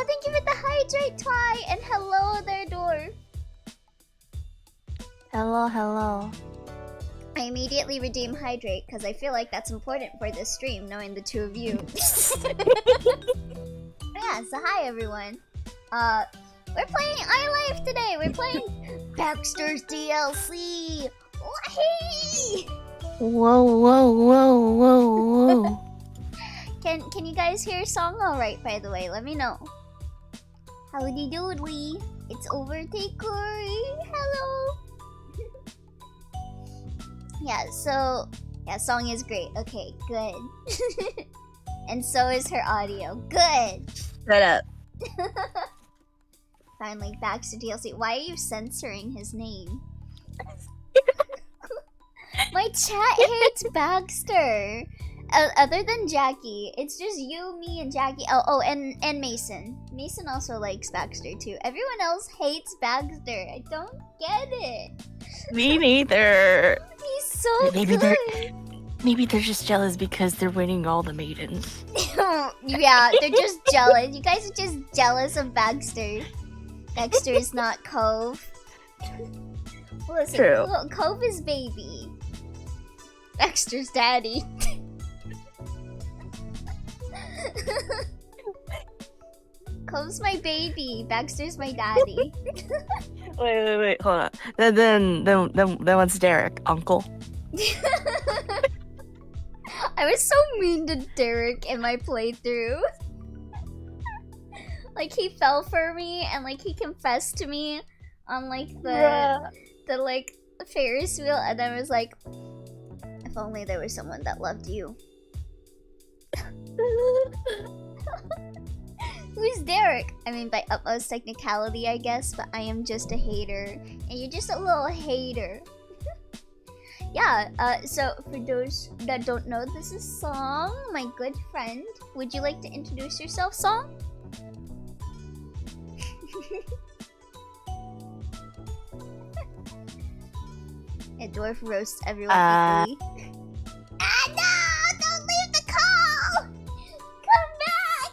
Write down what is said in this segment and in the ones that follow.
Oh, thank you for the hydrate, Twy, and hello there, Door. Hello. I immediately redeem hydrate because I feel like that's important for this stream, knowing the two of you. Yeah, so hi everyone. We're playing iLife today. We're playing Baxter's DLC. Hey! Whoa. Can you guys hear song alright, by the way? Let me know. Howdy doodly. It's Overtaker. Hello. Yeah, song is great. Okay, good. And so is her audio. Good. Shut up. Finally, Baxter DLC. Why are you censoring his name? My chat hates Baxter. Other than Jackie, it's just you, me, and Jackie. Oh, and Mason. Mason also likes Baxter too. Everyone else hates Baxter. I don't get it. Me neither. He's so good. Maybe they're just jealous because they're winning all the maidens. Yeah, they're just jealous. You guys are just jealous of Baxter. Baxter is not Cove. Listen, True. Cove is baby. Baxter's daddy. Cove's my baby. Baxter's my daddy. Wait, hold on. Then what's Derek? Uncle? I was so mean to Derek in my playthrough. Like, he fell for me and like he confessed to me on like the like Ferris wheel, and I was like, if only there was someone that loved you. Who's Derek? I mean, by utmost technicality, I guess, but I am just a hater, and you're just a little hater. Yeah, so for those that don't know, this is Song, my good friend. Would you like to introduce yourself, Song? Yeah, Dwarf roasts everyone equally. Ah, no! Don't leave the call! Come back!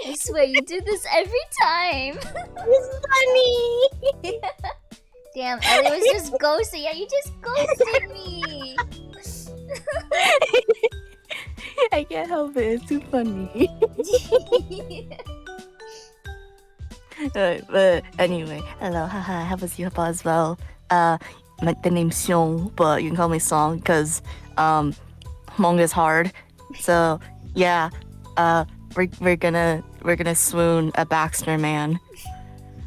I swear, you do this every time. It's funny. Damn, Ellie was just ghosting. Yeah, you just ghosted me. I can't help it. It's too funny. But anyway, hello, haha. How was your as well? The name's Xiong, but you can call me Song because Hmong is hard. So yeah, we're gonna swoon a Baxter man.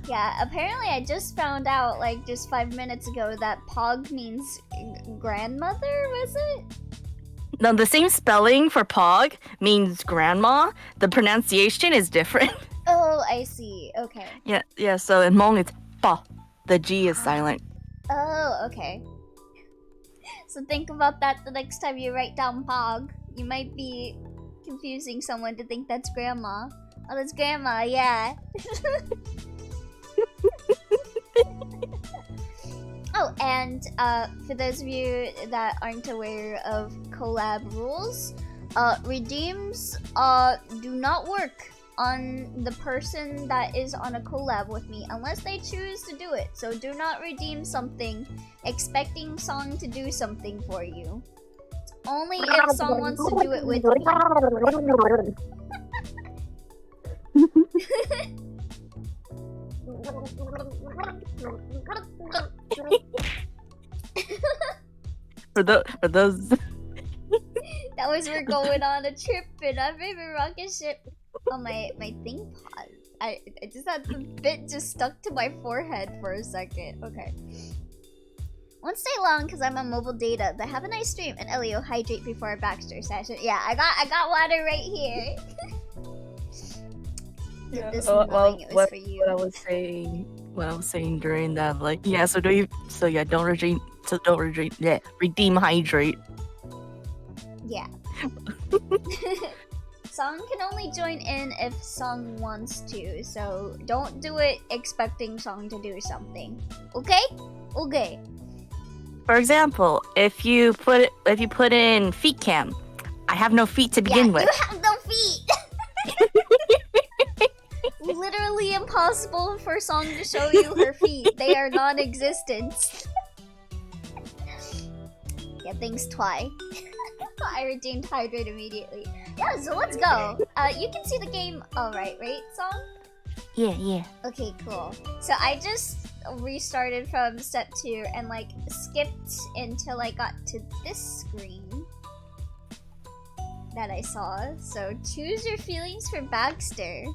Yeah, apparently I just found out like just 5 minutes ago that Pog means grandmother, was it? No, the same spelling for Pog means grandma. The pronunciation is different. Oh, I see. Okay. Yeah. So in Hmong it's Pa. The G is silent. Oh, okay. So think about that the next time you write down Pog. You might be confusing someone to think that's grandma. Oh, that's grandma, yeah. Oh, and for those of you that aren't aware of collab rules, redeems do not work on the person that is on a collab with me unless they choose to do it. So do not redeem something expecting Song to do something for you. It's only if Song wants to do it with me. For those That was we're going on a trip in our favorite rocket ship. Oh, my thing paused. I just had the bit just stuck to my forehead for a second. Okay. Won't stay long because I'm on mobile data, but have a nice stream, and Elio, hydrate before our Baxter session. Yeah, I got water right here. Yeah, this knowing it was for you. What I was saying during that, like, yeah. So don't redeem hydrate. Yeah. Song can only join in if Song wants to, so don't do it expecting Song to do something. Okay? Okay. For example, if you put in feet cam, I have no feet to begin with. You have no feet! Literally impossible for Song to show you her feet. They are non-existent. Yeah, thanks, Twy. I redeemed Hydrate immediately. Yeah, so let's go. You can see the game alright, right, Song? Yeah. Okay, cool. So I just restarted from step 2 and like skipped until I got to this screen that I saw. So choose your feelings for Baxter.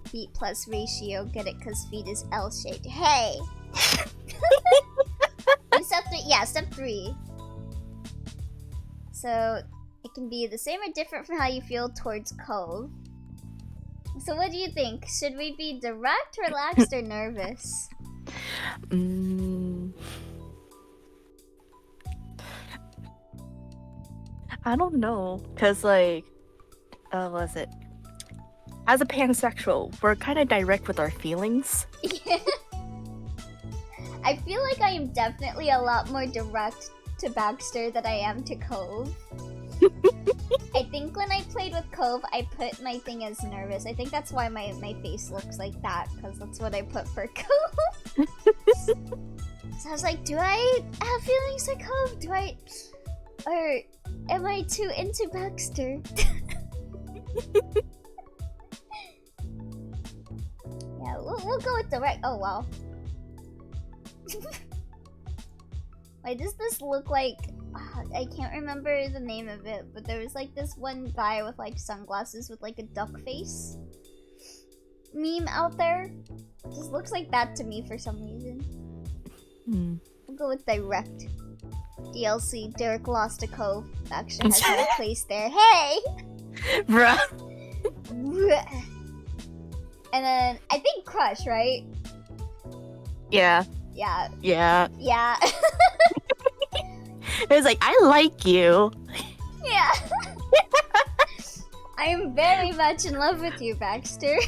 Feet plus ratio, get it cause feet is L-shaped. Hey! Step 3, yeah, step 3. So it can be the same or different from how you feel towards Cove. So what do you think? Should we be direct, relaxed, or nervous? I don't know, cause like, what was it? As a pansexual, we're kind of direct with our feelings. Yeah. I feel like I am definitely a lot more direct to Baxter than I am to Cove. I think when I played with Cove, I put my thing as nervous. I think that's why my face looks like that, because that's what I put for Cove. So I was like, do I have feelings like Cove? Or am I too into Baxter? Yeah, we'll go with direct. Oh, wow. Wait, does this look like... I can't remember the name of it, but there was like this one guy with like sunglasses with like a duck face meme out there. It just looks like that to me for some reason. We'll go with direct. DLC, Derek lost a Cove. Baxter has no place there. Hey! Bruh. And then, I think Crush, right? Yeah. Yeah. It was like, I like you. Yeah. I am very much in love with you, Baxter.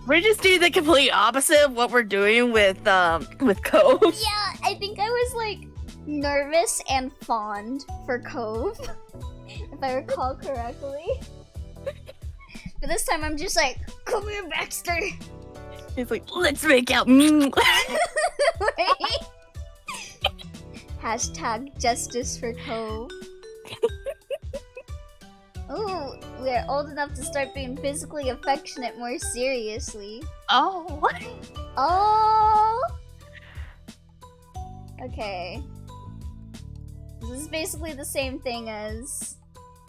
We're just doing the complete opposite of what we're doing with Cove. Yeah, I think I was like nervous and fond for Cove, if I recall correctly. But this time I'm just like, come here, Baxter. He's like, let's make out. Hashtag justice for Cove. Ooh, we're old enough to start being physically affectionate more seriously. Oh. Oh. Okay. This is basically the same thing as...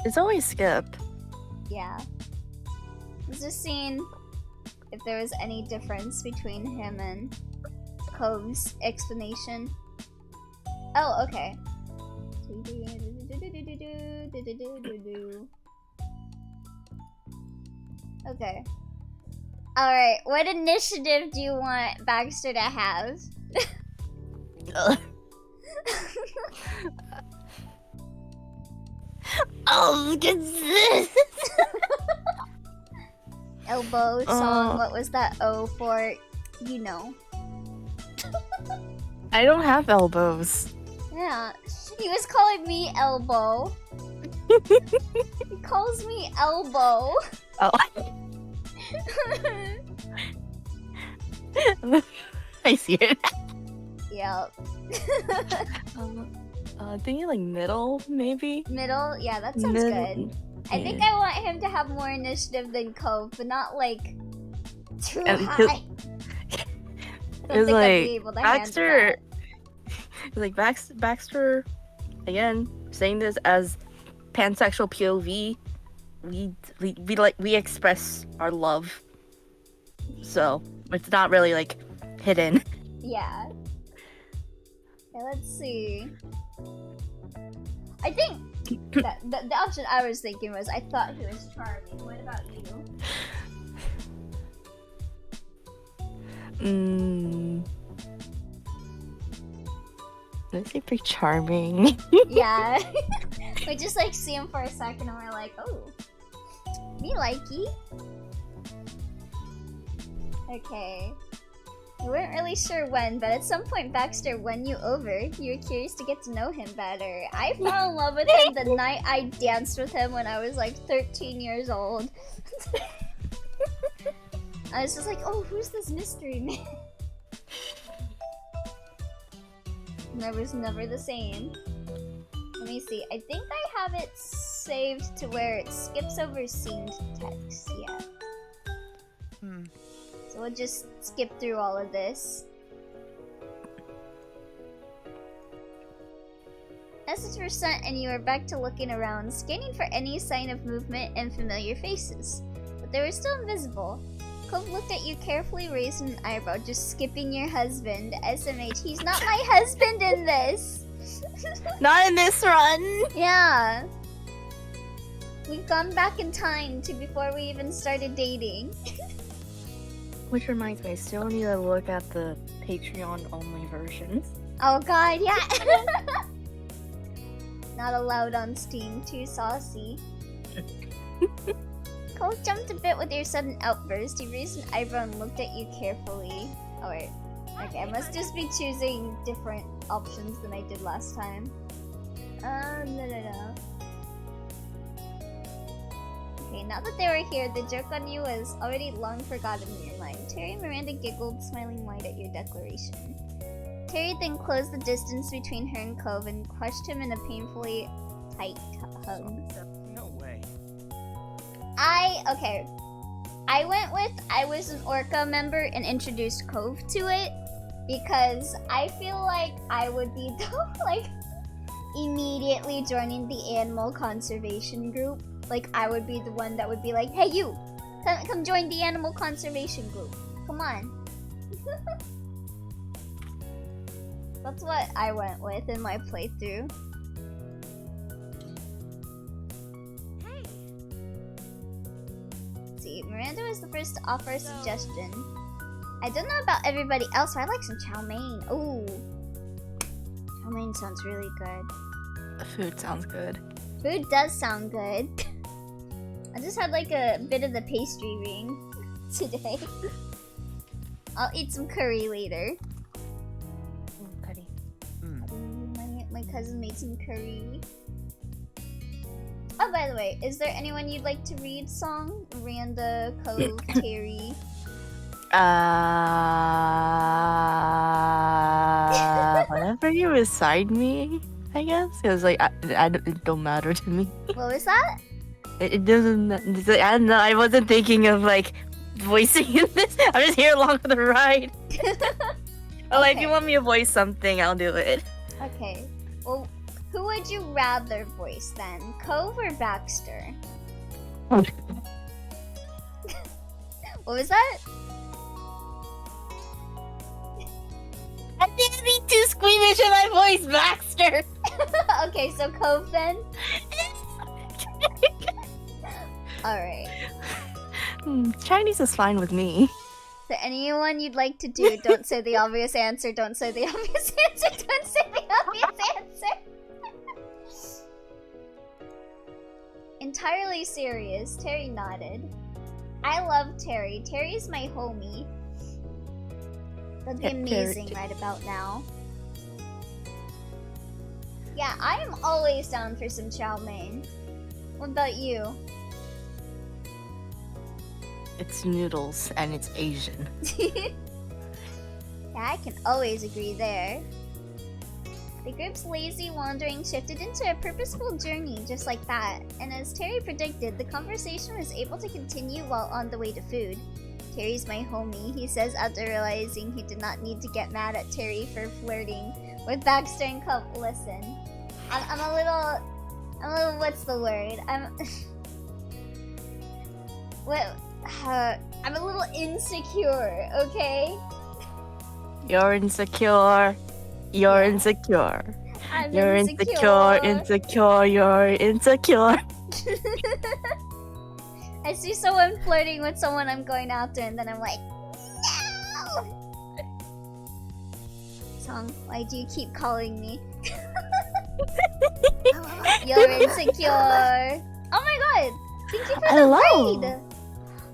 It's always Skip. Yeah. I was just seeing if there was any difference between him and Cove's explanation. Oh, okay. Okay. Alright, what initiative do you want Baxter to have? Oh, look at this! Elbow song, what was that O for? You know. I don't have elbows. Yeah, he was calling me Elbow. He calls me Elbow. Oh. I see it. Yep. Thinking like middle, maybe? Middle? Yeah, that sounds good. I think I want him to have more initiative than Cove, but not like too high. It was like Baxter. It was like Baxter. Again, saying this as pansexual POV. We express our love, so it's not really like hidden. Yeah. Okay, let's see. I think that the option I was thinking was I thought he was charming. What about you? Let's say pretty charming. Yeah. We just like see him for a second and we're like, oh, me likey. Okay. You weren't really sure when, but at some point Baxter won you over. You were curious to get to know him better. I fell in love with him the night I danced with him when I was like 13 years old. I was just like, oh, who's this mystery man? And I was never the same. Let me see. I think I have it saved to where it skips over synced text. Yeah. So we'll just skip through all of this. Messages were sent and you are back to looking around, scanning for any sign of movement and familiar faces. But they were still invisible. Cove looked at you carefully, raising an eyebrow, just skipping your husband. SMH, he's not my husband in this! Not in this run! Yeah. We've gone back in time to before we even started dating. Which reminds me, I still need to look at the Patreon-only versions. Oh god, yeah! Not allowed on Steam, too saucy. Cole jumped a bit with your sudden outburst. He raised an eyebrow and looked at you carefully. Oh wait. Okay, I must just be choosing different options than I did last time. No. Okay, now that they were here, the joke on you was already long forgotten in your mind. Terry and Miranda giggled, smiling wide at your declaration. Terry then closed the distance between her and Cove and crushed him in a painfully tight hug. No way. Okay. I went with I was an Orca member and introduced Cove to it because I feel like I would be like immediately joining the animal conservation group. Like I would be the one that would be like, hey you, come join the animal conservation group. Come on. That's what I went with in my playthrough. Let's see, Miranda was the first to offer a suggestion. I don't know about everybody else, but I like some chow mein. Ooh. Chow mein sounds really good. The food sounds good. Food does sound good. I just had like a bit of the pastry ring today. I'll eat some curry later. Curry. My cousin made some curry. Oh, by the way, is there anyone you'd like to read song? Miranda, Cove, Terry. Whenever you assign me, I guess. Because like, it don't matter to me. What was that? It doesn't. It's like, I don't know. I wasn't thinking of like voicing in this. I'm just here along for the ride. Oh, like, if you want me to voice something, I'll do it. Okay. Well, who would you rather voice then? Cove or Baxter? What was that? I didn't be too squeamish in my voice, Baxter. Okay, so Cove then? Alright. Chinese is fine with me. So anyone you'd like to do, don't say the obvious answer, don't say the obvious answer, don't say the obvious answer! Entirely serious, Terry nodded. I love Terry. Terry's my homie. That'd be amazing Terry. right about now. Yeah, I am always down for some chow mein. What about you? It's noodles and it's Asian. Yeah, I can always agree there. The group's lazy wandering shifted into a purposeful journey just like that, and as Terry predicted, the conversation was able to continue while on the way to food. Terry's my homie, he says after realizing he did not need to get mad at Terry for flirting with Baxter and Cove. Listen, I'm a little, what's the word? I'm a little insecure, okay? You're insecure. You're insecure. I'm You're insecure, you're insecure. I see someone flirting with someone I'm going after, and then I'm like, no! Song, why do you keep calling me? You're insecure. Oh my god! Thank you for the Hello. raid!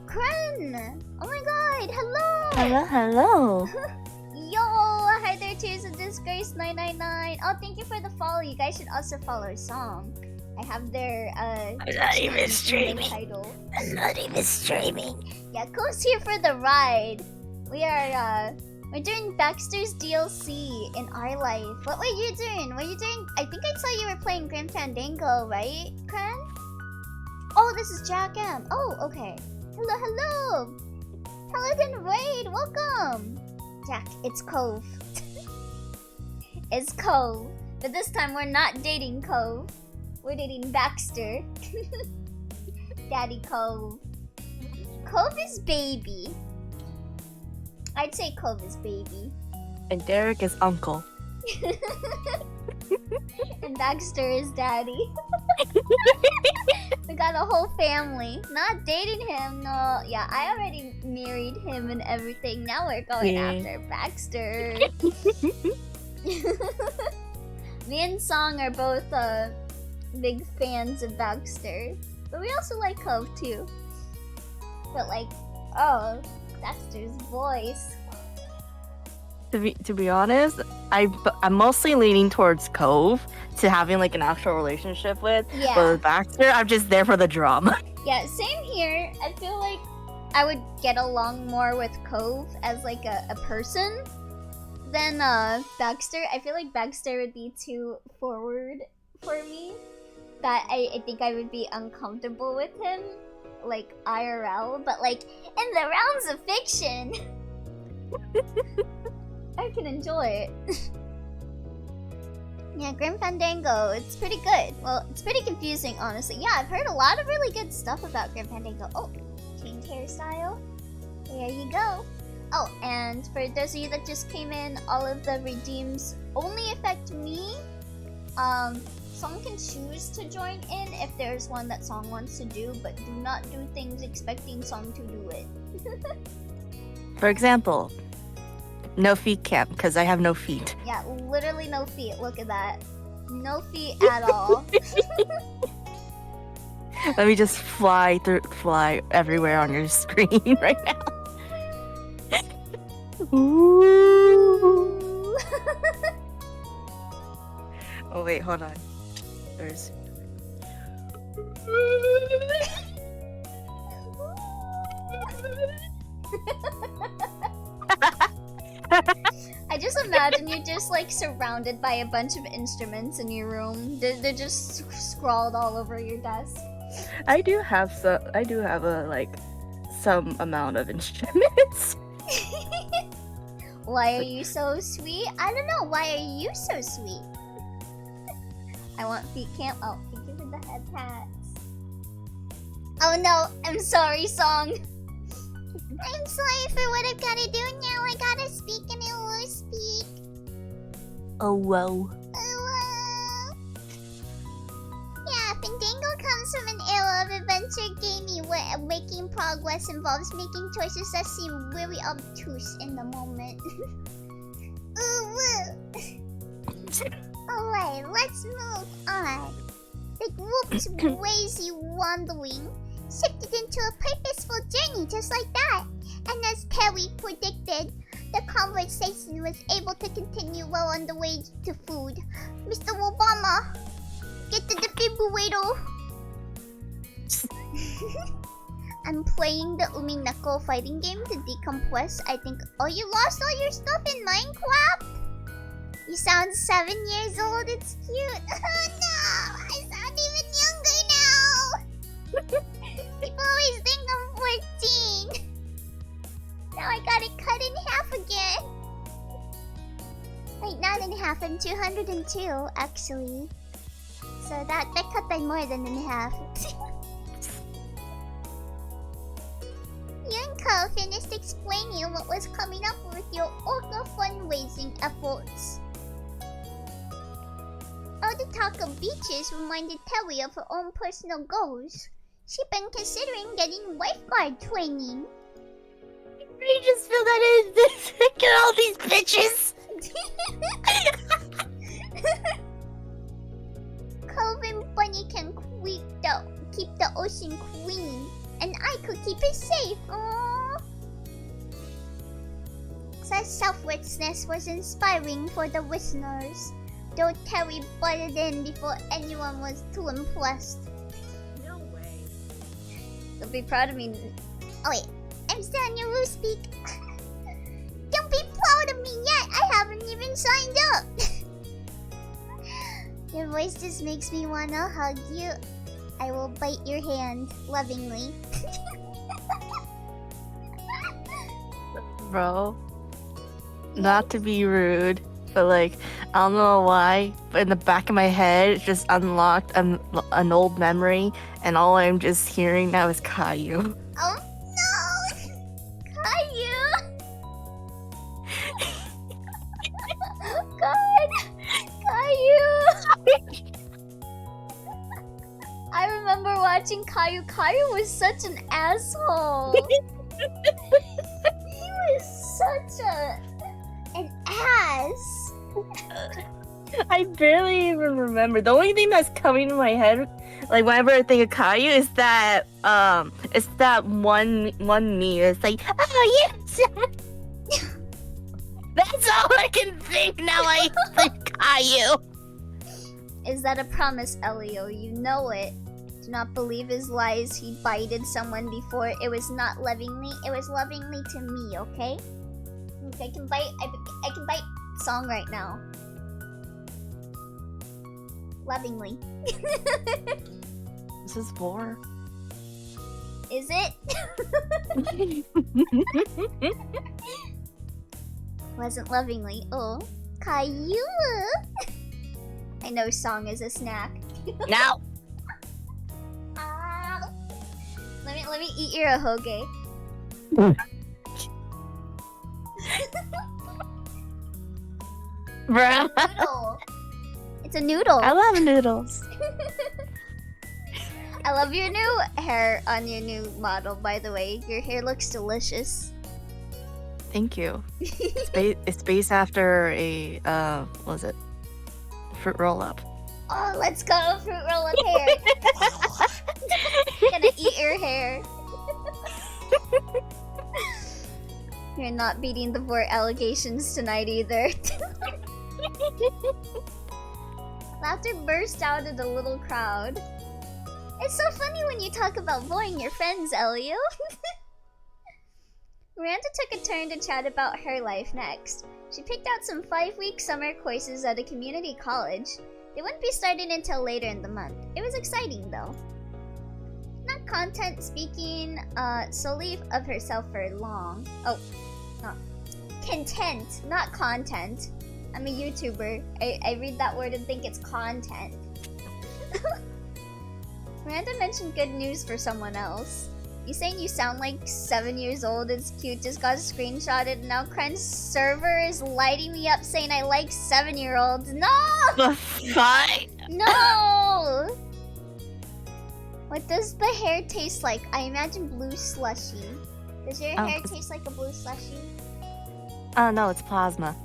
Kren! Oh my god, hello! Hello, hello. Yo, hi there, Tears of Disgrace 999. Oh, thank you for the follow. You guys should also follow Song. I have their I'm not even in the streaming. title. I'm not even streaming. Yeah, Co's here for the ride. We're doing Baxter's DLC in our life. What were you doing? Were you doing? I think I saw you were playing Grim Fandango, right, Kran? Oh, this is Jack M. Oh, okay. Hello, hello. Paladin Raid, welcome. Jack, it's Cove. It's Cove. But this time we're not dating Cove. We're dating Baxter. Daddy Cove. Cove is baby. I'd say Cove is baby. And Derek is uncle. And Baxter is daddy. We got a whole family. Not dating him, no. Yeah, I already married him and everything. Now we're going after Baxter. Me and Song are both big fans of Baxter. But we also like Cove too. But like, oh, Baxter's voice. To be honest, I'm mostly leaning towards Cove to having like an actual relationship with. Yeah. But with Baxter, I'm just there for the drama. Yeah, same here. I feel like I would get along more with Cove as like a person than Baxter. I feel like Baxter would be too forward for me. That I think I would be uncomfortable with him, like IRL, but like in the realms of fiction, I can enjoy it. Yeah, Grim Fandango, it's pretty good. Well, it's pretty confusing, honestly. Yeah, I've heard a lot of really good stuff about Grim Fandango. Oh, change hairstyle. There you go. Oh, and for those of you that just came in, all of the redeems only affect me. Song can choose to join in if there's one that Song wants to do, but do not do things expecting Song to do it. For example, no feet camp, because I have no feet. Yeah, literally no feet. Look at that. No feet at all. Let me just fly everywhere on your screen right now. Ooh. Oh wait, hold on. There's. I just imagine you just like surrounded by a bunch of instruments in your room. They're just scrawled all over your desk. I do have some amount of instruments. Why are you so sweet? I don't know. Why are you so sweet? I want feet camp. Oh, thank you for the head pats. Oh no, I'm sorry, Song. I'm sorry for what I've gotta do now. I gotta speak and I will speak. Oh well. Yeah, Fandango comes from an era of adventure gaming where making progress involves making choices that seem really obtuse in the moment. Alright, let's move on. The group's crazy wandering shifted into a purposeful journey just like that. And as Terry predicted, the conversation was able to continue well on the way to food. Mr. Obama, get the defibrillator. I'm playing the Umineko fighting game to decompress. I think, oh, you lost all your stuff in Minecraft? You sound 7 years old, it's cute. Oh no, I sound even younger now. People always think I'm 14. Now I got it cut in half again. Wait, not in half, I'm 202 actually. So that cut by more than in half. You and Carl finished explaining what was coming up with your Orca fundraising efforts. All the talk of beaches reminded Terry of her own personal goals. She'd been considering getting lifeguard training. I just feel that is look at all these bitches. Cove and Bunny can keep the ocean clean, and I could keep it safe. Aww. Such selflessness was inspiring for the listeners. Though Terry butted in before anyone was too impressed. No way. They'll be proud of me. Oh wait, I'm still on your roof speak. Don't be proud of me yet. I haven't even signed up. Your voice just makes me wanna hug you. I will bite your hand lovingly. Bro, not to be rude, but like, I don't know why, but in the back of my head, it just unlocked an old memory, and all I'm just hearing now is Caillou. Oh no! Caillou! God! Caillou! I remember watching Caillou. Caillou was such an asshole. He was such an ass. I barely even remember. The only thing that's coming to my head, like whenever I think of Caillou, is that it's that one meme. It's like, oh yes. That's all I can think now. I think Caillou. Is that a promise, Elio? You know it. Do not believe his lies. He bited someone before. It was not lovingly. It was lovingly to me. Okay. Okay, I can bite. I can bite song right now. Lovingly. This is war. Is it? Wasn't lovingly. Oh, Caillou. I know song is a snack. Now. Let me eat your ahoge. Bruh. Noodle. It's a noodle. I love noodles. I love your new hair on your new model, by the way. Your hair looks delicious. Thank you. It's based after a what was it? Fruit roll up. Oh, let's go, fruit roll up hair. Gonna eat your hair. You're not beating the Vort allegations tonight either. Laughter burst out of the little crowd. It's so funny when you talk about voring your friends, Elio. Miranda took a turn to chat about her life next. She picked out some 5-week summer courses at a community college. They wouldn't be starting until later in the month. It was exciting though. Not content speaking solely of herself for long. Oh, not content, not content. I'm a YouTuber. I read that word and think it's content. Miranda mentioned good news for someone else. You saying you sound like 7 years old? It's cute. Just got screenshotted. And now Kren's server is lighting me up saying I like 7-year-olds. No! The fuck? No! What does the hair taste like? I imagine blue slushy. Does your hair taste like a blue slushy? Oh no, it's plasma.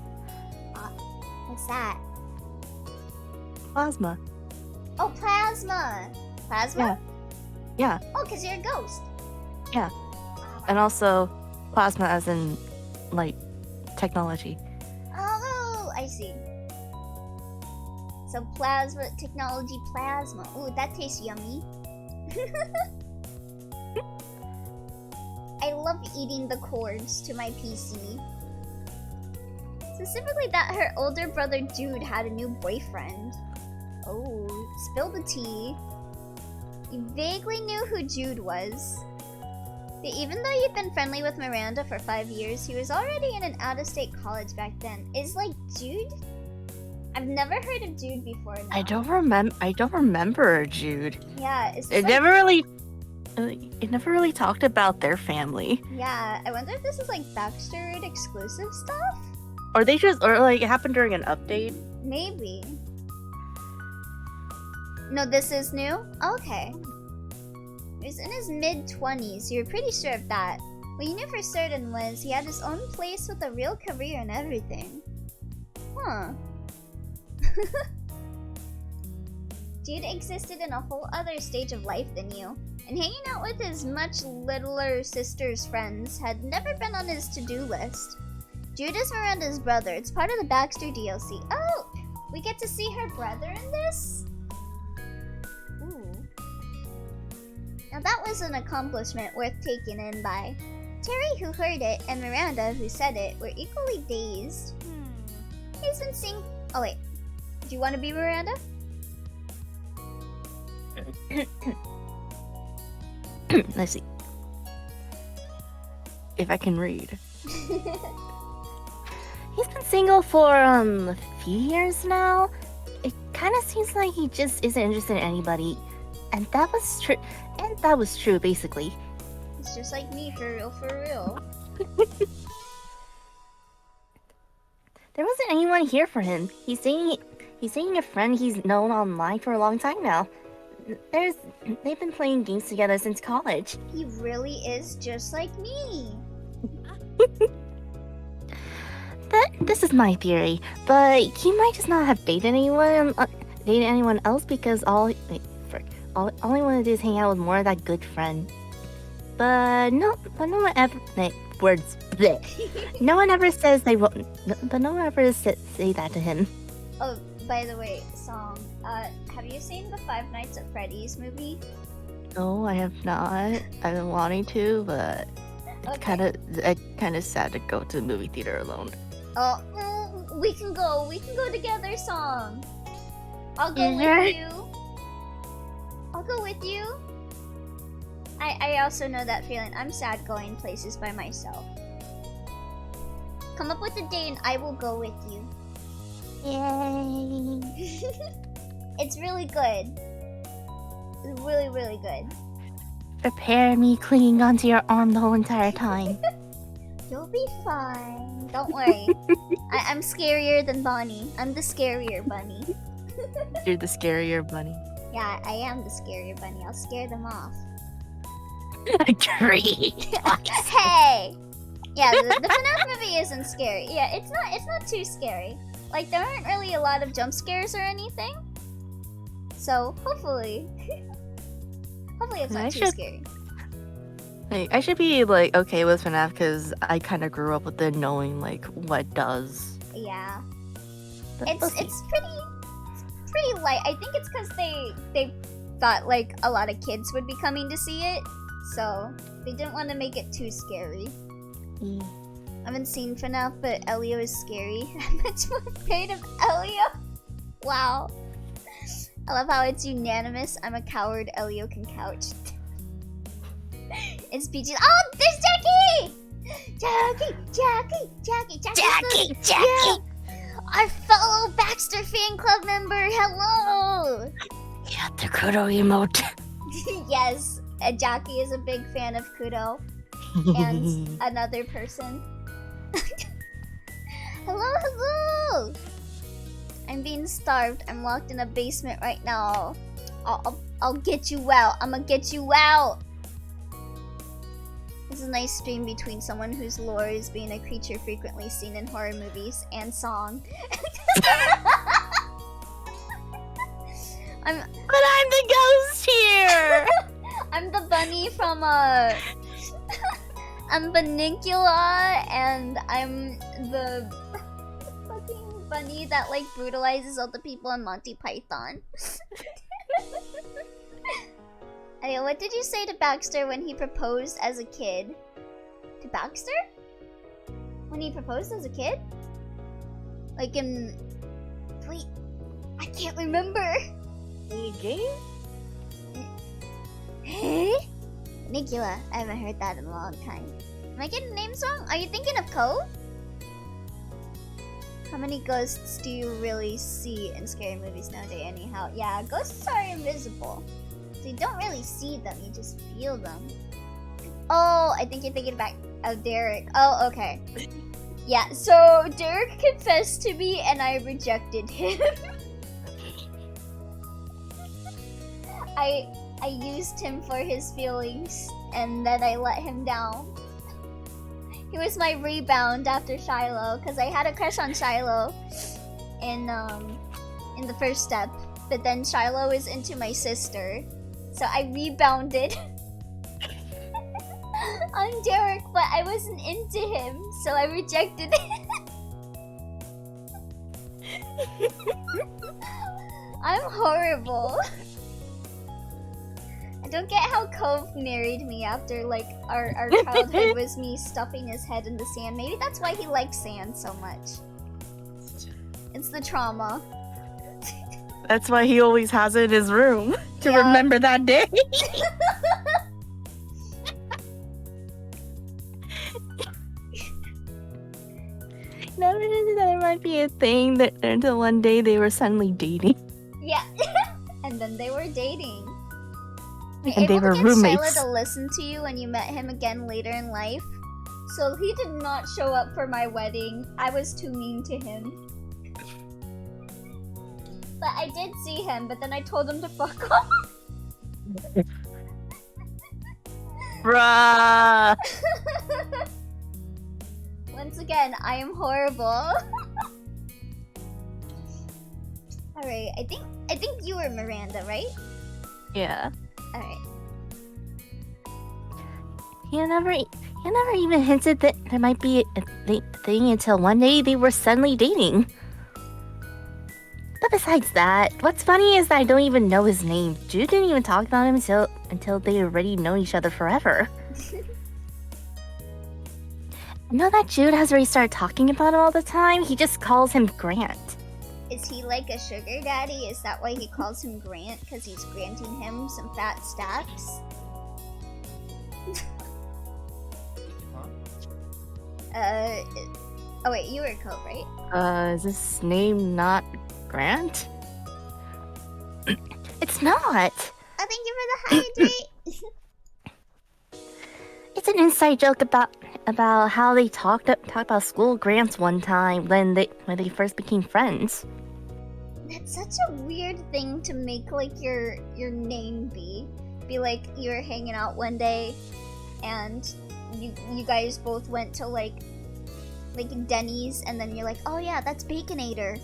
What's that? Plasma. Oh, plasma! Plasma? Yeah. Oh, because you're a ghost. Yeah. And also plasma as in like technology. Oh, I see. So plasma, technology plasma. Ooh, that tastes yummy. I love eating the cords to my PC. Specifically that her older brother Jude had a new boyfriend. Oh, spill the tea. You vaguely knew who Jude was. But even though you'd been friendly with Miranda for 5 years, he was already in an out-of-state college back then. Is like Jude? I've never heard of Jude before now. I don't remember Jude. Yeah, it's It like, never really talked about their family. yeah, I wonder if this is like Baxter exclusive stuff? Or it happened during an update. Maybe. No, this is new? Okay. He was in his mid-20s, you were pretty sure of that. What you knew for certain was he had his own place with a real career and everything. Huh. Jude existed in a whole other stage of life than you, and hanging out with his much littler sister's friends had never been on his to-do list. Judah's Miranda's brother. It's part of the Baxter DLC. Oh, we get to see her brother in this? Ooh. Now that was an accomplishment worth taking in by. Terry, who heard it, and Miranda, who said it, were equally dazed. He's been seeing... Oh wait, do you want to be Miranda? Let's see. If I can read. He's been single for a few years now. It kind of seems like he just isn't interested in anybody, and that was true. And that was true, basically. It's just like me, for real, for real. There wasn't anyone here for him. He's seeing a friend he's known online for a long time now. They've been playing games together since college. He really is just like me. This is my theory, but he might just not have dated anyone else because all he wanted to do is hang out with more of that good friend. But no one ever words. Bleh. No one ever says they won't. But no one ever say that to him. Oh, by the way, Song. Have you seen the Five Nights at Freddy's movie? No, I have not. I've been wanting to, but Okay. it's kind of sad to go to the movie theater alone. Oh, we can go. We can go together, Song. I'll go Sure. with you. I'll go with you. I also know that feeling. I'm sad going places by myself. Come up with a day and I will go with you. Yay! It's really good. It's really, really good. Prepare me clinging onto your arm the whole entire time. You'll be fine. Don't worry. I'm scarier than Bonnie. I'm the scarier bunny. You're the scarier bunny. Yeah, I am the scarier bunny. I'll scare them off. Agreed. Hey! Yeah, the FNAF movie isn't scary. Yeah, it's not too scary. Like, there aren't really a lot of jump scares or anything. So, hopefully it's not too scary. Like, I should be like okay with FNAF because I kind of grew up with it, knowing like what it does. Yeah. But It's we'll see. pretty light. I think it's because they thought like a lot of kids would be coming to see it, so they didn't want to make it too scary. Mm. I haven't seen FNAF, but Elio is scary. I'm much more afraid of Elio. Wow. I love how it's unanimous. I'm a coward. Elio can couch. It's PG. Oh, there's Jackie! Jackie! Yeah. Our fellow Baxter fan club member. Hello! Yeah, the Kudo emote. Yes, Jackie is a big fan of Kudo and another person. Hello! I'm being starved. I'm locked in a basement right now. I'll get you out. I'ma get you out. This is a nice stream between someone whose lore is being a creature frequently seen in horror movies and Song. But I'm the ghost here. I'm the bunny from I'm Banicula, and I'm the fucking bunny that like brutalizes all the people on Monty Python. Anyway, what did you say to Baxter when he proposed as a kid? To Baxter? When he proposed as a kid? Like in... Wait, I can't remember. The game? Huh? Banicula, I haven't heard that in a long time. Am I getting names wrong? Are you thinking of Cove? How many ghosts do you really see in scary movies nowadays anyhow? Yeah, ghosts are invisible. So you don't really see them, you just feel them. Oh, I think you're thinking about Derek. Oh, okay. Yeah, so Derek confessed to me and I rejected him. I used him for his feelings and then I let him down. He was my rebound after Shiloh, because I had a crush on Shiloh in the first step, but then Shiloh is into my sister, so I rebounded on Derek, but I wasn't into him, so I rejected him. I'm horrible. I don't get how Cove married me after, like, our childhood was me stuffing his head in the sand. Maybe that's why he likes sand so much. It's the trauma. That's why he always has it in his room to Yeah. remember that day. Never knew that might be a thing that until one day they were suddenly dating. Yeah. And then they were dating. You're And they able were to get roommates. Shyla to listen to you when you met him again later in life. So he did not show up for my wedding. I was too mean to him. But I did see him, but then I told him to fuck off. Bruh. Once again, I am horrible. Alright, I think you were Miranda, right? Yeah. Alright. He never even hinted that there might be a thing until one day they were suddenly dating. But besides that, what's funny is that I don't even know his name. Jude didn't even talk about him until they already know each other forever. I know that Jude has already started talking about him all the time. He just calls him Grant. Is he like a sugar daddy? Is that why he calls him Grant? Because he's granting him some fat stacks? Oh wait, you were Cope, right? Is this name not Grant? It's not. Oh, thank you for the hydrate! It's an inside joke about how they talked about school grants one time when they first became friends. That's such a weird thing to make like your name be. Be like you were hanging out one day and you guys both went to like Denny's and then you're like, oh yeah, that's Baconator.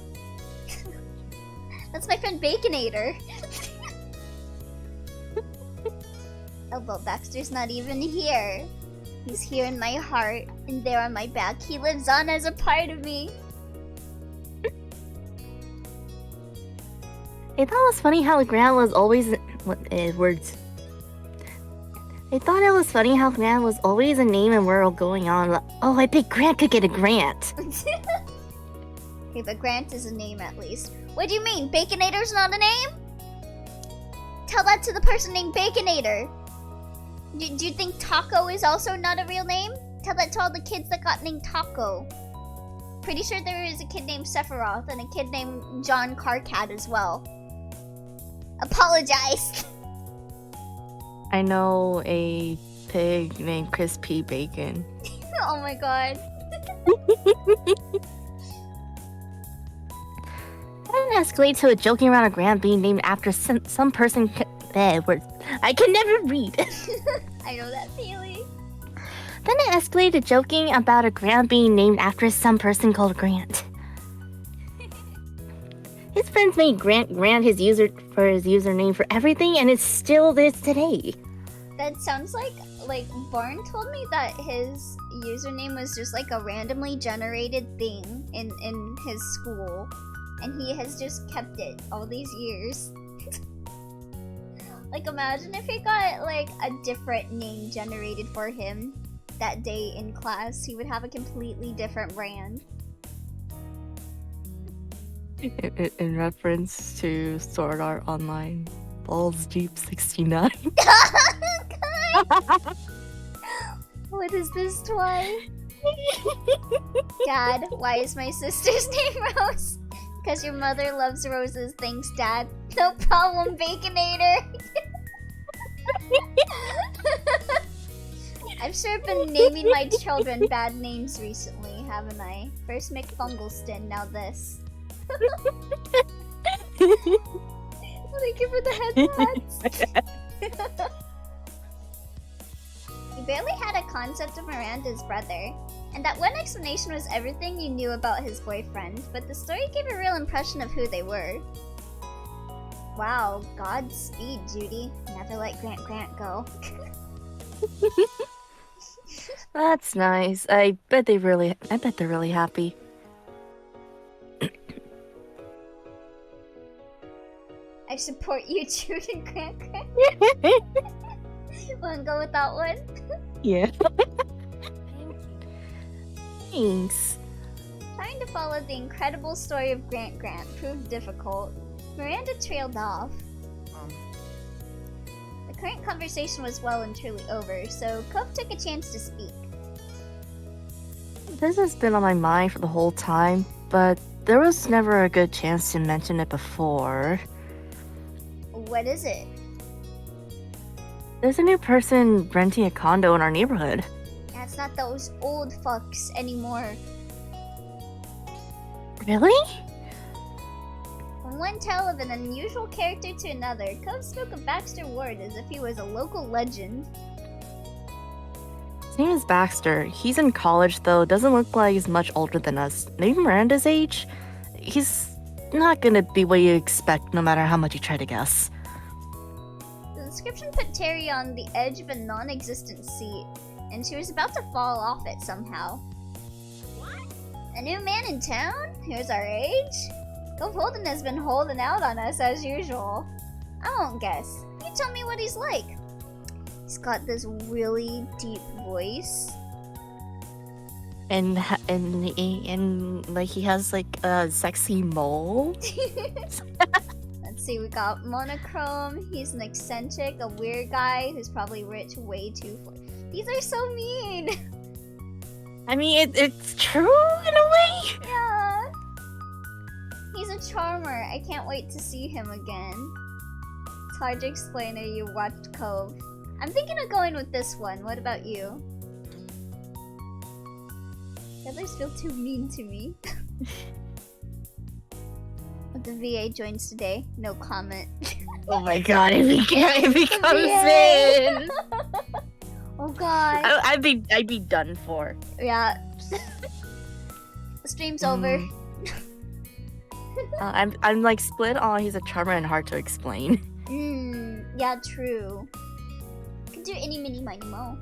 That's my friend Baconator. Oh well, Baxter's not even here. He's here in my heart and there on my back. He lives on as a part of me. I thought it was funny how Grant was always words. I thought it was funny how Grant was always a name and word going on. Like, oh, I bet Grant could get a grant. Okay, but Grant is a name at least. What do you mean? Baconator's not a name? Tell that to the person named Baconator. Do you think Taco is also not a real name? Tell that to all the kids that got named Taco. Pretty sure there is a kid named Sephiroth and a kid named John Carcat as well. Apologize. I know a pig named Crispy Bacon. Oh my god. That didn't escalate to a joking around a Grant being named after some person. I can never read. I know that feeling. Then it escalated to joking about a Grant being named after some person called Grant. His friends made Grant his username for everything, and it still is today. That sounds like Barn told me that his username was just like a randomly generated thing in his school, and he has just kept it all these years. Like, imagine if he got like a different name generated for him that day in class. He would have a completely different brand. In reference to Sword Art Online, Balls Deep 69. What is this toy? Dad, why is my sister's name Rose? Because your mother loves roses. Thanks, Dad. No problem, Baconator. I've sure been naming my children bad names recently, haven't I? First McFungleston, now this. Thank you for the headsets. You barely had a concept of Miranda's brother, and that one explanation was everything you knew about his boyfriend, but the story gave a real impression of who they were. Wow, Godspeed, Judy. Never let Grant go. That's nice. I bet they're really happy. support you, Jude and Grant Grant. Wanna go with that one? Yeah. Thanks. Trying to follow the incredible story of Grant Grant proved difficult. Miranda trailed off. The current conversation was well and truly over, so Cove took a chance to speak. This has been on my mind for the whole time, but there was never a good chance to mention it before. What is it? There's a new person renting a condo in our neighborhood. Yeah, it's not those old fucks anymore. Really? From one tale of an unusual character to another, Cove spoke of Baxter Ward as if he was a local legend. His name is Baxter. He's in college, though. Doesn't look like he's much older than us. Maybe Miranda's age? He's not gonna be what you expect, no matter how much you try to guess. The description put Terry on the edge of a non-existent seat, and she was about to fall off it somehow. A new man in town? Who's our age? Cove Holden has been holding out on us as usual. I won't guess. You tell me what he's like. He's got this really deep voice. And like he has like a sexy mole. Let's see, we got monochrome. He's an eccentric, a weird guy who's probably rich way too. These are so mean. I mean, it's true in a way. Yeah. He's a charmer. I can't wait to see him again. It's hard to explain if you watched Cove. I'm thinking of going with this one. What about you? The others feel too mean to me. The VA joins today. No comment. Oh my god, if he comes VA. in. Oh god. I'd be done for. Yeah. The stream's over. I'm like split on he's a charmer and hard to explain. Yeah, true. Could do any mini miny mo.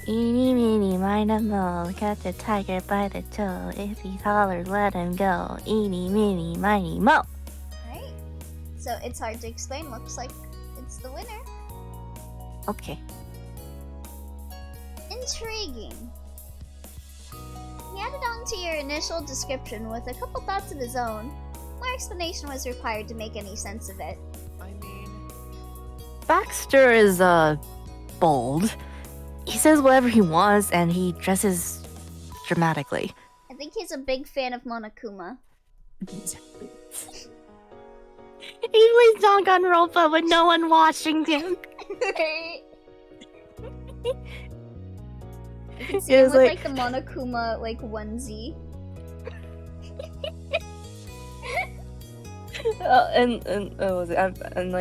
Eeny, meeny, miny, mo. Catch a tiger by the toe. If he's holler, let him go. Eeny, meeny, miny, mo. Right? So it's hard to explain. Looks like it's the winner. Okay. Intriguing. He added on to your initial description with a couple thoughts of his own. More explanation was required to make any sense of it. I mean, Baxter is bold. He says whatever he wants and he dresses dramatically. I think he's a big fan of Monokuma. He plays Danganronpa with no one watching him. Right? You can see It him was with like- the Monokuma onesie.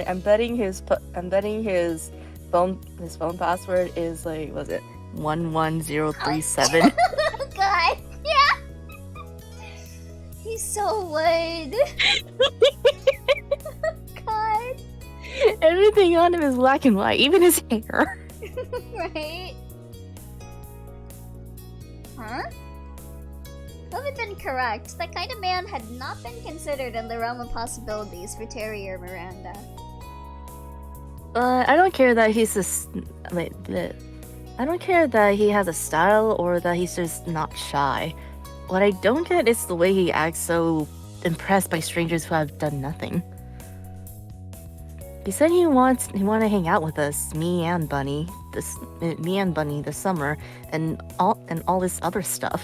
I'm betting his phone password is like, was it 11037? Oh god, yeah. He's so wood. God. Everything on him is black and white, even his hair. Right? Huh? Cove had been correct. That kind of man had not been considered in the realm of possibilities for Terry or Miranda. I don't care that he's I don't care that he has a style or that he's just not shy. What I don't get is the way he acts so impressed by strangers who have done nothing. He said he wanted to hang out with us, me and Bunny this summer, and all this other stuff.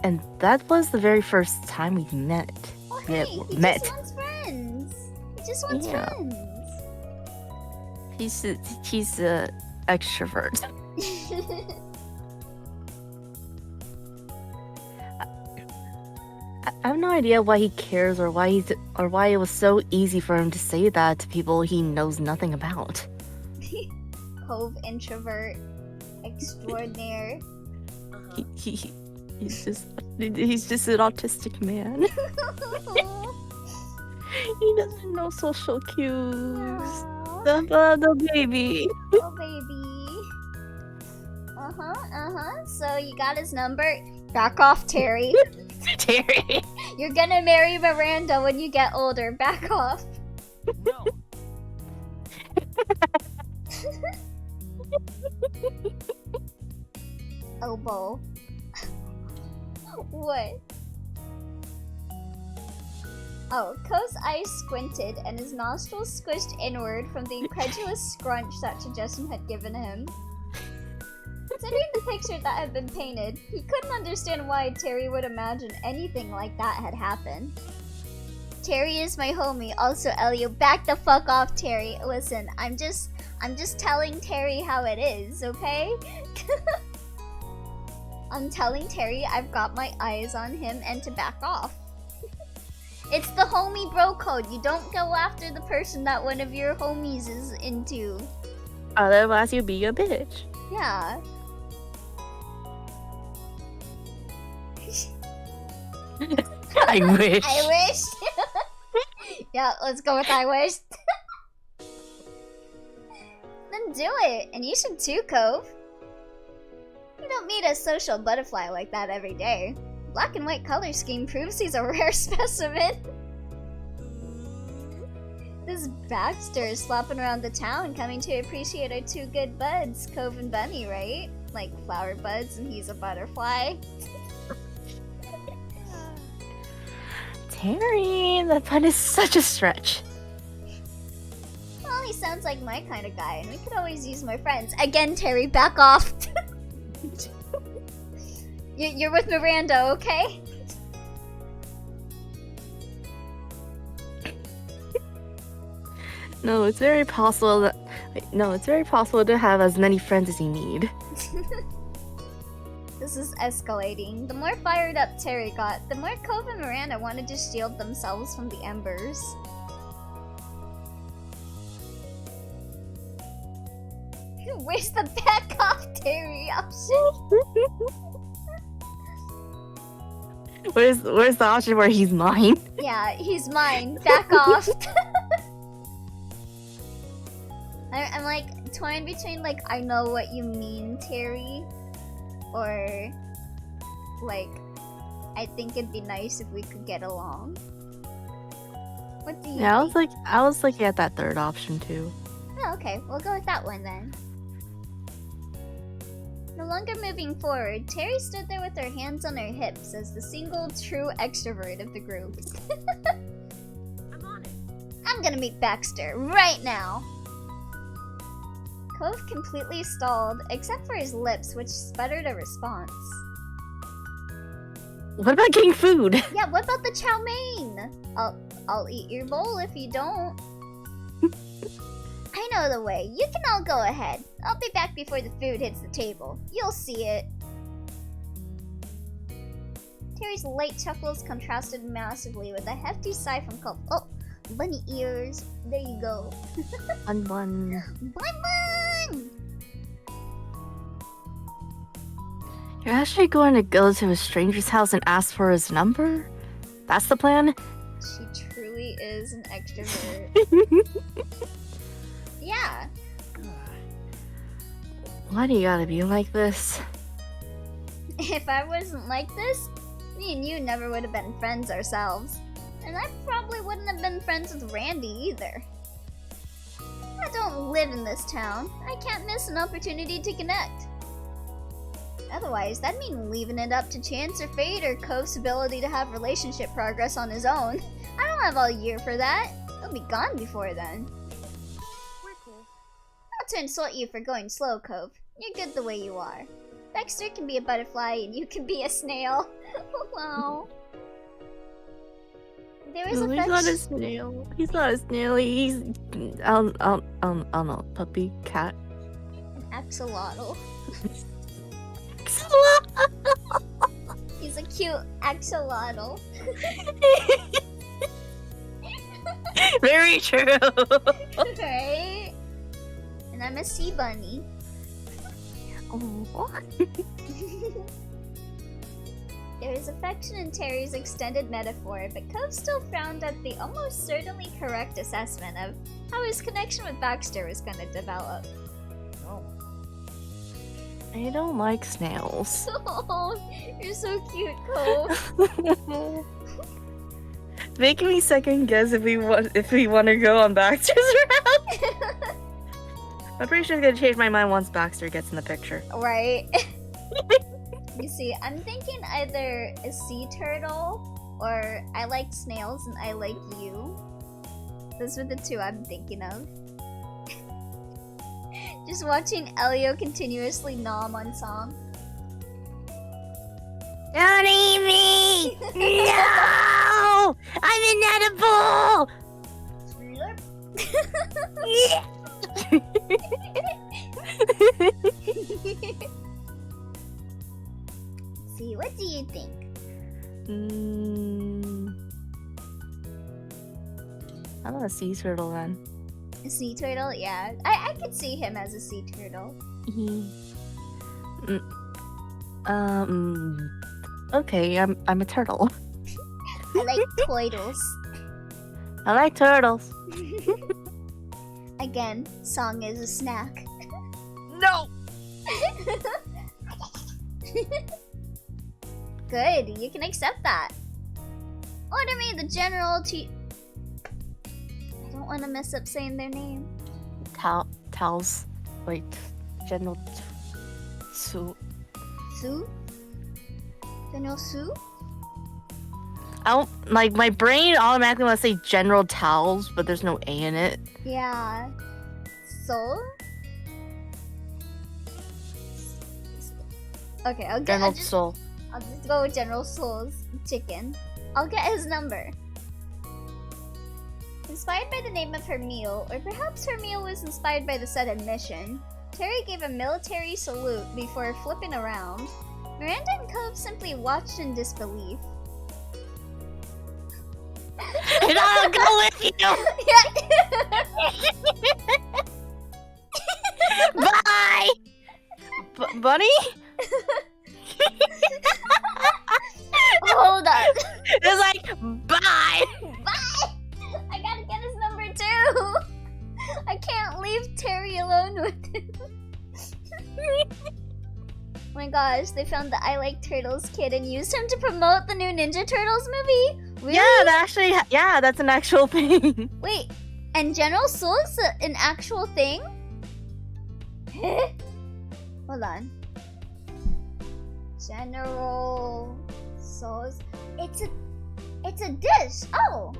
And that was the very first time we met. Oh, hey, he just wants friends. He just wants friends. He's a extrovert. I have no idea why he cares or why it was so easy for him to say that to people he knows nothing about. Cove introvert extraordinaire. He's just an autistic man. He doesn't know social cues. The baby. Oh baby. So you got his number. Back off, Terry. Terry. You're gonna marry Miranda when you get older. Back off. No. Elbow. What? Oh, Ko's eyes squinted and his nostrils squished inward from the incredulous scrunch that suggestion had given him. Considering the picture that had been painted, he couldn't understand why Terry would imagine anything like that had happened. Terry is my homie. Also, Elio, back the fuck off, Terry. Listen, I'm just telling Terry how it is, okay? I'm telling Terry I've got my eyes on him and to back off. It's the homie bro code. You don't go after the person that one of your homies is into. Otherwise, you'll be a bitch. Yeah. I wish. I wish. Yeah, let's go with I wish. Then do it, and you should too, Cove. You don't meet a social butterfly like that every day. Black and white color scheme proves he's a rare specimen. This Baxter is flopping around the town, coming to appreciate our two good buds, Cove and Bunny, right? Like flower buds, and he's a butterfly. Terry, that pun is such a stretch. Well, he sounds like my kind of guy, and we could always use more friends. Again, Terry, back off. You're with Miranda, okay? No, it's very possible to have as many friends as you need. This is escalating. The more fired up Terry got, the more Cove and Miranda wanted to shield themselves from the embers. Where's the back off Terry option? Where's the option where he's mine? Yeah, he's mine. Back off. I'm like torn between like I know what you mean, Terry, or like I think it'd be nice if we could get along. What do you think? I was looking at that third option too. Oh, okay. We'll go with that one then. No longer moving forward, Terry stood there with her hands on her hips as the single true extrovert of the group. I'm on it. I'm gonna meet Baxter right now. Cove completely stalled, except for his lips, which sputtered a response. What about getting food? Yeah, what about the chow mein? I'll eat your bowl if you don't. I know the way. You can all go ahead. I'll be back before the food hits the table. You'll see it. Terry's light chuckles contrasted massively with a hefty sigh from Cove. Oh, bunny ears. There you go. Bun. Bun. You're actually going to go to a stranger's house and ask for his number? That's the plan? She truly is an extrovert. Yeah. Why do you gotta be like this? If I wasn't like this, me and you never would have been friends ourselves. And I probably wouldn't have been friends with Randy either. I don't live in this town. I can't miss an opportunity to connect. Otherwise, that'd mean leaving it up to chance or fate or Cove's ability to have relationship progress on his own. I don't have all year for that. He'll be gone before then. We're cool. Not to insult you for going slow, Cove. You're good the way you are. Baxter can be a butterfly and you can be a snail. Wow. There is No, he's not a snail. He's not a snail. He's I don't know, puppy, cat. an axolotl. He's a cute axolotl. Very true. Right? And I'm a sea bunny. Oh. There is affection in Terry's extended metaphor, but Cove still frowned at the almost certainly correct assessment of how his connection with Baxter was going to develop. No. I don't like snails. Oh, you're so cute, Cove. Make me second guess if we want to go on Baxter's route. I'm pretty sure I'm gonna change my mind once Baxter gets in the picture. Right? You see, I'm thinking either a sea turtle or I like snails and I like you. Those were the two I'm thinking of. Just watching Elio continuously nom on song. Don't eat me! No! I'm inedible! See, what do you think? How about a sea turtle then? A sea turtle? Yeah, I could see him as a sea turtle. Okay, I'm a turtle. I like turtles. I like turtles. Again, song is a snack. No! Good, you can accept that. Order me the general I don't want to mess up saying their name. Towels. Wait, General Su. Sue? General Sue? I don't, like, my brain automatically wants to say General Towels, but there's no A in it. Yeah. So? Okay, I'll just Soul. I'll just go with General Soul's chicken. I'll get his number. Inspired by the name of her meal, or perhaps her meal was inspired by the sudden mission, Terry gave a military salute before flipping around. Miranda and Cove simply watched in disbelief. And I'll go with you! Bye! Bunny? Hold on. It's like, bye! Bye! I gotta get his number too! I can't leave Terry alone with him. Oh my gosh, they found the I Like Turtles kid and used him to promote the new Ninja Turtles movie? Really? Yeah, that's an actual thing. Wait, and General Soul is an actual thing? Hold on. General Soul's... It's a dish! Oh!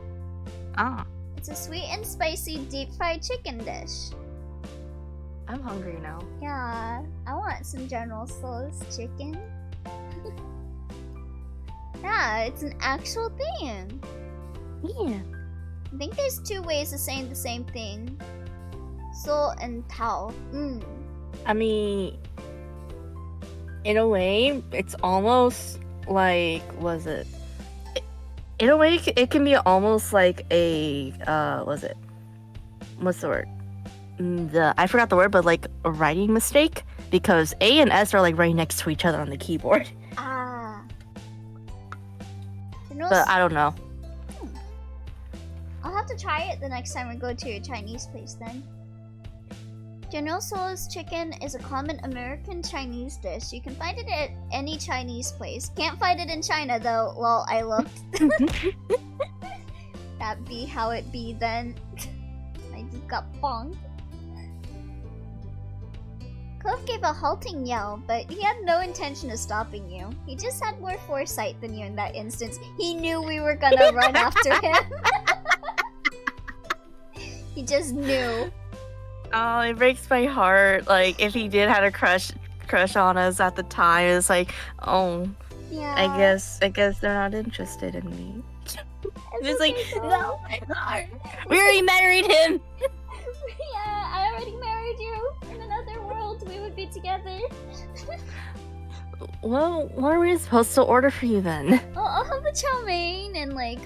Ah, It's a sweet and spicy deep fried chicken dish. I'm hungry now. Yeah, I want some General Soul's chicken. Yeah, it's an actual thing. Yeah. I think there's two ways of saying the same thing. Soul and Tao. I mean, in a way, it's almost like, in a way, it can be almost like a, what's the word? I forgot the word, but like a writing mistake, because A and S are like right next to each other on the keyboard. Ah. But I don't know. I'll have to try it the next time we go to a Chinese place then. General Soul's chicken is a common American Chinese dish. You can find it at any Chinese place. Can't find it in China though. Well, I looked. That be how it be then. I just got bonked. Cove gave a halting yell, but he had no intention of stopping you. He just had more foresight than you in that instance. He knew we were gonna run after him. He just knew. Oh, it breaks my heart. Like, if he did have a crush on us at the time, it's like, oh, Yeah. I guess they're not interested in me. It's like, no, my heart. We already married him. Yeah, I already married you. In another world, we would be together. Well, what are we supposed to order for you then? I'll have the chow mein and like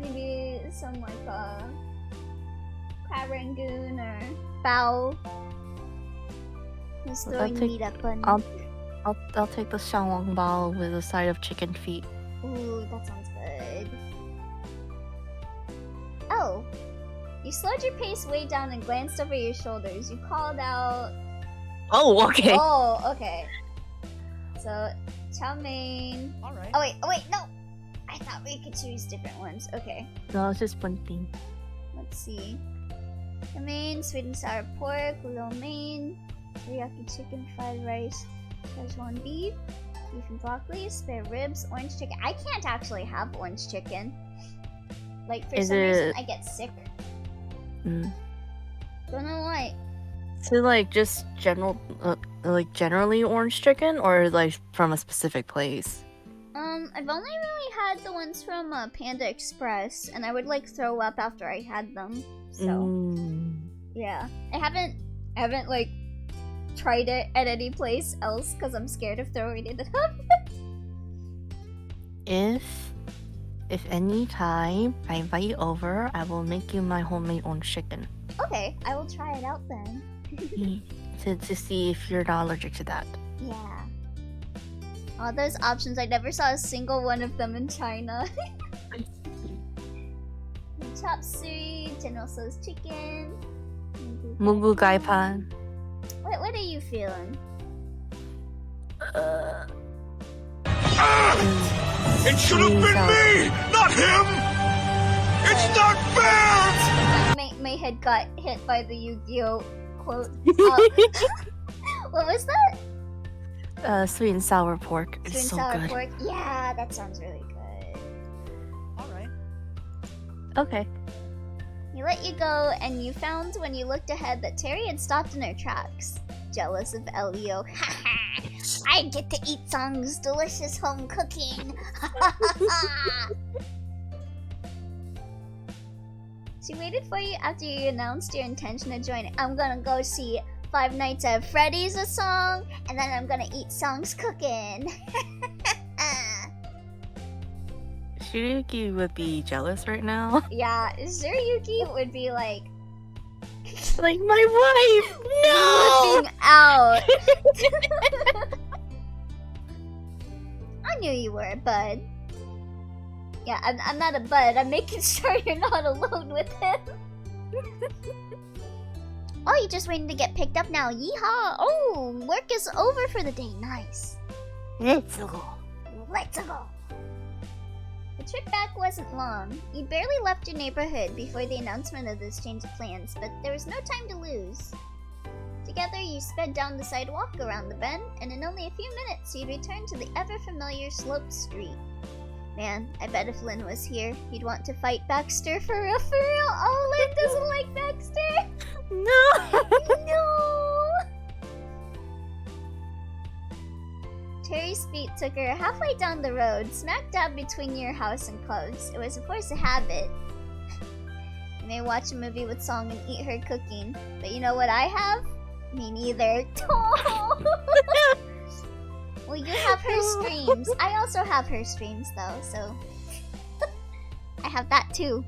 maybe some like crab rangoon or bao. Just throwing meat up on. I'll take the xiaolong bao with a side of chicken feet. Ooh, that sounds good. Oh, you slowed your pace way down and glanced over your shoulders. You called out. Oh, okay. Oh, okay. So chow mein. All right. Oh wait, no! I I thought we could choose different ones. Okay, No, it's just one thing. let's see. The main, sweet and sour pork, lo mein, teriyaki chicken, fried rice, Szechuan beef, beef and broccoli, spare ribs, orange chicken. I can't actually have orange chicken. Like, for Is some reason, it- I get sick. Mm. Don't know why. So like just generally orange chicken, or like from a specific place? I've only really had the ones from Panda Express, and I would like throw up after I had them. So Mm. yeah, I haven't like tried it at any place else because I'm scared of throwing it up. If any time I invite you over, I will make you my homemade orange chicken. Okay, I will try it out then. to see if you're not allergic to that. Yeah. All those options, I never saw a single one of them in China. Chop suey, General Tso's chicken. Mugu gai pan. What are you feeling? It should have been me, not him! It's not fair! My head got hit by the Yu-Gi-Oh quote. What was that? Sweet and sour pork. Sweet It's and so sour good. pork. Yeah, that sounds really good. Alright. Okay. He let you go, and you found when you looked ahead that Terry had stopped in her tracks. Jealous of Elio. Haha! I get to eat Song's delicious home cooking. She waited for you after you announced your intention to join. I'm gonna go see Five Nights at Freddy's a song, and then I'm gonna eat Song's cooking. Shiriki would be jealous right now. Yeah, Yuki would be like Like my wife. No. flipping out. I knew you were a bud. Yeah, I'm not a bud. I'm making sure you're not alone with him. Oh, you're just waiting to get picked up now. Yeehaw! Oh, work is over for the day. Nice. Let's go. Let's go. The trip back wasn't long. You barely left your neighborhood before the announcement of this change of plans, but there was no time to lose. Together, you sped down the sidewalk around the bend, and in only a few minutes, you'd returned to the ever-familiar sloped street. Man, I bet if Lynn was here, he'd want to fight Baxter for real, for real. Oh, Lynn doesn't like Baxter. No. No! Terry's feet took her halfway down the road, smack dab between your house and clubs. It was a force of habit. You may watch a movie with Song and eat her cooking, but you know what I have? Me neither. Well, you have her streams. I also have her streams, though, so... I have that, too.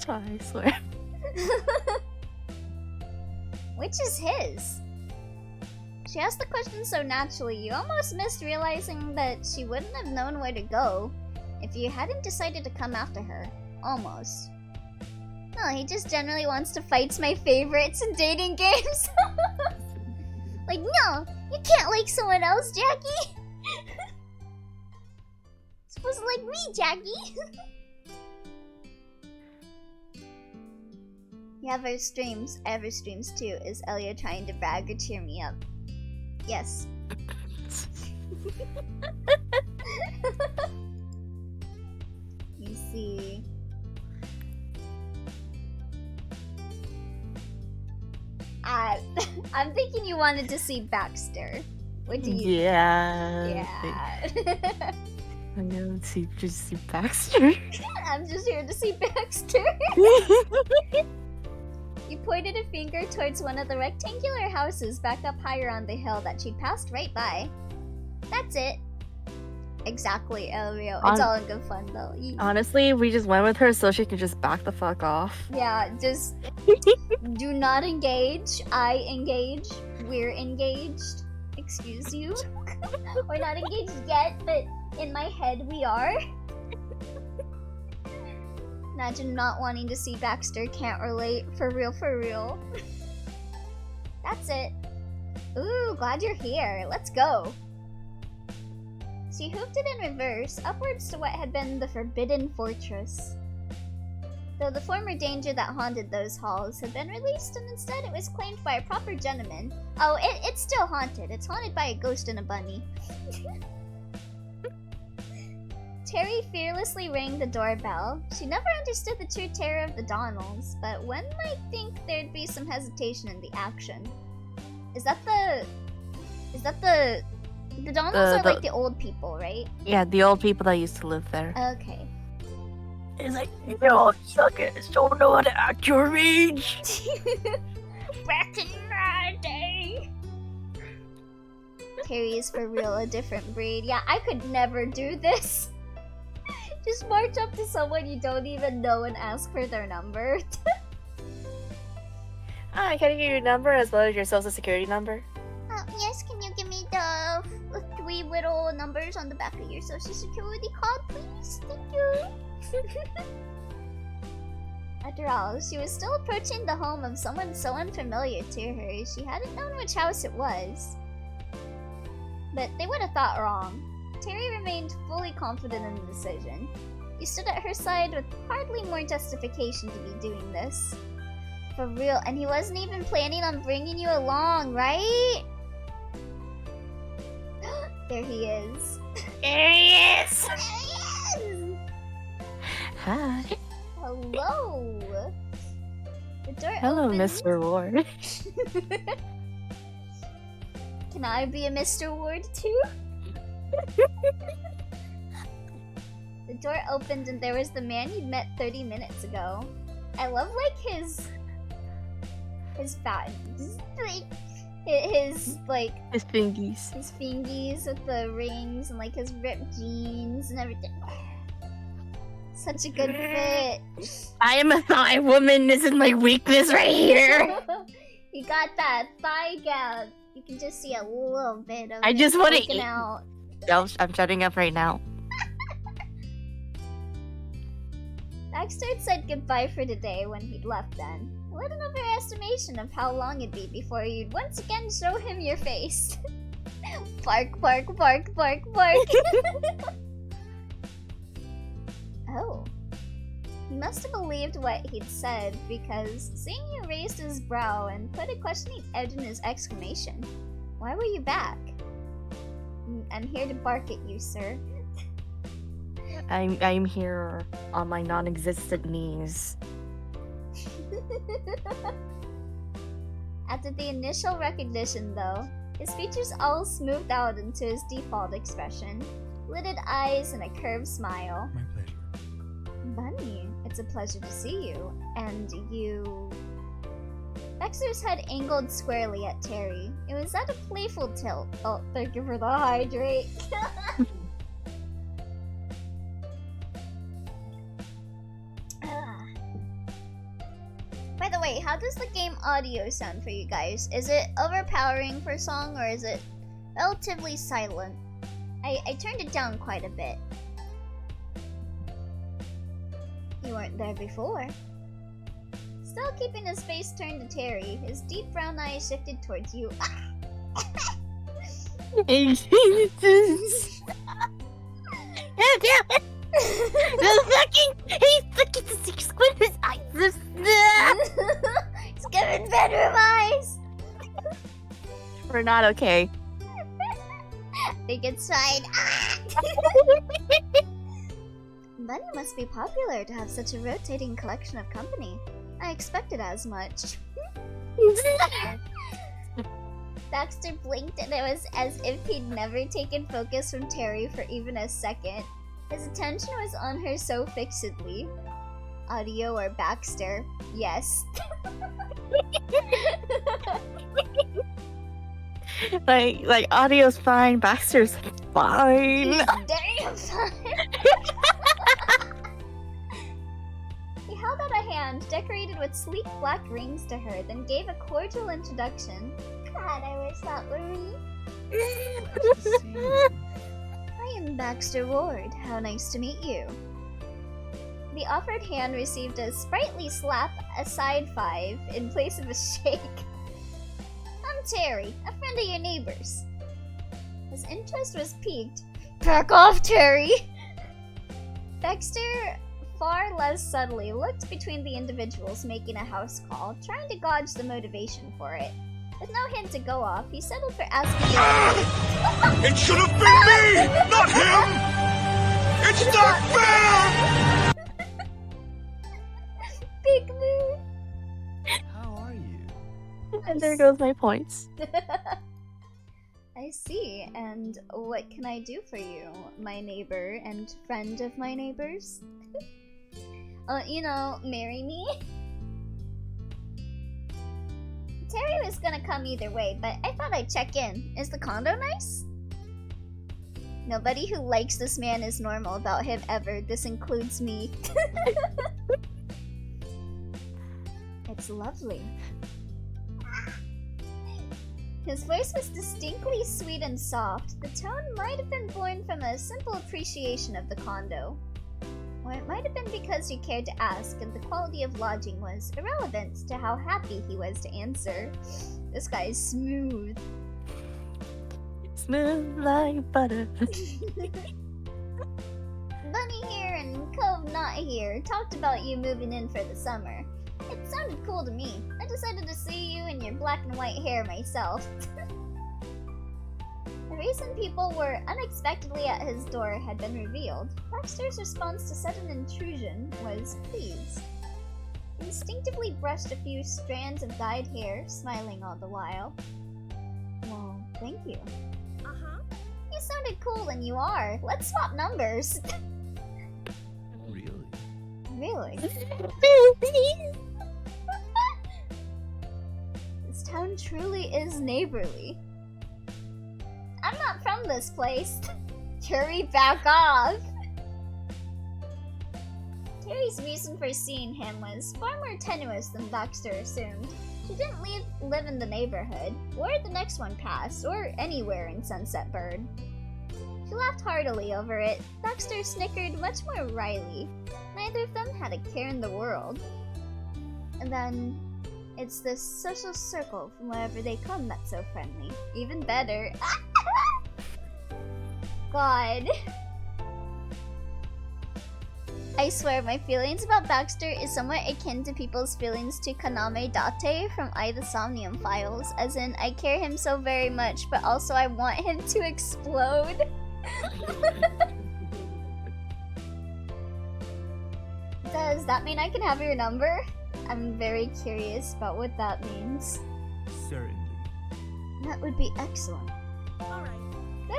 I swear. Which is his? She asked the question so naturally, you almost missed realizing that she wouldn't have known where to go if you hadn't decided to come after her. Almost. No, he just generally wants to fight my favorites in dating games. Like, no, you can't like someone else, Jackie. Supposed to like me, Jackie. You have her streams. I have her streams too. Is Elia trying to brag or cheer me up? Yes. You see. I'm thinking you wanted to see Baxter. What do you? Yeah. Yeah. I'm gonna just see Baxter. I'm just here to see Baxter. You pointed a finger towards one of the rectangular houses back up higher on the hill that she'd passed right by. That's it. Exactly, Elio. It's all in good fun, though. Honestly, we just went with her so she could just back the fuck off. Yeah, just do not engage. I engage. We're engaged. Excuse you. We're not engaged yet, but in my head we are. Imagine not wanting to see Baxter. Can't relate. For real, for real. That's it. Ooh, glad you're here. Let's go. She hoofed it in reverse, upwards to what had been the Forbidden Fortress. Though the former danger that haunted those halls had been released, and instead it was claimed by a proper gentleman. Oh, it's still haunted. It's haunted by a ghost and a bunny. Terry fearlessly rang the doorbell. She never understood the true terror of the Donalds, but one might think there'd be some hesitation in the action. Is that the Donalds are like the old people, right? Yeah, the old people that used to live there. Okay. It's like, suckers don't know how to act your age. Back in my day. Terry is for real a different breed. Yeah, I could never do this. Just march up to someone you don't even know and ask for their number. Hi, can I get your number as well as your social security number? Yes, can you give me the 3 little numbers on the back of your social security card, please? Thank you. After all, she was still approaching the home of someone so unfamiliar to her, she hadn't known which house it was. But they would have thought wrong. Terry remained fully confident in the decision. He stood at her side with hardly more justification to be doing this. For real, and he wasn't even planning on bringing you along, right? There he is. There he is! There he is! Hi. Hello! The door Hello, opened. Mr. Ward. Can I be a Mr. Ward too? The door opened and there was the man you'd met 30 minutes ago. I love like his fat, like his fingies. his fingies with the rings and like his ripped jeans and everything. Such a good fit. I am a thigh woman. This is my weakness right here. You got that thigh gap. You can just see a little bit of I just want to poking eat. out. I'm shutting up right now. Baxter had said goodbye for today when he'd left then. What an overestimation of how long it'd be before you'd once again show him your face. Bark, bark, bark, bark, bark. Oh. He must have believed what he'd said, because seeing you raised his brow and put a questioning edge in his exclamation. Why were you back? I'm here to bark at you, sir. I'm here on my non-existent knees. After the initial recognition, though, his features all smoothed out into his default expression. Lidded eyes and a curved smile. My pleasure. Bunny, it's a pleasure to see you. And you... Baxter's head angled squarely at Terry. It was at a playful tilt. Oh, thank you for the hydrate. By the way, how does the game audio sound for you guys? Is it overpowering for song or is it relatively silent? I turned it down quite a bit. You weren't there before. Still keeping his face turned to Terry, his deep brown eyes shifted towards you. Jesus. He's fucking squint his eyes. He's giving bedroom eyes. We're not okay. Think it's fine. Bunny must be popular to have such a rotating collection of company. I expected as much. Baxter blinked and it was as if he'd never taken focus from Terry for even a second. His attention was on her so fixedly. Audio or Baxter? Yes. like audio's fine, Baxter's fine. Damn fine. He held out a hand decorated with sleek black rings to her, then gave a cordial introduction. God, I wish that were me. I am Baxter Ward. How nice to meet you. The offered hand received a sprightly slap, a side five, in place of a shake. I'm Terry, a friend of your neighbor's. His interest was piqued. Back off, Terry! Baxter far less subtly looked between the individuals making a house call, trying to gauge the motivation for it. With no hint to go off, he settled for asking It should have been me, not him! It's not fair! Big mood! How are you? And there goes my points. I see, and what can I do for you, my neighbor and friend of my neighbors? Marry me? Terry was gonna come either way, but I thought I'd check in. Is the condo nice? Nobody who likes this man is normal about him ever. This includes me. It's lovely. His voice was distinctly sweet and soft. The tone might have been born from a simple appreciation of the condo. Or it might have been because you cared to ask and the quality of lodging was irrelevant to how happy he was to answer. This guy is smooth. Smooth like butter. Bunny here and Cove not here talked about you moving in for the summer. It sounded cool to me. I decided to see you in your black and white hair myself. The reason people were unexpectedly at his door had been revealed. Baxter's response to sudden intrusion was pleased. He instinctively brushed a few strands of dyed hair, smiling all the while. Well, thank you. Uh-huh. You sounded cool and you are. Let's swap numbers. Really? Really? This town truly is neighborly. I'm not from this place. Terry, back off! Terry's reason for seeing him was far more tenuous than Baxter assumed. She didn't live in the neighborhood, or the next one past, or anywhere in Sunset Bird. She laughed heartily over it. Baxter snickered much more wryly. Neither of them had a care in the world. And then, it's this social circle from wherever they come that's so friendly. Even better. God. I swear, my feelings about Baxter is somewhat akin to people's feelings to Kaname Date from I the Somnium Files, as in, I care him so very much, but also I want him to explode. Does that mean I can have your number? I'm very curious about what that means. Certainly. That would be excellent. Alright.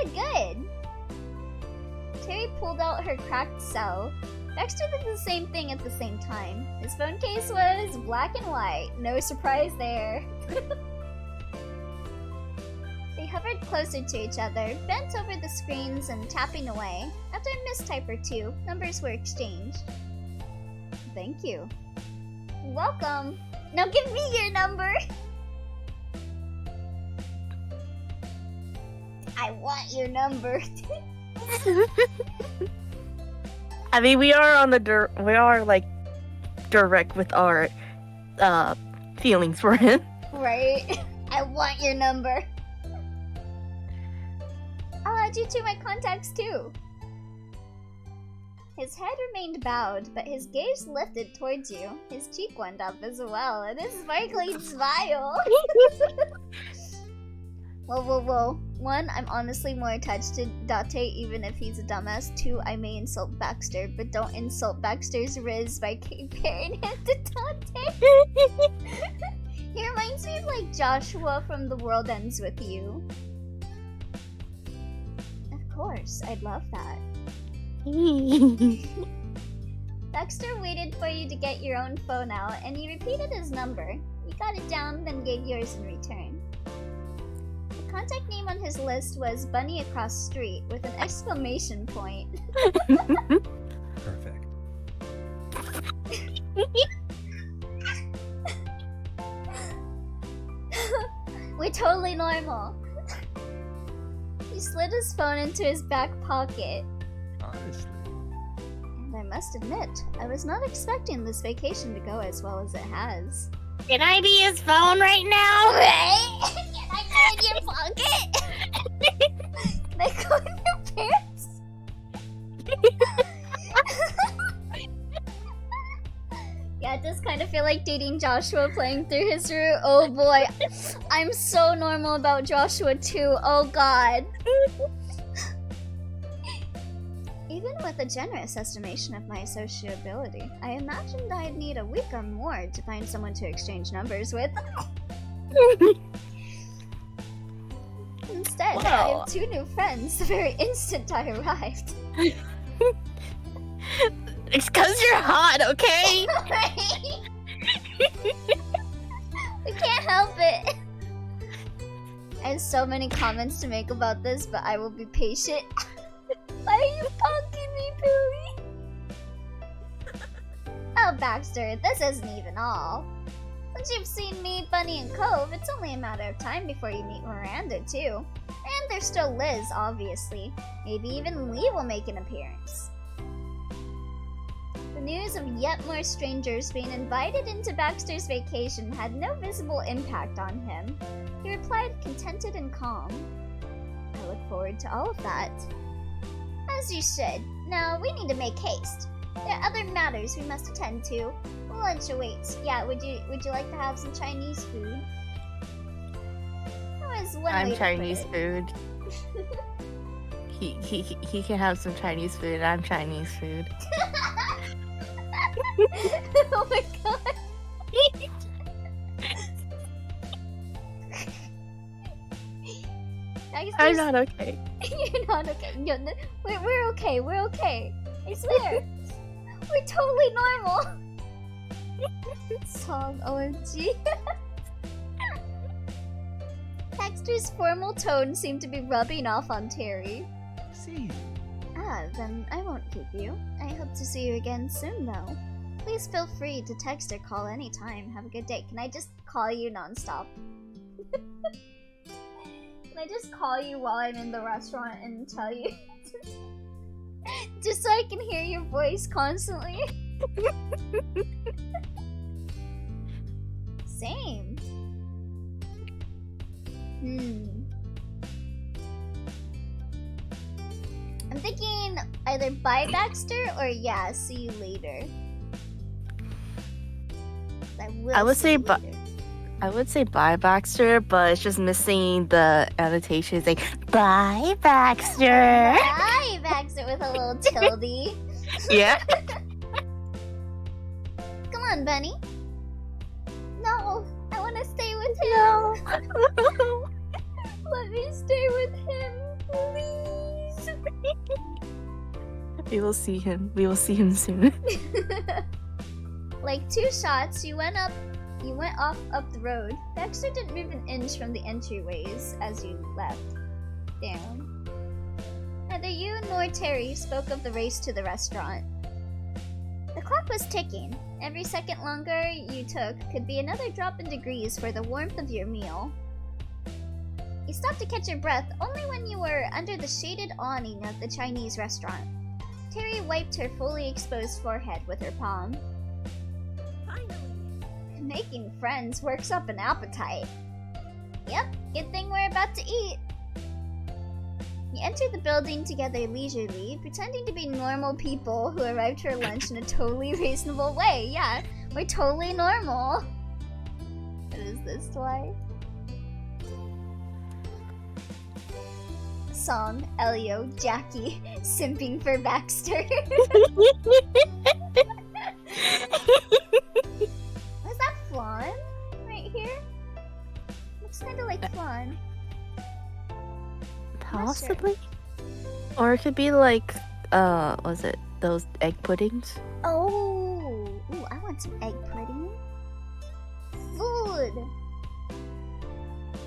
Good. Terry pulled out her cracked cell. Baxter did the same thing at the same time. His phone case was black and white. No surprise there. They hovered closer to each other, bent over the screens and tapping away. After a mistype or two, numbers were exchanged. Thank you. Welcome. Now give me your number. I want your number. I mean, we are on the we are like direct with our feelings for him. Right? I want your number. I'll add you to my contacts too. His head remained bowed, but his gaze lifted towards you. His cheek went up as well, and his sparkling smile. Whoa. 1, I'm honestly more attached to Date even if he's a dumbass. 2, I may insult Baxter, but don't insult Baxter's riz by comparing him to Date. He reminds me of like Joshua from The World Ends With You. Of course, I'd love that. Baxter waited for you to get your own phone out, and he repeated his number. You got it down, then gave yours in return. The contact name on his list was Bunny Across Street, with an exclamation point. Perfect. We're totally normal. He slid his phone into his back pocket. Honestly. And I must admit, I was not expecting this vacation to go as well as it has. Can I be his phone right now? Right? Can I go in your pocket? Can I go in your pants? kind of feel like dating Joshua playing through his route. Oh boy. I'm so normal about Joshua too. Oh god. Even with a generous estimation of my sociability, I imagined I'd need a week or more to find someone to exchange numbers with. Instead, I have 2 new friends the very instant I arrived. It's cause you're hot, okay? We can't help it. I have so many comments to make about this, but I will be patient. Why are you punking me, Billy? Oh, Baxter, this isn't even all. Once you've seen me, Bunny, and Cove, it's only a matter of time before you meet Miranda, too. And there's still Liz, obviously. Maybe even Lee will make an appearance. The news of yet more strangers being invited into Baxter's vacation had no visible impact on him. He replied contented and calm. I look forward to all of that. As you should. Now, we need to make haste. There are other matters we must attend to. Lunch awaits. Yeah, would you like to have some Chinese food? That was one way I'm to Chinese put it. food. He can have some Chinese food. I'm Chinese food. Oh my god. I'm not okay. You're not okay. We're okay. We're okay. I swear. We're totally normal. Song OMG. Baxter's formal tone seemed to be rubbing off on Terry. See you. Ah, then I won't keep you. I hope to see you again soon, though. Please feel free to text or call anytime. Have a good day. Can I just call you nonstop? Can I just call you while I'm in the restaurant and tell you? Just so I can hear your voice constantly. Same. I'm thinking either bye Baxter or yeah, see you later. I would see say you bye. later. I would say bye, Baxter, but it's just missing the annotation saying bye, Baxter. Bye Baxter with a little tilde. Yeah. Come on, Bunny. No, I want to stay with him. No. Let me stay with him, please. We will see him. We will see him soon. Like 2 shots, you went off up the road. Baxter didn't move an inch from the entryways as you left. Damn. Neither you nor Terry spoke of the race to the restaurant. The clock was ticking. Every second longer you took could be another drop in degrees for the warmth of your meal. You stopped to catch your breath only when you were under the shaded awning of the Chinese restaurant. Terry wiped her fully exposed forehead with her palm. Finally. Making friends works up an appetite. Yep, good thing we're about to eat. You entered the building together leisurely, pretending to be normal people who arrived for lunch in a totally reasonable way. Yeah, we're totally normal. What is this, Dwight? Song, Elio, Jackie, simping for Baxter. Was that Flan? Right here? Looks kinda like Flan. Possibly. Or it could be like, was it those egg puddings? Oh! Ooh, I want some egg pudding. Food!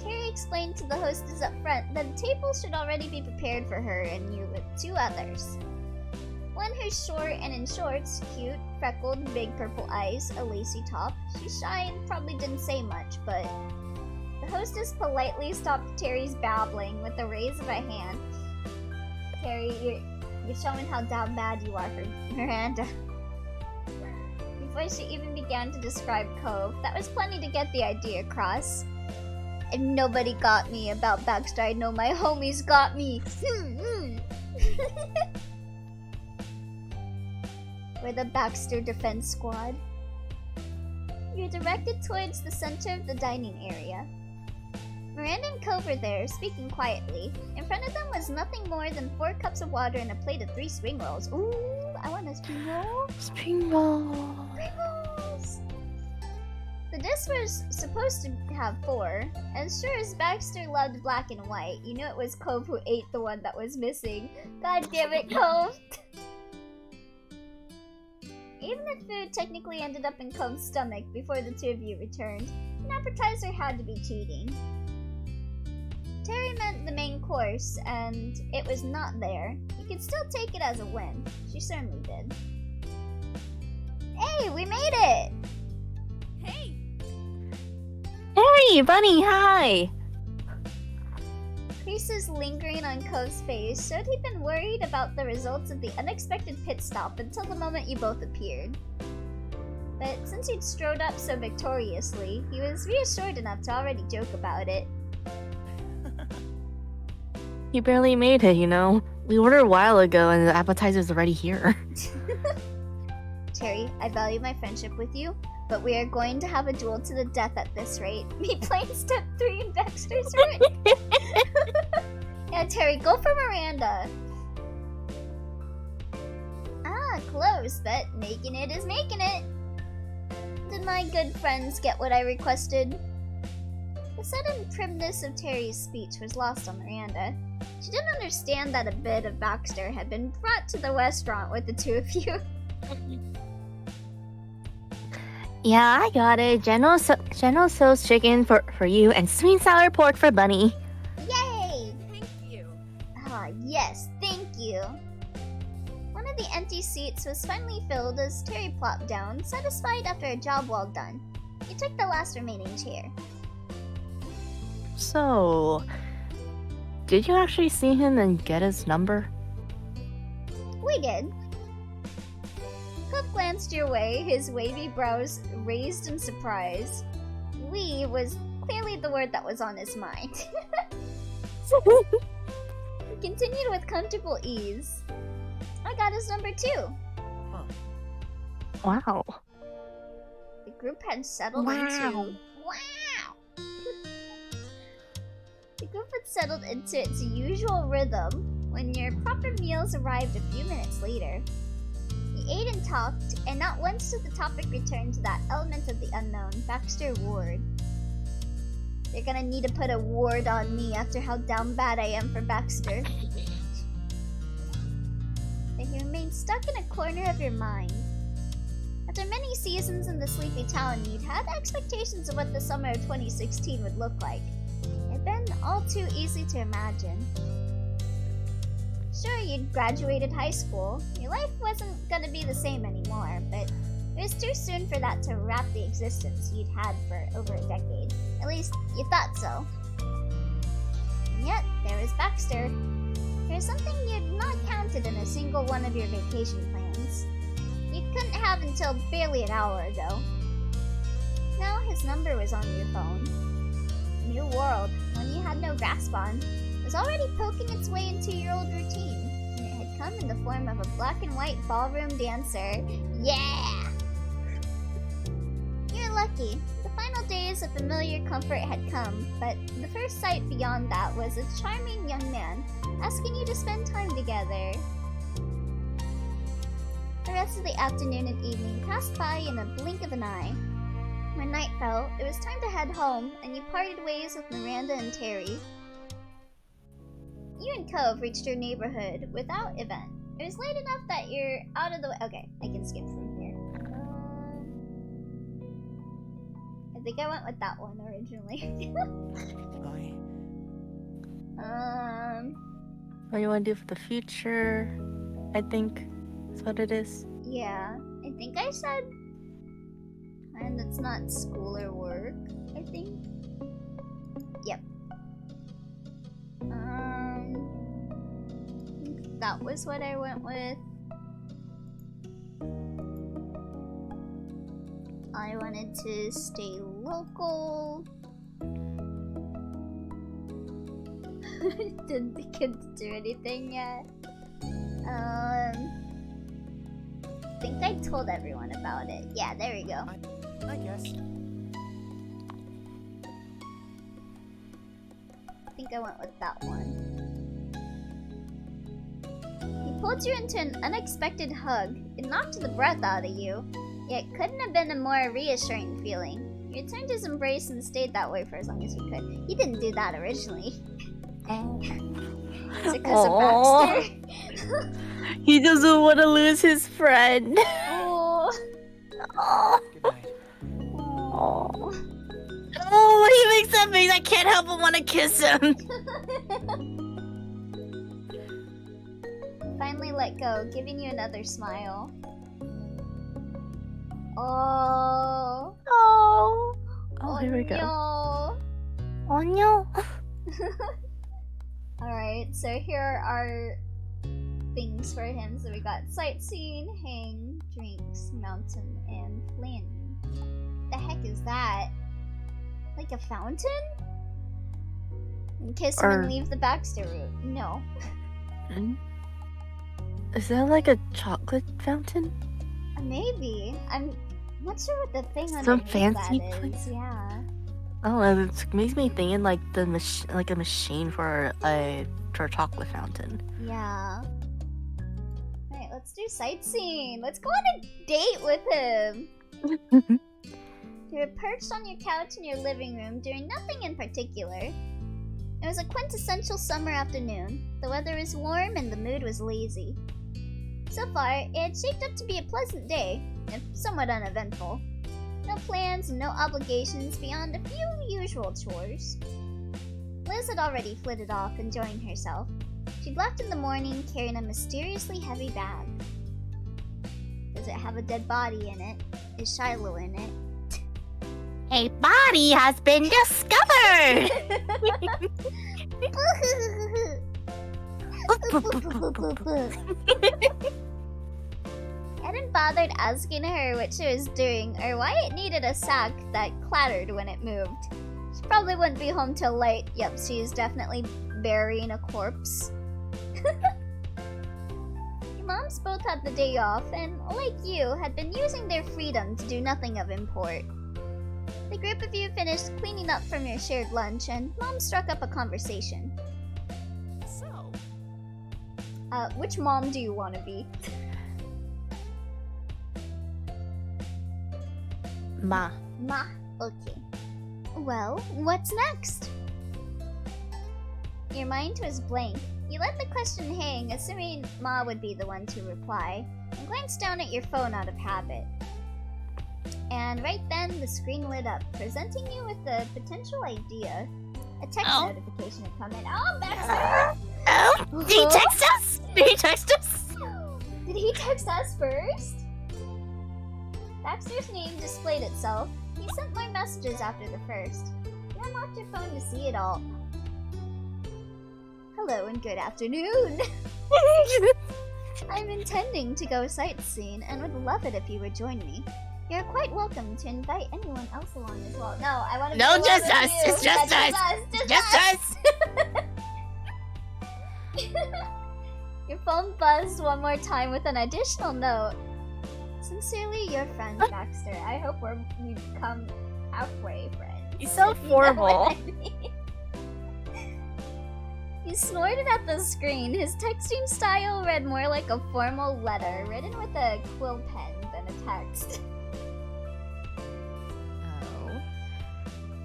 Terry explained to the hostess up front that the table should already be prepared for her and you with 2 others. One who's short and in shorts, cute, freckled, big purple eyes, a lacy top. She's shy and probably didn't say much, but the hostess politely stopped Terry's babbling with a raise of a hand. Terry, you're showing how down bad you are for Miranda. Before she even began to describe Cove, that was plenty to get the idea across. And nobody got me about Baxter. I know my homies got me. We're the Baxter Defense Squad. You're directed towards the center of the dining area. Miranda and Cove were there, speaking quietly. In front of them was nothing more than 4 cups of water and a plate of 3 spring rolls. Ooh, I want a spring roll. Spring roll. Spring rolls! The dish was supposed to have 4. As sure as Baxter loved black and white, you knew it was Cove who ate the one that was missing. God damn it, Cove! Even the food technically ended up in Cove's stomach before the two of you returned, an appetizer had to be cheating. Terry meant the main course, and it was not there. You could still take it as a win. She certainly did. Hey, we made it! Hey! Hey, Bunny, hi! Creases lingering on Cove's face showed he'd been worried about the results of the unexpected pit stop until the moment you both appeared. But since you'd strode up so victoriously, he was reassured enough to already joke about it. You barely made it, you know. We ordered a while ago and the appetizer's already here. Terry, I value my friendship with you, but we are going to have a duel to the death at this rate. Me playing step 3 in Baxter's room. Yeah, Terry, go for Miranda. Ah, close, but making it is making it. Did my good friends get what I requested? The sudden primness of Terry's speech was lost on Miranda. She didn't understand that a bit of Baxter had been brought to the restaurant with the two of you. Yeah, I got it. General Tso's chicken for you and sweet sour pork for Bunny. Yay! Thank you. Ah, yes, thank you. One of the empty seats was finally filled as Terry plopped down, satisfied after a job well done. He took the last remaining chair. So, did you actually see him and get his number? We did. Cliff glanced your way, his wavy brows raised in surprise. We was clearly the word that was on his mind. He continued with comfortable ease. I got his number too. Wow. The group had settled Wow. into... Wow! The group had settled into its usual rhythm when your proper meals arrived a few minutes later. You ate and talked, and not once did the topic return to that element of the unknown, Baxter Ward. You're gonna need to put a ward on me after how down bad I am for Baxter. But he remained stuck in a corner of your mind. After many seasons in the sleepy town, you'd had expectations of what the summer of 2016 would look like. It had been all too easy to imagine. Sure, you'd graduated high school. Your life wasn't gonna be the same anymore, but it was too soon for that to wrap the existence you'd had for over a decade. At least, you thought so. And yet, there was Baxter. There was something you'd not counted in a single one of your vacation plans. You couldn't have until barely an hour ago. Now his number was on your phone. A new world, one you had no grasp on, was already poking its way into your old routine, and it had come in the form of a black and white ballroom dancer. Yeah! You're lucky. The final days of familiar comfort had come, but the first sight beyond that was a charming young man asking you to spend time together. The rest of the afternoon and evening passed by in a blink of an eye. When night fell, it was time to head home, and you parted ways with Miranda and Terry. You and Cove reached your neighborhood without event. It was late enough that you're out of the way. Okay, I can skip from here. I think I went with that one originally. What do you want to do for the future? I think that's what it is. Yeah, I think I said, and it's not school or work, I think. Yep. I think that was what I went with. I wanted to stay local. Didn't get to do anything yet. I think I told everyone about it. Yeah, there we go. I guess. I think I went with that one. He pulled you into an unexpected hug. It knocked the breath out of you. Yet couldn't have been a more reassuring feeling. You returned his embrace and stayed that way for as long as you could. He didn't do that originally. Is it because of Baxter? He doesn't want to lose his friend. Oh. Oh. Good night. Oh. Oh, he makes that face. I can't help but want to kiss him. Finally let go, giving you another smile. Oh. Oh. Oh, here we go. No. Oh no. Alright, so here are things for him. So we got sightseeing, hang, drinks, mountain, and planning. The heck is that? Like a fountain? And kiss him and leave the Baxter route. No. Is that like a chocolate fountain? Maybe. I'm not sure what the thing Some underneath fancy that is. place? Yeah. Oh, it makes me thinking like the like a machine for a chocolate fountain. Yeah. Alright, let's do sightseeing. Let's go on a date with him. You were perched on your couch in your living room doing nothing in particular. It was a quintessential summer afternoon. The weather was warm and the mood was lazy. So far, it had shaped up to be a pleasant day, if somewhat uneventful. No plans and no obligations beyond a few usual chores. Liz had already flitted off, enjoying herself. She'd left in the morning carrying a mysteriously heavy bag. Does it have a dead body in it? Is Shiloh in it? A body has been discovered! I hadn't bothered asking her what she was doing or why it needed a sack that clattered when it moved. She probably wouldn't be home till late. Yep, she's definitely burying a corpse. Your moms both had the day off and, like you, had been using their freedom to do nothing of import. The group of you finished cleaning up from your shared lunch and Mom struck up a conversation. So, Which mom do you want to be? Ma. Ma. Okay. Well, what's next? Your mind was blank. You let the question hang, assuming Ma would be the one to reply, and glanced down at your phone out of habit. And right then, the screen lit up, presenting you with a potential idea. A text notification had come in. Oh, Baxter! Oh, did he text us? Did he text us? Did he text us first? Baxter's name displayed itself. He sent more messages after the first. You unlocked your phone to see it all. Hello and good afternoon. I'm intending to go sightseeing and would love it if you would join me. You're quite welcome to invite anyone else along as well. No, I want to. No, be just alone us. with you. It's just Yeah, us. Just Just us. Your phone buzzed one more time with an additional note. Sincerely, your friend Baxter. I hope we've become halfway friends. He's so if you know what formal. I mean. He snorted at the screen. His texting style read more like a formal letter written with a quill pen than a text. Oh.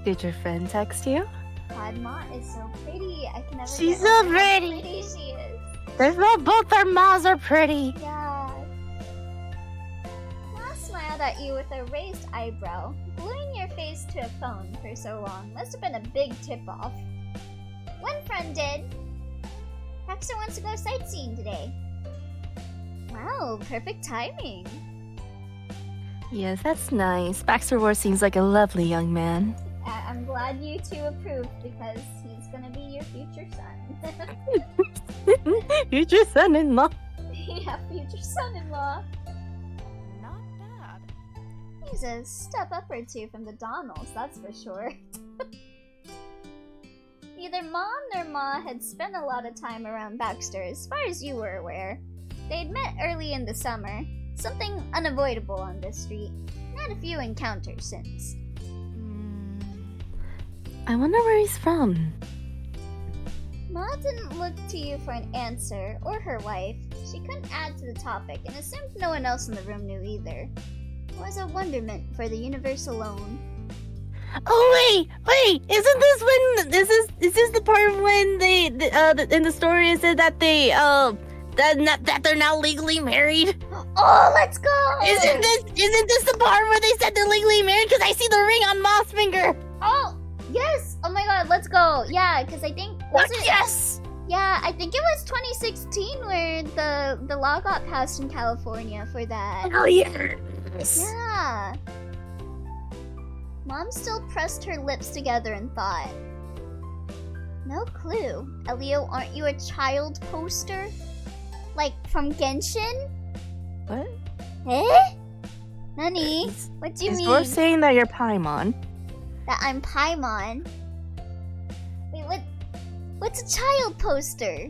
Did your friend text you? Padma is so pretty. I can never She's get so over how pretty. she is. Both their ma's are pretty. Yeah. Ma smiled at you with a raised eyebrow. Gluing your face to a phone for so long must have been a big tip-off. One friend did. Baxter wants to go sightseeing today. Wow, perfect timing. Yes, that's nice. Baxter Ward seems like a lovely young man. I'm glad you two approved because he's gonna be your future son. Future son-in-law. Yeah, future son-in-law. not bad. He's a step up or two from the Donalds, that's for sure. Neither Mom nor Ma had spent a lot of time around Baxter as far as you were aware. They'd met early in the summer, something unavoidable on this street. had a few encounters since. I wonder where he's from. Ma didn't look to you for an answer, or her wife. She couldn't add to the topic, and assumed no one else in the room knew either. It was a wonderment for the universe alone. Oh wait! Isn't this when is this the part when they in the story it said that they that they're now legally married? Oh, let's go! Isn't this the part where they said they're legally married? Because I see the ring on Moth's finger. Oh, yes! Oh my god, let's go! Yeah, because I think... Yes! Yeah, I think it was 2016 where the law got passed in California for that. Oh yes! Yeah. Mom still pressed her lips together and thought. No clue. Elio, aren't you a child poster? Like, from Genshin? What? Eh? Nani? What do you mean? You're saying that you're Paimon. That I'm Paimon? Wait, what's a child poster?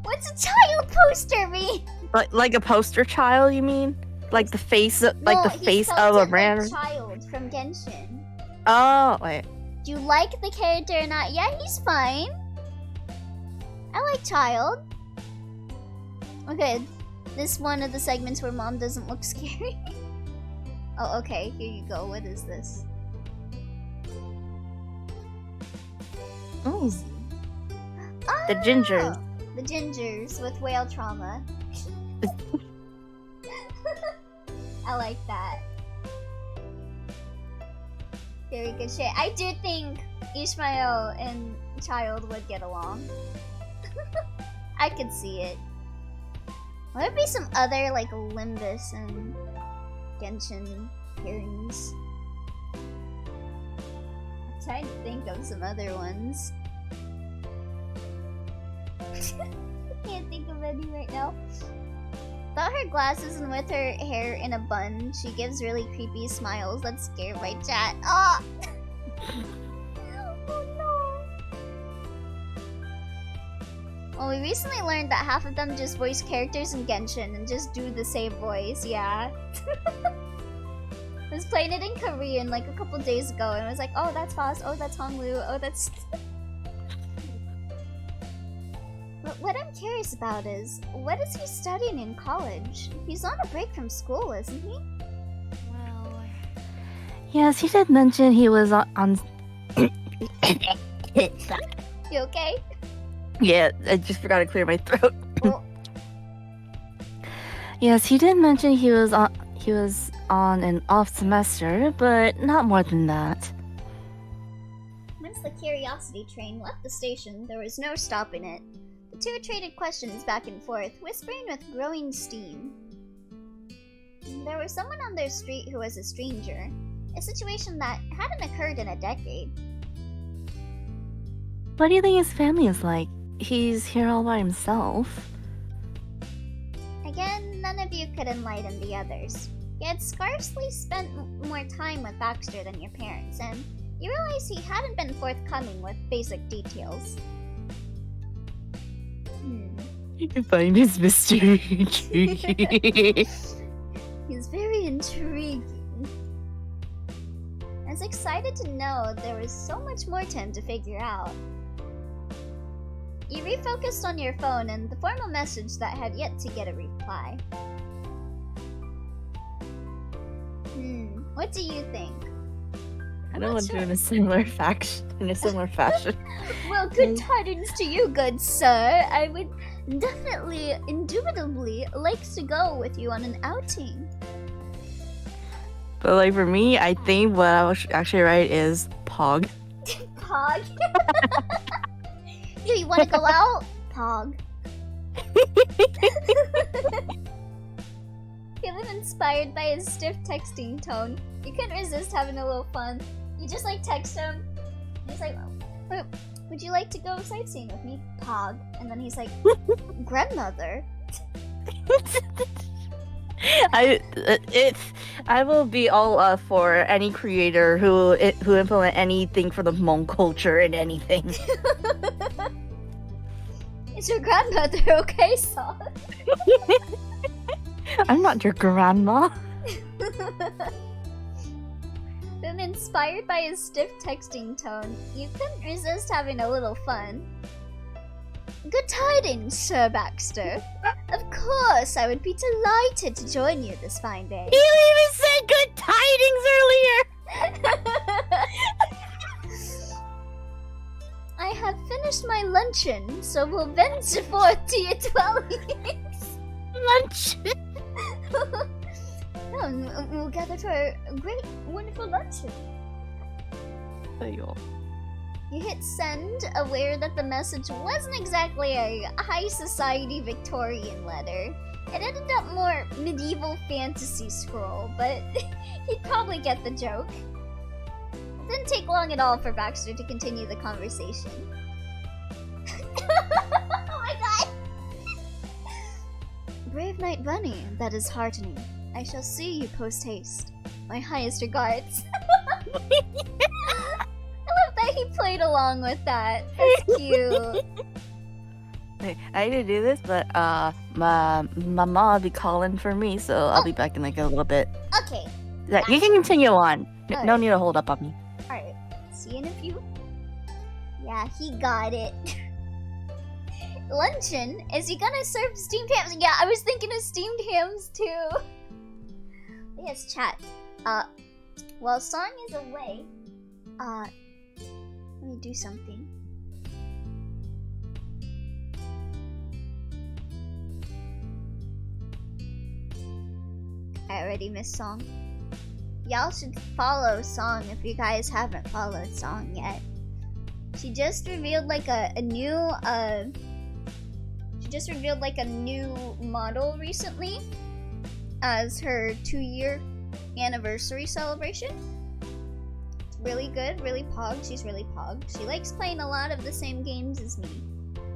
What's a child poster mean? Like a poster child, you mean? Like the face of, No, the he face spelled of a it brand. like child from Genshin. Oh wait. Do you like the character or not? Yeah, he's fine. I like child. Okay, this one of the segments where Mom doesn't look scary. Oh, okay, here you go. What is this? Oh, Ah, the gingers. The gingers with whale trauma. I like that. Very good shit. I do think Ishmael and Child would get along. I could see it. Will there be some other, like, Limbus and Genshin pairings? I'm trying to think of some other ones. I can't think of any right now. Without her glasses and with her hair in a bun, she gives really creepy smiles that scare my chat. Ah! Oh no! Well, we recently learned that half of them just voice characters in Genshin and just do the same voice, yeah. I was playing it in Korean like a couple days ago and I was like, oh, that's Foss, oh, that's Honglu, oh, that's... But what I'm curious about is, what is he studying in college? He's on a break from school, isn't he? Well, Yes, he did mention he was on You okay? Yeah, I just forgot to clear my throat. Oh. Yes, he did mention he was on an off semester, but not more than that. Once the Curiosity train left the station, there was no stopping it. The two traded questions back and forth, whispering with growing steam. There was someone on their street who was a stranger, a situation that hadn't occurred in a decade. What do you think his family is like? He's here all by himself. Again, none of you could enlighten the others. You had scarcely spent more time with Baxter than your parents, and you realized he hadn't been forthcoming with basic details. You find his mystery. He's very intriguing. I was excited to know there was so much more to him to figure out. You refocused on your phone and the formal message that had yet to get a reply. What do you think? I don't want to in a similar fashion. Well, good tidings to you, good sir. I would definitely, indubitably like to go with you on an outing. But like for me, I think what I was actually right is Pog. Pog? Do you want to go out? Pog. Feeling inspired by his stiff texting tone, you couldn't resist having a little fun. You just like text him. He's like, would you like to go sightseeing with me? Pog. And then he's like, grandmother. I will be all for any creator who implement anything for the Hmong culture in anything. It's your grandmother, okay, Sauce? I'm not your grandma. Then, inspired by his stiff texting tone, you couldn't resist having a little fun. Good tidings, Sir Baxter. Of course, I would be delighted to join you this fine day. You even said good tidings earlier! I have finished my luncheon, so we'll venture forth to your dwellings. Lunch! We'll gather for a great, wonderful luncheon. Ayo. You hit send, aware that the message wasn't exactly a high society Victorian letter. It ended up more medieval fantasy scroll, but he'd probably get the joke. It didn't take long at all for Baxter to continue the conversation. Oh my god! Brave Knight Bunny, that is heartening. I shall see you post-haste. My highest regards. I love that he played along with that. That's cute. Hey, I hate to do this, but my mom will be calling for me, so I'll be back in like a little bit. Okay, Yeah, you can continue on. No Alright. need to hold up on me. alright. See you in a few. Yeah, he got it. Luncheon? Is he gonna serve steamed hams? Yeah, I was thinking of steamed hams too. Yes, chat. While Song is away, let me do something. I already missed Song. Y'all should follow Song if you guys haven't followed Song yet. She just revealed like a new model recently as her 2-year anniversary celebration. It's really good, really pog. She's really pog. She likes playing a lot of the same games as me.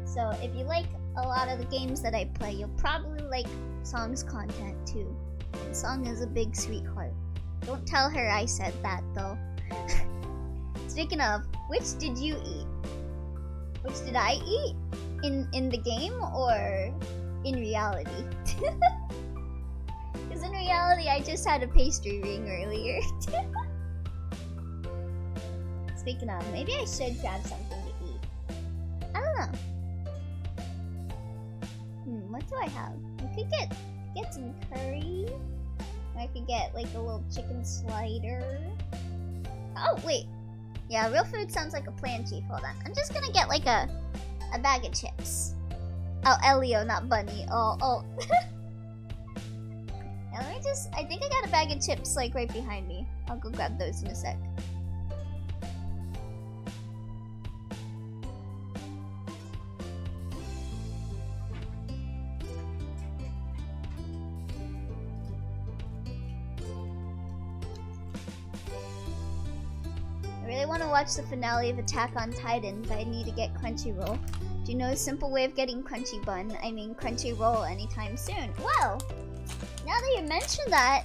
So if you like a lot of the games that I play, you'll probably like Song's content too. And Song is a big sweetheart. Don't tell her I said that though. Speaking of, which did you eat? Which did I eat? In the game or in reality? Because in reality, I just had a pastry ring earlier. Speaking of, maybe I should grab something to eat. I don't know. What do I have? I could get some curry. I could get like a little chicken slider. Oh wait, yeah, real food sounds like a plan, Chief. Hold on, I'm just gonna get like a bag of chips. Oh, Elio, not Bunny. Oh. Now let me just. I think I got a bag of chips like right behind me. I'll go grab those in a sec. I really want to watch the finale of Attack on Titan, but I need to get Crunchyroll. Do you know a simple way of getting Crunchyroll anytime soon? Well, now that you mention that,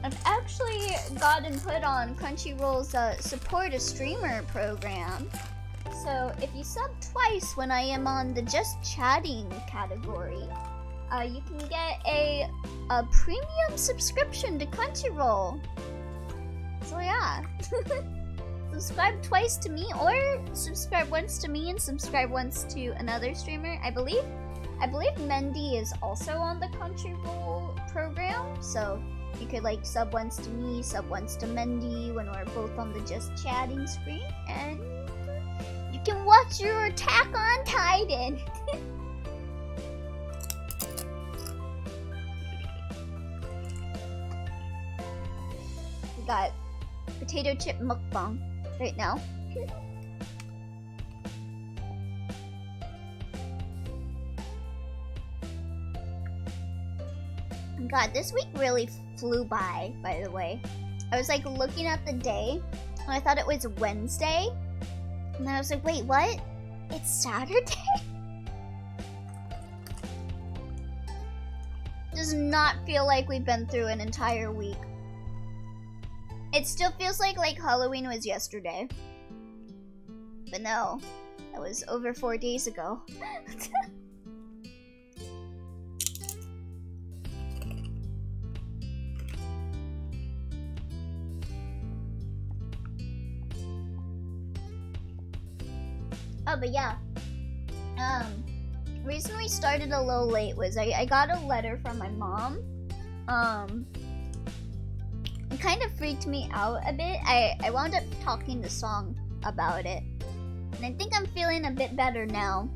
I've actually gotten put on Crunchyroll's Support a Streamer program. So if you sub twice when I am on the Just Chatting category, you can get a premium subscription to Crunchyroll. So yeah. Subscribe twice to me, or subscribe once to me and subscribe once to another streamer. I believe Mendy is also on the Crunchyroll program, so you could like sub once to me, sub once to Mendy when we're both on the Just Chatting screen, and you can watch your Attack on Titan. We got potato chip mukbang right now. God, this week really flew by the way. I was like looking at the day, and I thought it was Wednesday. And then I was like, wait, what? It's Saturday? Does not feel like we've been through an entire week. It still feels like Halloween was yesterday. But no, that was over 4 days ago. Oh, but yeah. Reason we started a little late was I got a letter from my mom. It kind of freaked me out a bit. I wound up talking to Song about it. And I think I'm feeling a bit better now.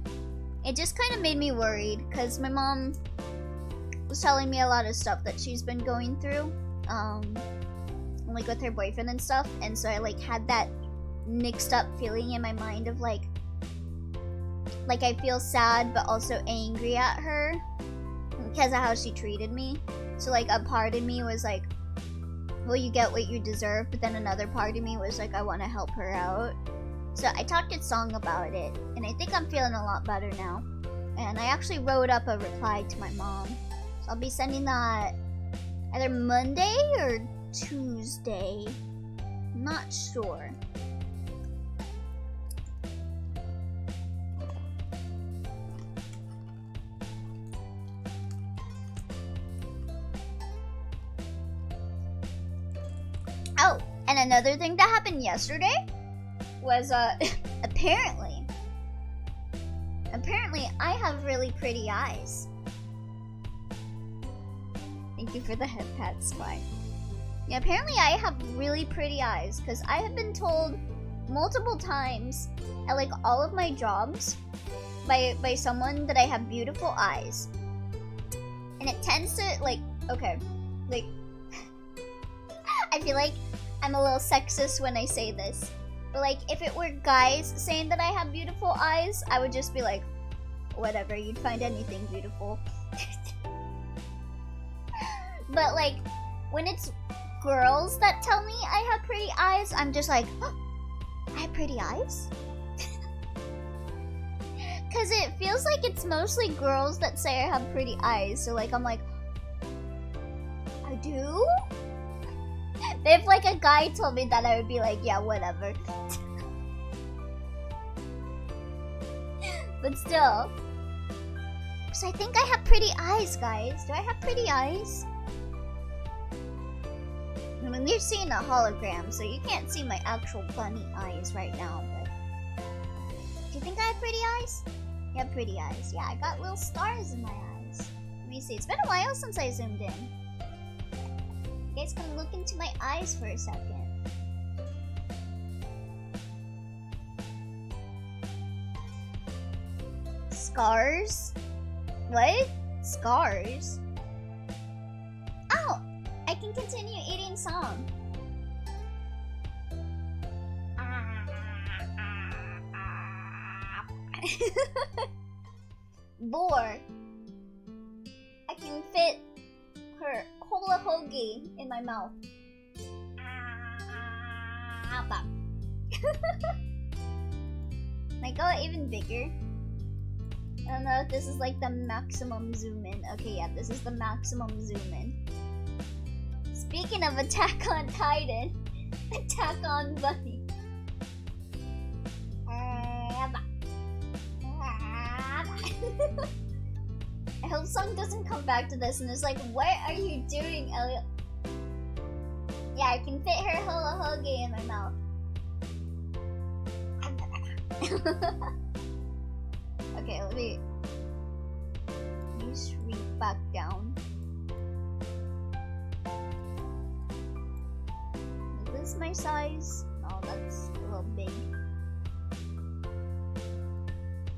It just kind of made me worried because my mom was telling me a lot of stuff that she's been going through. Like with her boyfriend and stuff. And so I like had that mixed up feeling in my mind of like I feel sad but also angry at her because of how she treated me. So like a part of me was like, well, you get what you deserve, but then another part of me was like, I want to help her out. So I talked to Song about it, and I think I'm feeling a lot better now. And I actually wrote up a reply to my mom. So I'll be sending that either Monday or Tuesday. Not sure. Oh, and another thing that happened yesterday was apparently I have really pretty eyes. Thank you for the head pat, Spy. Yeah, apparently I have really pretty eyes because I have been told multiple times at like all of my jobs by someone that I have beautiful eyes. And it tends to like, okay, like I feel like I'm a little sexist when I say this. But like if it were guys saying that I have beautiful eyes, I would just be like, whatever, you'd find anything beautiful. But like when it's girls that tell me I have pretty eyes, I'm just like, oh, I have pretty eyes? Cause it feels like it's mostly girls that say I have pretty eyes. So like I'm like, I do? If like a guy told me that, I would be like, yeah, whatever. But still. So I think I have pretty eyes, guys. Do I have pretty eyes? I mean, you're seeing a hologram, so you can't see my actual bunny eyes right now, but... Do you think I have pretty eyes? You have pretty eyes. Yeah, I got little stars in my eyes. Let me see. It's been a while since I zoomed in. You guys can look into my eyes for a second. Scars? What? Scars? Oh! I can continue eating some. Boar. I can fit her hula hoagie in my mouth. Can I go even bigger? I don't know if this is like the maximum zoom in. Okay, yeah, this is the maximum zoom in. Speaking of Attack on Titan, Attack on Bunny. I hope Song doesn't come back to this and is like, what are you doing, Elliot? Yeah, I can fit her hula hoagie in my mouth. Okay, let me shrink back down. Is this my size? No, that's a little big.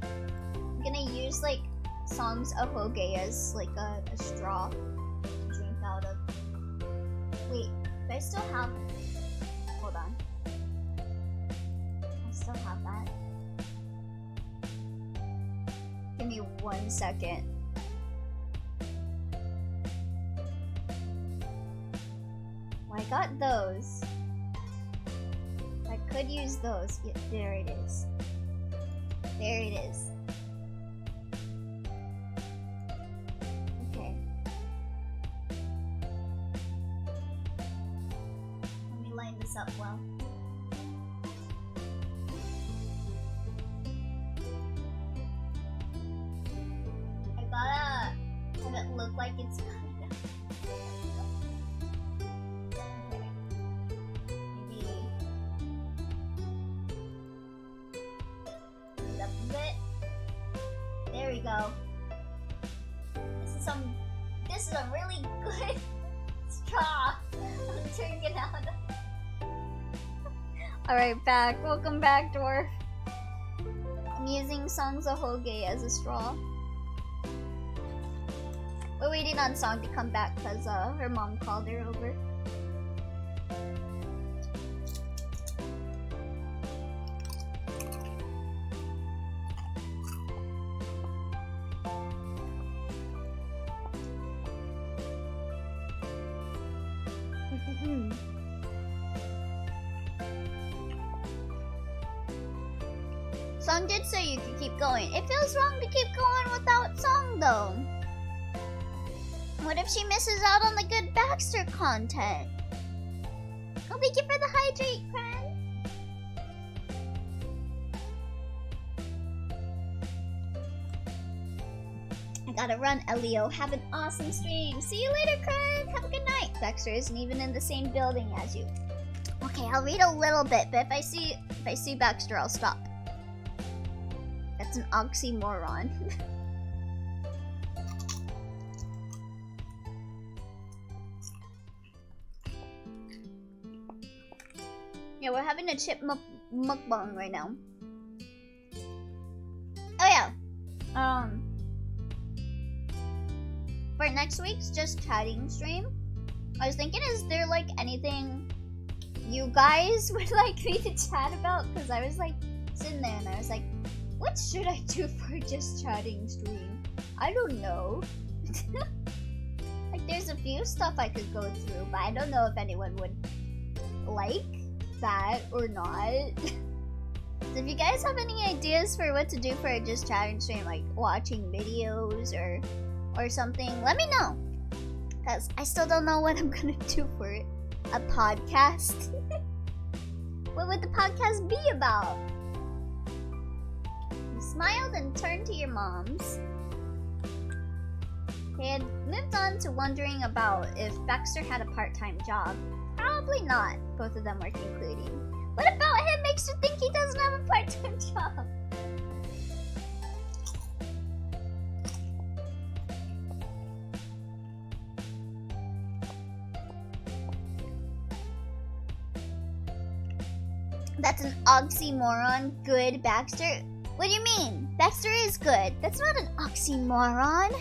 I'm gonna use like Song's ahoge as like a straw to drink out of. Wait, do I still have? Hold on. I still have that. Give me 1 second. Well, I got those. I could use those. Yeah, there it is. There it is. Okay. Let me line this up well. I gotta have it look like it's coming up. Okay. Maybe we go. This is a really good straw. I'm turning it out. Alright, back. Welcome back, Dwarf. I'm using Song's Ahoge as a straw. We're waiting on Song to come back because her mom called her over. Song did say you could keep going. It feels wrong to keep going without Song, though. What if she misses out on the good Baxter content? Oh, thank you for the hydrate, friend. I gotta run, Elio. Have an awesome stream. See you later, Craig. Have a good night. Baxter isn't even in the same building as you. Okay, I'll read a little bit, but if I see Baxter, I'll stop. That's an oxymoron. Yeah, we're having a chip mukbang right now. Oh yeah. For next week's Just Chatting stream, I was thinking, is there like anything you guys would like me to chat about? Because I was like sitting there and I was like, what should I do for Just Chatting stream? I don't know. Like there's a few stuff I could go through, but I don't know if anyone would like that or not. So if you guys have any ideas for what to do for a Just Chatting stream, like watching videos or something, let me know. Because I still don't know what I'm gonna do for it. A podcast? What would the podcast be about? You smiled and turned to your moms. They had moved on to wondering about if Baxter had a part-time job. Probably not, both of them were concluding. What about him makes you think he doesn't have a part-time job? That's an oxymoron. Good, Baxter? What do you mean? Baxter is good. That's not an oxymoron.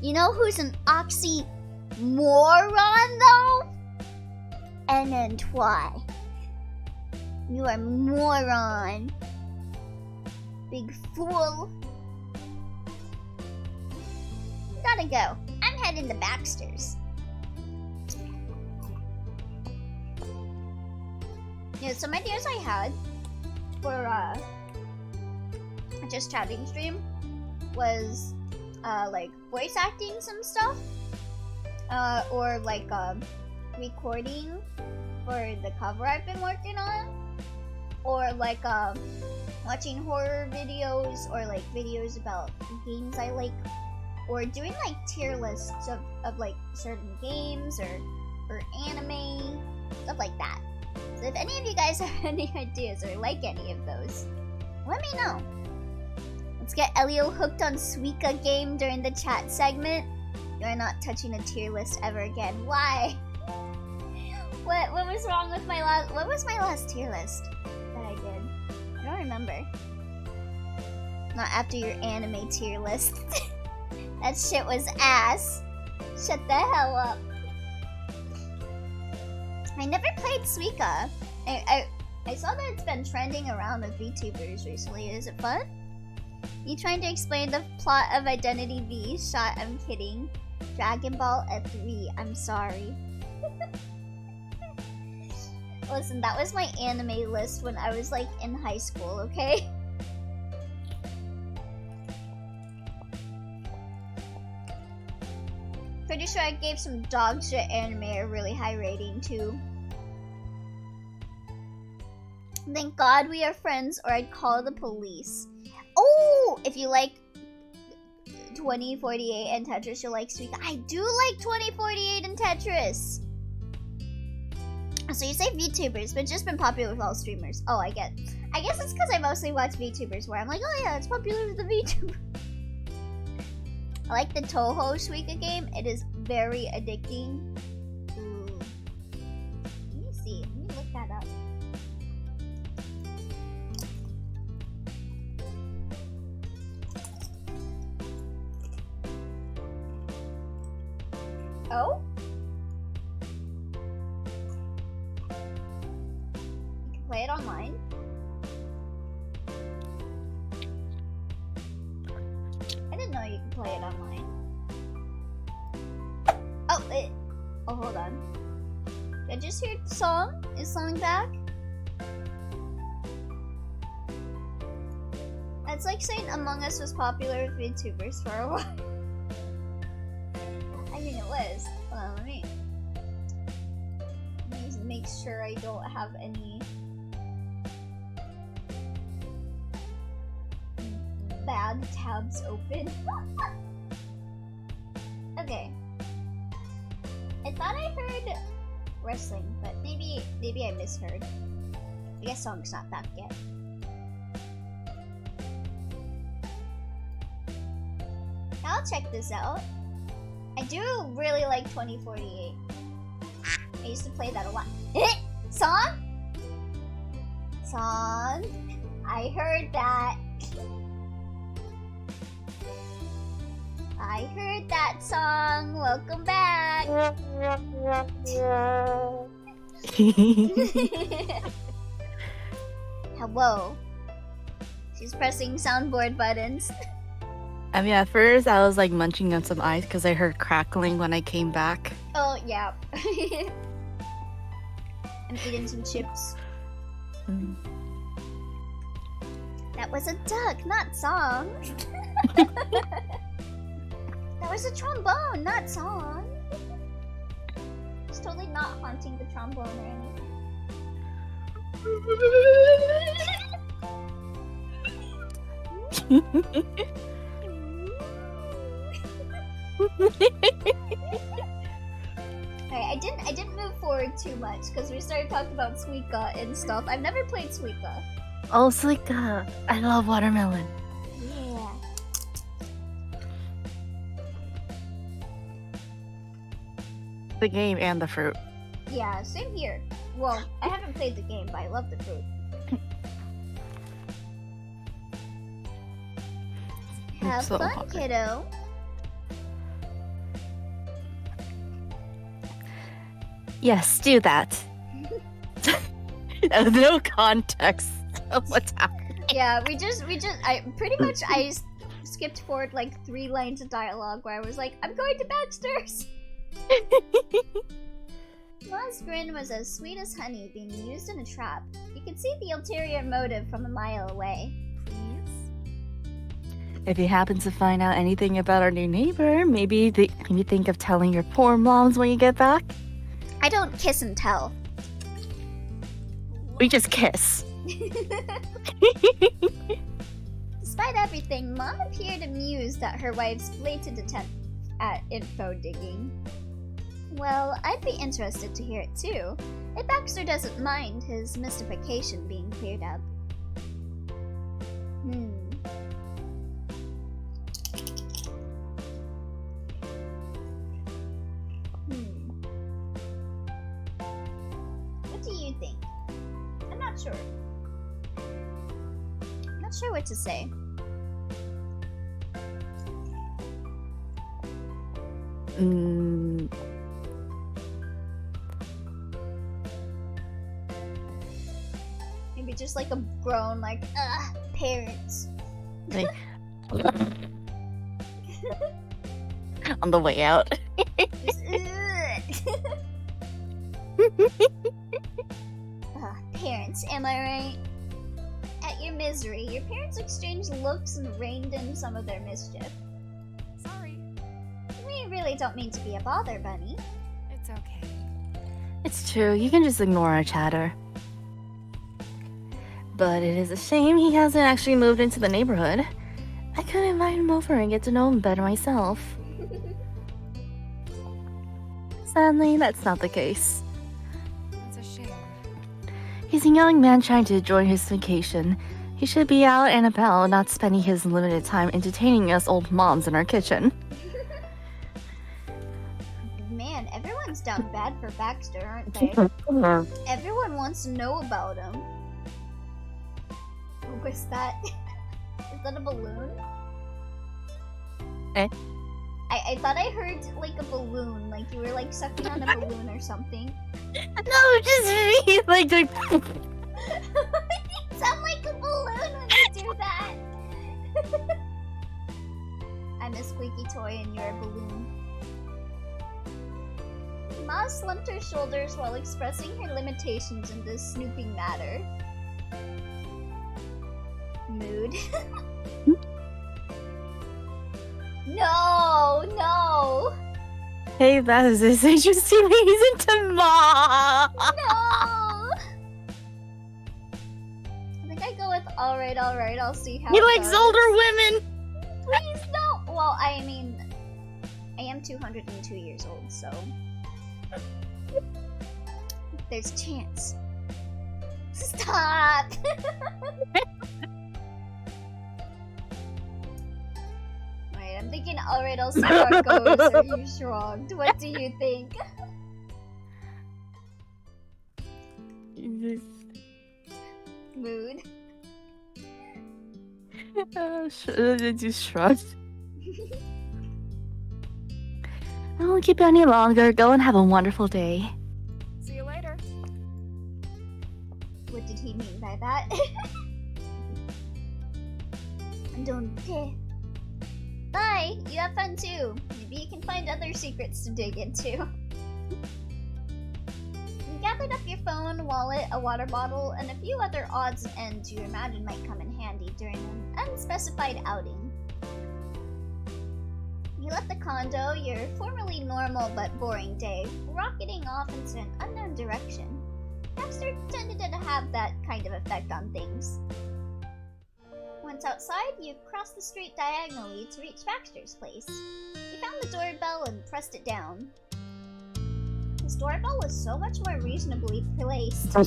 You know who's an oxymoron, though? And why? You are moron. Big fool. Gotta go. I'm heading to Baxter's. Yeah, some ideas I had for Just Chatting stream was like voice acting some stuff, or like recording for the cover I've been working on, or like watching horror videos, or like videos about games I like, or doing like tier lists of like certain games or anime, stuff like that. So if any of you guys have any ideas or like any of those, let me know. Let's get Elio hooked on Suika game during the chat segment. You're not touching a tier list ever again. Why? What was wrong with my last? What was my last tier list that I did? I don't remember. Not after your anime tier list. That shit was ass. Shut the hell up. I never played Suika. I saw that it's been trending around with VTubers recently. Is it fun? You trying to explain the plot of Identity V? Shot, I'm kidding. Dragon Ball F3, I'm sorry. Listen, that was my anime list when I was like in high school, okay? Pretty sure I gave some dog shit anime a really high rating too. Thank God we are friends or I'd call the police. Oh, if you like 2048 and Tetris, you'll like Suika. I do like 2048 and Tetris. So you say VTubers, but it's just been popular with all streamers. Oh, I guess it's because I mostly watch VTubers where I'm like, oh yeah, it's popular with the VTubers. I like the Toho Suika game. It is very addicting. Ooh. Let me see. Let me look that up. Oh? You can play it online. I didn't know you could play it online. Oh, hold on. Did I just hear the song? Is song back? It's like saying Among Us was popular with VTubers for a while. I mean, it was. Hold on, let me make sure I don't have any bad tabs open. Okay. I thought I heard wrestling, but maybe I misheard. I guess song's not back yet. I'll check this out. I do really like 2048. I used to play that a lot. Song? Song? I heard that. I heard that song. Welcome back. Hello. She's pressing soundboard buttons. I mean, at first I was like munching on some ice because I heard crackling when I came back. Oh, yeah. I'm eating some chips. Mm. That was a duck, not song. That was a trombone, not song. It's totally not haunting the trombone or anything. Alright, I didn't move forward too much because we started talking about Suika and stuff. I've never played Suika. Oh, Suika. I love watermelon. Yeah. The game and the fruit. Yeah, same here. Well, I haven't played the game, but I love the fruit. Have so fun, hard. kiddo. Yes, do that. No context of what's happening. Yeah, I skipped forward like 3 lines of dialogue where I was like, I'm going to Baxter's! Ma's grin was as sweet as honey being used in a trap. You could see the ulterior motive from a mile away. If you happen to find out anything about our new neighbor, maybe you think of telling your poor moms when you get back? I don't kiss and tell. We just kiss. Despite everything, Mom appeared amused at her wife's blatant attempt at info digging. Well, I'd be interested to hear it too, if Baxter doesn't mind his mystification being cleared up. What do you think? I'm not sure. Not sure what to say. Maybe just like a groan, like, ugh, parents. Like, on the way out. Just, parents, am I right? At your misery, your parents exchanged looks and reined in some of their mischief. Sorry. We really don't mean to be a bother, Bunny. It's okay. It's true, you can just ignore our chatter. But it is a shame he hasn't actually moved into the neighborhood. I could invite him over and get to know him better myself. Sadly, that's not the case. It's a shame. He's a young man trying to enjoy his vacation, He should be out and about, not spending his limited time entertaining us old moms in our kitchen. Man, everyone's down bad for Baxter, aren't they? Everyone wants to know about him. What's that? Is that a balloon? Eh? I thought I heard like a balloon, like you were like sucking on a balloon or something. No, just me. Like You sound like a balloon when you do that. I'm a squeaky toy and you're a balloon. Ma slumped her shoulders while expressing her limitations in this snooping matter. Mood. No! Hey, that is interesting. He's into Ma. No! I think I go with alright, I'll see how He it likes goes. older women. Please, no! Well, I mean, I am 202 years old, so... There's a chance. Stop! Wait, I'm thinking alright, I'll see how it goes. Are you shrugged? What do you think? Mood. Just shrugged. I won't keep you any longer. Go and have a wonderful day. See you later. What did he mean by that? I don't care. Bye! You have fun too. Maybe you can find other secrets to dig into. You gathered up your phone, wallet, a water bottle, and a few other odds and ends you imagine might come in handy during an unspecified outing. You left the condo, your formerly normal but boring day, rocketing off into an unknown direction. Baxter tended to have that kind of effect on things. Once outside, you crossed the street diagonally to reach Baxter's place. You found the doorbell and pressed it down. His doorbell was so much more reasonably placed. A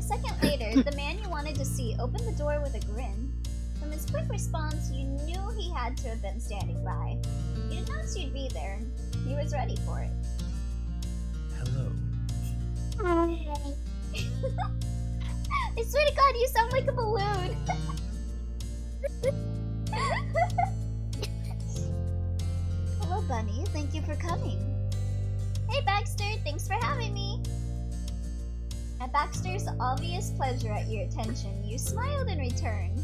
second later, the man you wanted to see opened the door with a grin. From his quick response, you knew he had to have been standing by. You didn't know you'd be there. He was ready for it. Hello. I swear to God, you sound like a balloon. Hello, Bunny. Thank you for coming. Hey, Baxter. Thanks for having me. At Baxter's obvious pleasure at your attention, you smiled in return.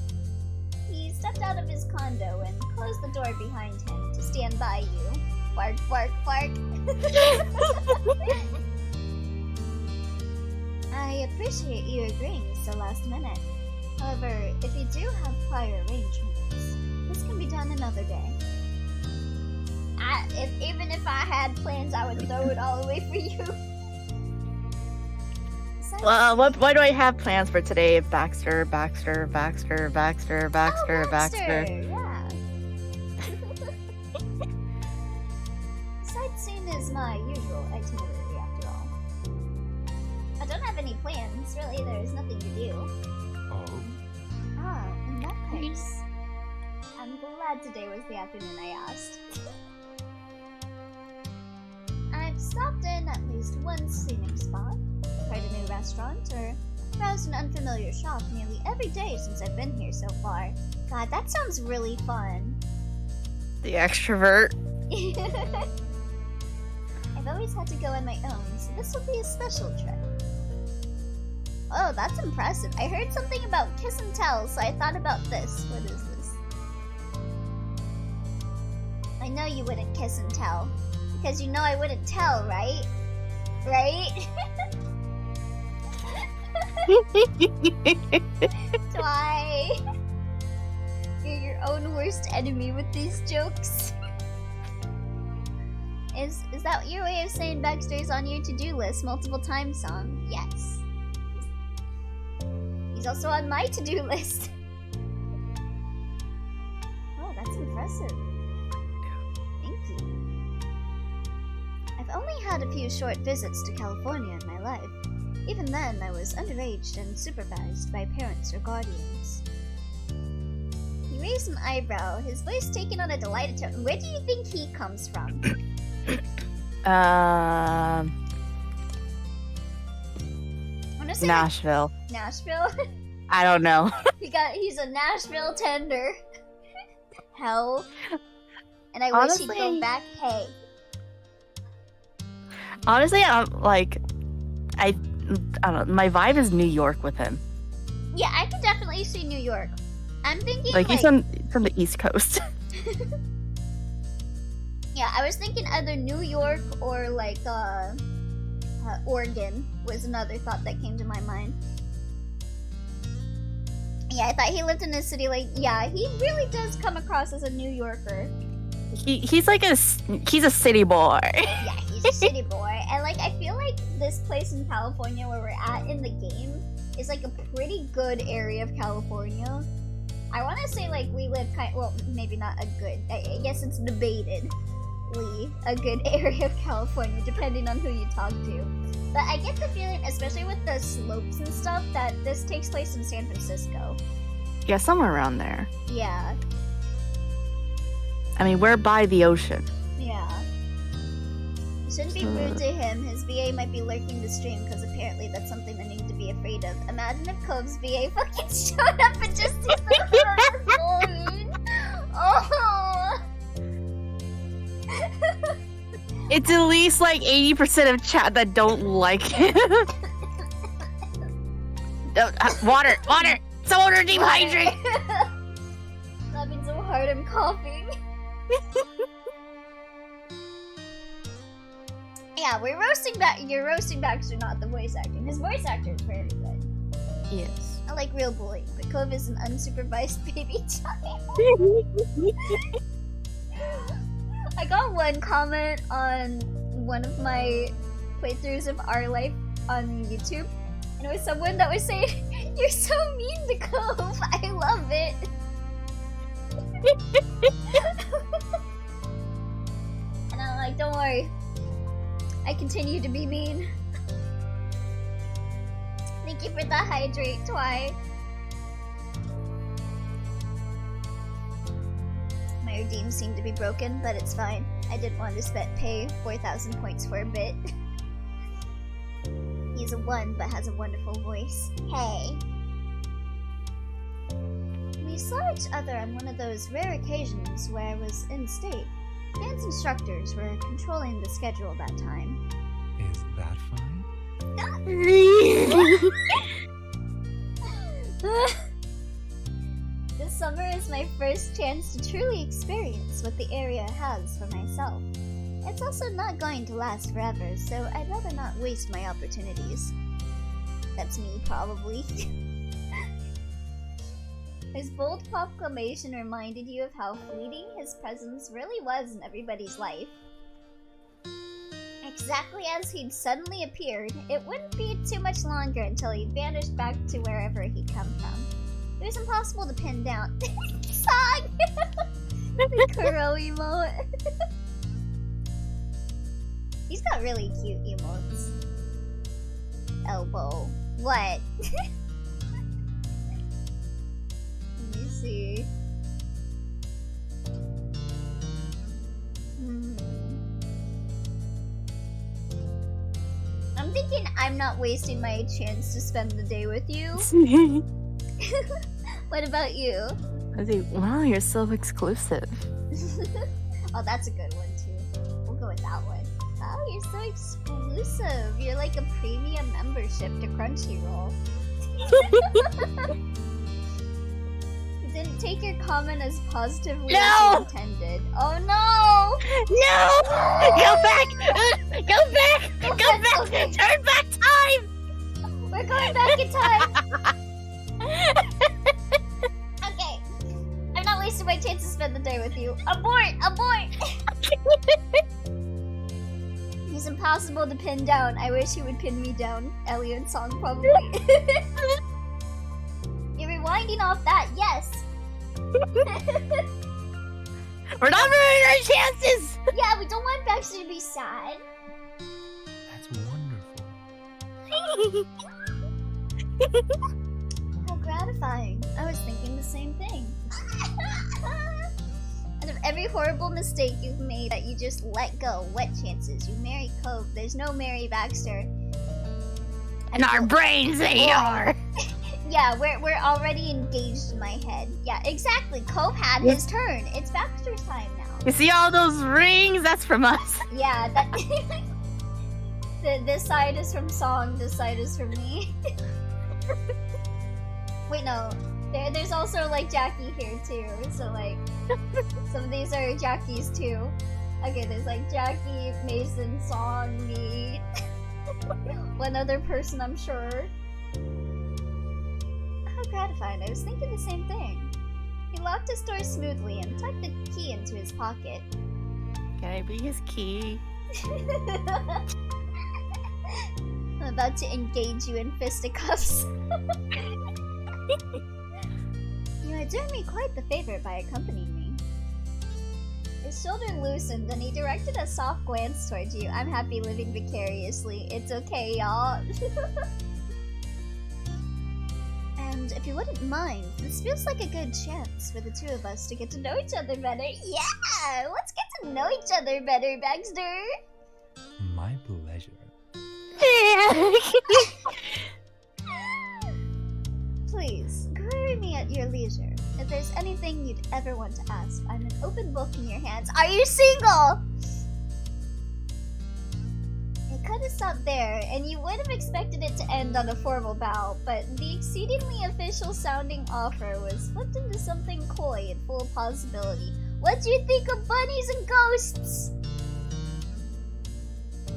He stepped out of his condo and closed the door behind him to stand by you. Bark, bark, bark. I appreciate you agreeing so last minute. However, if you do have prior arrangements, this can be done another day. Even if I had plans, I would throw it all away for you. Well, why do I have plans for today? Baxter. Baxter, yeah. Sightseeing is my usual itinerary, after all. I don't have any plans. Really, there's nothing to do. Oh? Ah, in that case, I'm glad today was the afternoon I asked. I've stopped in at least one scenic spot, tried a new restaurant, or browsed an unfamiliar shop nearly every day since I've been here so far. God, that sounds really fun. The extrovert. I've always had to go on my own, so this will be a special trip. Oh, that's impressive. I heard something about kiss and tell, so I thought about this. What is this? I know you wouldn't kiss and tell, because you know I wouldn't tell, right? Right? Why? You're your own worst enemy with these jokes. Is that your way of saying Baxter's on your to-do list multiple times, Song? Yes. He's also on my to-do list. Oh, that's impressive. Thank you. I've only had a few short visits to California in my life. Even then, I was underage and supervised by parents or guardians. He raised an eyebrow, his voice taking on a delighted tone. Where do you think he comes from? I wanna say Nashville. Nashville? I don't know. He's a Nashville tender. Hell. And I wish he'd go Honestly- back. Hey. Honestly, I don't know. My vibe is New York with him. Yeah, I could definitely see New York. I'm thinking Like he's from the East Coast. Yeah, I was thinking either New York or like Oregon was another thought that came to my mind. Yeah, I thought he lived in a city like, yeah, he really does come across as a New Yorker. He's a city boy. Yeah, he's a city boy. And like, I feel like this place in California where we're at in the game is like a pretty good area of California. I want to say like we live well, maybe not a good, I guess it's debatedly a good area of California, depending on who you talk to. But I get the feeling, especially with the slopes and stuff, that this takes place in San Francisco. Yeah, somewhere around there. Yeah, I mean, we're by the ocean. yeah. Shouldn't be rude to him. His VA might be lurking the stream because apparently that's something I need to be afraid of. Imagine if Cove's VA fucking showed up and just sees the balloon. Oh. It's at least like 80% of chat that don't like him. Water! Someone dehydrate! Laughing so hard I'm coughing. Yeah, you're roasting Baxter, not the voice acting. His voice actor is very good. Yes. I like real bullying, but Cove is an unsupervised baby child. I got one comment on one of my playthroughs of Our Life on YouTube, and it was someone that was saying, "You're so mean to Cove. I love it." And I'm like, "Don't worry, I continue to be mean." Thank you for the hydrate, Twi. My redeems seem to be broken, but it's fine. I didn't want to pay 4,000 points for a bit. He's a 1, but has a wonderful voice. Hey. We saw each other on one of those rare occasions where I was in state. Dance instructors were controlling the schedule that time. Is that fine? This summer is my first chance to truly experience what the area has for myself. It's also not going to last forever, so I'd rather not waste my opportunities. That's me, probably. His bold proclamation reminded you of how fleeting his presence really was in everybody's life. Exactly as he'd suddenly appeared, it wouldn't be too much longer until he vanished back to wherever he'd come from. It was impossible to pin down. Song! The Kuro emote. He's got really cute emotes. Elbow. What? Let me see. I'm thinking I'm not wasting my chance to spend the day with you. What about you? I think, wow, you're so exclusive. Oh, that's a good one too. We'll go with that one. Oh, you're so exclusive. You're like a premium membership to Crunchyroll. You didn't take your comment as positively as you intended. Oh no! No! Go back! Go back! Go back! Okay. Turn back time! We're going back in time! Okay. I'm not wasting my chance to spend the day with you. Abort! Abort! He's impossible to pin down. I wish he would pin me down. Elliot song, probably. You're rewinding off that, yes! We're not ruining our chances! Yeah, we don't want Baxter to be sad. That's wonderful. How gratifying. I was thinking the same thing. Out of every horrible mistake you've made that you just let go, what chances? You marry Cove. There's no Mary Baxter. In our brains, they are. Yeah, we're already engaged in my head. Yeah, exactly. Cove had his turn. It's Baxter's time now. You see all those rings? That's from us. Yeah, that. This side is from Song. This side is from me. Wait, no. There's also like Jackie here too. So like, some of these are Jackie's too. Okay, there's like Jackie, Mason, Song, me. One other person, I'm sure. How gratifying. I was thinking the same thing. He locked his door smoothly and tucked the key into his pocket. Can I be his key? I'm about to engage you in fisticuffs. You are doing me quite the favor by accompanying me. His shoulder loosened and he directed a soft glance towards you. I'm happy living vicariously. It's okay, y'all. And if you wouldn't mind, this feels like a good chance for the two of us to get to know each other better. Yeah! Let's get to know each other better, Baxter! My pleasure. Please, query me at your leisure. If there's anything you'd ever want to ask, I'm an open book in your hands. Are you single? It could have stopped there, and you would have expected it to end on a formal bow, but the exceedingly official sounding offer was flipped into something coy and full of possibility. What do you think of bunnies and ghosts?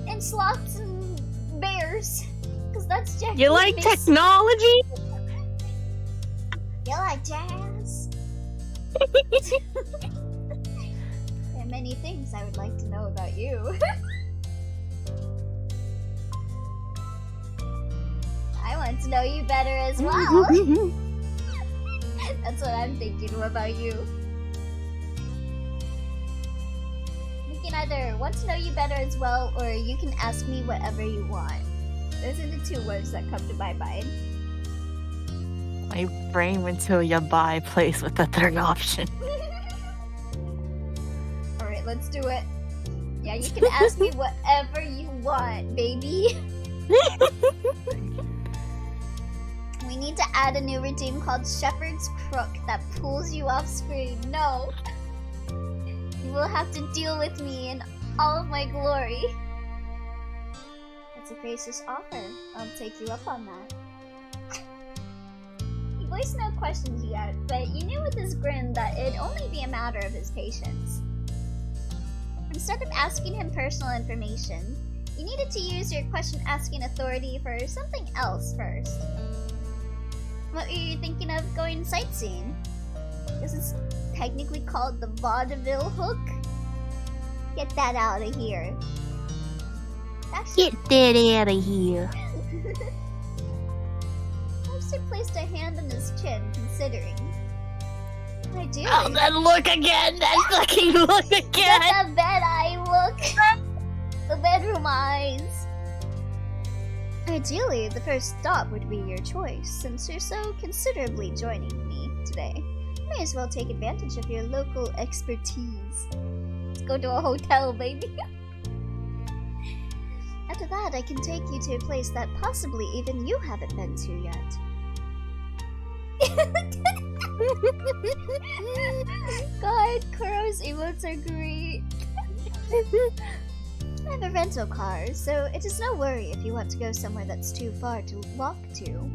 And sloths and bears? Because that's Jackie's You like base- technology? You like jazz? There are many things I would like to know about you. I want to know you better as well. That's what I'm thinking about you. We can either want to know you better as well, or you can ask me whatever you want. Those are the two words that come to my mind. My brain went to a yabai place with the third option. Alright, let's do it. Yeah, you can ask me whatever you want, baby. We need to add a new redeem called Shepherd's Crook that pulls you off screen. No! You will have to deal with me in all of my glory. That's a gracious offer. I'll take you up on that. He voiced no questions yet, but you knew with his grin that it'd only be a matter of his patience. Instead of asking him personal information, you needed to use your question-asking authority for something else first. What were you thinking of going sightseeing? This is technically called the vaudeville hook. Get that out of here. Baxter that out of here. placed a hand on his chin, considering. I do. Oh, that look again! That fucking look again! The bed eye look! The bedroom eyes! Ideally, the first stop would be your choice, since you're so considerably joining me today. May as well take advantage of your local expertise. Let's go to a hotel, baby. After that, I can take you to a place that possibly even you haven't been to yet. God, Kuro's emotes are great. I have a rental car, so it is no worry if you want to go somewhere that's too far to walk to.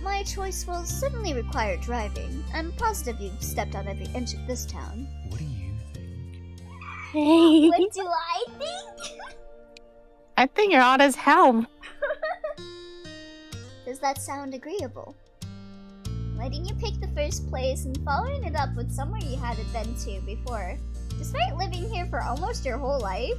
My choice will certainly require driving. I'm positive you've stepped on every inch of this town. What do you think? What do I think? I think you're on his helm. Does that sound agreeable? Letting you pick the first place and following it up with somewhere you hadn't been to before, despite living here for almost your whole life?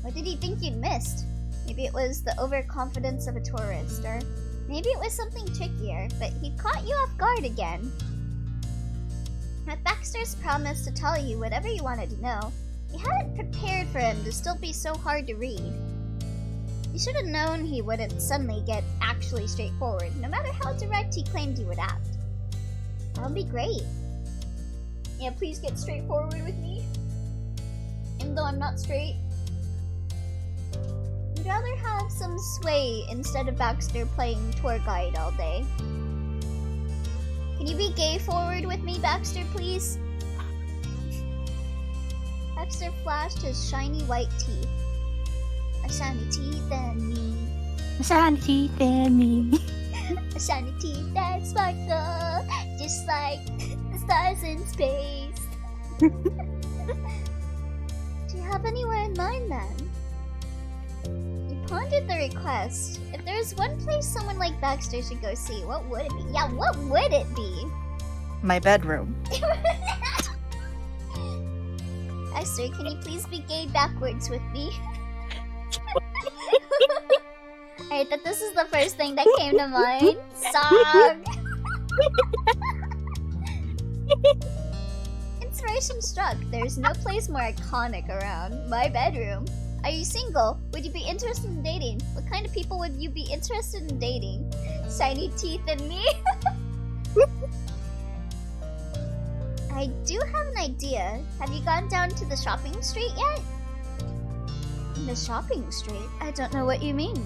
What did he think you'd missed? Maybe it was the overconfidence of a tourist, or maybe it was something trickier, but he caught you off guard again. With Baxter's promise to tell you whatever you wanted to know, you hadn't prepared for him to still be so hard to read. You should have known he wouldn't suddenly get actually straightforward, no matter how direct he claimed he would act. That would be great. Yeah, please get straightforward with me. Even though I'm not straight. I'd rather have some sway instead of Baxter playing tour guide all day. Can you be gay forward with me, Baxter, please? Baxter flashed his shiny white teeth. A shiny teeth and me. A shiny teeth and me. A shiny teeth that sparkle, just like the stars in space. Do you have anywhere in mind, then? You pondered the request. If there's one place someone like Baxter should go see, what would it be? Yeah, what would it be? My bedroom. Baxter, can you please be gay backwards with me? I thought this is the first thing that came to mind. Song! Inspiration struck. There's no place more iconic around. My bedroom. Are you single? Would you be interested in dating? What kind of people would you be interested in dating? Shiny teeth and me? I do have an idea. Have you gone down to the shopping street yet? The shopping street? I don't know what you mean.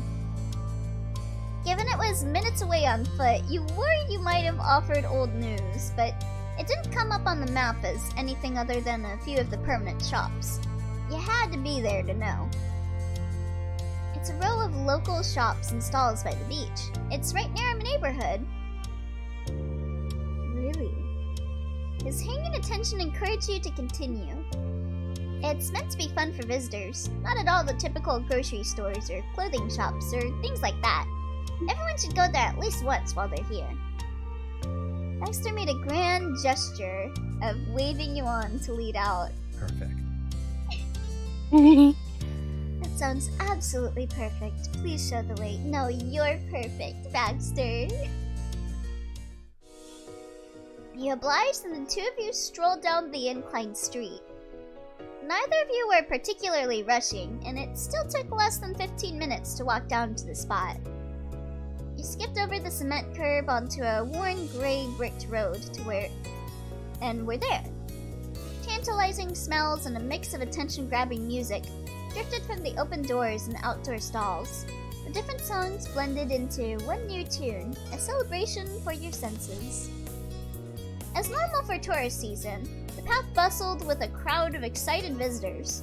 Given it was minutes away on foot, you worried you might have offered old news, but it didn't come up on the map as anything other than a few of the permanent shops. You had to be there to know. It's a row of local shops and stalls by the beach. It's right near our neighborhood. Really? His hanging attention encouraged you to continue. It's meant to be fun for visitors, not at all the typical grocery stores or clothing shops or things like that. Everyone should go there at least once while they're here. Baxter made a grand gesture of waving you on to lead out. Perfect. That sounds absolutely perfect. Please show the way. No, you're perfect, Baxter. You obliged, and the two of you strolled down the inclined street. Neither of you were particularly rushing, and it still took less than 15 minutes to walk down to the spot. You skipped over the cement curb onto a worn gray bricked road to were there. Tantalizing smells and a mix of attention-grabbing music drifted from the open doors and outdoor stalls. The different songs blended into one new tune, a celebration for your senses. As normal for tourist season, the path bustled with a crowd of excited visitors.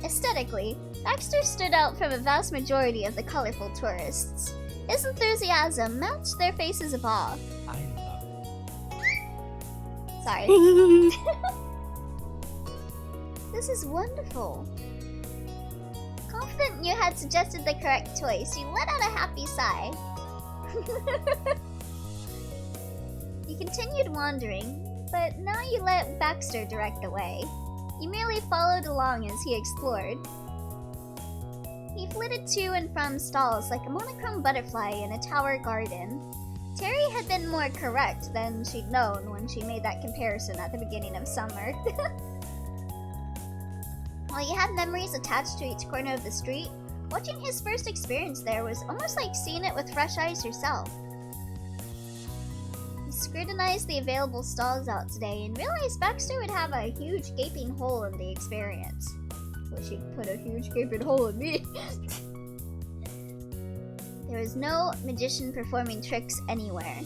Aesthetically, Baxter stood out from a vast majority of the colorful tourists. His enthusiasm matched their faces of awe. I love it. Sorry. This is wonderful. Confident you had suggested the correct choice, you let out a happy sigh. You continued wandering, but now you let Baxter direct the way. You merely followed along as he explored. He flitted to and from stalls like a monochrome butterfly in a tower garden. Terry had been more correct than she'd known when she made that comparison at the beginning of summer. While you had memories attached to each corner of the street, watching his first experience there was almost like seeing it with fresh eyes yourself. You scrutinized the available stalls out today and realized Baxter would have a huge gaping hole in the experience. Wish he'd put a huge gaping hole in me. There was no magician performing tricks anywhere.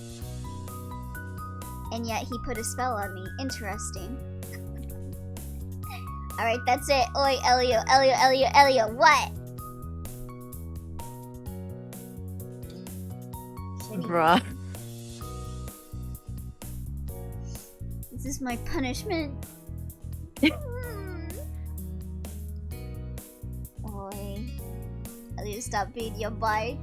And yet he put a spell on me. Interesting. Alright, that's it. Oi, Elio, what? Bruh. This is my punishment. Oi. Elio, stop being your bite.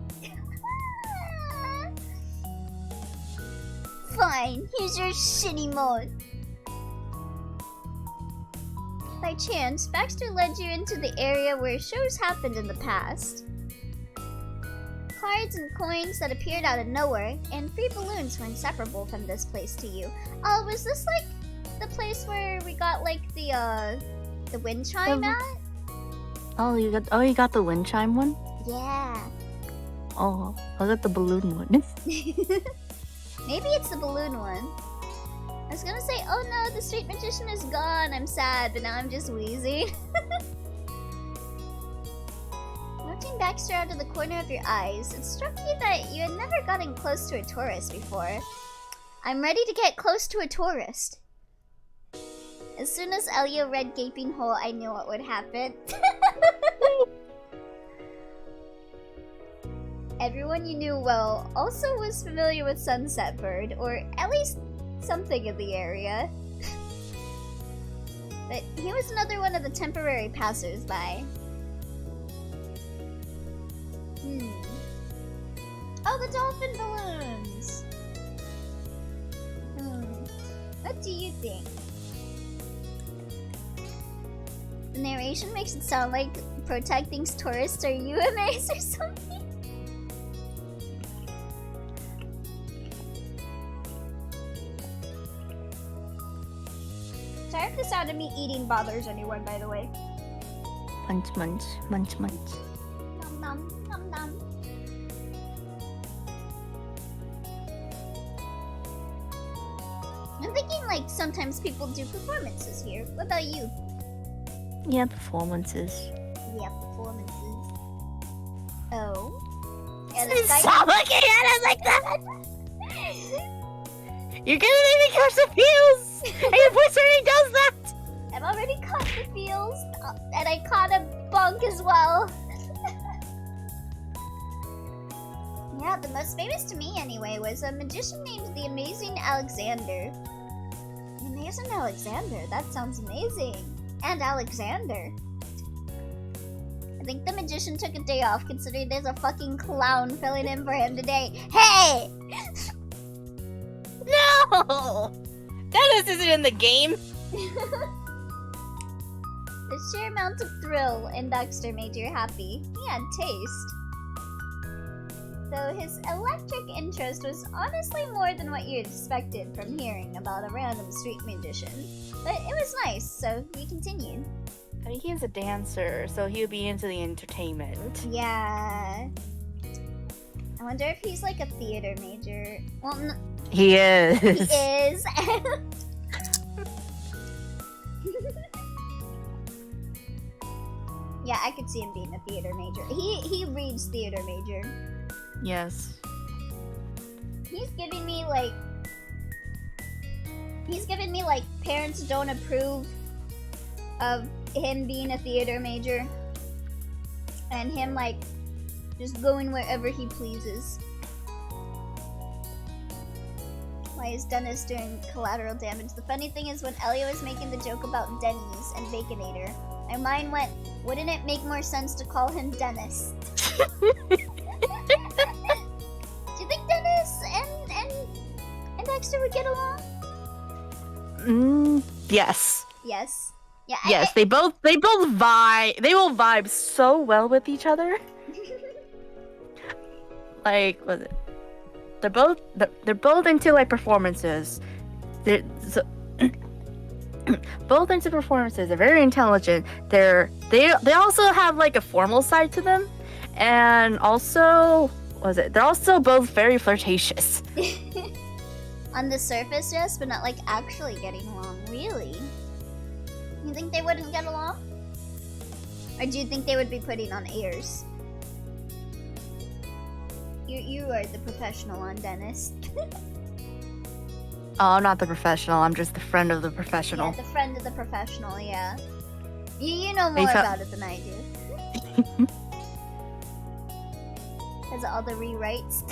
Fine, here's your shitty mode. By chance, Baxter led you into the area where shows happened in the past. Cards and coins that appeared out of nowhere, and free balloons were inseparable from this place to you. Oh, was this like the place where we got like the wind chime at? you got the wind chime one? Yeah. Oh, I got the balloon one. Maybe it's the balloon one. I was gonna say, oh no, the street magician is gone. I'm sad, but now I'm just wheezing. Watching Baxter out of the corner of your eyes, it struck you that you had never gotten close to a tourist before. I'm ready to get close to a tourist. As soon as Elio read Gaping Hole, I knew what would happen. Everyone you knew well also was familiar with Sunset Bird, or at least something in the area. But he was another one of the temporary passers-by. Oh, the dolphin balloons! What do you think? The narration makes it sound like Protag thinks tourists are UMAs or something. Sorry if the sound of me eating bothers anyone, by the way. Munch, munch, munch, munch. Nom nom, nom nom. I'm thinking like sometimes people do performances here. What about you? Yeah, performances. Yeah, performances. Oh. Yeah, this guy. Stop looking at us like that! You're gonna make me catch the feels! And your voice already does that! I've already caught the feels, and I caught a bunk as well. Yeah, the most famous to me anyway was a magician named the Amazing Alexander. Amazing Alexander, that sounds amazing. And Alexander. I think the magician took a day off considering there's a fucking clown filling in for him today. Hey! No! Dennis isn't in the game! The sheer amount of thrill in Baxter made you happy. He had taste. Though his electric interest was honestly more than what you expected from hearing about a random street magician. But it was nice, so we continued. I mean, he's a dancer, so he'll be into the entertainment. Yeah. I wonder if he's like a theater major. Well, He is. he is. Yeah, I could see him being a theater major. He reads theater major. Yes. He's giving me like parents don't approve of him being a theater major and him like just going wherever he pleases. Why is Dennis doing collateral damage? The funny thing is when Elio was making the joke about Denny's and Baconator, my mind went, wouldn't it make more sense to call him Dennis? Do you think Dennis and Baxter would get along? Yes. Yes. Yeah. Yes, they both vibe. They will vibe so well with each other. Like, what is it? They're both into like performances. They're both into performances. They're very intelligent. They also have like a formal side to them, and also they're also both very flirtatious. On the surface, yes, but not like actually getting along. Really? You think they wouldn't get along? Or do you think they would be putting on airs? You are the professional on Dennis. Oh, I'm not the professional. I'm just the friend of the professional. Yeah, the friend of the professional, yeah. You know more about it than I do. Has all the rewrites.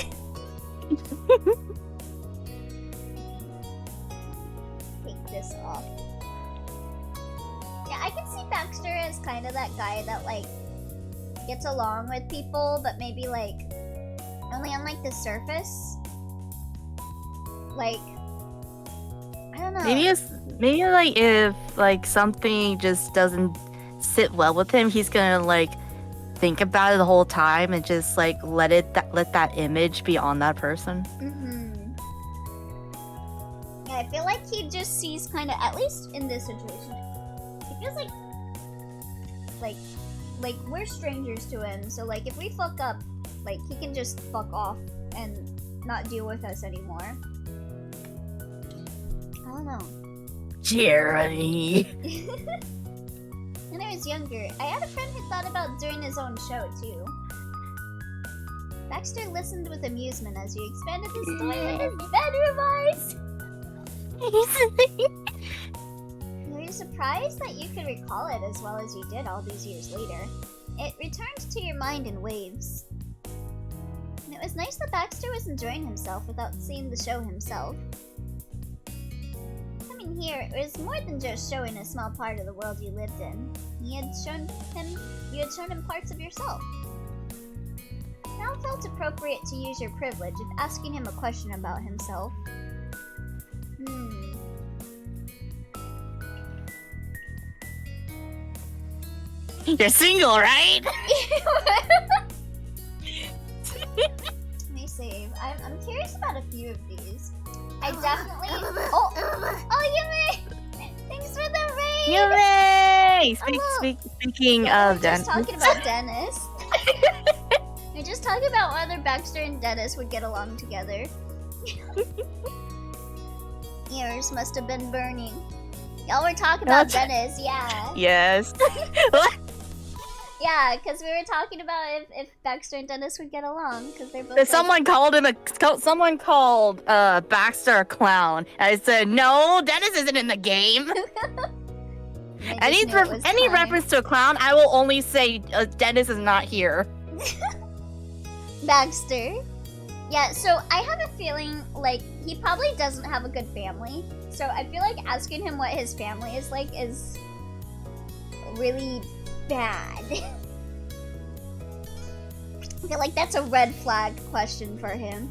Take this off. Yeah, I can see Baxter as kind of that guy that like gets along with people, but maybe like only on like the surface. Like, I don't know. Maybe like if like something just doesn't sit well with him, he's gonna like think about it the whole time and just like let that image be on that person. Yeah, I feel like he just sees kind of, at least in this situation, he feels like like, we're strangers to him, so, like, if we fuck up, like, he can just fuck off and not deal with us anymore. I don't know. Jeremy. When I was younger, I had a friend who thought about doing his own show, too. Baxter listened with amusement as you expanded his toy with his bedroom eyes. Were you surprised that you could recall it as well as you did all these years later? It returned to your mind in waves. And it was nice that Baxter was enjoying himself without seeing the show himself. Coming here, it was more than just showing a small part of the world you lived in. You had shown him parts of yourself. Now felt appropriate to use your privilege of asking him a question about himself. You're single, right? Let me save. I'm curious about a few of these. I definitely. Oh, Yumi! Thanks for the raid. Yay! Speaking Yeah, of we're just Dennis. talking about Dennis. We're just talking about whether Baxter and Dennis would get along together. Ears must have been burning. Y'all were talking about Dennis, yeah. Yes. Yeah, because we were talking about if Baxter and Dennis would get along, because they're both. Someone called Baxter a clown. I said, no, Dennis isn't in the game. Any reference to a clown, I will only say Dennis is not here. Baxter. Yeah, so I have a feeling like he probably doesn't have a good family. So I feel like asking him what his family is like is really bad. I feel like that's a red flag question for him.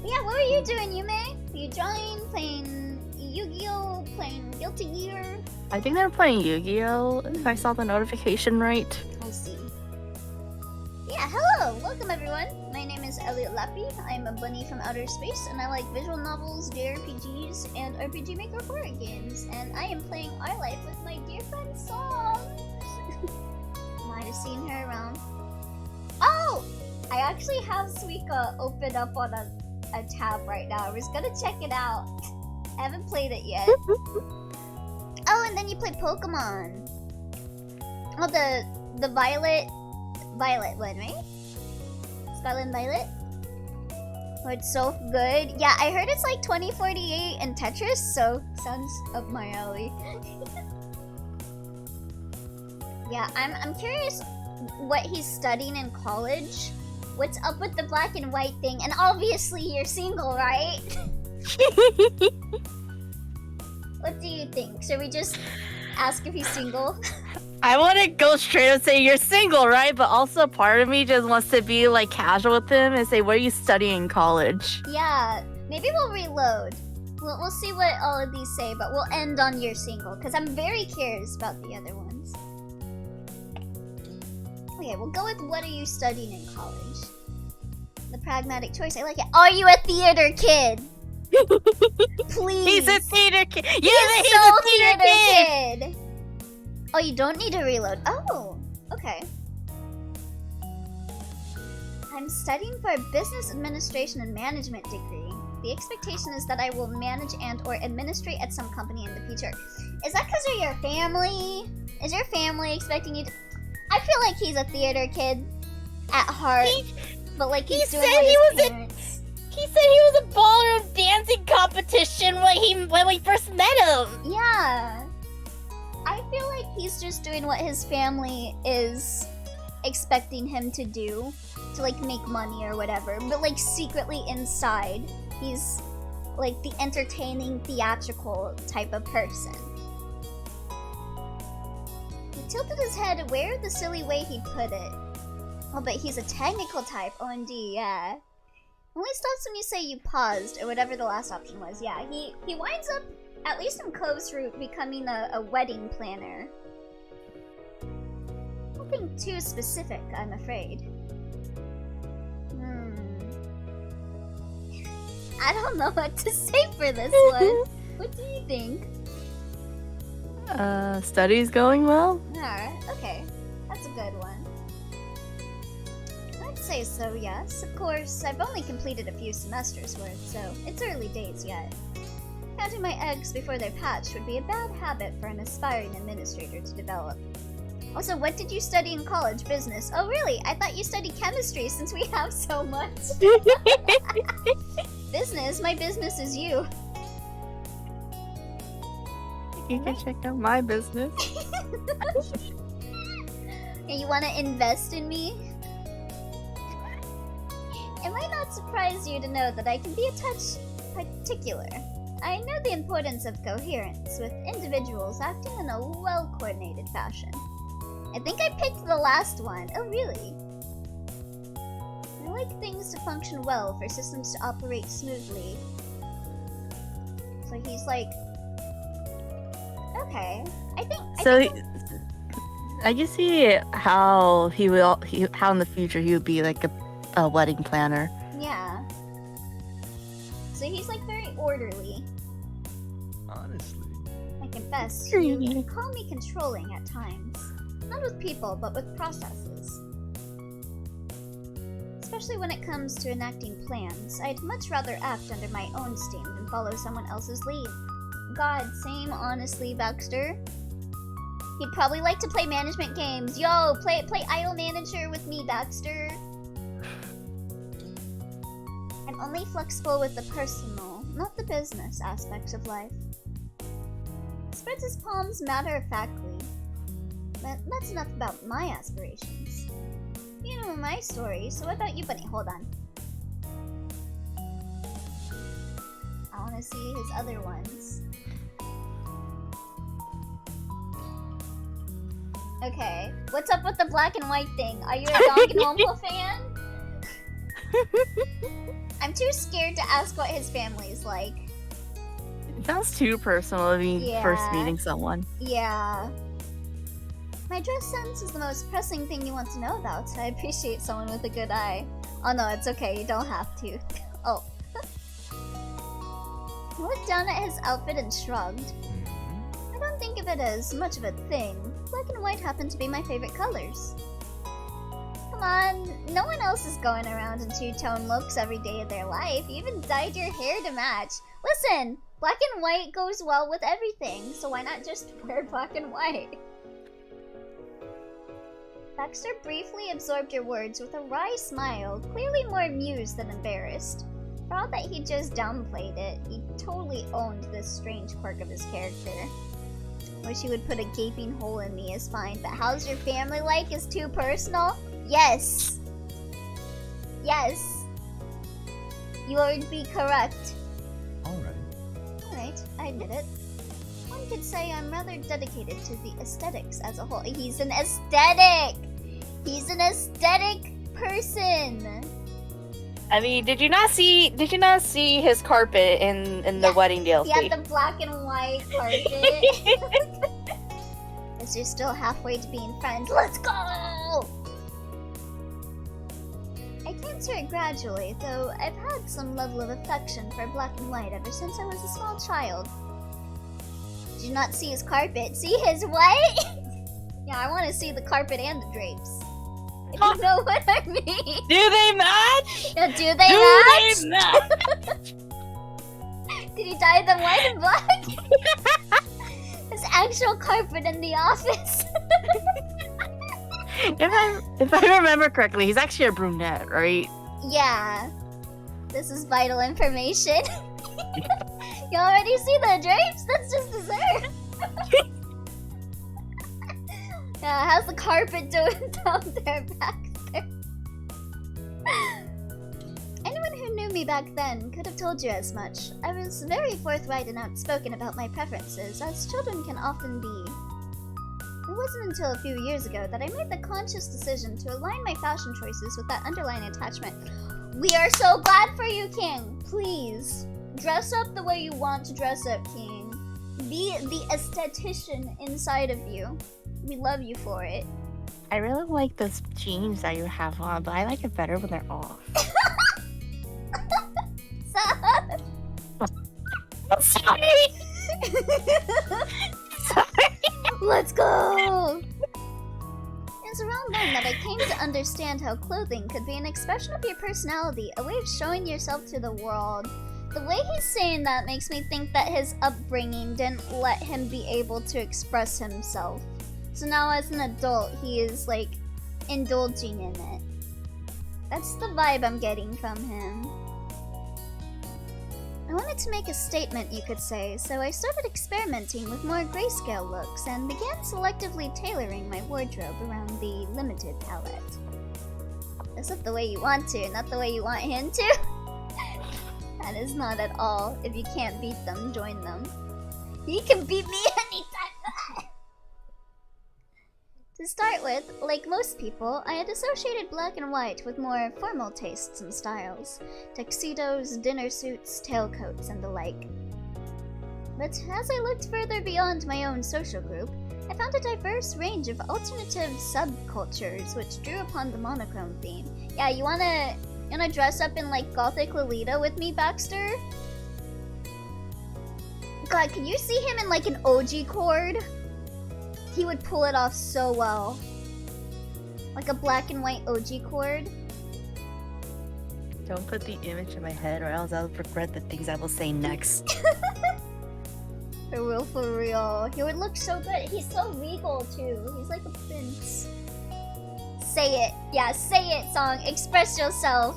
But yeah, what were you doing, Yume? Were you drawing, playing Yu-Gi-Oh, playing Guilty Gear? I think they're playing Yu-Gi-Oh, if I saw the notification right. I see. Yeah, hello! Welcome everyone! My name is Elliot Lappy. I'm a bunny from outer space, and I like visual novels, JRPGs, and RPG Maker horror games. And I am playing Our Life with my dear friend Song! Might have seen her around. Oh! I actually have Suika open up on a tab right now. I was gonna check it out. I haven't played it yet. Oh, and then you play Pokemon. Oh, the Violet one, right? Scarlet Violet? Oh, it's so good. Yeah, I heard it's like 2048 and Tetris, so sounds up my alley. Yeah, I'm curious what he's studying in college. What's up with the black and white thing? And obviously you're single, right? What do you think? Should we just ask if he's single? I want to go straight and say you're single, right? But also part of me just wants to be like casual with him and say, what are you studying in college? Yeah, maybe we'll reload. We'll see what all of these say, but we'll end on you're single, because I'm very curious about the other ones. Okay, we'll go with what are you studying in college? The pragmatic choice, I like it. Are you a theater kid? Please. He's a theater kid. Yeah, He's he's so a theater kid. Oh, you don't need to reload. Oh, okay. I'm studying for a business administration and management degree. The expectation is that I will manage and or administrate at some company in the future. Is that because of your family? Is your family expecting you to... I feel like he's a theater kid at heart, but like he's doing what his parents... He said he was a ballroom dancing competition when we first met him. Yeah. I feel like he's just doing what his family is expecting him to do to like make money or whatever, but like secretly inside he's like the entertaining theatrical type of person. He tilted his head aware of the silly way he put it. Oh, but he's a technical type. OMD, yeah. Only stops when you say you paused or whatever the last option was. Yeah, he winds up, at least in Cove's route, becoming a wedding planner. Nothing too specific, I'm afraid. I don't know what to say for this one. What do you think? Studies going well? Alright, okay. That's a good one. I'd say so, yes. Of course, I've only completed a few semesters worth, so it's early days yet. Counting my eggs before they're hatched would be a bad habit for an aspiring administrator to develop. Also, what did you study in college? Business. Oh, really? I thought you studied chemistry since we have so much. Business? My business is you. You can check out my business. And you want to invest in me? It might not surprise you to know that I can be a touch particular. I know the importance of coherence, with individuals acting in a well-coordinated fashion. I think I picked the last one. Oh, really? I like things to function well for systems to operate smoothly. So he's like... Okay. I think I can see how how in the future he would be like a wedding planner. Yeah. So he's like very orderly. Honestly. I confess, you can call me controlling at times. Not with people, but with processes. Especially when it comes to enacting plans, I'd much rather act under my own steam than follow someone else's lead. God, same honestly, Baxter. He'd probably like to play management games. Yo, play Idle Manager with me, Baxter. I'm only flexible with the personal, not the business aspects of life. Spreads his palms matter-of-factly. But that's enough about my aspirations. You know my story, so what about you, Bunny? Hold on. I wanna see his other ones. Okay, what's up with the black and white thing? Are you a Danganronpa fan? I'm too scared to ask what his family's like. It sounds too personal to me first meeting someone. Yeah. My dress sense is the most pressing thing you want to know about, so I appreciate someone with a good eye. Oh no, it's okay, you don't have to. Oh. I looked down at his outfit and shrugged. I don't think of it as much of a thing. Black and white happen to be my favorite colors. Come on, no one else is going around in two-tone looks every day of their life. You even dyed your hair to match. Listen, black and white goes well with everything, so why not just wear black and white? Baxter briefly absorbed your words with a wry smile, clearly more amused than embarrassed. For all that he just downplayed it, he totally owned this strange quirk of his character. Wish he would put a gaping hole in me is fine, but how's your family like is too personal? Yes! Yes! You would be correct. Alright, I admit it. One could say I'm rather dedicated to the aesthetics as a whole. He's an aesthetic! He's an aesthetic person! I mean, did you not see his carpet in the wedding DLC? He had the black and white carpet. As you're still halfway to being friends, let's go! I came to it gradually, though I've had some level of affection for black and white ever since I was a small child. Did you not see his carpet? See his what? Yeah, I want to see the carpet and the drapes. If you know what I mean. Do they match? Yeah, do they match? They match? Did he dye them white and black? His actual carpet in the office. If I remember correctly, he's actually a brunette, right? Yeah. This is vital information. You already see the drapes? That's just dessert. Yeah, how's the carpet doing down there, Baxter? Anyone who knew me back then could have told you as much. I was very forthright and outspoken about my preferences, as children can often be. It wasn't until a few years ago that I made the conscious decision to align my fashion choices with that underlying attachment. We are so glad for you, King! Please, dress up the way you want to dress up, King. Be the esthetician inside of you. We love you for it. I really like those jeans that you have on, but I like it better when they're off. Stop. Sorry. Sorry. Let's go! It's around then that I came to understand how clothing could be an expression of your personality, a way of showing yourself to the world. The way he's saying that makes me think that his upbringing didn't let him be able to express himself. So now as an adult, he is like indulging in it. That's the vibe I'm getting from him. I wanted to make a statement, you could say, so I started experimenting with more grayscale looks and began selectively tailoring my wardrobe around the limited palette. Is it the way you want to, not the way you want him to? That is not at all. If you can't beat them, join them. He can beat me anytime! To start with, like most people, I had associated black and white with more formal tastes and styles. Tuxedos, dinner suits, tailcoats, and the like. But as I looked further beyond my own social group, I found a diverse range of alternative subcultures which drew upon the monochrome theme. Yeah, you wanna dress up in like gothic Lolita with me, Baxter? God, can you see him in like an OG cord? He would pull it off so well. Like a black and white OG cord. Don't put the image in my head or else I'll regret the things I will say next. For real. He would look so good. He's so regal too. He's like a prince. Say it. Yeah, say it, song. Express yourself.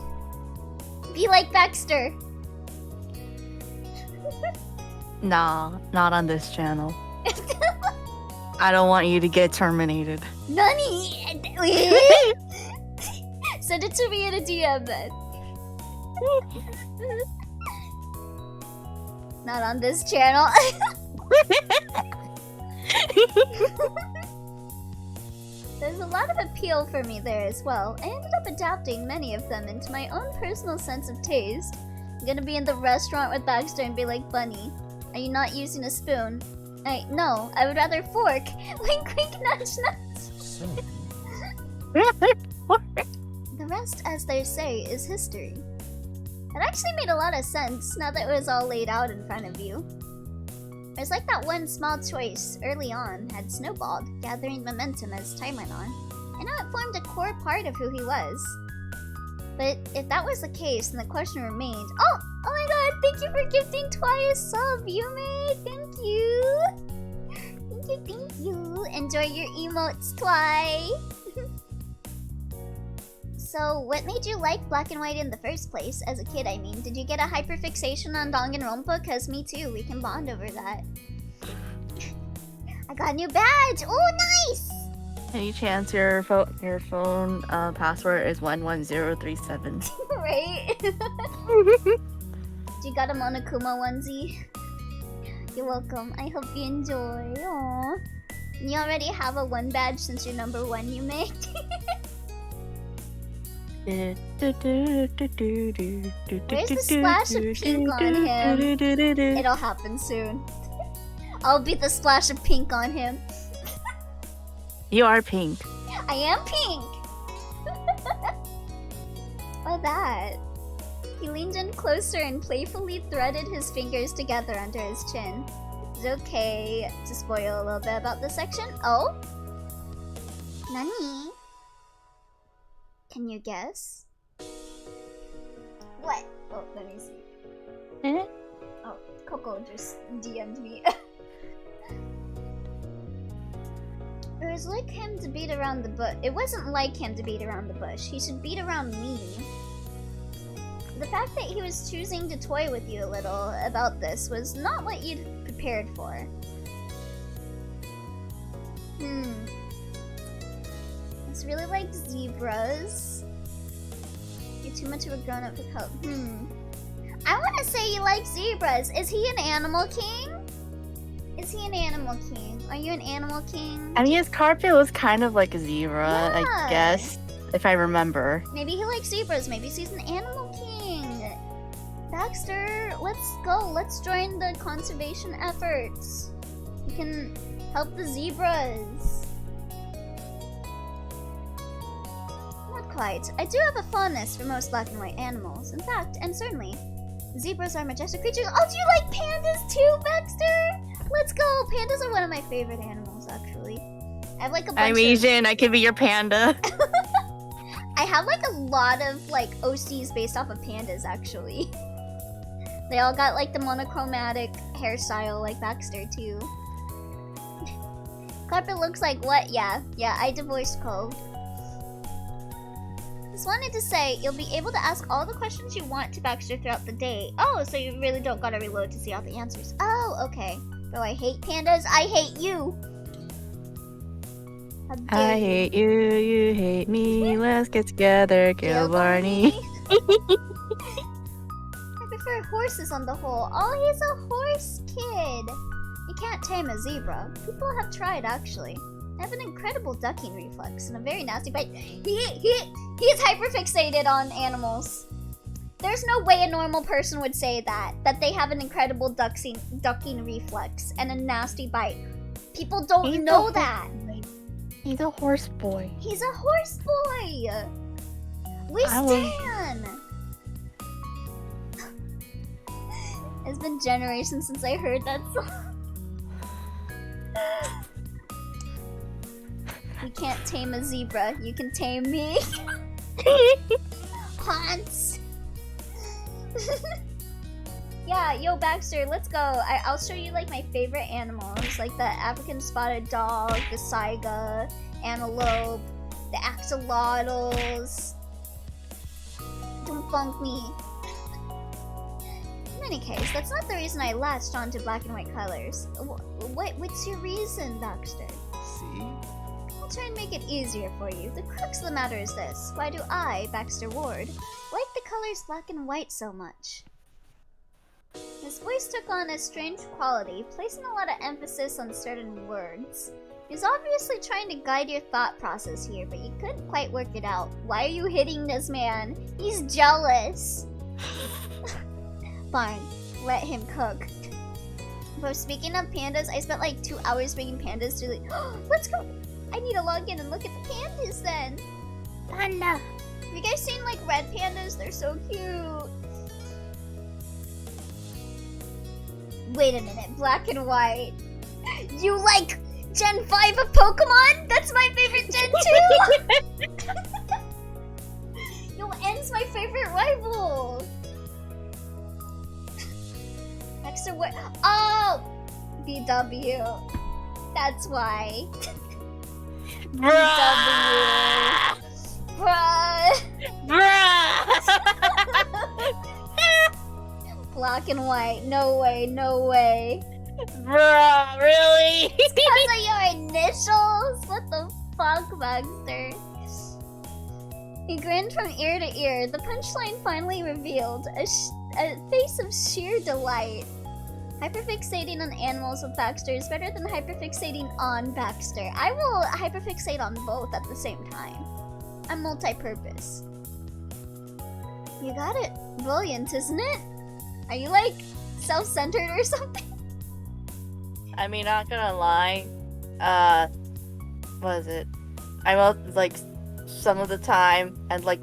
Be like Baxter. Nah, not on this channel. I don't want you to get terminated. Nani? Send it to me in a DM then. Not on this channel. There's a lot of appeal for me there as well. I ended up adapting many of them into my own personal sense of taste. I'm gonna be in the restaurant with Baxter and be like, Bunny, are you not using a spoon? No, I would rather fork. Wink, wink, nudge, nudge. The rest, as they say, is history. It actually made a lot of sense now that it was all laid out in front of you. It was like that one small choice early on had snowballed, gathering momentum as time went on, and now it formed a core part of who he was. But if that was the case, then the question remained, oh my god, thank you for gifting Twice sub, Yume! Thank you! Thank you! Enjoy your emotes, Twi! So, what made you like black and white in the first place? As a kid, I mean. Did you get a hyperfixation on Danganronpa? Cause me too, we can bond over that. I got a new badge! Oh, nice! Any chance your phone password is 11037? Right? You got a Monokuma onesie? You're welcome. I hope you enjoy. Aww. You already have a 1 badge since you're number 1, you make. Where's the splash of pink on him? It'll happen soon. I'll be the splash of pink on him. You are pink. I am pink! Oh, that. He leaned in closer and playfully threaded his fingers together under his chin. It's okay to spoil a little bit about this section. Oh? Nani? Can you guess? What? Oh, let me see. Eh? Oh, Coco just DM'd me. It was like him to beat around the bush. It wasn't like him to beat around the bush. He should beat around me. The fact that he was choosing to toy with you a little about this was not what you'd prepared for. It's really like zebras. You're too much of a grown-up for color. I want to say you like zebras. Is he an animal king? Is he an animal king? Are you an animal king? I mean, his carpet was kind of like a zebra, Yeah. I guess, if I remember. Maybe he likes zebras. Maybe he's an animal king. Baxter, let's go. Let's join the conservation efforts. We can help the zebras. Not quite. I do have a fondness for most black and white animals. In fact, and certainly, zebras are majestic creatures. Oh, do you like pandas too, Baxter? Let's go! Pandas are one of my favorite animals. animals, actually. I have like a bunch I'm Asian. I can be your panda. I have like a lot of like OCs based off of pandas, actually. They all got like the monochromatic hairstyle like Baxter too. Carpet looks like what? Yeah, I divorced Cove. Just wanted to say, you'll be able to ask all the questions you want to Baxter throughout the day. Oh, so you really don't gotta reload to see all the answers. Oh, okay. Bro, I hate pandas. I hate you. How dare I you. hate you, you hate me. Let's get together, kill Barney. I prefer horses on the whole. Oh, he's a horse kid. You can't tame a zebra. People have tried, actually. I have an incredible ducking reflex and a very nasty bite. He's hyperfixated on animals. There's no way a normal person would say that they have an incredible ducking reflex and a nasty bite. People don't know that. He's a horse boy. He's a horse boy. We stand. It's been generations since I heard that song. You can't tame a zebra. You can tame me. Hans. Yeah, yo Baxter, let's go. I'll show you like my favorite animals, like the African spotted dog, the saiga, antelope, the axolotls. Don't funk me. In any case, that's not the reason I latched onto black and white colors. What's your reason, Baxter? See? I'll try and make it easier for you. The crux of the matter is this. Why do I, Baxter Ward, like the colors black and white so much? His voice took on a strange quality, placing a lot of emphasis on certain words. He's obviously trying to guide your thought process here, but you couldn't quite work it out. Why are you hitting this man? He's jealous. Fine, let him cook. But speaking of pandas, I spent like 2 hours making pandas to like, let's go! I need to log in and look at the pandas then! Panda! Have you guys seen like red pandas? They're so cute! Wait a minute, black and white. You like Gen 5 of Pokemon? That's my favorite Gen 2! Yo, N's my favorite rival! Baxter, what? Oh! BW. That's why. Bruh! BW. Bruh! Bruh! Black and white. No way, no way. Bruh, really? It's because of your initials? What the fuck, Baxter? He grinned from ear to ear. The punchline finally revealed a face of sheer delight. Hyperfixating on animals with Baxter is better than hyperfixating on Baxter. I will hyperfixate on both at the same time. I'm multi-purpose. You got it. Brilliant, isn't it? Are you like self-centered or something? I mean, not gonna lie. What is it? I'm like some of the time, and like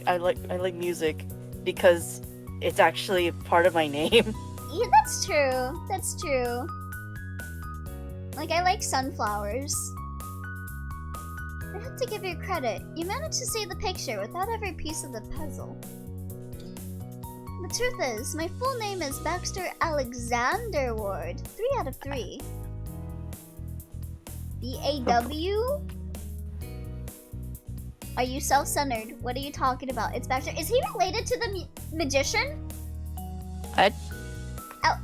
I like music because it's actually part of my name. Yeah, that's true. That's true. Like, I like sunflowers. I have to give you credit. You managed to see the picture without every piece of the puzzle. The truth is, my full name is Baxter Alexander Ward. 3 out of 3. B-A-W? Are you self-centered? What are you talking about? It's Baxter. Is he related to the magician? What?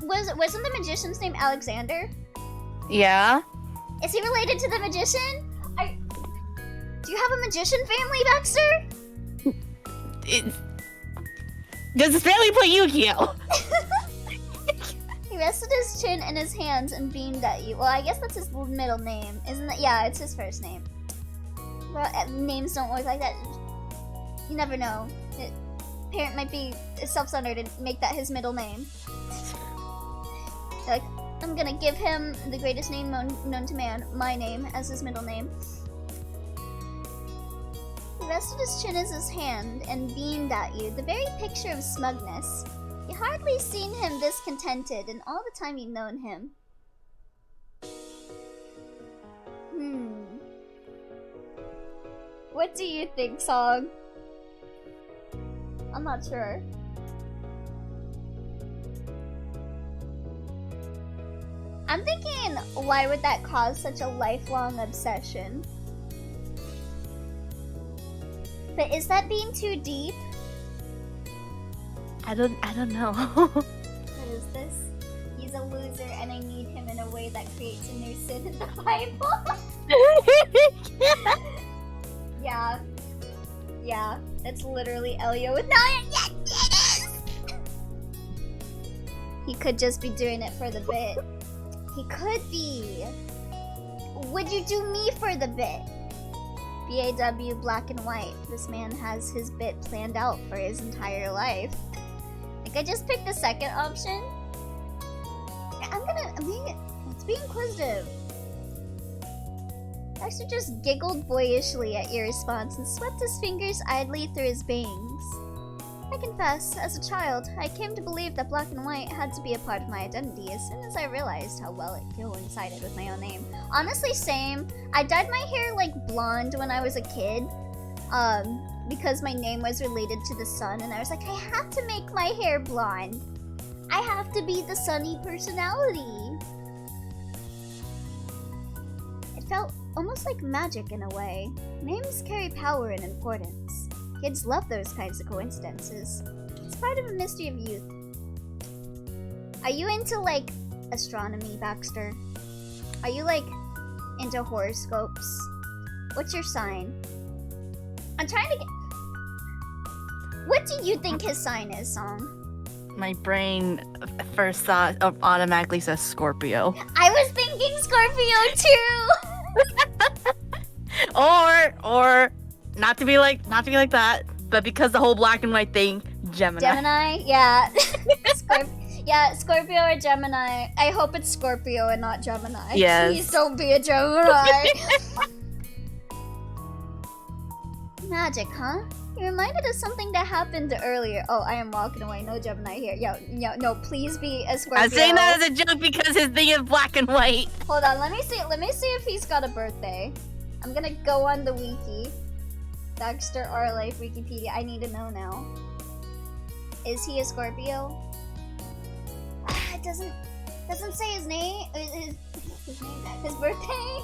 Wasn't the magician's name Alexander? Yeah? Is he related to the magician? Do you have a magician family, Baxter? Does this family play Yu-Gi-Oh? He rested his chin in his hands and beamed at you. Well, I guess that's his middle name, isn't it? Yeah, it's his first name. Well, names don't work like that. You never know. Parent might be self-centered and make that his middle name. Like, I'm gonna give him the greatest name known to man, my name, as his middle name. He rested his chin as his hand and beamed at you, the very picture of smugness. You hardly seen him discontented in all the time you'd known him. What do you think, Song? I'm not sure. I'm thinking, why would that cause such a lifelong obsession? But is that being too deep? I don't know. What is this? He's a loser and I need him in a way that creates a new sin in the Bible. Yeah. Yeah. It's literally Elio with no. Yes, it is! He could just be doing it for the bit. He could be. Would you do me for the bit? BAW black and white. This man has his bit planned out for his entire life. Like I just picked the second option. Let's be inquisitive. Baxter just giggled boyishly at your response and swept his fingers idly through his bangs. I confess, as a child, I came to believe that black and white had to be a part of my identity as soon as I realized how well it coincided with my own name. Honestly, same. I dyed my hair like blonde when I was a kid, because my name was related to the sun, and I was like, I have to make my hair blonde. I have to be the sunny personality. It felt almost like magic in a way. Names carry power and importance. Kids love those kinds of coincidences. It's part of a mystery of youth. Are you into, like, astronomy, Baxter? Are you, like, into horoscopes? What's your sign? I'm trying to get... What do you think his sign is, Song? My brain first thought automatically says Scorpio. I was thinking Scorpio, too! or not to be like that, but because the whole black and white thing, Gemini. Gemini? Yeah. Scorpio or Gemini. I hope it's Scorpio and not Gemini. Yes. Please don't be a Gemini. Magic, huh? You're reminded of something that happened earlier. Oh, I am walking away. No Gemini here. Yo, no, please be a Scorpio. I'm saying that as a joke because his thing is black and white. Hold on, let me see if he's got a birthday. I'm gonna go on the wiki. Baxter R Life Wikipedia. I need to know now. Is he a Scorpio? It doesn't say his name. His birthday.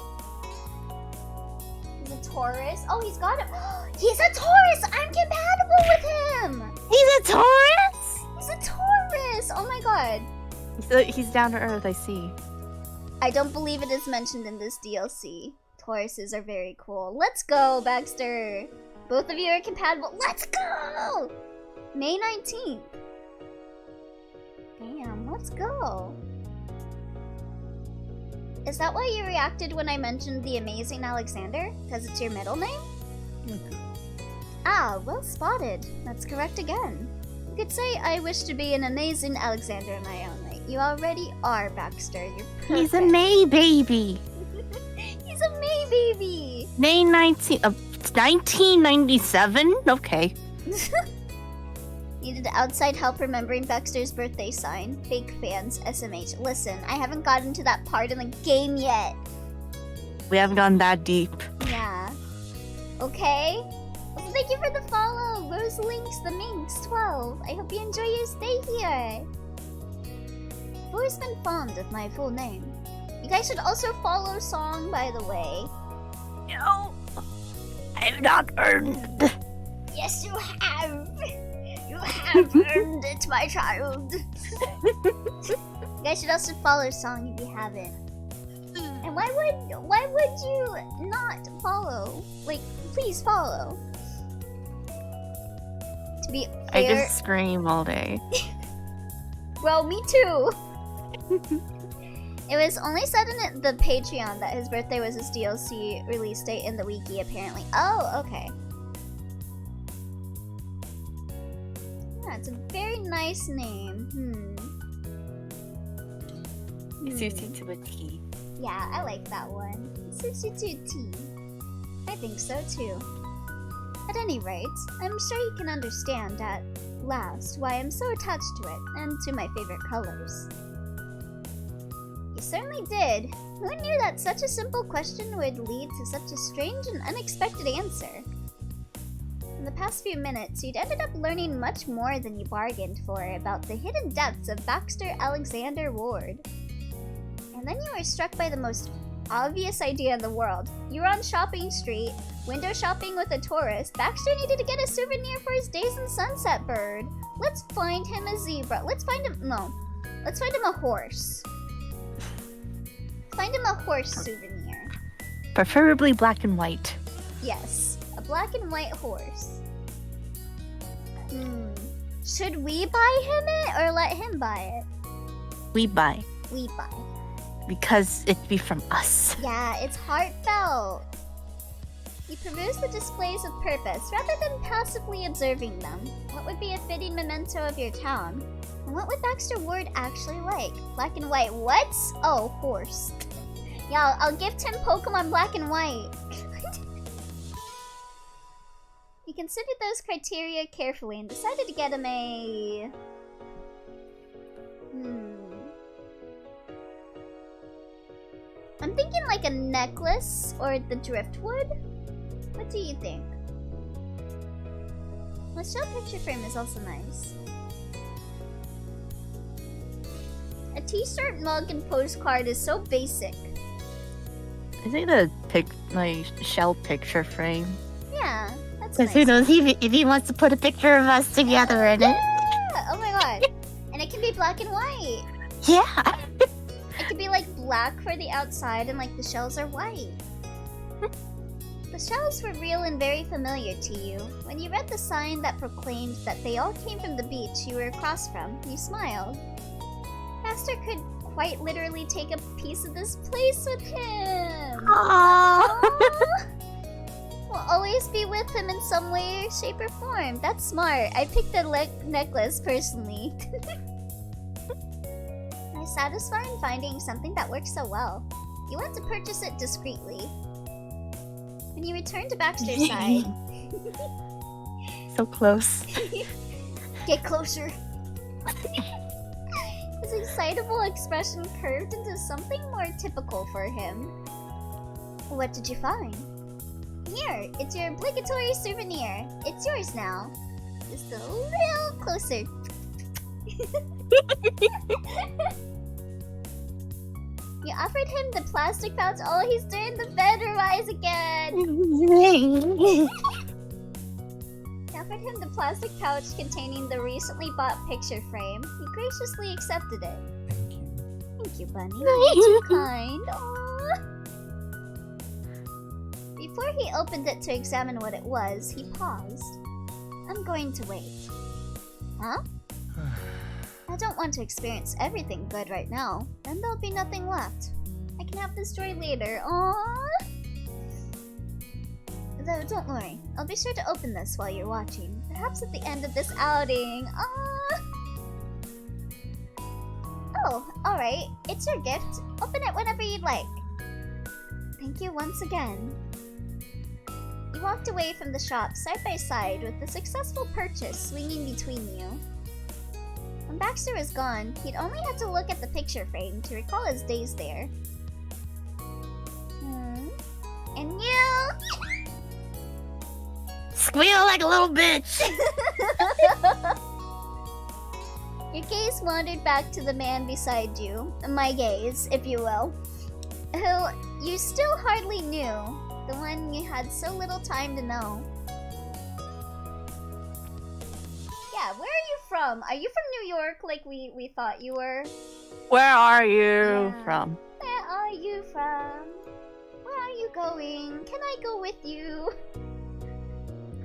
He's a Taurus. Oh, he's got him. He's a Taurus. I'm compatible with him. He's a Taurus. He's a Taurus. Oh my god. He's down to earth. I see. I don't believe it is mentioned in this DLC. Tauruses are very cool. Let's go, Baxter. Both of you are compatible. Let's go! May 19th. Damn, let's go. Is that why you reacted when I mentioned the amazing Alexander? Because it's your middle name? Ah, well spotted. That's correct again. You could say I wish to be an amazing Alexander in my own right. You already are, Baxter. You're perfect. He's a May baby. He's a May baby. May 1997? Okay. Needed outside help remembering Baxter's birthday sign. Fake fans, SMH. Listen, I haven't gotten to that part in the game yet. We haven't gone that deep. Yeah. Okay? Well, thank you for the follow. Rose Links, the Minx, 12. I hope you enjoy your stay here. I've always been fond of my full name. You guys should also follow Song, by the way. No. I've not earned. Yes, you have. You have earned it, my child. You guys should also follow Song if you haven't. And why would you not follow? Like, please follow. To be fair, I just scream all day. well, me too. It was only said in the Patreon that his birthday was his DLC release date in the wiki, apparently. Oh, okay. Yeah, it's a very nice name. Susie to a T. Yeah, I like that one. Susututi. I think so too. At any rate, I'm sure you can understand at last why I'm so attached to it and to my favorite colors. You certainly did. Who knew that such a simple question would lead to such a strange and unexpected answer? In the past few minutes, you'd ended up learning much more than you bargained for about the hidden depths of Baxter Alexander Ward. And then you were struck by the most obvious idea in the world. You were on Shopping Street, window shopping with a tourist. Baxter needed to get a souvenir for his Days in Sunset bird. Let's find him a zebra. Let's find him a horse. Find him a horse souvenir. Preferably black and white. Yes, a black and white horse. Should we buy him it or let him buy it? We buy. We buy. Because it be from us. Yeah, it's heartfelt. You peruse the displays with purpose rather than passively observing them. What would be a fitting memento of your town? And what would Baxter Ward actually like? Black and white. What? Oh, horse. Yeah, I'll gift him Pokemon Black and White. He considered those criteria carefully and decided to get him a... I'm thinking like a necklace or the driftwood. What do you think? The shell picture frame is also nice. A t-shirt, mug, and postcard is so basic. I think my shell picture frame. Yeah, that's Because nice. who knows if he wants to put a picture of us together in it. Yeah! Oh my god. And it can be black and white. Yeah. It could be like black for the outside and like the shells are white. The shells were real and very familiar to you. When you read the sign that proclaimed that they all came from the beach you were across from, you smiled. Baxter could quite literally take a piece of this place with him. Aww. We'll always be with him in some way, shape, or form. That's smart. I picked the necklace personally. It's satisfying finding something that works so well. You want to purchase it discreetly. When you return to Baxter's side... So close. Get closer. His excitable expression curved into something more typical for him. What did you find? Here, it's your obligatory souvenir. It's yours now. Just a little closer. You offered him the plastic pouch. Oh, he's doing the bedroom eyes again. You offered him the plastic pouch containing the recently bought picture frame. He graciously accepted it. Thank you. Thank you, Bunny. You're too kind. Aww. Before he opened it to examine what it was, he paused. I'm going to wait. Huh? I don't want to experience everything good right now. Then there'll be nothing left. I can have this joy later. Aww. Though, don't worry. I'll be sure to open this while you're watching. Perhaps at the end of this outing. Aww. Oh, alright. It's your gift. Open it whenever you'd like. Thank you once again. You walked away from the shop side by side with the successful purchase swinging between you. When Baxter was gone, he'd only had to look at the picture frame to recall his days there. And you... Squeal like a little bitch. Your gaze wandered back to the man beside you, my gaze, if you will, who you still hardly knew, the one you had so little time to know. Yeah, where are you from? Are you from New York like we thought you were? Where are you Yeah. from? Where are you from? Where are you going? Can I go with you?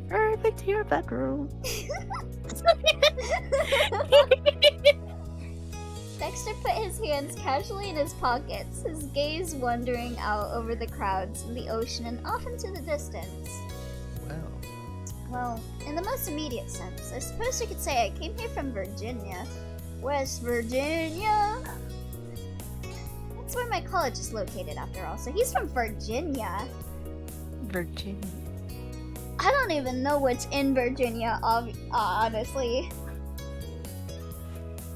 Perfect to your bedroom. Dexter put his hands casually in his pockets, his gaze wandering out over the crowds and the ocean and off into the distance. Well, in the most immediate sense, I suppose you could say I came here from Virginia. West Virginia! That's where my college is located, after all, so he's from Virginia. Virginia. I don't even know what's in Virginia, honestly.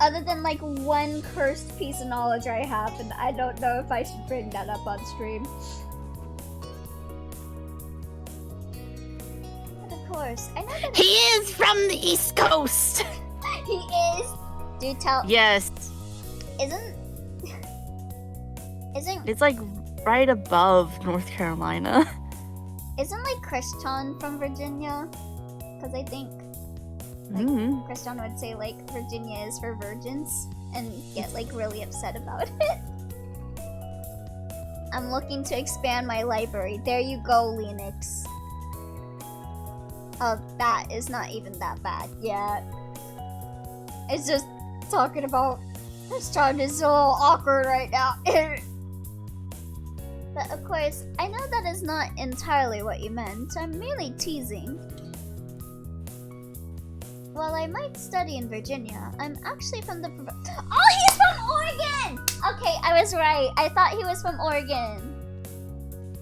Other than, like, one cursed piece of knowledge I have, and I don't know if I should bring that up on stream. But of course, course. I know that He is from the East Coast. he is. Do tell. Yes. Isn't It's like right above North Carolina. isn't like Christian from Virginia? Because I think like Mhm. Christian would say like Virginia is for virgins and get like really upset about it. I'm looking to expand my library. There you go, Linux. Oh, that is not even that bad. Yeah. It's just talking about Christian is a little awkward right now. But of course, I know that is not entirely what you meant. I'm merely teasing. While I might study in Virginia, I'm actually from the... Oh, he's from Oregon! Okay, I was right. I thought he was from Oregon.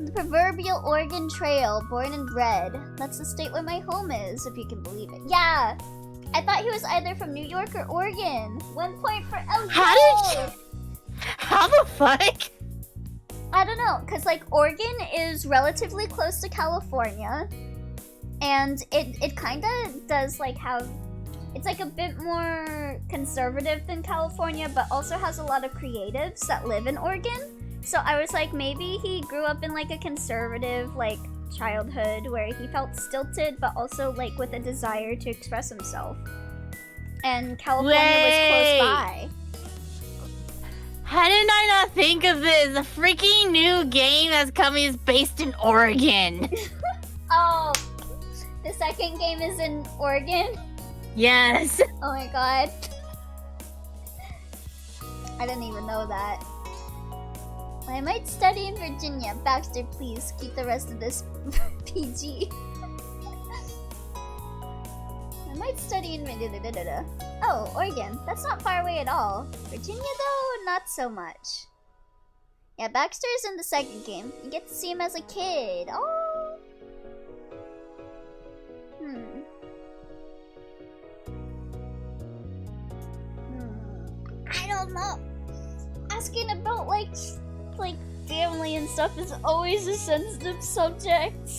The proverbial Oregon Trail, born and bred. That's the state where my home is, if you can believe it. Yeah! I thought he was either from New York or Oregon. 1 point for... Oh, How the fuck? I don't know, because like Oregon is relatively close to California, and it kind of does like have, it's like a bit more conservative than California, but also has a lot of creatives that live in Oregon. So I was like, maybe he grew up in like a conservative like childhood where he felt stilted, but also like with a desire to express himself. And California was close by. How did I not think of this? A freaking new game that's coming is based in Oregon. Oh, the second game is in Oregon? Yes. Oh my god. I didn't even know that. I might study in Virginia. Baxter, please keep the rest of this PG. I might study in... Oh, Oregon. That's not far away at all. Virginia, though, not so much. Yeah, Baxter's in the second game. You get to see him as a kid. Oh! I don't know. Asking about, like family and stuff is always a sensitive subject.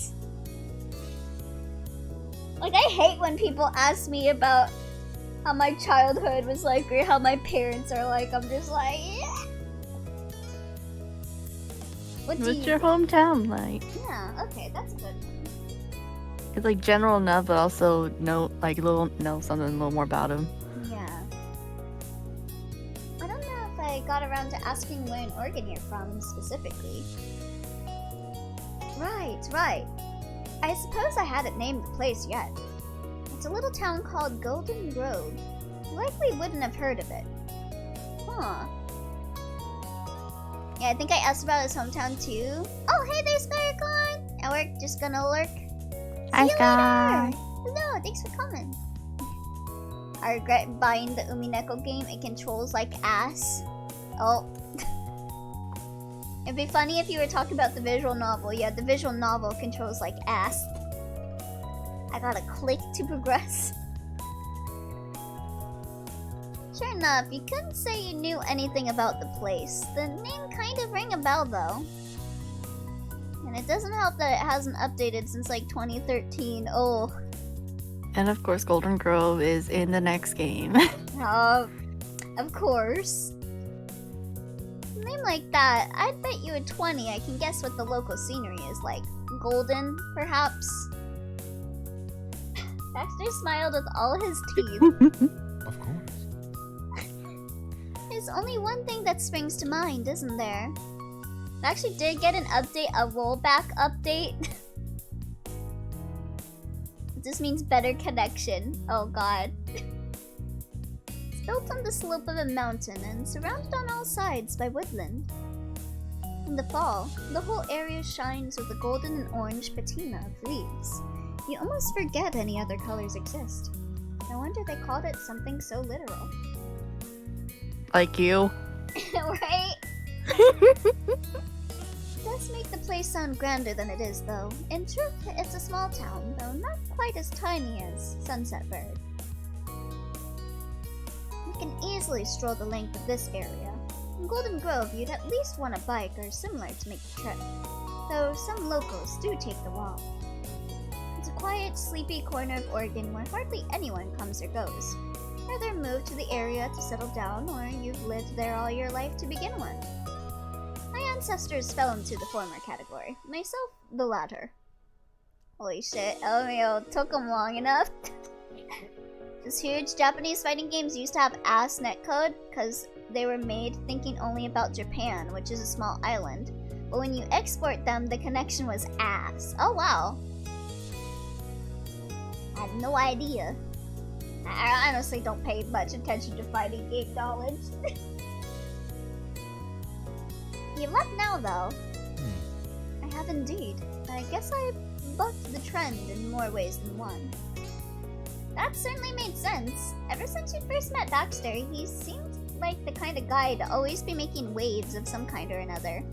Like, I hate when people ask me about how my childhood was like or how my parents are like. I'm just like, yeah. What's your hometown like? Yeah, okay, that's a good one. It's like general enough, but also know something a little more about him. Yeah. I don't know if I got around to asking where in Oregon you're from specifically. Right. I suppose I hadn't named the place yet. It's a little town called Golden Grove. You likely wouldn't have heard of it. Huh. Yeah, I think I asked about his hometown too. Oh, hey there, Skycorn! And we're just gonna lurk. Hi, See you Sky. later! Hello, thanks for coming. I regret buying the Umineko game. It controls like ass. Oh. It'd be funny if you were talking about the visual novel. Yeah, the visual novel controls like ass. I gotta click to progress. Sure enough, you couldn't say you knew anything about the place. The name kind of rang a bell though. And it doesn't help that it hasn't updated since like 2013. Oh. And of course, Golden Grove is in the next game. Of course. A name like that, I'd bet you at 20 I can guess what the local scenery is like. Golden, perhaps? Baxter smiled with all his teeth. Of course. There's only one thing that springs to mind, isn't there? I actually did get an update, a rollback update. This means better connection. Oh god. It's built on the slope of a mountain and surrounded on all sides by woodland. In the fall, the whole area shines with a golden and orange patina of leaves. You almost forget any other colors exist. No wonder they called it something so literal. Like you. Right? It does make the place sound grander than it is, though. In truth, it's a small town, though not quite as tiny as Sunset Bird. You can easily stroll the length of this area. In Golden Grove, you'd at least want a bike or similar to make the trip, though some locals do take the walk. It's quiet, sleepy corner of Oregon where hardly anyone comes or goes. Either moved to the area to settle down, or you've lived there all your life to begin with. My ancestors fell into the former category, myself the latter. Holy shit, LMAO took them long enough. These huge Japanese fighting games used to have ass netcode because they were made thinking only about Japan, which is a small island. But when you export them, the connection was ass. Oh wow. I had no idea. I honestly don't pay much attention to fighting game knowledge. You left now, though. I have indeed. I guess I bucked the trend in more ways than one. That certainly made sense. Ever since you first met Baxter, he seemed like the kind of guy to always be making waves of some kind or another.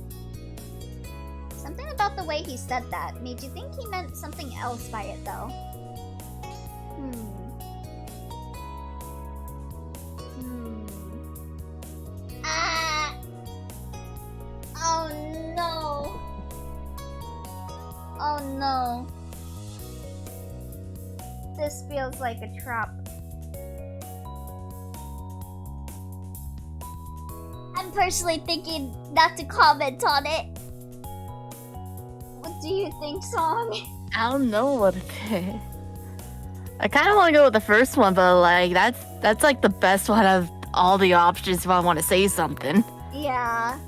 Something about the way he said that made you think he meant something else by it, though. Oh no. Oh no. This feels like a trap. I'm personally thinking not to comment on it. What do you think, Song? I don't know what to pick. I kind of want to go with the first one, but like that's like the best one of all the options if I want to say something. Yeah,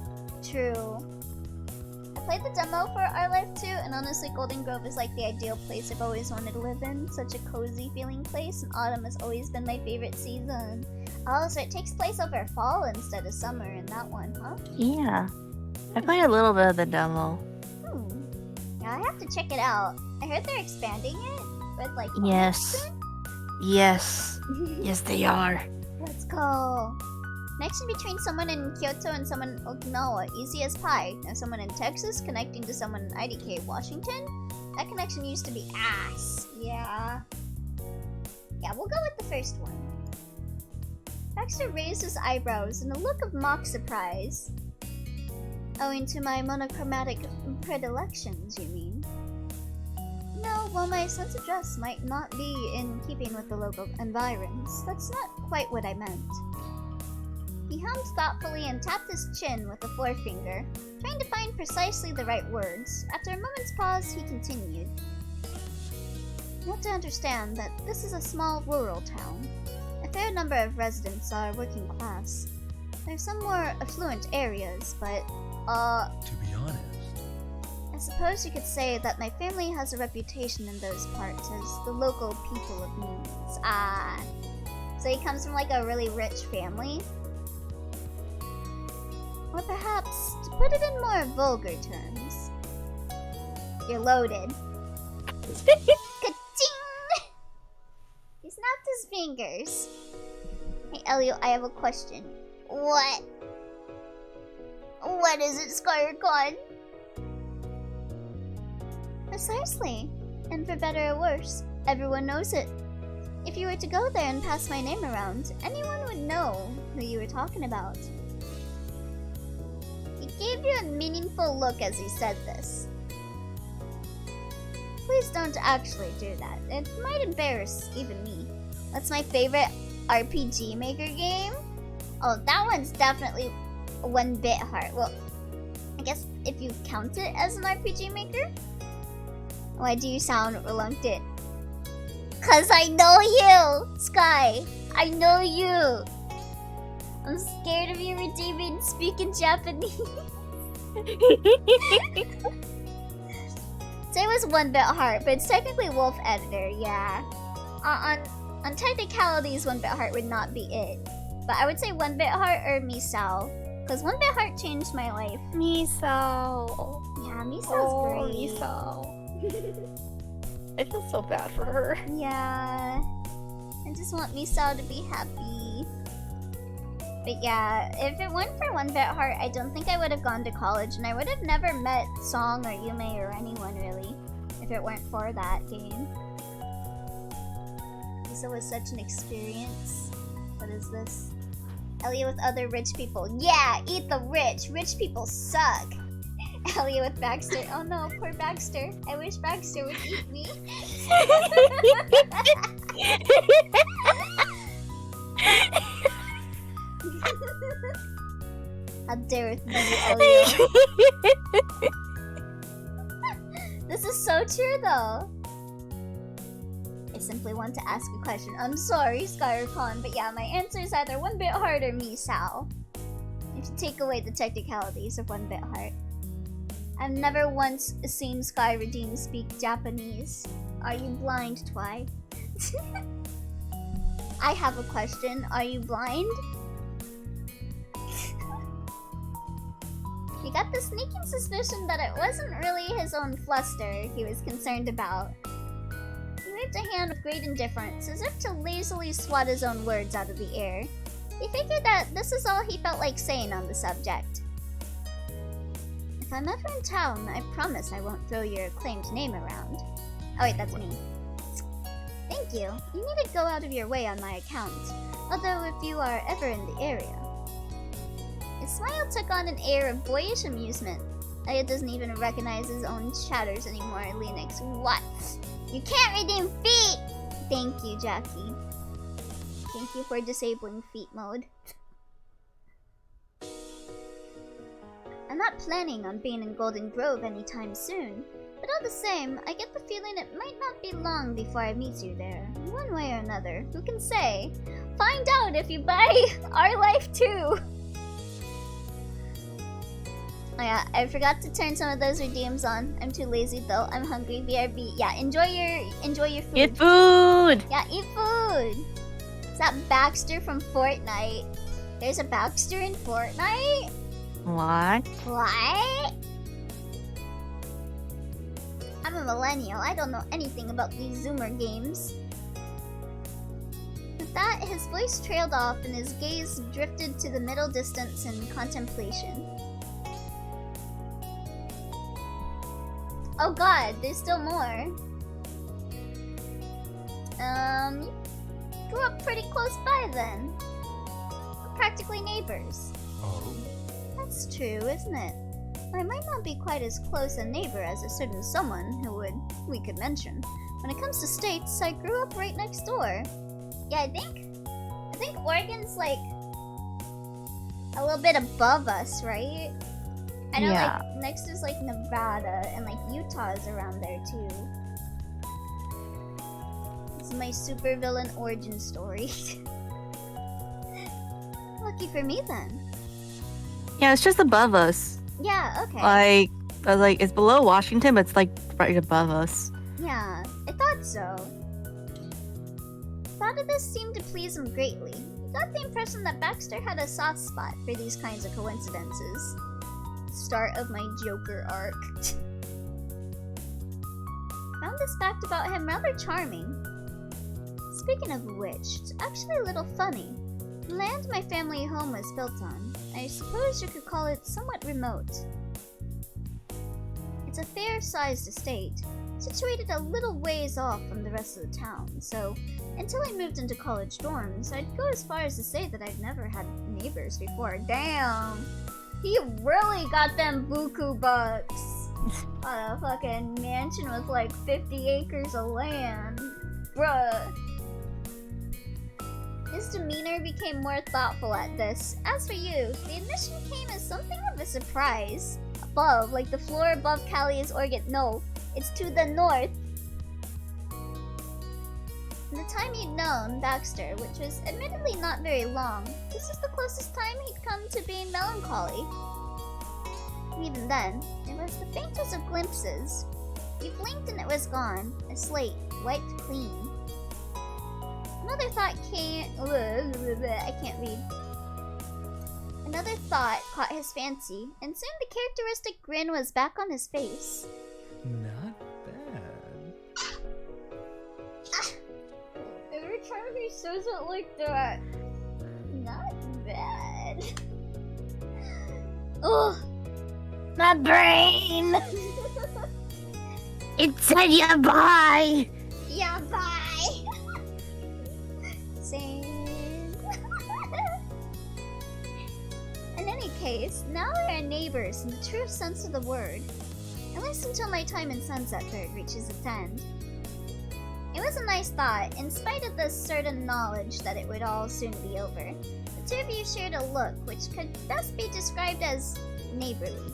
true. I played the demo for Our Life 2, and honestly, Golden Grove is like the ideal place I've always wanted to live in. Such a cozy feeling place, and autumn has always been my favorite season. Oh, so it takes place over fall instead of summer in that one, huh? Yeah. I played a little bit of the demo. Yeah, I have to check it out. I heard they're expanding it with like Yes. Yes. Yes, they are. Let's go. Connection between someone in Kyoto and someone in Okinawa, easy as pie. Now someone in Texas connecting to someone in IDK, Washington. That connection used to be ass. Yeah. Yeah, we'll go with the first one. Baxter raised his eyebrows in a look of mock surprise. Owing to my monochromatic predilections, you mean? No, while my sense of dress might not be in keeping with the local environs, that's not quite what I meant. He hummed thoughtfully and tapped his chin with a forefinger, trying to find precisely the right words. After a moment's pause, he continued. You have to understand that this is a small rural town. A fair number of residents are working class. There are some more affluent areas, but, To be honest, I suppose you could say that my family has a reputation in those parts as the local people of means. Ah. So he comes from like a really rich family? Or perhaps, to put it in more vulgar terms, you're loaded. Ka-ching! He snapped his fingers. Hey Elio, I have a question. What? What is it, Skyrecon? Precisely. And for better or worse, everyone knows it. If you were to go there and pass my name around, anyone would know who you were talking about. He gave you a meaningful look as he said this. Please don't actually do that. It might embarrass even me. That's my favorite RPG Maker game. Oh, that one's definitely 1-bit heart. Well, I guess if you count it as an RPG Maker? Why do you sound reluctant? 'Cause I know you, Sky. I know you. I'm scared of you redeeming speaking Japanese. Say it was 1-bit heart, but it's technically Wolf Editor, yeah. On technicalities, 1-bit heart would not be it. But I would say 1-bit heart or Misao. Because 1-bit heart changed my life. Misao. Yeah, Misao's great. Misao. I feel so bad for her. Yeah. I just want Misao to be happy. But yeah, if it weren't for 1-bit heart, I don't think I would have gone to college, and I would have never met Song or Yume or anyone really, if it weren't for that game. Misa was such an experience. What is this? Elliot with other rich people. Yeah, eat the rich. Rich people suck. Ellie with Baxter. Oh no, poor Baxter. I wish Baxter would eat me. How dare it be Elio. This is so true though. I simply want to ask a question. I'm sorry, Skyrcon, but yeah, my answer is either one bit heart or me, Sal. If you take away the technicalities of one bit heart. I've never once seen Sky Redeem speak Japanese. Are you blind, Twy? I have a question. Are you blind? He got the sneaking suspicion that it wasn't really his own fluster he was concerned about. He waved a hand with great indifference, as if to lazily swat his own words out of the air. He figured that this is all he felt like saying on the subject. If I'm ever in town, I promise I won't throw your acclaimed name around. Oh wait, that's me. Thank you. You needn't go out of your way on my account, although if you are ever in the area. His smile took on an air of boyish amusement. Elliot doesn't even recognize his own shatters anymore, Linux. What? You can't redeem feet! Thank you, Jackie. Thank you for disabling feet mode. I'm not planning on being in Golden Grove anytime soon, but all the same, I get the feeling it might not be long before I meet you there. One way or another, who can say? Find out if you buy Our Life too! Oh yeah, I forgot to turn some of those redeems on. I'm too lazy though. I'm hungry. BRB. Yeah, enjoy your food. Eat food! Yeah, eat food! Is that Baxter from Fortnite? There's a Baxter in Fortnite? What? What? I'm a millennial. I don't know anything about these Zoomer games. With that, his voice trailed off and his gaze drifted to the middle distance in contemplation. Oh god, there's still more. You grew up pretty close by then. We're practically neighbors. Oh? That's true, isn't it? I might not be quite as close a neighbor as a certain someone we could mention. When it comes to states, I grew up right next door. Yeah, I think Oregon's like a little bit above us, right? I know Yeah. like next is like Nevada and like Utah is around there too. This is my supervillain origin story. Lucky for me then. Yeah, it's just above us. Yeah, okay. Like it's below Washington, but it's like right above us. Yeah, I thought so. Thought of this seemed to please him greatly. He got the impression that Baxter had a soft spot for these kinds of coincidences. Start of my Joker arc. Found this fact about him rather charming. Speaking of which, it's actually a little funny. The land my family home was built on, I suppose you could call it somewhat remote. It's a fair-sized estate, situated a little ways off from the rest of the town, so until I moved into college dorms, I'd go as far as to say that I'd never had neighbors before. Damn! He really got them buku bucks on a fucking mansion with like 50 acres of land. Bruh. His demeanor became more thoughtful at this. As for you, the admission came as something of a surprise. Above, like the floor above Callie's Oregon. No, it's to the north. In the time he'd known Baxter, which was admittedly not very long, this was the closest time he'd come to being melancholy. And even then, it was the faintest of glimpses. You blinked and it was gone, a slate wiped clean. Another thought came. I can't read. Another thought caught his fancy, and soon the characteristic grin was back on his face. Not bad. Every time he says it like that, not bad. Ugh, My brain! It said yeah, bye! yeah, bye. Same. In any case. case, now we are neighbors in the true sense of the word. At least until my time in Sunset Third reaches its end. It was a nice thought, in spite of the certain knowledge that it would all soon be over. The two of you shared a look which could best be described as neighborly.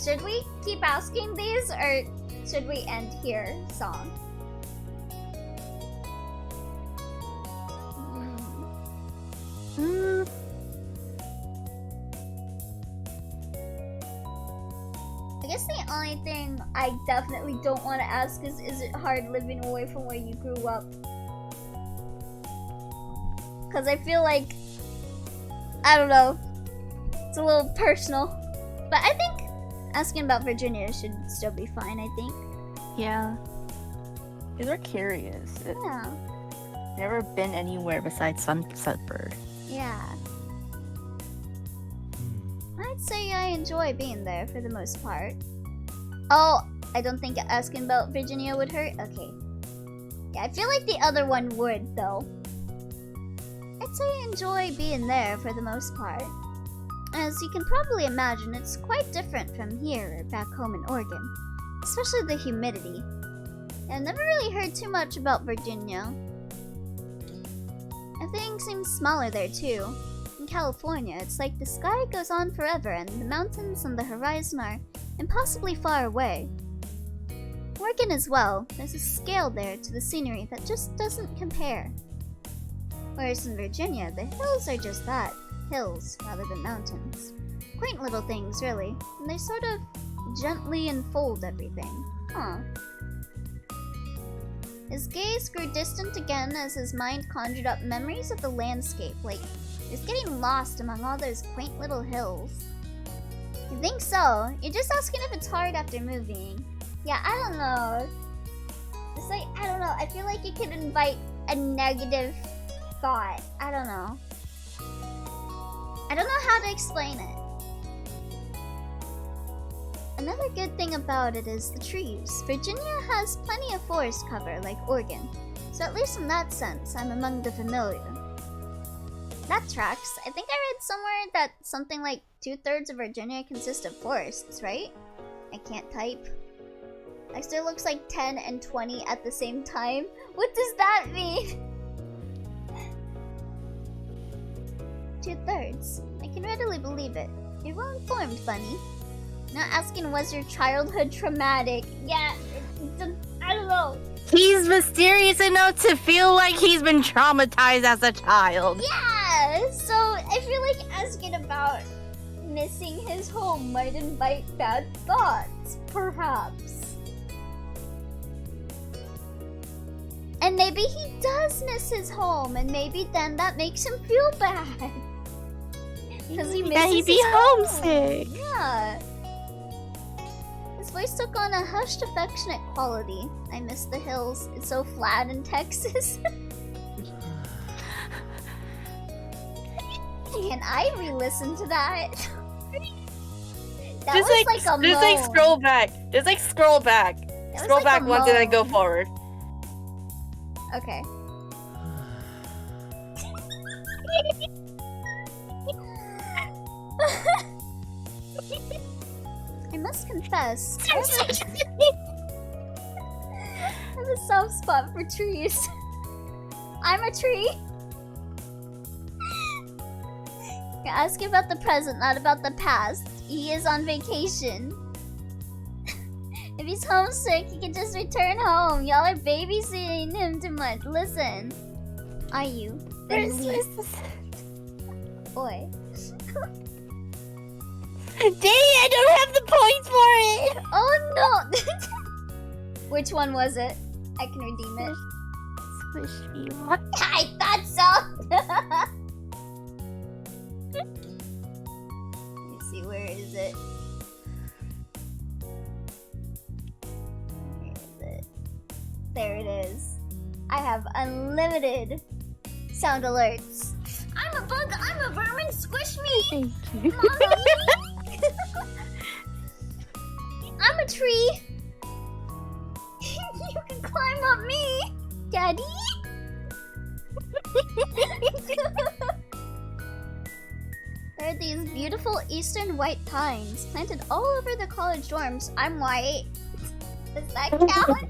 Should we keep asking these, or should we end here, song? I guess the only thing I definitely don't want to ask is it hard living away from where you grew up? Because I feel like, I don't know, it's a little personal. But I think asking about Virginia should still be fine, I think. Yeah. Because we're curious. Yeah. Never been anywhere besides Sunsetburg. Yeah. I'd say I enjoy being there for the most part. Oh, I don't think asking about Virginia would hurt? Okay. Yeah, I feel like the other one would, though. I'd say I enjoy being there for the most part. As you can probably imagine, it's quite different from here or back home in Oregon. Especially the humidity. I've never really heard too much about Virginia. Everything seems smaller there too. In California, it's like the sky goes on forever and the mountains on the horizon are impossibly far away. Oregon as well, there's a scale there to the scenery that just doesn't compare. Whereas in Virginia, the hills are just that, hills rather than mountains. Quaint little things, really, and they sort of gently enfold everything. Huh. His gaze grew distant again as his mind conjured up memories of the landscape, like he was getting lost among all those quaint little hills. You think so? You're just asking if it's hard after moving. Yeah, I don't know. It's like, I don't know, I feel like it could invite a negative thought. I don't know. I don't know how to explain it. Another good thing about it is the trees. Virginia has plenty of forest cover, like Oregon, so at least in that sense, I'm among the familiar. That tracks. I think I read somewhere that something like 2/3 of Virginia consists of forests, right? I can't type. Baxter looks like 10 and 20 at the same time. What does that mean? 2/3. I can readily believe it. You're well informed, Bunny. Not asking was your childhood traumatic. Yeah, I don't know. He's mysterious enough to feel like he's been traumatized as a child. Yeah, so I feel like asking about missing his home might invite bad thoughts, perhaps. And maybe he does miss his home, and maybe then that makes him feel bad. Because he misses Yeah, he'd be his home. homesick. Yeah. His voice took on a hushed, affectionate quality. I miss the hills. It's so flat in Texas. Can I re-listen to that? That Just was like a just like moan. scroll back. Just like scroll back. That was Scroll like back a once and then go moan. forward. Okay. I must confess, I have a soft spot for trees. I'm a tree. You're asking about the present, not about the past. He is on vacation. If he's homesick, he can just return home. Y'all are babysitting him too much. Listen. Are you? Then leave. Boy. Dang, I don't have the points for it! Oh no! Which one was it? I can redeem it. Squishy one. I thought so! Let me see, where is it? Where is it? There it is. I have unlimited sound alerts. I'm a bug, I'm a vermin, squish me! Thank you. Mommy! I'm a tree! You can climb up me! Daddy? There are these beautiful eastern white pines planted all over the college dorms. I'm white. Does that count?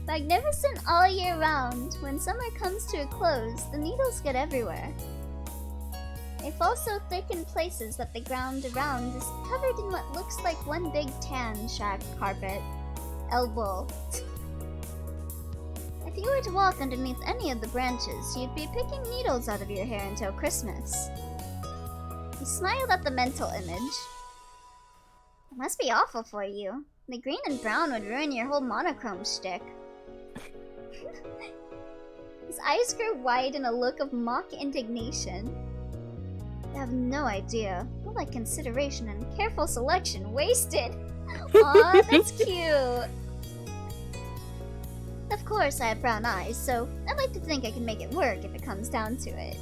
Magnificent all year round. When summer comes to a close, the needles get everywhere. They fall so thick in places that the ground around is covered in what looks like one big tan shag carpet. Elbow. If you were to walk underneath any of the branches, you'd be picking needles out of your hair until Christmas. He smiled at the mental image. It must be awful for you. The green and brown would ruin your whole monochrome shtick. His eyes grew wide in a look of mock indignation. You have no idea. All that consideration and careful selection wasted. Aw, that's cute. Of course, I have brown eyes, so I'd like to think I can make it work if it comes down to it.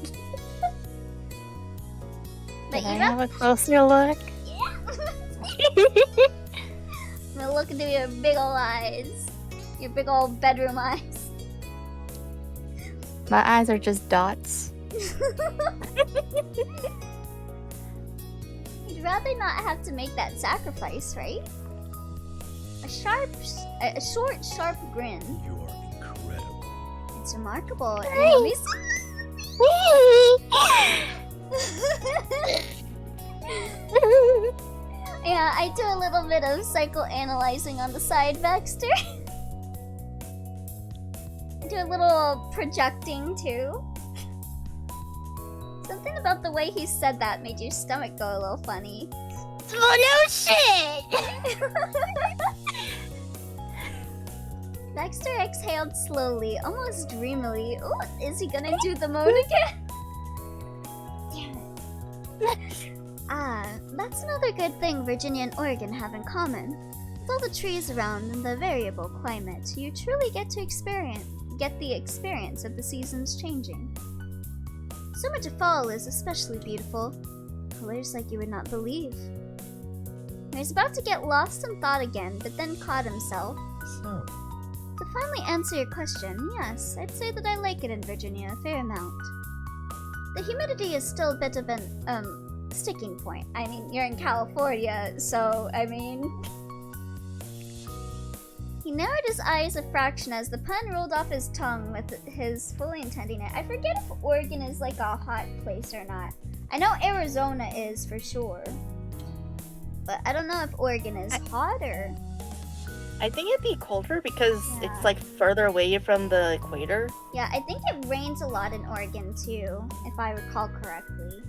But Can I have a closer look? Yeah. I'm gonna look into your big ol' eyes. Your big ol' bedroom eyes. My eyes are just dots. You'd rather not have to make that sacrifice, right? A short, sharp grin. You're incredible. It's remarkable. And let me Yeah, I do a little bit of psychoanalyzing on the side, Baxter. I do a little projecting too. Something about the way he said that made your stomach go a little funny. Oh no shit! Baxter exhaled slowly, almost dreamily. Ooh, is he gonna do the moan again? Damn it. That's another good thing Virginia and Oregon have in common. With all the trees around and the variable climate, you truly get the experience of the seasons changing. So much of fall is especially beautiful. Colors like you would not believe. He was about to get lost in thought again, but then caught himself. So, To finally answer your question, yes, I'd say that I like it in Virginia a fair amount. The humidity is still a bit of an, sticking point. I mean, you're in California, so, I mean... He narrowed his eyes a fraction as the pun rolled off his tongue with his fully intending it. I forget if Oregon is like a hot place or not. I know Arizona is for sure. But I don't know if Oregon is hotter. I think it'd be colder because Yeah. it's like further away from the equator. Yeah, I think it rains a lot in Oregon too, if I recall correctly.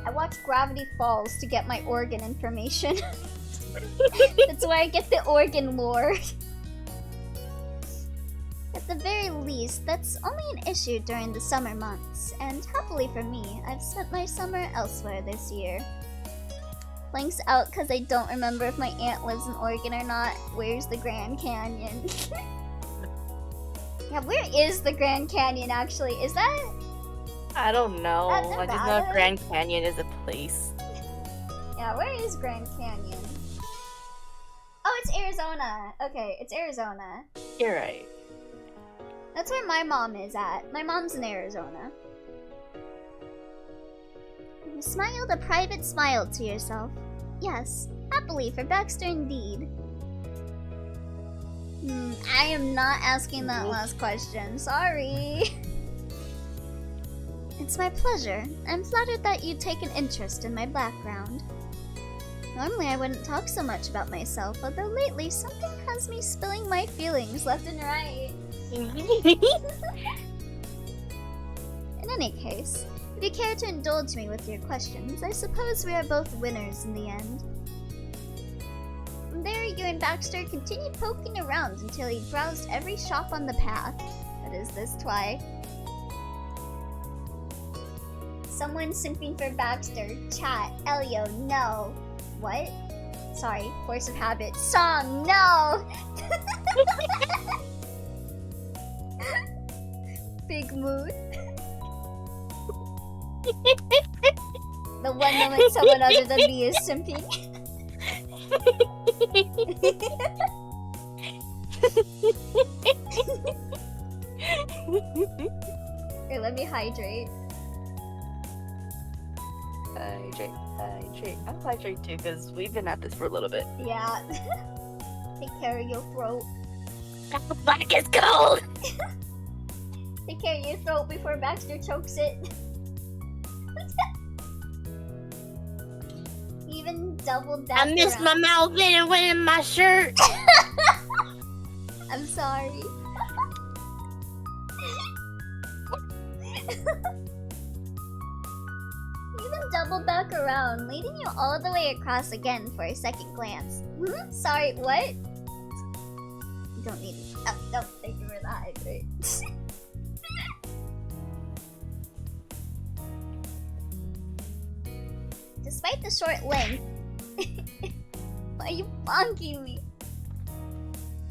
I watch Gravity Falls to get my Oregon information. That's why I get the Oregon lore. At the very least, that's only an issue during the summer months, and happily for me, I've spent my summer elsewhere this year. Blanks out because I don't remember if my aunt lives in Oregon or not. Where's the Grand Canyon? Yeah, where is the Grand Canyon actually? Is that... I don't know. At I just know Nevada? Grand Canyon is a place. Yeah, where is Grand Canyon? Oh, it's Arizona. Okay, it's Arizona. You're right. That's where my mom is at. My mom's in Arizona. You smiled a private smile to yourself. Yes, happily for Baxter indeed. I am not asking that last question. Sorry. It's my pleasure. I'm flattered that you take an interest in my background. Normally I wouldn't talk so much about myself, although lately something has me spilling my feelings left and right. In any case, if you care to indulge me with your questions, I suppose we are both winners in the end. From there, you and Baxter continued poking around until he browsed every shop on the path. What is this, Twy? Someone simping for Baxter. Chat. Elio, no. What? Sorry, force of habit. Song, no! Big mood. The one moment someone other than me is simping. Here, let me hydrate. Hydrate. I'll hydrate too, because we've been at this for a little bit. Yeah. Take care of your throat. My back is cold! Take care of your throat before Baxter chokes it. Even doubled that. I missed my mouth and went in my shirt! I'm sorry. Even doubled back around, leading you all the way across again for a second glance. Sorry, what? You don't need it. Oh, no, thank you for the hydrate. Despite the short length, why are you bonking me?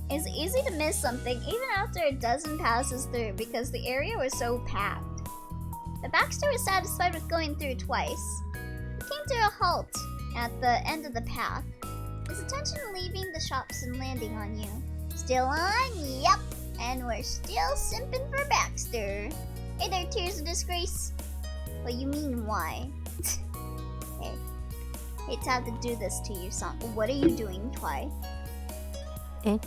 It's easy to miss something even after a dozen passes through because the area was so packed. But Baxter was satisfied with going through twice. He came to a halt at the end of the path, his attention leaving the shops and landing on you. Still on? Yep. And we're still simping for Baxter. Hey there, Tears of Disgrace. What you mean, why? Hey. Hate to have to do this to you, son. What are you doing, Twy? Eh?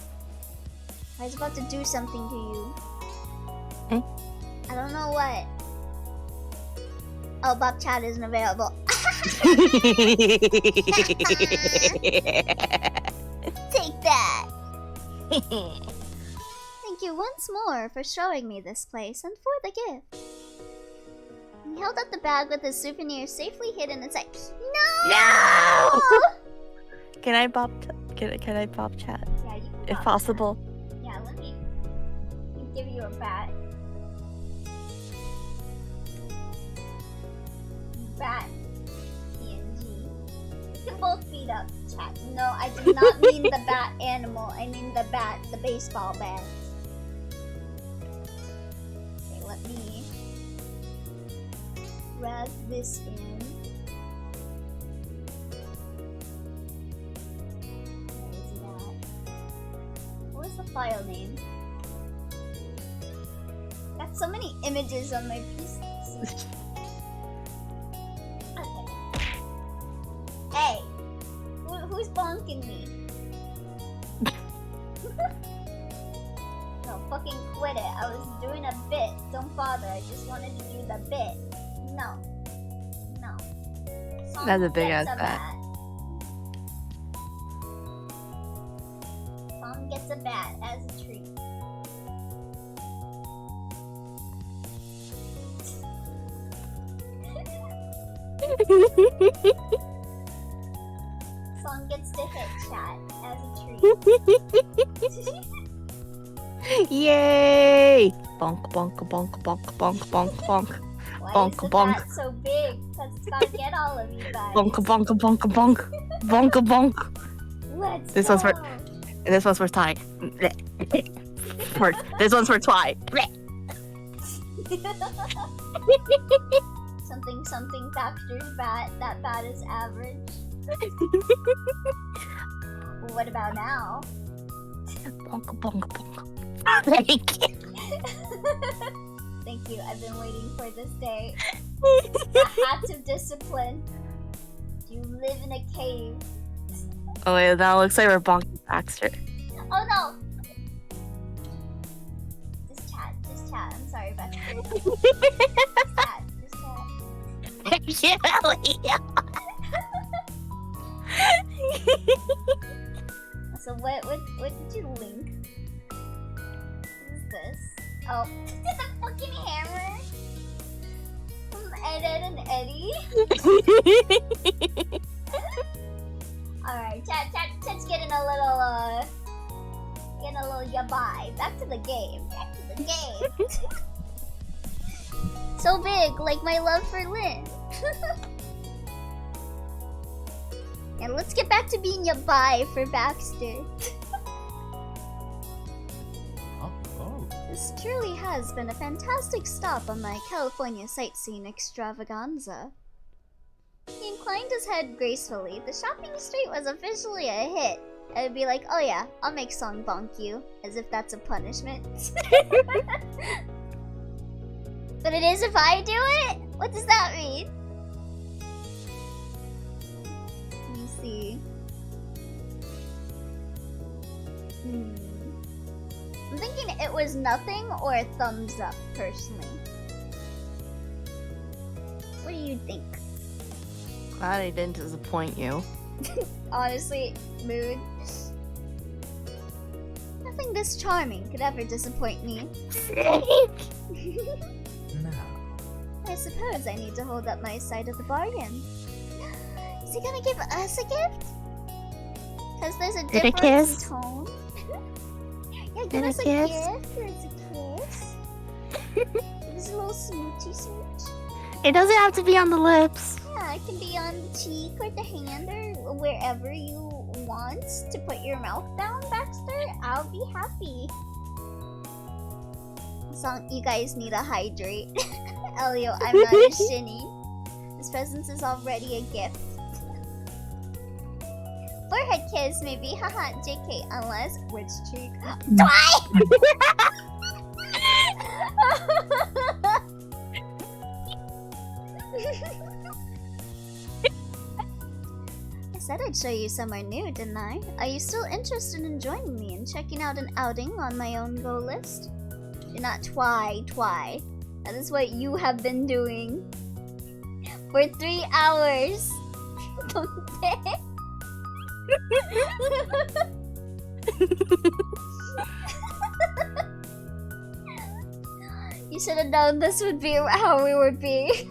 I was about to do something to you. Eh? I don't know what. Oh, Bob Chat isn't available. Take that! Thank you once more for showing me this place and for the gift. He held out the bag with his souvenir safely hidden inside. No! Can I pop chat? Yeah, you can If pop possible. that. Yeah, let me give you a bat. Bat. PNG. You can both beat up chat. No, I do not mean the bat animal. I mean the bat, the baseball bat. Okay, let me drag this in. Where is that? What was the file name? Got so many images on my PC. Hey, who's bonking me? No, fucking quit it. I was doing a bit. Don't bother. I just wanted to do the bit. No. Song That's a big gets ass bat. Song gets a bat as a treat. Song gets to hit chat as a treat. Yay! Bonk, bonk, bonk, bonk, bonk, bonk, bonk. Why Bonk, is the bonk. bat so big? Because it's gotta get all of you guys. Bonk, bonk, bonk, bonk. Bonk, bonk. Let's This go. one's for- This one's for Ty. This one's for Twy. Something Baxter's bat. That bat is average. What about now? Bonk, bonk, bonk. Thank you. Thank you. I've been waiting for this day. The hats of discipline. You live in a cave. Oh wait, that looks like we're bonking Baxter. Oh no! Just chat. I'm sorry, Baxter. Just chat. Yeah. So what did you link? What is this? Oh, the fucking hammer from Ed and Eddie. Alright, chat's getting a little yabai. Back to the game. So big, like my love for Lynn. And let's get back to being yabai for Baxter. Oh. This truly has been a fantastic stop on my California sightseeing extravaganza. He inclined his head gracefully. The shopping street was officially a hit. I'd be like, oh yeah, I'll make Song bonk you. As if that's a punishment. But it is if I do it? What does that mean? Let me see. I'm thinking it was nothing or a thumbs up, personally. What do you think? Glad I didn't disappoint you. Honestly, mood. Nothing this charming could ever disappoint me. No. I suppose I need to hold up my side of the bargain. Is he gonna give us a gift? Because there's a Did a difference in kiss? tone. Yeah, give Did a us a kiss? gift. Give us a kiss. Give us a little smoochy smooch. It doesn't have to be on the lips. Yeah, it can be on the cheek or the hand or wherever you want to put your mouth down, Baxter. I'll be happy. You guys need to hydrate. Elio, I'm not a shinny. This present is already a gift. Forehead kiss, maybe. Haha, JK, unless. Which cheek? Twice! I said I'd show you somewhere new, didn't I? Are you still interested in joining me and checking out an outing on my own go list? Do not twy. That is what you have been doing for 3 hours. You should have known this would be how we would be.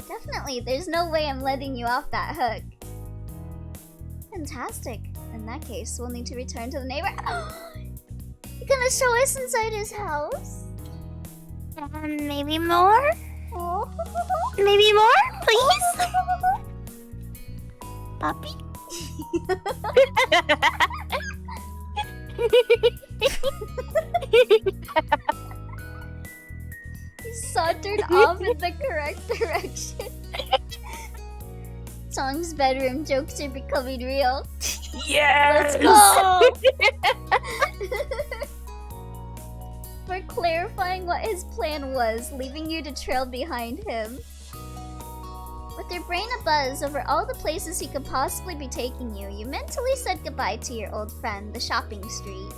Definitely, there's no way I'm letting you off that hook. Fantastic. In that case, we'll need to return to the neighbor. You gonna show us inside his house? Maybe more? Oh. Maybe more, please? Puppy? He sauntered off in the correct direction. Song's bedroom jokes are becoming real. Yes! Let's go! For clarifying what his plan was, leaving you to trail behind him. With your brain abuzz over all the places he could possibly be taking you, you mentally said goodbye to your old friend, the shopping street.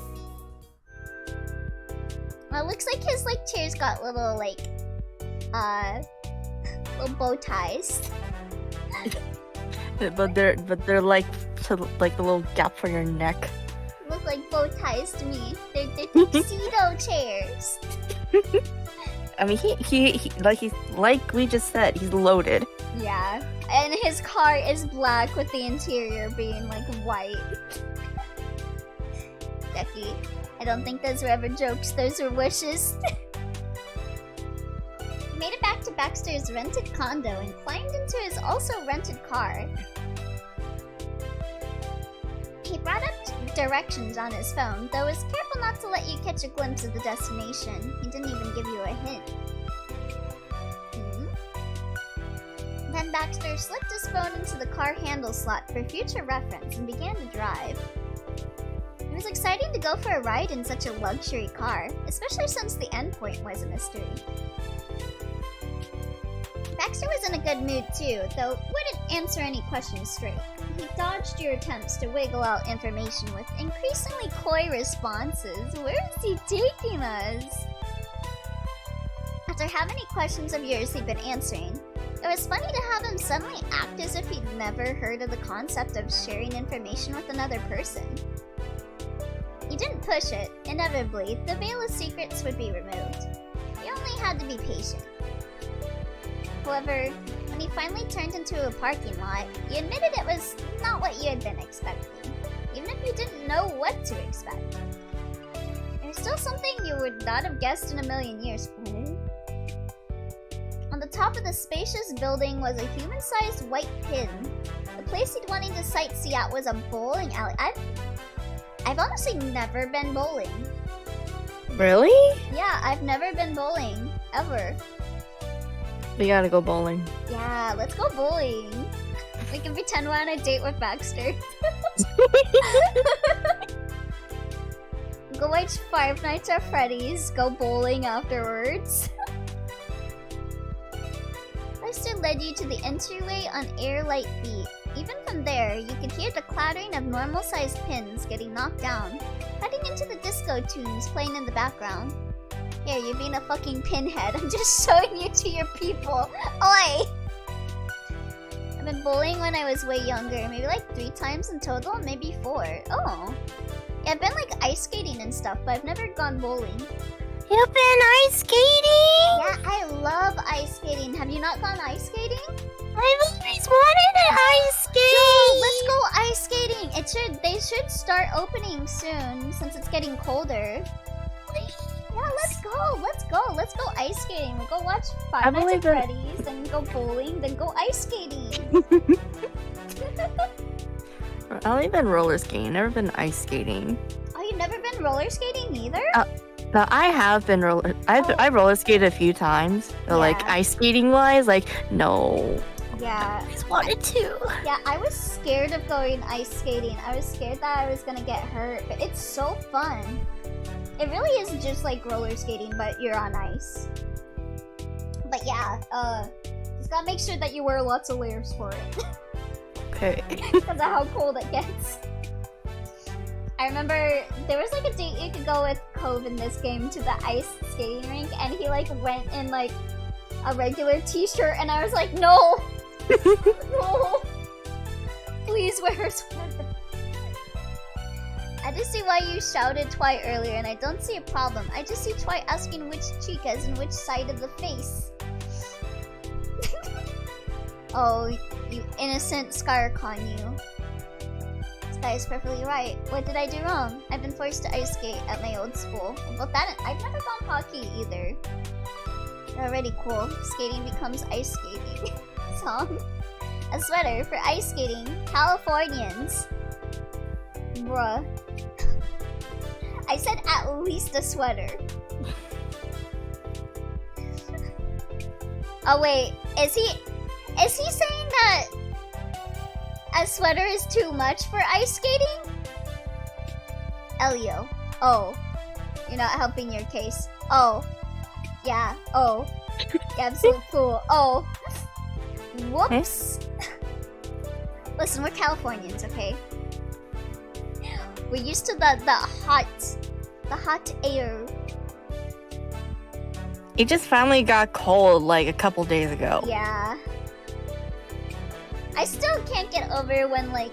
Well, it looks like his chairs got little little bow ties. but they're like a little gap for your neck. Look like bow ties to me. They're tuxedo chairs. I mean, he like we just said, he's loaded. Yeah, and his car is black with the interior being white. Ducky, I don't think those were ever jokes, those were wishes. He made it back to Baxter's rented condo and climbed into his also rented car. He brought up directions on his phone, though was careful not to let you catch a glimpse of the destination. He didn't even give you a hint. Then Baxter slipped his phone into the car handle slot for future reference and began to drive. It was exciting to go for a ride in such a luxury car, especially since the endpoint was a mystery. Baxter was in a good mood too, though wouldn't answer any questions straight. He dodged your attempts to wiggle out information with increasingly coy responses. Where is he taking us? After how many questions of yours he'd been answering, it was funny to have him suddenly act as if he'd never heard of the concept of sharing information with another person. He didn't push it. Inevitably, the veil of secrets would be removed. You only had to be patient. However, when he finally turned into a parking lot, you admitted it was not what you had been expecting, even if you didn't know what to expect. It was still something you would not have guessed in a million years. On the top of the spacious building was a human-sized white pin. The place he'd wanted to sightsee at was a bowling alley. I've honestly never been bowling. Really? Yeah, I've never been bowling. Ever. We gotta go bowling. Yeah, let's go bowling. We can pretend we're on a date with Baxter. Go watch Five Nights at Freddy's, go bowling afterwards. Baxter led you to the entryway on Airlight Beat. Even from there, you could hear the clattering of normal-sized pins getting knocked down, heading into the disco tunes playing in the background. Here, you're being a fucking pinhead. I'm just showing you to your people. Oi! I've been bowling when I was way younger, maybe like 3 times in total, maybe 4. Oh. Yeah, I've been like ice skating and stuff, but I've never gone bowling. You've been ice skating? Yeah, I love ice skating. Have you not gone ice skating? I've always wanted to ice skate. Yo, let's go ice skating. They should start opening soon since it's getting colder. Yeah, let's go ice skating. We'll go watch Five Nights at Freddy's, then go bowling, then go ice skating. I've only been roller skating, never been ice skating. Oh, you've never been roller skating either? No, I have been I've roller skated a few times, but like Yeah. ice skating wise, like no. Yeah. I just wanted to. Yeah, I was scared of going ice skating. I was scared that I was gonna get hurt, but it's so fun. It really is just like roller skating, but you're on ice. But yeah, just gotta make sure that you wear lots of layers for it. Okay. Because of how cold it gets. I remember there was like a date you could go with Cove in this game to the ice skating rink, and he like went in like a regular t-shirt, and I was like, no! No! Please wear a sweater. I just see why you shouted Twi earlier, and I don't see a problem. I just see Twi asking which chicas and which side of the face. Oh, you innocent Scarcon, you. This guy is perfectly right. What did I do wrong? I've been forced to ice skate at my old school. About that, I've never gone hockey either. They're already cool. Skating becomes ice skating. Song. A sweater for ice skating. Californians. Bruh. I said at least a sweater. Oh wait, is he saying that a sweater is too much for ice skating? Elio. Oh. You're not helping your case. Oh. Yeah. Oh. You absolute fool. Oh. Whoops. Listen, we're Californians, okay? We're used to the hot air. It just finally got cold like a couple days ago. Yeah. I still can't get over when like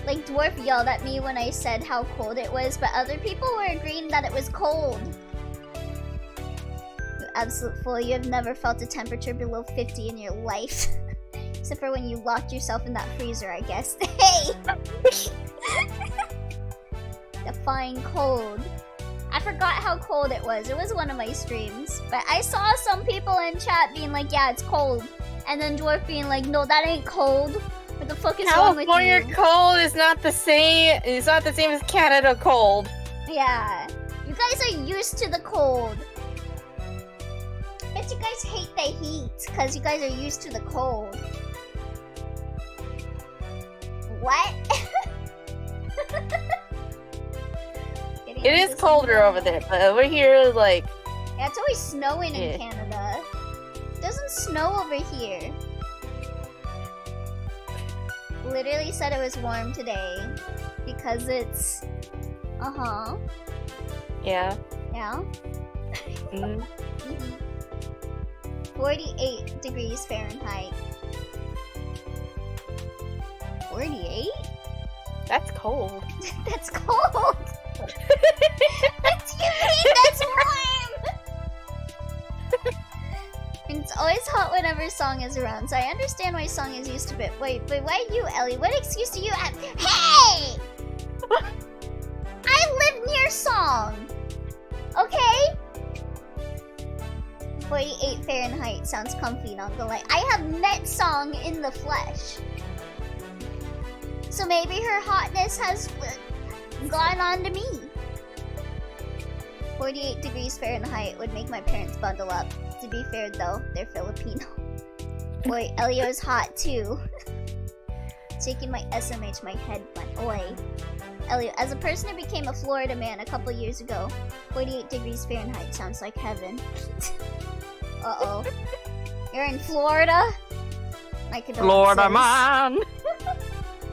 Dwarf yelled at me when I said how cold it was, but other people were agreeing that it was cold. You absolute fool, you have never felt a temperature below 50 in your life. Except for when you locked yourself in that freezer, I guess. Hey! Define cold. I forgot how cold it was. It was one of my streams. But I saw some people in chat being like, yeah, it's cold. And then Dwarf being like, no, that ain't cold. What the fuck is wrong with California you? cold is not the same. It's not the same as Canada cold. Yeah. You guys are used to the cold. Bet you guys hate the heat, because you guys are used to the cold. What? It is colder over there, but over here, like... Yeah, it's always snowing in Yeah. Canada. It doesn't snow over here. Literally said it was warm today because it's... Uh-huh. Yeah. Yeah. Mm. 48 degrees Fahrenheit. 48? That's cold. That's cold! What do you mean that's warm? It's always hot whenever Song is around, so I understand why Song is used to it. Wait, but why you, Ellie? What excuse do you have? Hey! I live near Song! Okay? 48 Fahrenheit sounds comfy, not gonna lie. I have met Song in the flesh. So maybe her hotness has gone on to me. 48 degrees Fahrenheit would make my parents bundle up. To be fair though, they're Filipino. Boy, Elio's hot too. Shaking my SMH, my head went. Oi. Elliot, as a person who became a Florida man a couple years ago, 48 degrees Fahrenheit sounds like heaven. Uh-oh. You're in Florida? My condolences. Florida man.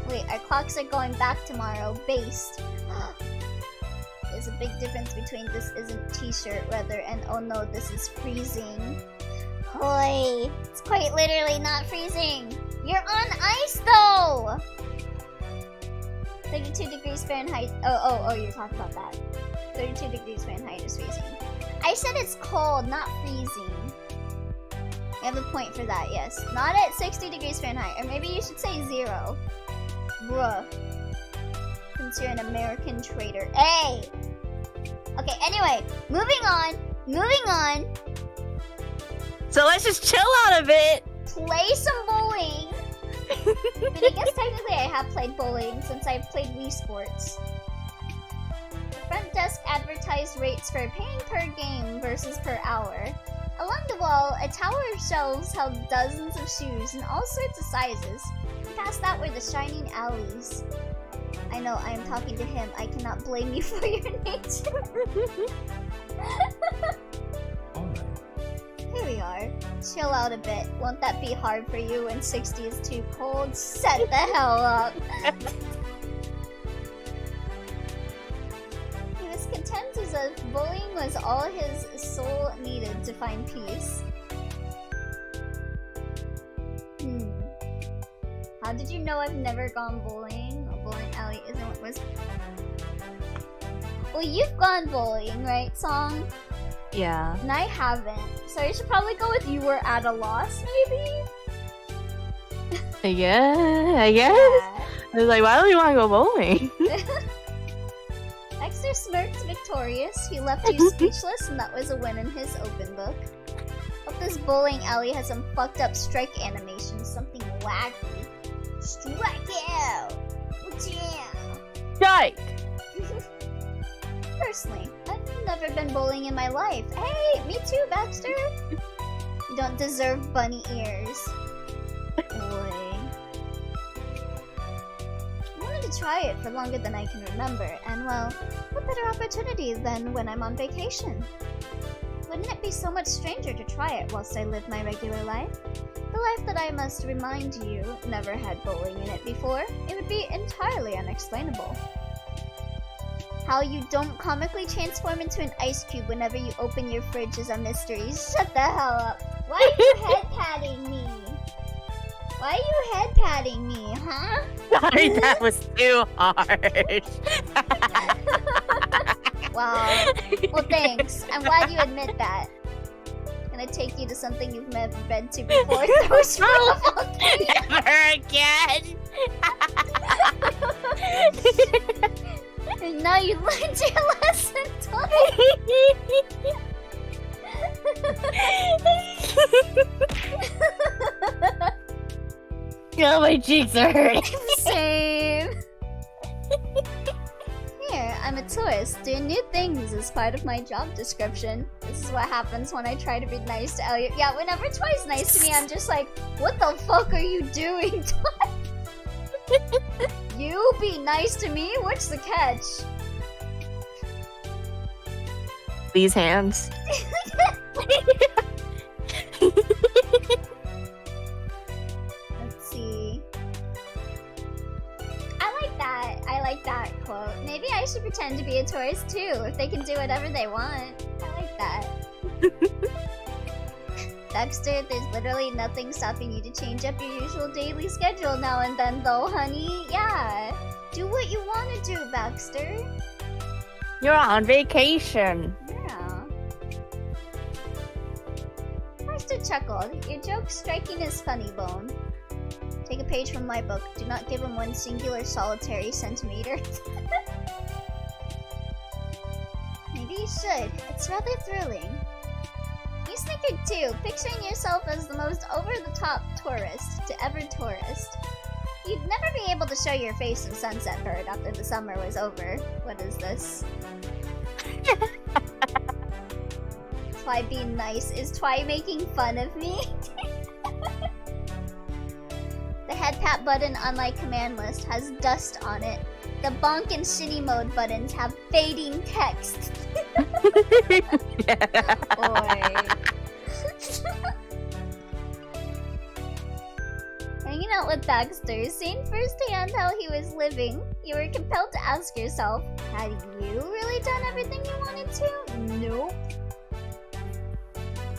Wait, our clocks are going back tomorrow, based. There's a big difference between this isn't t-shirt weather and oh no, this is freezing. Hoy, it's quite literally not freezing. You're on ice though! 32 degrees Fahrenheit. Oh, you're talking about that. 32 degrees Fahrenheit is freezing. I said it's cold, not freezing. You have a point for that, yes. Not at 60 degrees Fahrenheit, or maybe you should say 0. Bruh. Since you're an American traitor. Hey! Okay, anyway, moving on. So let's just chill out a bit. Play some bowling. I mean, I guess technically I have played bowling since I've played Wii Sports. The front desk advertised rates for paying per game versus per hour. Along the wall, a tower of shelves held dozens of shoes in all sorts of sizes. Past that were the shining alleys. I know, I am talking to him. I cannot blame you for your nature. Alright. Here we are. Chill out a bit. Won't that be hard for you when 60 is too cold? Set the hell up. He was content as if bullying was all his soul needed to find peace. How did you know I've never gone bowling? A bowling alley isn't what was... Well, you've gone bowling, right, Song? Yeah. And I haven't. So I should probably go with you were at a loss, maybe? Yeah, I guess. Yeah. I was like, why do we want to go bowling? Baxter smirked victorious. He left you speechless, and that was a win in his open book. Hope this bowling alley has some fucked up strike animations, something wacky. Strike out! Yeah! Strike! Personally, I've never been bowling in my life. Hey, me too, Baxter! You don't deserve bunny ears. Boy. I wanted to try it for longer than I can remember, and well, what better opportunity than when I'm on vacation? Wouldn't it be so much stranger to try it whilst I live my regular life? The life that I must remind you never had bowling in it before. It would be entirely unexplainable. How you don't comically transform into an ice cube whenever you open your fridge is a mystery. Shut the hell up. Why are you head patting me? Why are you head patting me, huh? Sorry, that was too hard. Wow. Well, thanks. I'm glad you admit that. Gonna take you to something you've never been to before. Those Never again. And now you learned your lesson, Tom. Oh, my cheeks are hurting. Same. Here, I'm a tourist. Doing new things is part of my job description. This is what happens when I try to be nice to Elliot. Yeah, whenever Twi's nice to me, I'm just like, what the fuck are you doing, Twi? You be nice to me? What's the catch? These hands. Let's see. I like that quote. Maybe I should pretend to be a tourist too, if they can do whatever they want. I like that. Baxter, there's literally nothing stopping you to change up your usual daily schedule now and then though, honey. Yeah. Do what you want to do, Baxter. You're on vacation. Yeah. Baxter chuckled. Your joke's striking his funny bone. Take a page from my book. Do not give him one singular solitary centimeter. Maybe you should. It's rather thrilling. You snickered too, picturing yourself as the most over-the-top tourist to ever tourist. You'd never be able to show your face in Sunset Bird after the summer was over. What is this? Twi being nice. Is Twi making fun of me? The head pat button on my command list has dust on it. the bonk and shitty mode buttons have fading text. Oi. Hanging out with Baxter, seeing firsthand how he was living, you were compelled to ask yourself, had you really done everything you wanted to? Nope.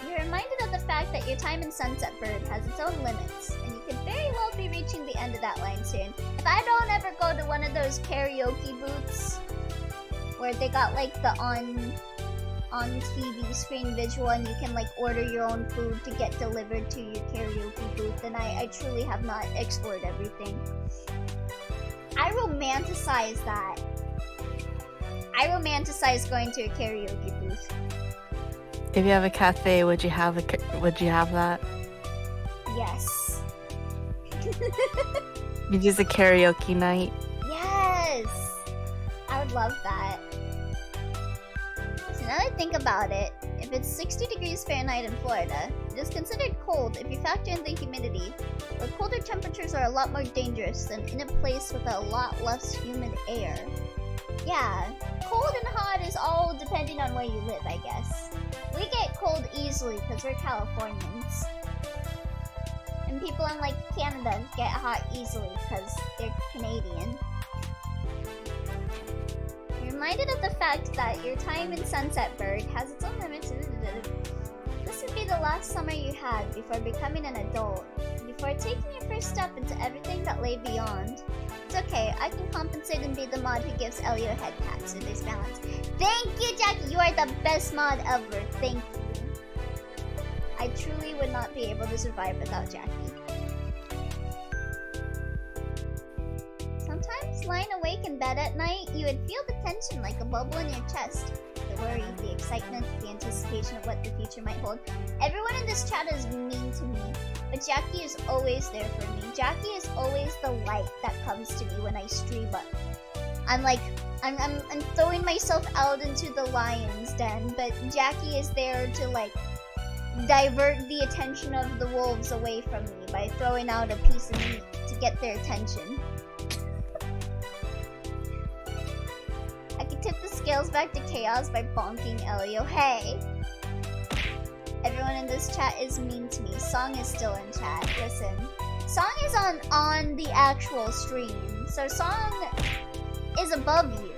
You're reminded of the fact that your time in Sunset Bird has its own limits, and you could very well be reaching the end of that line soon. If I don't ever go to one of those karaoke booths, where they got like the on TV screen visual and you can like order your own food to get delivered to your karaoke booth, then I truly have not explored everything. I romanticize that. I romanticize going to a karaoke booth. If you have a cafe, would you have that? Yes. You use a karaoke night. Yes! I would love that. So now that I think about it, if it's 60 degrees Fahrenheit in Florida, it is considered cold if you factor in the humidity, where colder temperatures are a lot more dangerous than in a place with a lot less humid air. Yeah, cold and hot is all depending on where you live, I guess. We get cold easily because we're Californians. And people in like Canada get hot easily because they're Canadian. You're reminded of the fact that your time in Sunset Bird has its own limits. This would be the last summer you had before becoming an adult, before taking your first step into everything that lay beyond. It's okay, I can compensate and be the mod who gives Elio head pats so there's balance. Thank you, Jackie! You are the best mod ever. Thank you. I truly would not be able to survive without Jackie. Sometimes, lying awake in bed at night, you would feel the tension like a bubble in your chest. The worry, the excitement, the anticipation of what the future might hold. Everyone in this chat is mean to me, but Jackie is always there for me. Jackie is always the light that comes to me when I stream up. I'm throwing myself out into the lion's den, but Jackie is there to like divert the attention of the wolves away from me by throwing out a piece of meat to get their attention. I can tip the scales back to chaos by bonking Elio. Hey! Everyone in this chat is mean to me. Song is still in chat. Listen. Song is on the actual stream. So Song is above you.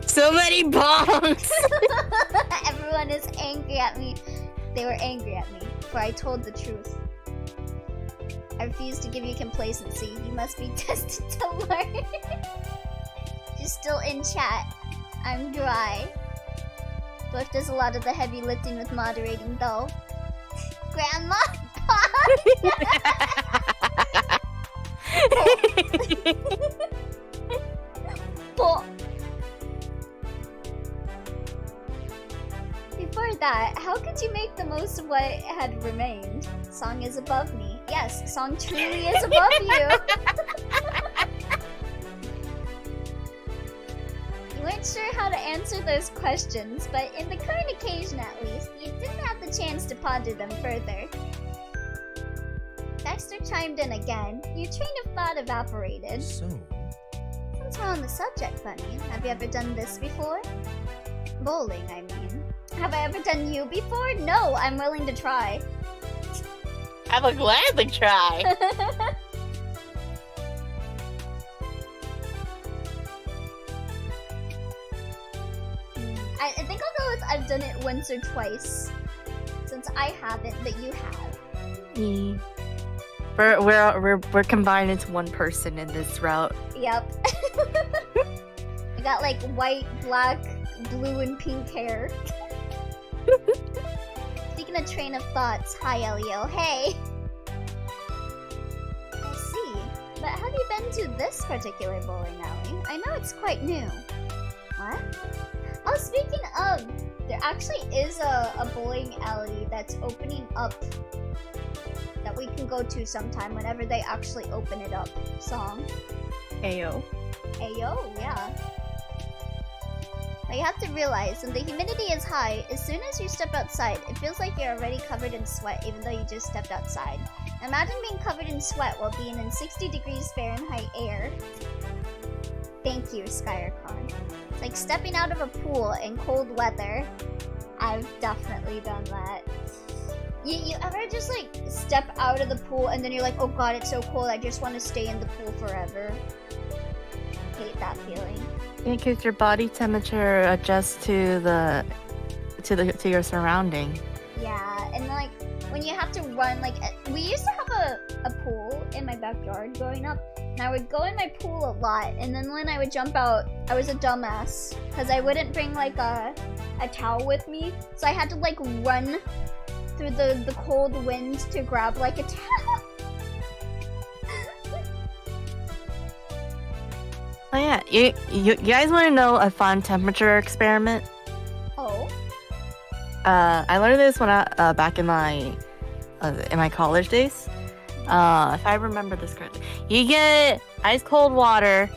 So many bongs! Everyone is angry at me. They were angry at me, for I told the truth. I refuse to give you complacency. You must be tested to learn. She's still in chat. I'm dry. Dwarf does a lot of the heavy lifting with moderating, though. Grandma! Oh. Before that, how could you make the most of what had remained? Song is above me. Yes, Song truly is above you. You weren't sure how to answer those questions, but in the current occasion at least, you didn't have the chance to ponder them further. Baxter chimed in again. Your train of thought evaporated. So, Since we're on the subject, Bunny, have you ever done this before? Bowling, I mean. Have I ever done you before? No, I'm willing to try. I would gladly try. I think I'll go with I've done it once or twice. Since I haven't, but you have. Me. We're combined into one person in this route. Yep. I got like white, black, blue, and pink hair. Speaking of train of thoughts, hi Elio, hey! I see. But have you been to this particular bowling alley? I know it's quite new. What? Oh, speaking of, there actually is a bowling alley that's opening up that we can go to sometime whenever they actually open it up. Song. Ayo. Ayo, yeah. But you have to realize, when the humidity is high, as soon as you step outside, it feels like you're already covered in sweat even though you just stepped outside. Imagine being covered in sweat while being in 60 degrees Fahrenheit air. Thank you, Skyrcon. It's like stepping out of a pool in cold weather. I've definitely done that. You ever just like step out of the pool and then you're like, oh god, it's so cold, I just want to stay in the pool forever. Hate that feeling. Yeah, because your body temperature adjusts to your surrounding. Yeah, and like when you have to run, like we used to have a pool in my backyard growing up, and I would go in my pool a lot, and then when I would jump out, I was a dumbass because I wouldn't bring like a towel with me, so I had to like run through the cold wind to grab like a towel. Oh yeah, you guys want to know a fun temperature experiment? Oh. I learned this when I back in my college days. If I remember this correctly, you get ice cold water,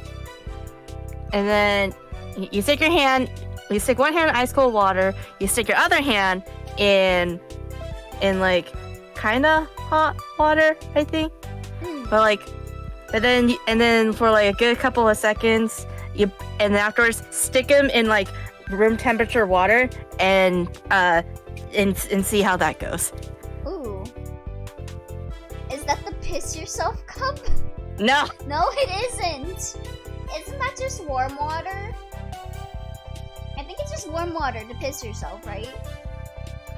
and then you stick your hand. You stick one hand in ice cold water. You stick your other hand in like kind of hot water, I think. But then for like a good couple of seconds, and then afterwards stick them in like room temperature water and see how that goes. Ooh. Is that the piss yourself cup? No. No, it isn't. Isn't that just warm water? I think it's just warm water to piss yourself, right?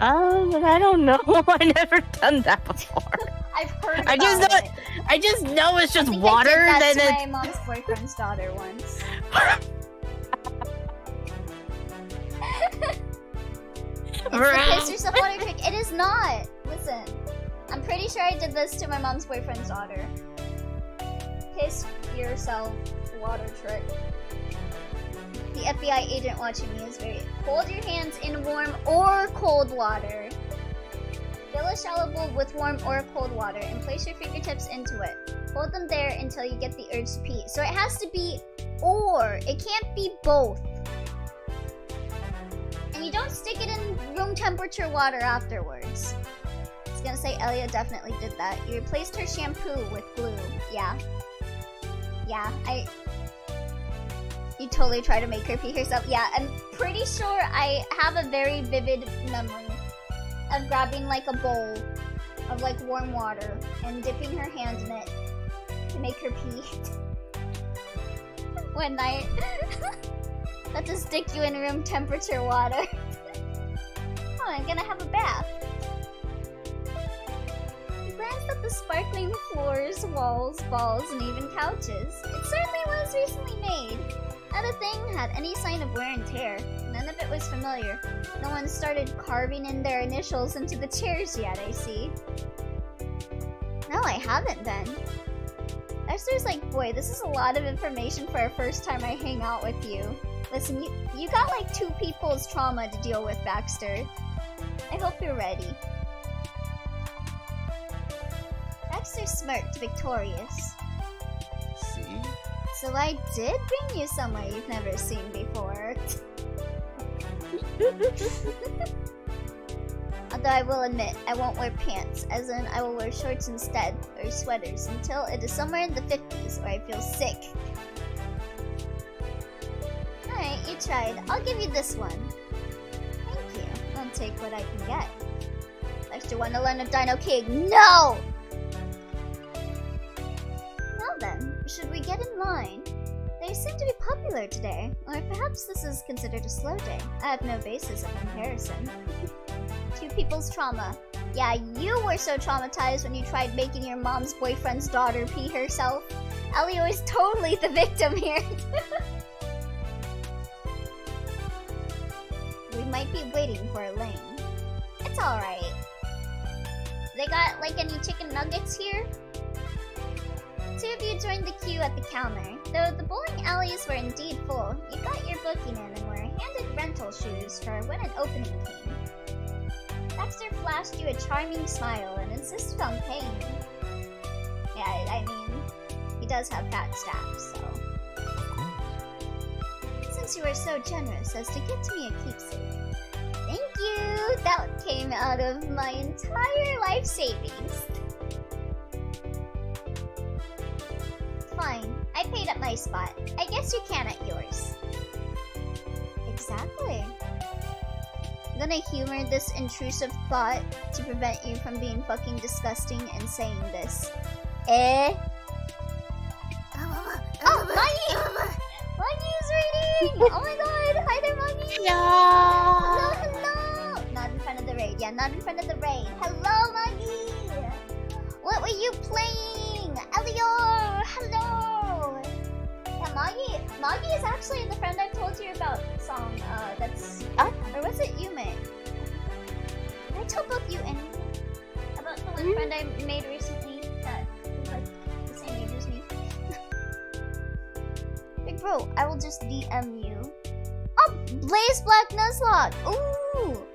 I don't know. I've never done that before. I've heard about it. I just know it's just I think water. I did that then to my mom's boyfriend's daughter once. It's the piss yourself water trick. It is not. Listen, I'm pretty sure I did this to my mom's boyfriend's daughter. Piss yourself water trick. The FBI agent watching me is very... Hold your hands in warm or cold water. Fill a shallow bowl with warm or cold water and place your fingertips into it. Hold them there until you get the urge to pee. So it has to be or. It can't be both. And you don't stick it in room temperature water afterwards. I was gonna say Elia definitely did that. You replaced her shampoo with glue. Yeah. Yeah, You totally try to make her pee herself. Yeah, I'm pretty sure I have a very vivid memory of grabbing like a bowl of like warm water and dipping her hand in it to make her pee. One night. Not to stick you in room temperature water. Oh, I'm gonna have a bath. You glanced at the sparkling floors, walls, balls, and even couches. It certainly was recently made. Not a thing had any sign of wear and tear. None of it was familiar. No one started carving in their initials into the chairs yet, I see. No, I haven't been. Esther's like, boy, this is a lot of information for a first time I hang out with you. Listen, you got like 2 people's trauma to deal with, Baxter. I hope you're ready. Baxter smirked, victorious. See? So I did bring you somewhere you've never seen before. Although I will admit, I won't wear pants, as in I will wear shorts instead, or sweaters, until it is somewhere in the 50s where I feel sick. Alright, you tried. I'll give you this one. Thank you. I'll take what I can get. Baxter, want to learn a Dino King? No! Now then, should we get in line? They seem to be popular today, or perhaps this is considered a slow day. I have no basis of comparison. 2 people's trauma. Yeah, you were so traumatized when you tried making your mom's boyfriend's daughter pee herself. Elio is totally the victim here. We might be waiting for Elaine. It's alright. They got, like, any chicken nuggets here? 2 of you joined the queue at the counter. Though the bowling alleys were indeed full, you got your booking in and were handed rental shoes for when an opening came. Baxter flashed you a charming smile and insisted on paying you. Yeah, I mean, he does have fat staff, so... Since you were so generous as to get me a keepsake. Thank you! That came out of my entire life savings. spot. I guess you can at yours. Exactly. I'm gonna humor this intrusive thought to prevent you from being fucking disgusting and saying this. Oh, Maggie! Maggie is reading! Oh my god! Hi there, Maggie! Hello, hello! Not in front of the raid. Yeah, not in front of the raid. Hello, Maggie! What were you playing? Elior! Hello! Yeah, Maggie is actually the friend I told you about song. That's... Oh. Or was it Yume? Did I tell both you and about the one friend I made recently that was like the same age as me? Big bro, I will just DM you. Oh, Blaze Black Nuzlocke! Ooh!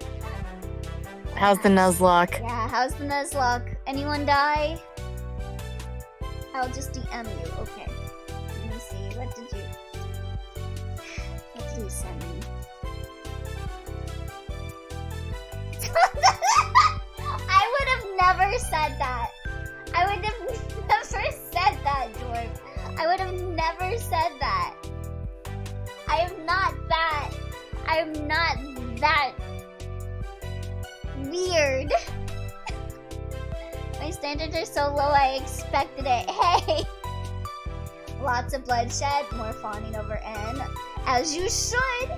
How's the Nuzlocke? Yeah, how's the Nuzlocke? Anyone die? I'll just DM you. Okay. Let me see. What did you send me? I would have never said that. I would have never said that, Jorb. I would have never said that. I am not that. I'm not that weird. My standards are so low, I expected it. Hey! Lots of bloodshed, more fawning over N. As you should!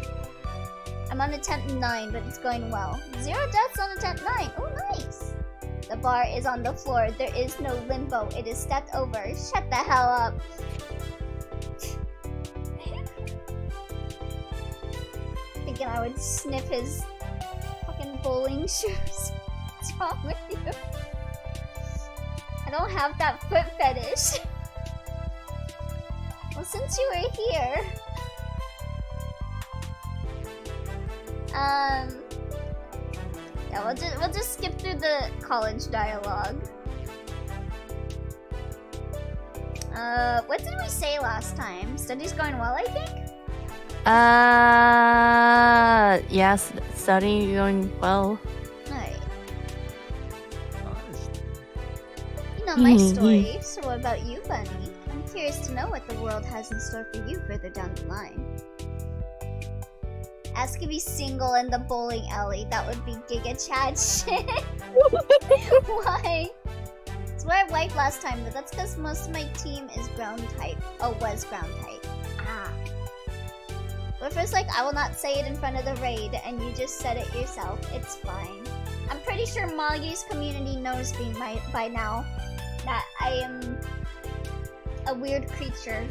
I'm on attempt 9, but it's going well. 0 deaths on attempt 9. Oh, nice! The bar is on the floor. There is no limbo. It is stepped over. Shut the hell up. Thinking I would sniff his fucking bowling shoes. What's wrong with you? I don't have that foot fetish. Well, since you were here... Yeah, we'll just skip through the college dialogue. What did we say last time? Study's going well, I think? Yes, study going well. Alright. You know my story, so what about you, Bunny? I'm curious to know what the world has in store for you further down the line. Ask to be single in the bowling alley. That would be Giga Chad shit. Why? It's where I wiped last time, but that's because most of my team is ground type. Oh, was ground type. Ah. But first, like, I will not say it in front of the raid, and you just said it yourself. It's fine. I'm pretty sure Moggy's community knows me by now that I am a weird creature.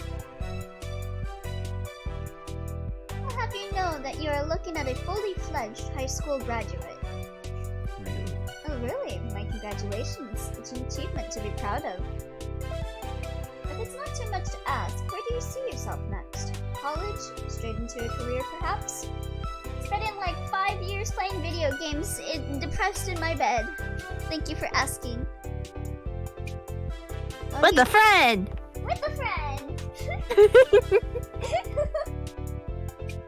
I'll have you know that you are looking at a fully fledged high school graduate. Really? Oh, really? My congratulations. It's an achievement to be proud of. But it's not too much to ask. Where do you see yourself next? College? Straight into a career, perhaps? Spending like 5 years playing video games, depressed in my bed. Thank you for asking. With a friend! With a friend!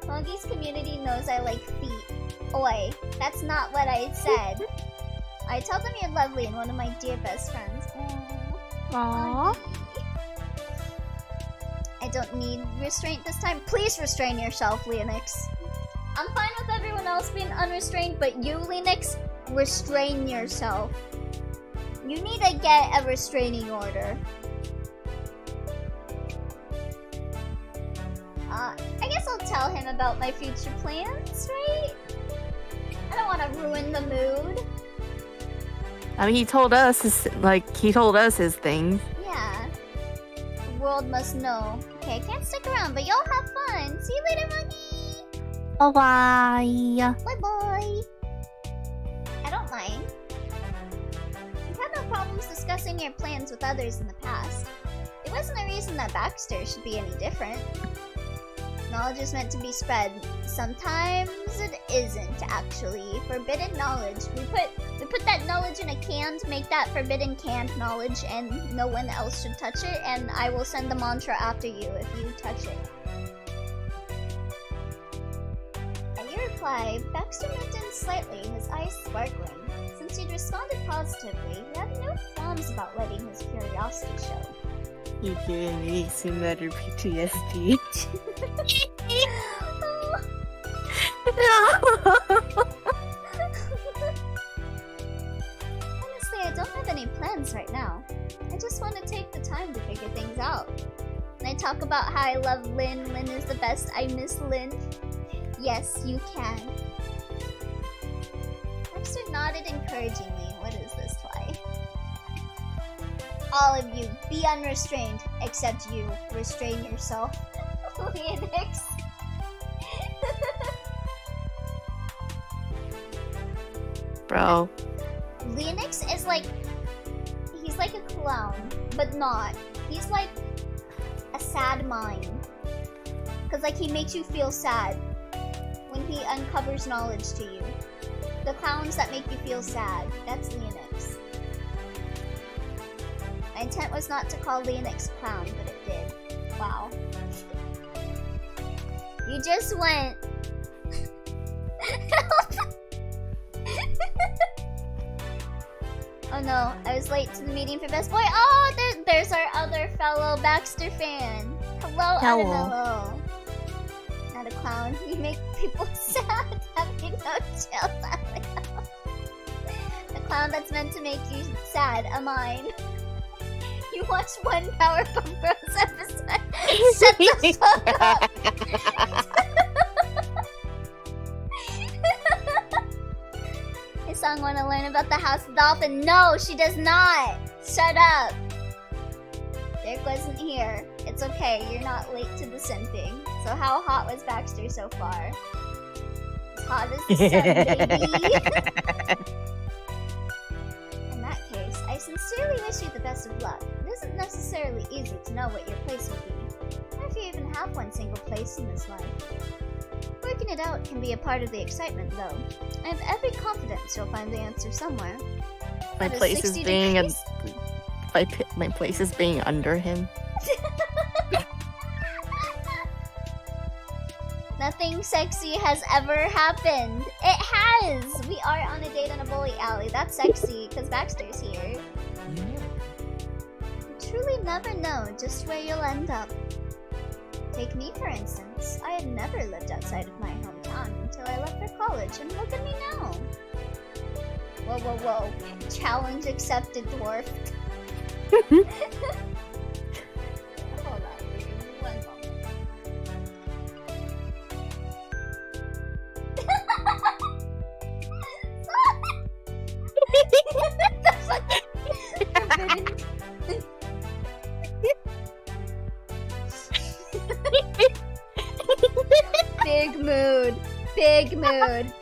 Moggy's community knows I like feet. Oi, that's not what I said. I tell them you're lovely and one of my dear best friends. Aww. I don't need restraint this time. Please restrain yourself, Leonix. I'm fine with everyone else being unrestrained, but you, Leonix, restrain yourself. You need to get a restraining order. I guess I'll tell him about my future plans, right? I don't want to ruin the mood. I mean, he told us his things. Yeah. The world must know. Okay, I can't stick around, but y'all have fun. See you later, Monkey! Bye-bye. Bye-bye! I don't mind. We've had no problems discussing your plans with others in the past. It wasn't a reason that Baxter should be any different. Knowledge is meant to be spread. Sometimes it isn't, actually. Forbidden knowledge. We put that knowledge in a can to make that forbidden canned knowledge, and no one else should touch it, and I will send the mantra after you if you touch it. At your reply, Baxter moved in slightly, his eyes sparkling. Since you'd responded positively, he had no qualms about letting his curiosity show. You giving me some better PTSD. Honestly, I don't have any plans right now. I just want to take the time to figure things out. And I talk about how I love Lynn. Lynn is the best. I miss Lynn. Yes, you can. Baxter nodded encouragingly. What is this play? All of you, be unrestrained. Except you. Restrain yourself. Leonix. Bro. Leonix is like... He's like a clown, but not. He's like a sad mime. Cause like he makes you feel sad when he uncovers knowledge to you. The clowns that make you feel sad, that's Leonix. My intent was not to call Leonix clown, but it did. Wow. You just went... Oh no, I was late to the meeting for Best Boy. Oh, there's our other fellow Baxter fan. Hello, Hello. Annabelle. Not a clown. You make people sad. Having no chill. The clown that's meant to make you sad. A mine. You watched one Powerpuff Girls episode. Shut the fuck up. His song want to learn about the House Dolphin. No, she does not. Shut up. Derek wasn't here. It's okay. You're not late to the simping. So how hot was Baxter so far? As hot as the sun, baby. In that case, I sincerely wish you the best of luck. It isn't necessarily easy to know what your place will be, or if you even have one single place in this life. Working it out can be a part of the excitement, though. I have every confidence you'll find the answer somewhere. My What is place is 60 being degrees? my place is being under him. Nothing sexy has ever happened. It has! We are on a date on a bowling alley. That's sexy, because Baxter's here. You truly never know just where you'll end up. Take me, for instance. I had never lived outside of my hometown until I left for college, and look at me now. Whoa, whoa, whoa. Challenge accepted, dwarf. Hold on, give me one moment. The fuck? Forbidden. Big mood. Big mood.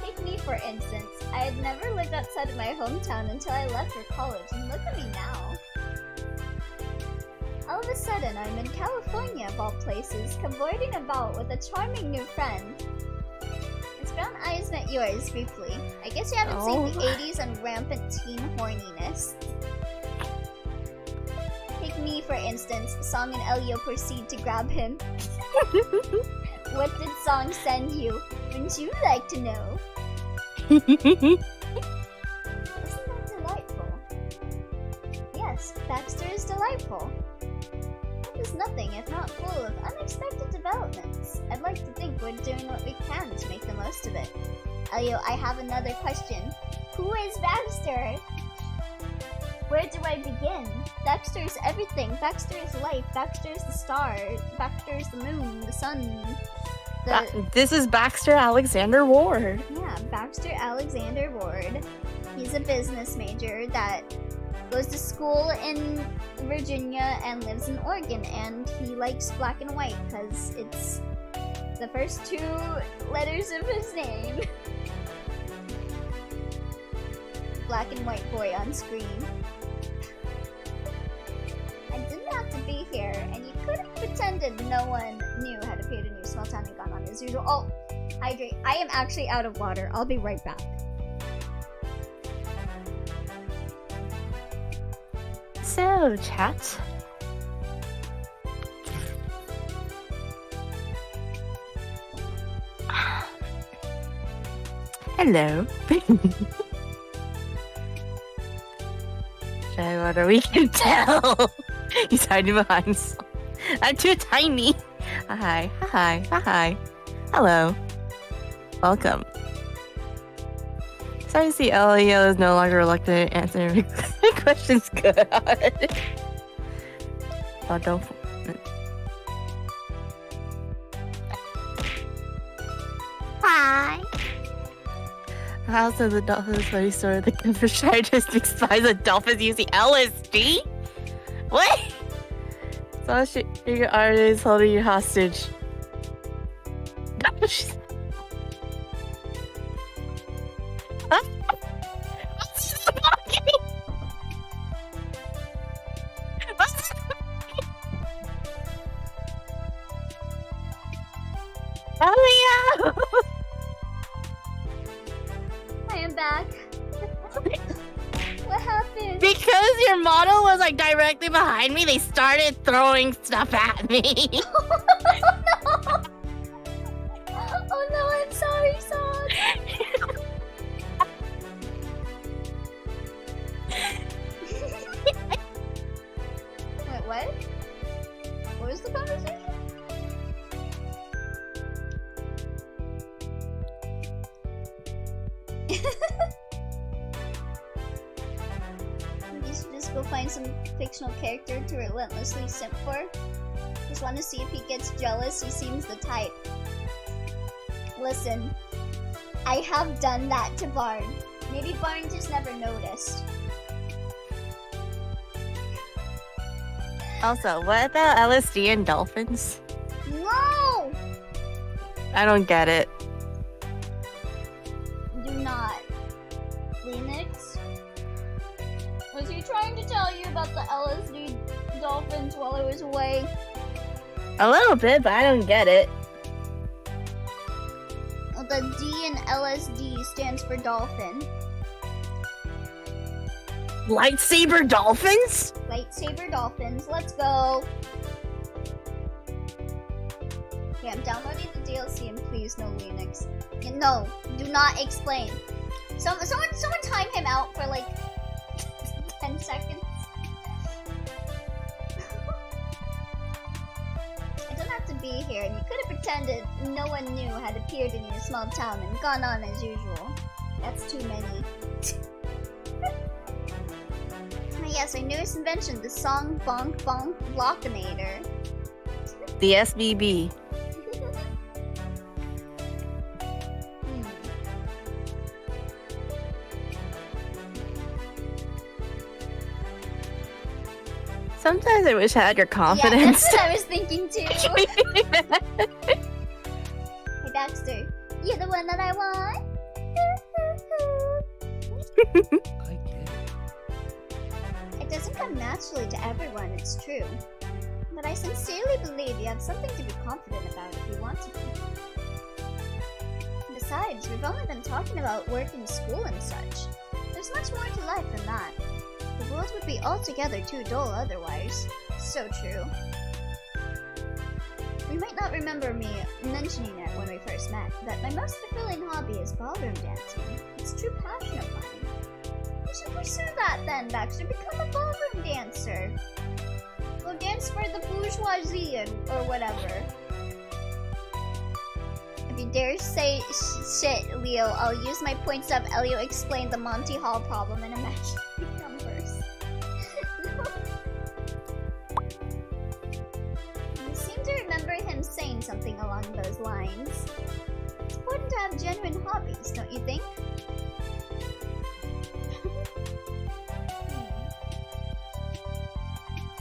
Take me, for instance. I had never lived outside of my hometown until I left for college, and look at me now. All of a sudden, I'm in California, of all places, cavorting about with a charming new friend. His brown eyes met yours briefly. I guess you haven't seen the 80s and rampant teen horniness. Take me, for instance. Song and Elio proceed to grab him. What did Song send you? Wouldn't you like to know? Isn't that delightful? Yes, Baxter is delightful. Life is nothing if not full of unexpected developments. I'd like to think we're doing what we can to make the most of it. Elio, I have another question. Who is Baxter? Where do I begin? Baxter is everything. Baxter is life. Baxter is the star. Baxter is the moon, the sun. This is Baxter Alexander Ward. Yeah, Baxter Alexander Ward. He's a business major that goes to school in Virginia and lives in Oregon, and he likes black and white because it's the first two letters of his name. Black and white boy on screen. I didn't have to be here, and you could have pretended no one knew had appeared in your small town and gone on as usual. Oh, hydrate. I am actually out of water. I'll be right back. So, chat. Hello. shy water, we can tell. He's hiding behind some. I'm too tiny. Hi. Hello. Welcome. Sorry to see Elio is no longer reluctant to answer every questions. Good. Oh, don't. Hi. House of the Dolphins funny story. The Kemper Shire district spies the dolphins using LSD? What? So your artist holding you hostage. Elio! I am back. What happened? Because your model was like directly behind me, they started throwing stuff at me. Oh no, I'm sorry, Son. Wait, what? What was the conversation? You should just go find some fictional character to relentlessly simp for. Just want to see if he gets jealous. He seems the type. Listen, I have done that to Barn. Maybe Barn just never noticed. Also, what about LSD and dolphins? No! I don't get it. Do not. Phoenix? Was he trying to tell you about the LSD dolphins while I was away? A little bit, but I don't get it. Well, the D in LSD stands for dolphin. Lightsaber dolphins? Lightsaber dolphins, let's go! Okay, I'm downloading the DLC and please no Linux. No, do not explain. Someone time him out for like 10 seconds. I don't have to be here, and you could have pretended no one knew had appeared in your small town and gone on as usual. That's too many. Yes, our newest invention, the Song Bonk Bonk Blockinator. The SBB. Sometimes I wish I had your confidence. Yeah, that's what I was thinking too. Hey Baxter, you're the one that I want. I get it. It doesn't come naturally to everyone, it's true. But I sincerely believe you have something to be confident about if you want to be. Besides, we've only been talking about work and school and such. There's much more to life than that. The world would be altogether too dull otherwise. So true. You might not remember me mentioning it when we first met, but my most fulfilling hobby is ballroom dancing. It's a true passion of mine. You should pursue that then, Baxter. Become a ballroom dancer. Go dance for the bourgeoisie or whatever. If you dare say shit, Leo, I'll use my points up. Elio explained the Monty Hall problem in imaginary numbers. You seem to remember him saying something along those lines. It's important to have genuine hobbies, don't you think?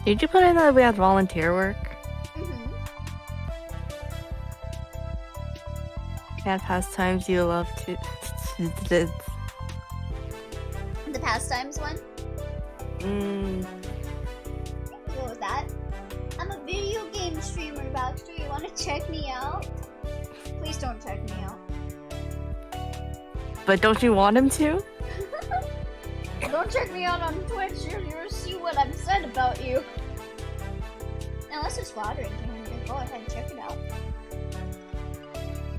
Did you put in that we had volunteer work? Mm-hmm. And pastimes you love to. The pastimes one? What was that? I'm a video game streamer, Baxter. You want to check me out? Please don't check me out. But don't you want him to? Don't check me out on Twitch. You'll see what I've said about you. Unless it's flattering to him, then go ahead and check it out.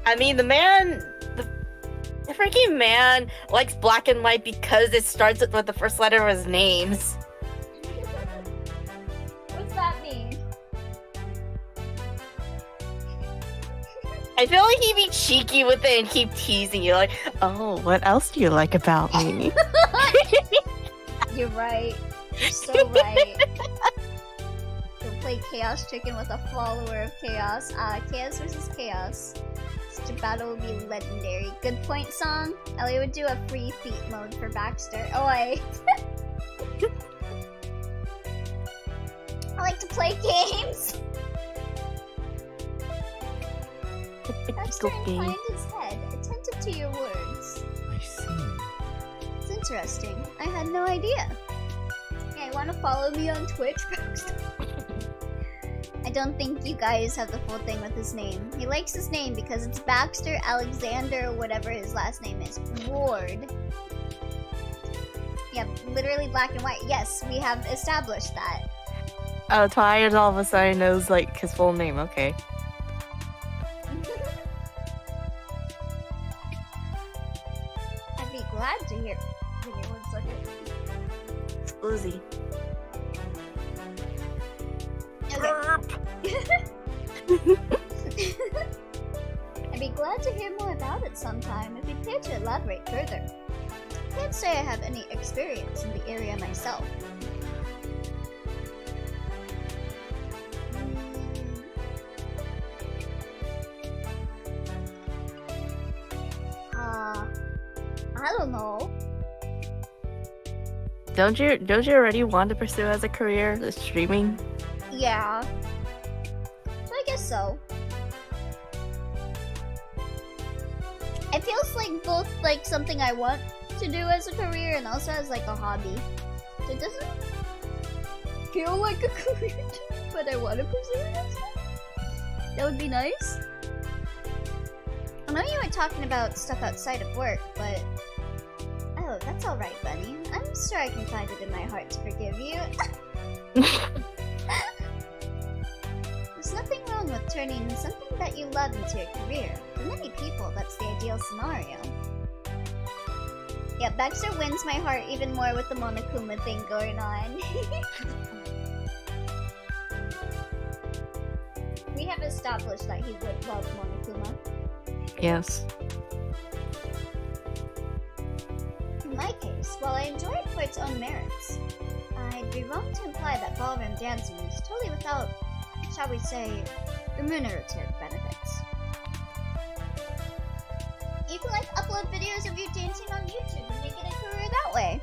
I mean, the freaking man likes black and white because it starts with the first letter of his names. I feel like he'd be cheeky with it and keep teasing you, like, Oh, what else do you like about me? You're right. You're so right. You'll play Chaos Chicken with a follower of Chaos. Chaos versus Chaos. Such a battle would be legendary. Good point, song. Ellie would do a free feat mode for Baxter. Oh, I like to play games. Baxter inclined his head, attentive to your words. I see. It's interesting. I had no idea. Yeah, you wanna follow me on Twitch, Baxter? I don't think you guys have the full thing with his name. He likes his name because it's Baxter Alexander, whatever his last name is. Ward. Yeah, literally black and white. Yes, we have established that. Oh, Twilight all of a sudden knows like his full name. Okay. I'd be glad to hear. Give me 1 second. Uzi. I'd be glad to hear more about it sometime if you'd care to elaborate further. Can't say I have any experience in the area myself. I don't know. Don't you already want to pursue as a career the streaming? Yeah. So I guess so. It feels like both like something I want to do as a career and also as like a hobby. So it doesn't feel like a career to me, but I want to pursue it as well. That would be nice. I know you were talking about stuff outside of work, but oh, that's alright, Bunny. I'm sure I can find it in my heart to forgive you. There's nothing wrong with turning something that you love into a career. For many people, that's the ideal scenario. Yeah, Baxter wins my heart even more with the Monokuma thing going on. We have established that he would love Monokuma. Yes. In my case, while I enjoy it for its own merits, I'd be wrong to imply that ballroom dancing is totally without, shall we say, remunerative benefits. You can like upload videos of you dancing on YouTube and make it a career that way.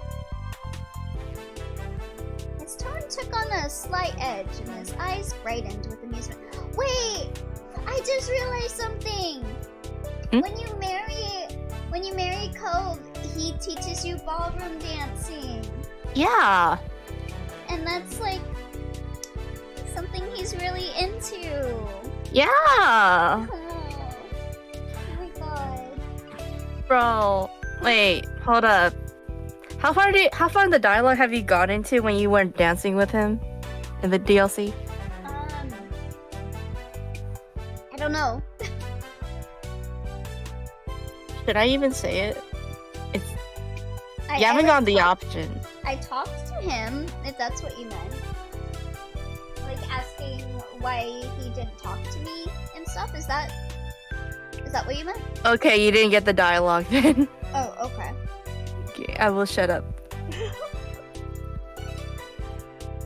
His tone took on a slight edge and his eyes brightened with amusement. Wait! I just realized something! Hmm? When you marry Cove, he teaches you ballroom dancing. Yeah. And that's like something he's really into. Yeah. Oh my god. Bro, wait, hold up. How far in the dialogue have you got into when you weren't dancing with him in the DLC? I don't know. Should I even say it? You I haven't gotten the talked- option. I talked to him, if that's what you meant. Like asking why he didn't talk to me and stuff. Is that what you meant? Okay, you didn't get the dialogue then. Oh, okay. Okay, I will shut up.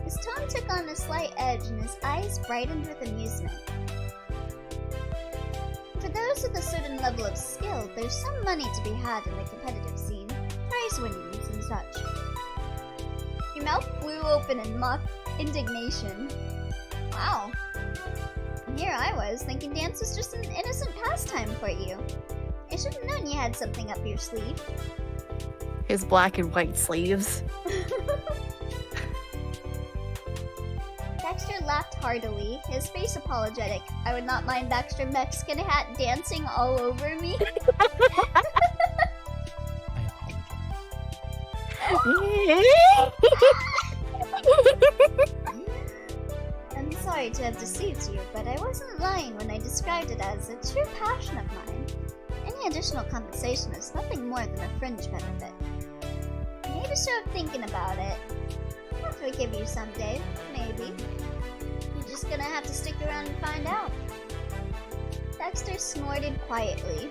His tone took on a slight edge and his eyes brightened with amusement. For those with a certain level of skill, there's some money to be had in the competitive scene. Prize winnings and such. Your mouth flew open in mock indignation. Wow. And here I was, thinking dance was just an innocent pastime for you. I should have known you had something up your sleeve. His black and white sleeves. Baxter laughed heartily, his face apologetic. I would not mind Baxter Mexican hat dancing all over me. I apologize. I'm sorry to have deceived you, but I wasn't lying when I described it as a true passion of mine. Any additional compensation is nothing more than a fringe benefit. I made a show of thinking about it. I'll forgive you someday, maybe. You're just gonna have to stick around and find out. Baxter snorted quietly.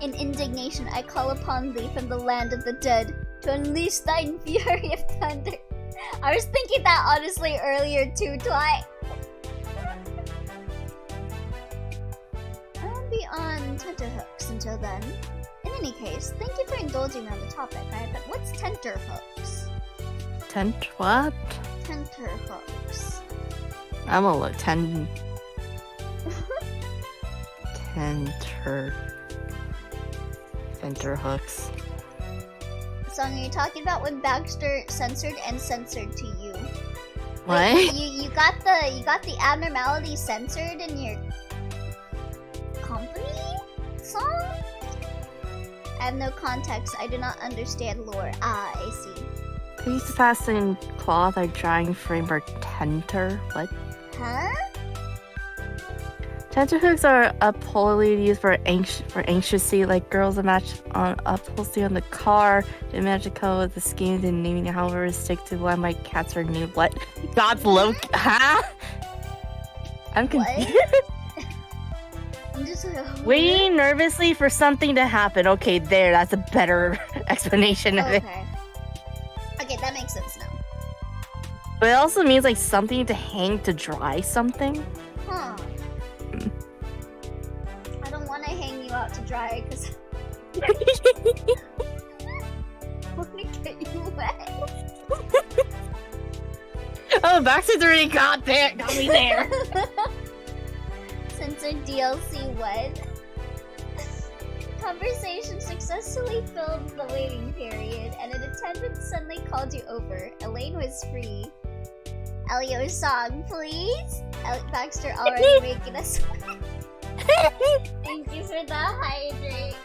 In indignation, I call upon thee from the land of the dead to unleash thine fury of thunder. I was thinking that honestly earlier too, Twi. I'll be on tenterhooks until then. In any case, thank you for indulging me on the topic, right? But what's tenterhooks? Tent what? Tenterhooks. I'm gonna look. Tenter. Tenterhooks. Song, are you talking about when Baxter censored and censored to you? What? Wait, you got the abnormality censored in your company song? I have no context. I do not understand lore. Ah, I see. Please fasten cloth or drying frame or tenter. What? Huh? Tenterhooks are upholstery used for anxiously, like girls match on upholstery on the car. The magical with the schemes and naming however stick to why my cats are named what? God's low. Huh? I'm confused. I'm just Waiting nervously for something to happen. Okay, there. That's a better explanation of it. Okay. Okay, that makes sense now. But it also means like something to hang to dry something. Huh. I don't want to hang you out to dry because I want to get you wet. Oh, Baxter's already got me there. Censored DLC what? Conversation successfully filled the waiting period, and an attendant suddenly called you over. Elaine was free. Elio song, please? Baxter already making us wet. Thank you for the hydrate.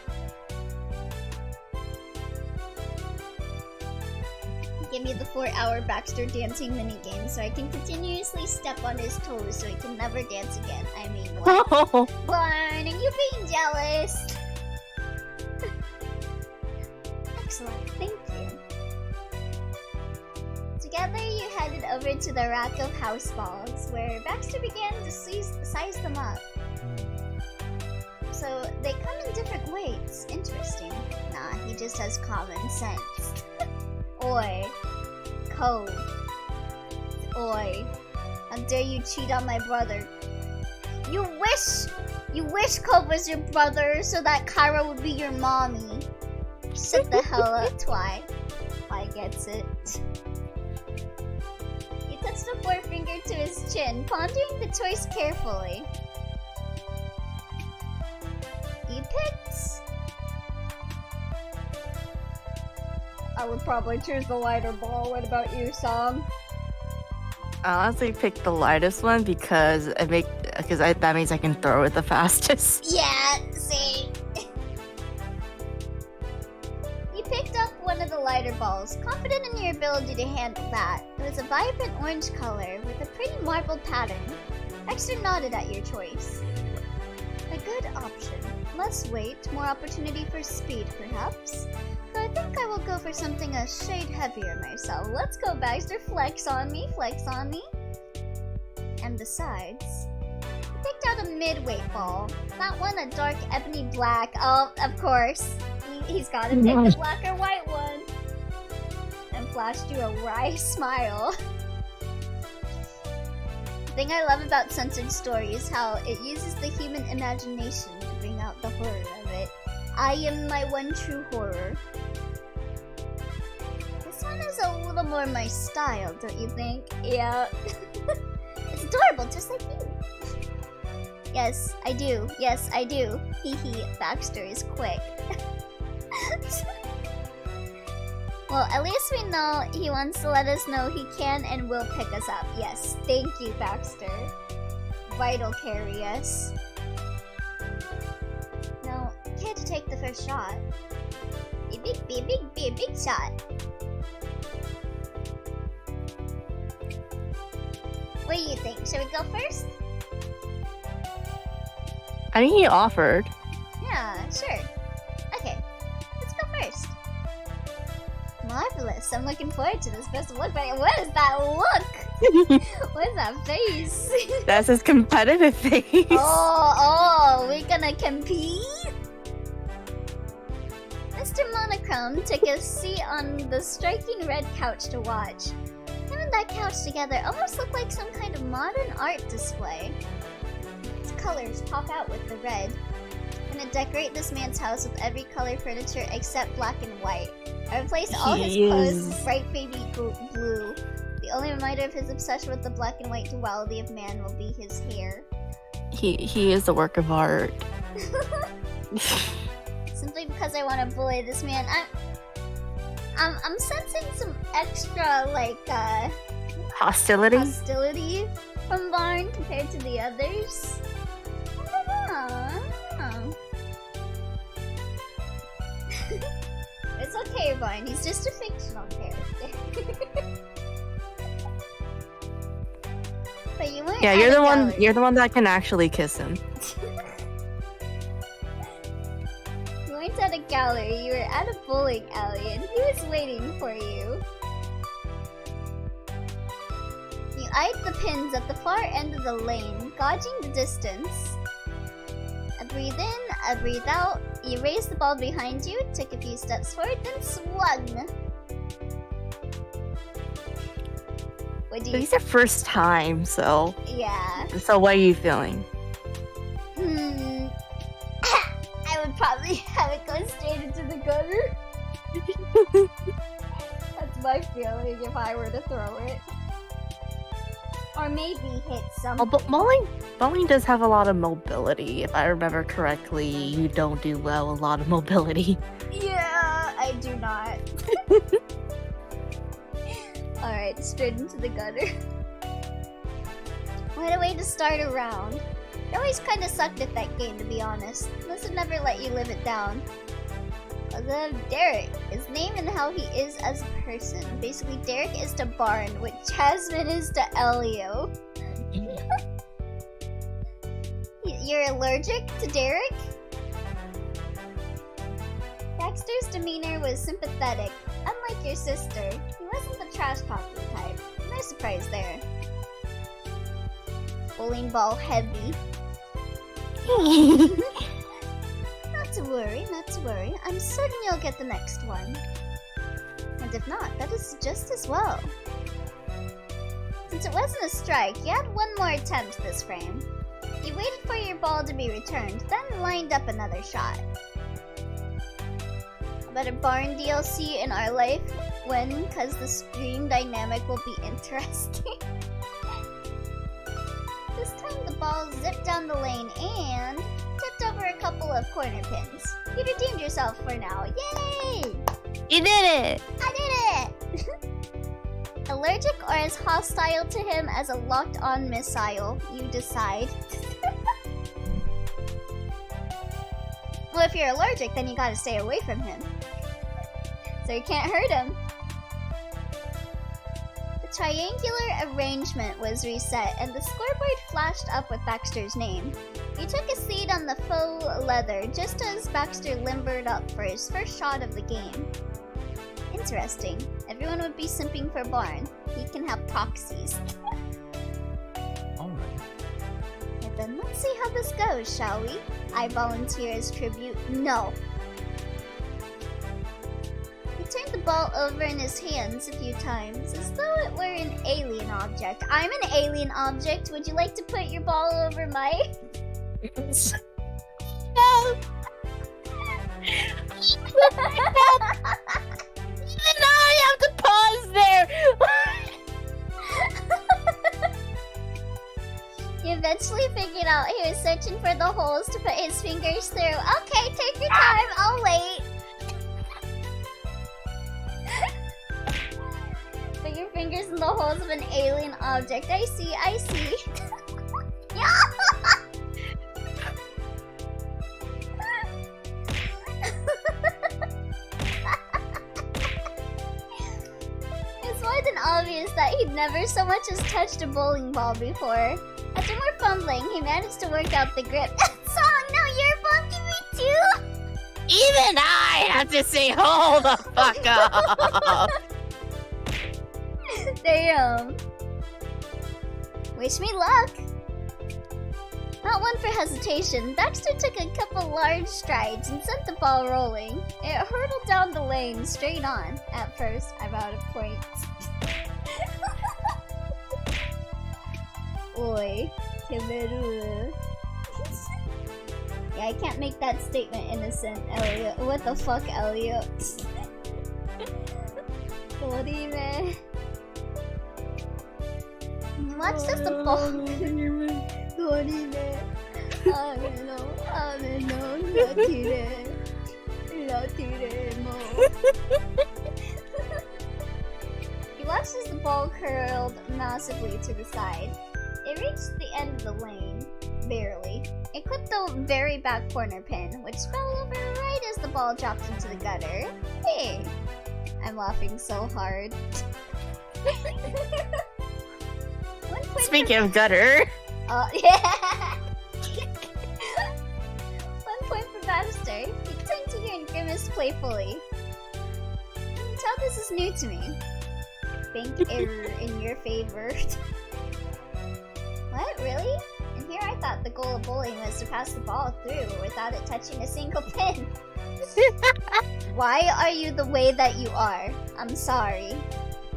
Give me the 4-hour Baxter dancing minigame so I can continuously step on his toes so he can never dance again. I mean, what? Barn, are you being jealous? Excellent, thank you. Together you headed over to the rack of house balls, where Baxter began to size them up. So they come in different weights. Interesting. Nah, he just has common sense. Oi. Code. Oi. How dare you cheat on my brother? You wish Code was your brother so that Kyra would be your mommy. Shut the hell up, Twi. I gets it. He touched a forefinger to his chin, pondering the choice carefully. You picked... I would probably choose the lighter ball. What about you, Song? I honestly picked the lightest one because that means I can throw it the fastest. Yeah, see. You picked up one of the lighter balls, confident in your ability to handle that. It was a vibrant orange color with a pretty marbled pattern. Baxter nodded at your choice. A good option. Less weight, more opportunity for speed, perhaps. Though I think I will go for something a shade heavier myself. Let's go, Baxter. Flex on me, flex on me. And besides, I picked out a mid-weight ball. That one, a dark ebony black. Oh, of course. He's gotta pick the black or white one. And flashed you a wry smile. The thing I love about censored story is how it uses the human imagination to bring out the horror of it. I am my one true horror. This one is a little more my style, don't you think? Yeah. It's adorable, just like you. Yes, I do. Yes, I do. Hee hee, Baxter is quick. Well, at least we know he wants to let us know he can and will pick us up. Yes, thank you, Baxter. Vital care, yes. Now, care to take the first shot? Be a big shot. What do you think? Should we go first? I think he offered. Yeah, sure. Okay, let's go first. Marvelous. I'm looking forward to this best look. But what is that look? What's that face? That's his competitive face. Oh, we're gonna compete? Mr. Monochrome took a seat on the striking red couch to watch. Him and that couch together almost look like some kind of modern art display. Its colors pop out with the red. I'm gonna decorate this man's house with every color furniture except black and white. I replaced all his clothes with bright baby blue. The only reminder of his obsession with the black and white duality of man will be his hair. He is a work of art. Simply because I want to bully this man, I'm sensing some extra hostility from Barn compared to the others. I don't know. It's okay, Barn. He's just a fictional character. But you weren't. Yeah, at you're a the one. gallery. You're the one that can actually kiss him. You weren't at a gallery. You were at a bowling alley, and he was waiting for you. You eyed the pins at the far end of the lane, gauging the distance. A breathe in, a breathe out. You raised the ball behind you, took a few steps forward, then swung. What do you? These are first time, so. Yeah. So what are you feeling? I would probably have it go straight into the gutter. That's my feeling if I were to throw it. Or maybe hit something. Oh, but bowling does have a lot of mobility. If I remember correctly, you don't do well with a lot of mobility. Yeah, I do not. Alright, straight into the gutter. What a way to start a round. I always kinda sucked at that game, to be honest. This would never let you live it down. Although Derek, his name and how he is as a person. Basically, Derek is to Barn, what Jasmine is to Elio. You're allergic to Derek? Baxter's demeanor was sympathetic. Unlike your sister, he wasn't the trash talking type. No surprise there. Bowling ball heavy. Not to worry, not to worry. I'm certain you'll get the next one. And if not, that is just as well. Since it wasn't a strike, you had one more attempt this frame. You waited for your ball to be returned, then lined up another shot. A better Barn DLC in our life when, cause the stream dynamic will be interesting. This time the ball zipped down the lane and tipped over a couple of corner pins. You redeemed yourself for now. Yay! You did it! I did it! Allergic or as hostile to him as a locked-on missile, you decide. Well, if you're allergic, then you gotta stay away from him. So you can't hurt him. The triangular arrangement was reset, and the scoreboard flashed up with Baxter's name. He took a seat on the faux leather just as Baxter limbered up for his first shot of the game. Interesting. Everyone would be simping for Barn. He can have proxies. Alright. Well, then let's see how this goes, shall we? I volunteer as tribute. No. He turned the ball over in his hands a few times, as though it were an alien object. I'm an alien object. Would you like to put your ball over my... No! No, I have to pause there! He eventually figured out he was searching for the holes to put his fingers through. Okay, take your time. I'll wait. Put your fingers in the holes of an alien object. I see, I see. Yeah! It's more than obvious that he'd never so much as touched a bowling ball before. After more fumbling, he managed to work out the grip. Song, now you're bonking me too! Even I have to say, hold the fuck up! Damn. Wish me luck! Not one for hesitation, Baxter took a couple large strides and sent the ball rolling. It hurtled down the lane, straight on. At first, I'm out of points. Oi, kemeru. Yeah, I can't make that statement innocent, Elliot. What the fuck, Elliot? Dorime. Watch this the ball. Dorime. Ame no latire mo. He watched as the ball curled massively to the side. It reached the end of the lane, barely. It clipped the very back corner pin, which fell over right as the ball dropped into the gutter. Hey! I'm laughing so hard. Speaking of gutter. Yeah! 1 point for Baxter. He turned to you and grimaced playfully. You can tell this is new to me. Bank error in your favor. What? Really? And here I thought the goal of bowling was to pass the ball through without it touching a single pin. Why are you the way that you are? I'm sorry.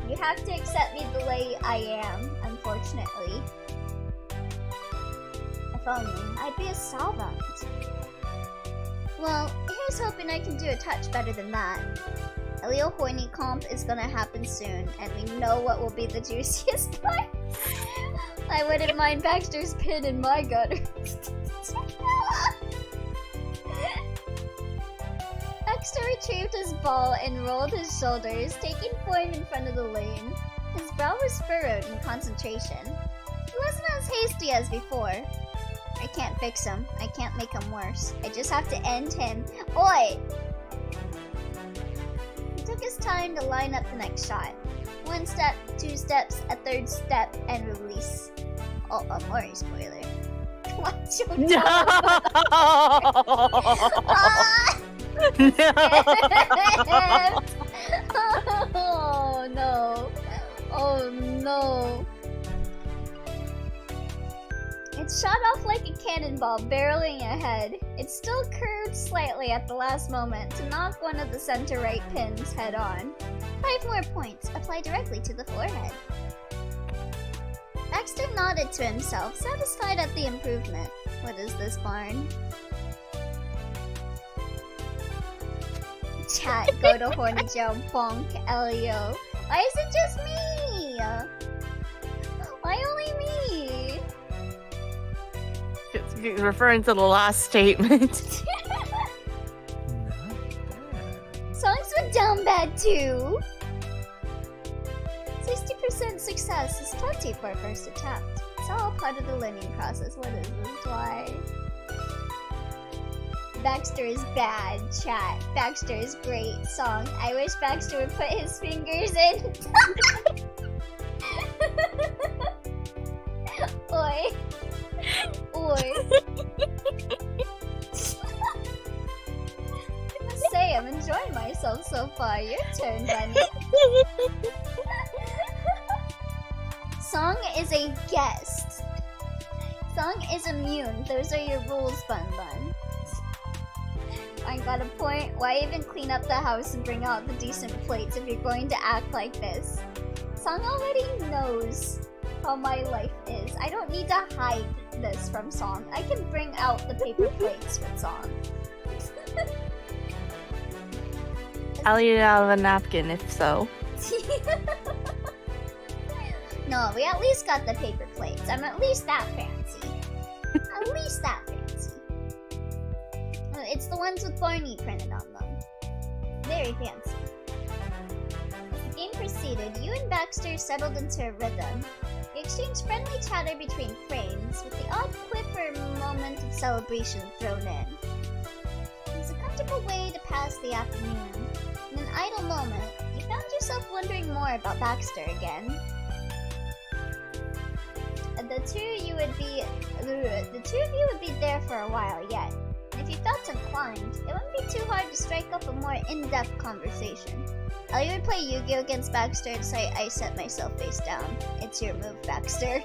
You have to accept me the way I am, unfortunately. If only I'd be a solvent. Well, here's hoping I can do a touch better than that. A Leo Horny comp is gonna happen soon, and we know what will be the juiciest part. I wouldn't mind Baxter's pin in my gutter. Baxter retrieved his ball and rolled his shoulders, taking form in front of the lane. His brow was furrowed in concentration. He wasn't as hasty as before. I can't fix him. I can't make him worse. I just have to end him. Oi! He took his time to line up the next shot. 1 step, 2 steps, a 3rd step, and release. Oh, a Mori spoiler. Watch your No! Oh no. Oh no. It shot off like a cannonball, barreling ahead. It still curved slightly at the last moment to knock one of the center right pins head on. 5 more points, applied directly to the forehead. Baxter nodded to himself, satisfied at the improvement. What is this, Barn? Chat, go to Horny Joe, bonk, Elio. Why is it just me? Why only me? It's referring to the last statement. Songs went down bad too. 60% success is plenty for a first attempt. It's all part of the learning process. What is this? Why? Baxter is bad, chat. Baxter is great. Song. I wish Baxter would put his fingers in. Oi. Oi. I must say, I'm enjoying myself so far. Your turn, Bunny. Song is a guest. Song is immune. Those are your rules, Bun Bun. I got a point. Why even clean up the house and bring out the decent plates if you're going to act like this? Song already knows how my life is. I don't need to hide this from Song. I can bring out the paper plates with Song. I'll eat it out of a napkin if so. No, we at least got the paper plates. I'm at least that fancy. At least that fancy. It's the ones with Barney printed on them. Very fancy. As the game proceeded, you and Baxter settled into a rhythm. You exchanged friendly chatter between frames, with the odd quip or moment of celebration thrown in. It was a comfortable way to pass the afternoon. In an idle moment, you found yourself wondering more about Baxter again. The two of you would be there for a while yet. If you felt inclined, it wouldn't be too hard to strike up a more in-depth conversation. Ellie would play Yu-Gi-Oh against Baxter, so I set myself face down. It's your move, Baxter.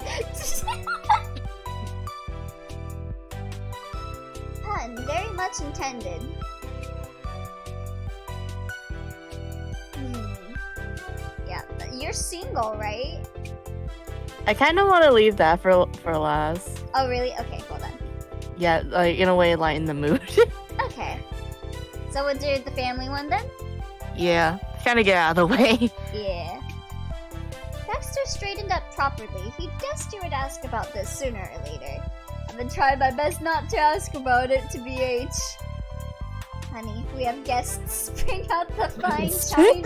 Pun, very much intended. Yeah, you're single, right? I kind of want to leave that for last. Oh, really? Okay, hold on. Yeah, like in a way, lighten the mood. Okay. So we'll do the family one then? Yeah, kind of get out of the way. Yeah. Baxter straightened up properly. He guessed you would ask about this sooner or later. I've been trying my best not to ask about it, to BH. Honey, we have guests. Bring out the fine china.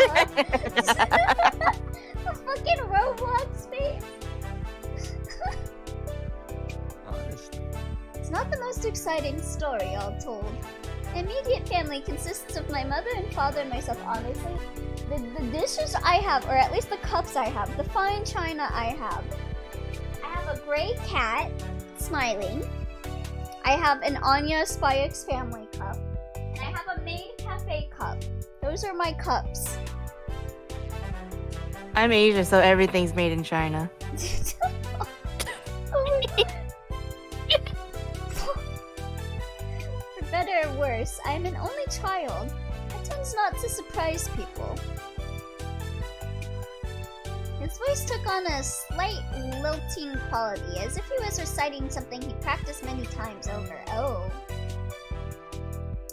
The fucking Roblox face. Honestly. It's not the most exciting story, all told. My immediate family consists of my mother and father and myself. Honestly, the dishes I have, or at least the cups I have, the fine china I have a gray cat smiling. I have an Anya Spy X Family cup, and I have a Maid Cafe cup. Those are my cups. I'm Asian, so everything's made in China. Oh my god. For better or worse, I am an only child. That tends not to surprise people. His voice took on a slight lilting quality, as if he was reciting something he practiced many times over. Oh.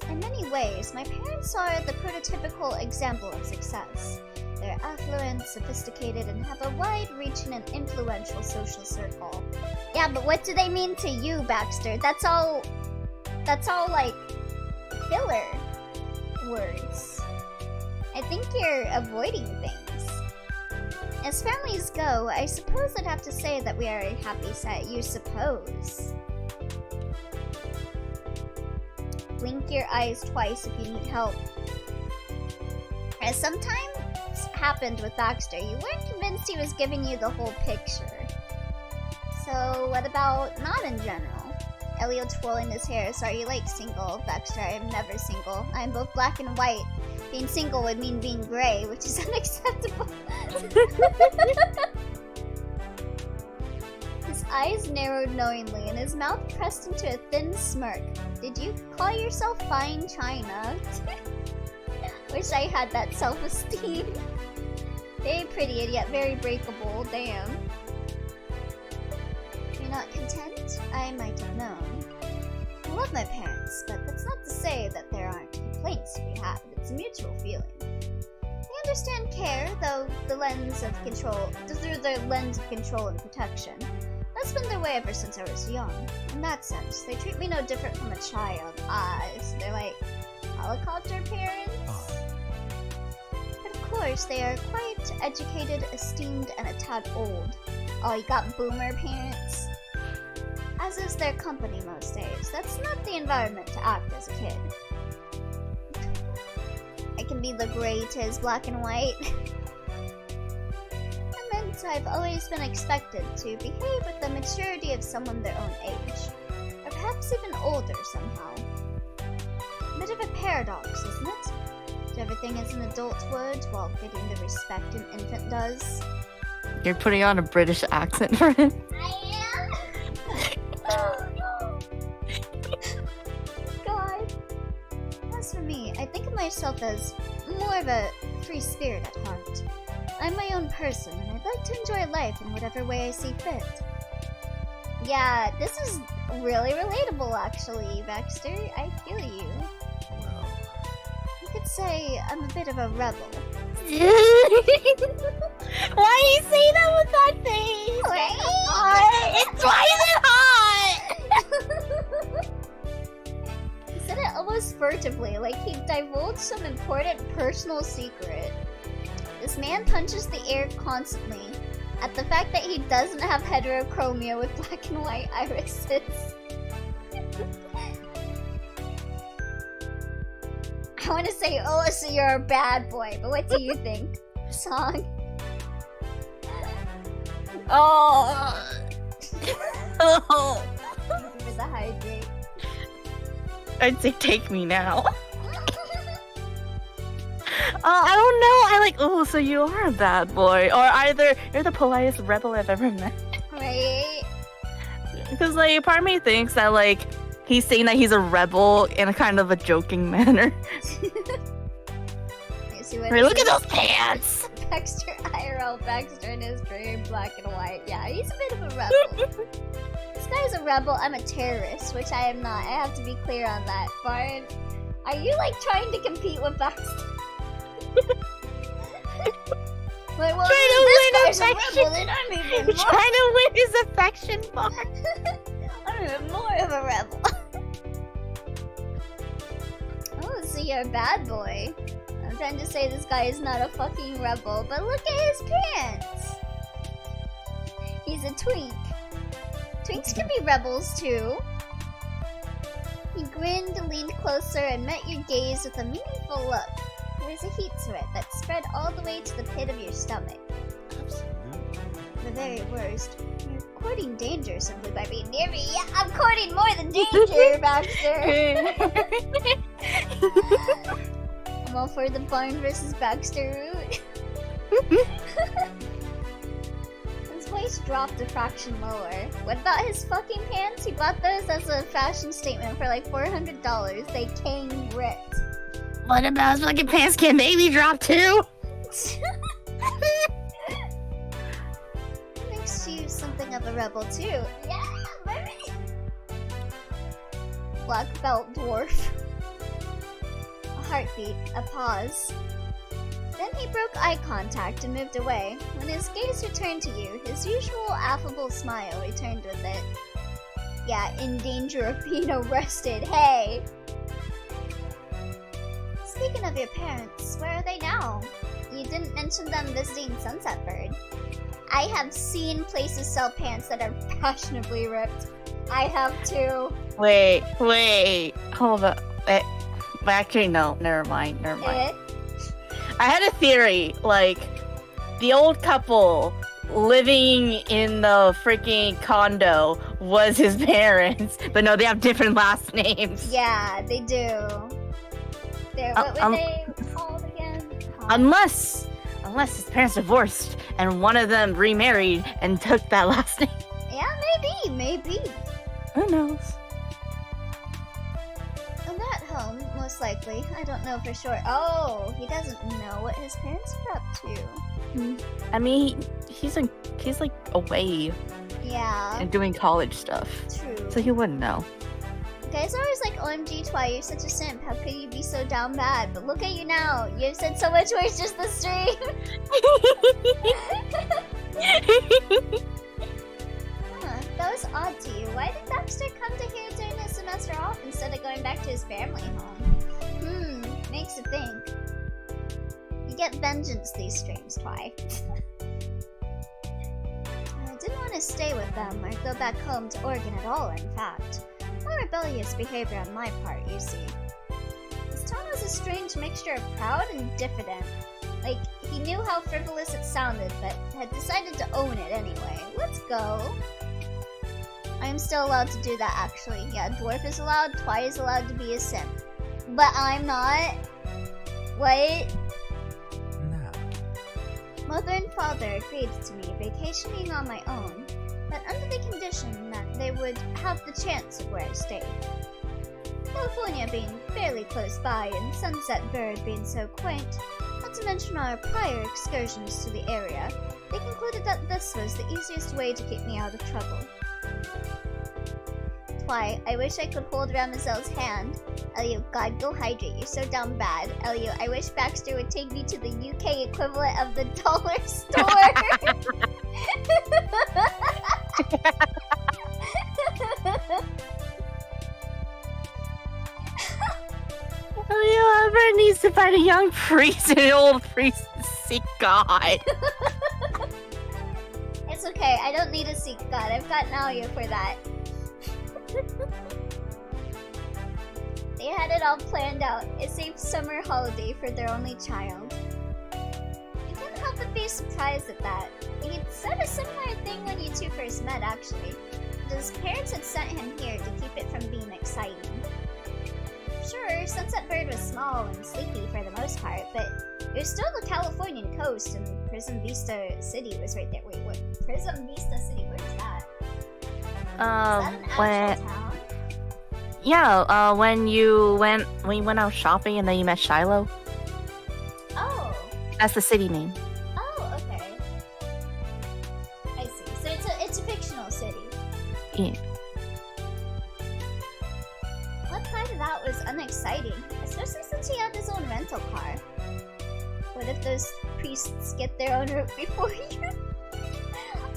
In many ways, my parents are the prototypical example of success. They're affluent, sophisticated, and have a wide-reaching and influential social circle. Yeah, but what do they mean to you, Baxter? That's all, like, filler words. I think you're avoiding things. As families go, I suppose I'd have to say that we are a happy set. You suppose. Blink your eyes twice if you need help. As sometimes happened with Baxter, you weren't convinced he was giving you the whole picture. So what about not in general? Elio twirling his hair. So are you like single, Baxter? I am never single. I am both black and white. Being single would mean being gray, which is unacceptable. His eyes narrowed knowingly and his mouth pressed into a thin smirk. Did you call yourself fine china? Wish I had that self-esteem. Very pretty and yet very breakable, damn. You're not content? I might have known. I love my parents, but that's not to say that there aren't complaints to be had. It's a mutual feeling. They understand care, though through the lens of control and protection. That's been their way ever since I was young. In that sense, they treat me no different from a child. So they're like helicopter parents? But of course, they are quite educated, esteemed, and a tad old. Oh, you got boomer parents? As is their company most days. That's not the environment to act as a kid. I can be the gray to his black and white. I meant I've always been expected to behave with the maturity of someone their own age. Or perhaps even older somehow. A bit of a paradox, isn't it? Do everything as an adult would, while getting the respect an infant does. You're putting on a British accent for him. I am? Oh no. God. As for me, I think of myself as more of a free spirit at heart. I'm my own person, and I'd like to enjoy life in whatever way I see fit. Yeah, this is really relatable, actually, Baxter. I feel you. Well, You could say I'm a bit of a rebel. Why do you say that with that face? Why is it hot? He said it almost furtively, like he divulged some important personal secret. This man punches the air constantly at the fact that he doesn't have heterochromia with black and white irises. I want to say, oh, so you're a bad boy, but what do you think? Song? Oh. Oh. For the hydrate. I'd say take me now. I don't know. I like. Oh, so you are a bad boy, or either you're the politest rebel I've ever met. Right? Because like, part of me thinks that like he's saying that he's a rebel in a kind of a joking manner. See what Right, look at this those pants. Baxter IRL Baxter in his dream, black and white. Yeah, he's a bit of a rebel. This guy's a rebel. I'm a terrorist, which I am not. I have to be clear on that. Bard, are you like trying to compete with Baxter? Like, well, this guy's a rebel, then I'm even You're more. trying to win his affection, Bard. I'm even more of a rebel. Oh, so you're a bad boy. I'm trying to say this guy is not a fucking rebel, but look at his pants. He's a twink. Twinks can be rebels too. He grinned, leaned closer, and met your gaze with a meaningful look. There's a heat to it that spread all the way to the pit of your stomach. Absolutely. The very worst. You're courting danger simply by being near me. Yeah, I'm courting more than danger, Baxter. I'm all for the Barn versus Baxter route. His voice dropped a fraction lower. What about his fucking pants? He bought those as a fashion statement for like $400. They came ripped. What about his fucking pants? Can maybe drop too? Makes you something of a rebel too. Yeah, baby. Black belt dwarf. A heartbeat, a pause. Then he broke eye contact and moved away. When his gaze returned to you, his usual affable smile returned with it. Yeah, in danger of being arrested. Hey! Speaking of your parents, where are they now? You didn't mention them visiting Sunset Bird. I have seen places sell pants that are fashionably ripped. I have too. Wait, hold up. Actually, no, never mind. I had a theory, like, the old couple living in the freaking condo was his parents, but no, they have different last names. Yeah, they do. What were they called again? Unless his parents divorced and one of them remarried and took that last name. Yeah, maybe. Who knows? In that home, most likely. I don't know for sure. Oh, he doesn't know what his parents are up to. I mean, he's like away Yeah, and doing college stuff, true. so he wouldn't know. Guys are always like, OMG, Twi, you're such a simp. How could you be so down bad? But look at you now. You've said so much worse just the stream. Huh, that was odd to you. Why did Baxter come to here during the semester off instead of going back to his family home? Makes you think. You get vengeance these streams, Twi. I didn't want to stay with them or go back home to Oregon at all, in fact. More rebellious behavior on my part, you see. His tone was a strange mixture of proud and diffident. Like, he knew how frivolous it sounded, but had decided to own it anyway. Let's go. I am still allowed to do that, actually. Yeah, Dwarf is allowed, Twi is allowed to be a simp. But I'm not. What? Now. Mother and father agreed to me vacationing on my own, but under the condition that they would have the chance of where I stayed. California being fairly close by and Sunset Bird being so quaint, not to mention our prior excursions to the area, they concluded that this was the easiest way to keep me out of trouble. Twi, I wish I could hold Ramazel's hand. Elio, God, go hydrate, you're so down bad. Elio, I wish Baxter would take me to the UK equivalent of the dollar store. Elio Albert needs to find a young priest and an old priest to seek God. It's okay, I don't need to seek God. I've got Nalia for that. They had it all planned out. A safe summer holiday for their only child. I can't help but be surprised at that. He'd said a similar thing when you two first met, actually. His parents had sent him here to keep it from being exciting. Sure, Sunset Bird was small and sleepy for the most part, but it was still the Californian coast, and Prism Vista City was right there. Wait, what? Prism Vista City, where's that? Is that an actual town? Yeah, when you went out shopping and then you met Shiloh. Oh. That's the city name. Oh, okay. I see. So it's a fictional city. Yeah. What part of that was unexciting, especially since he had his own rental car. What if those priests get their own route before you?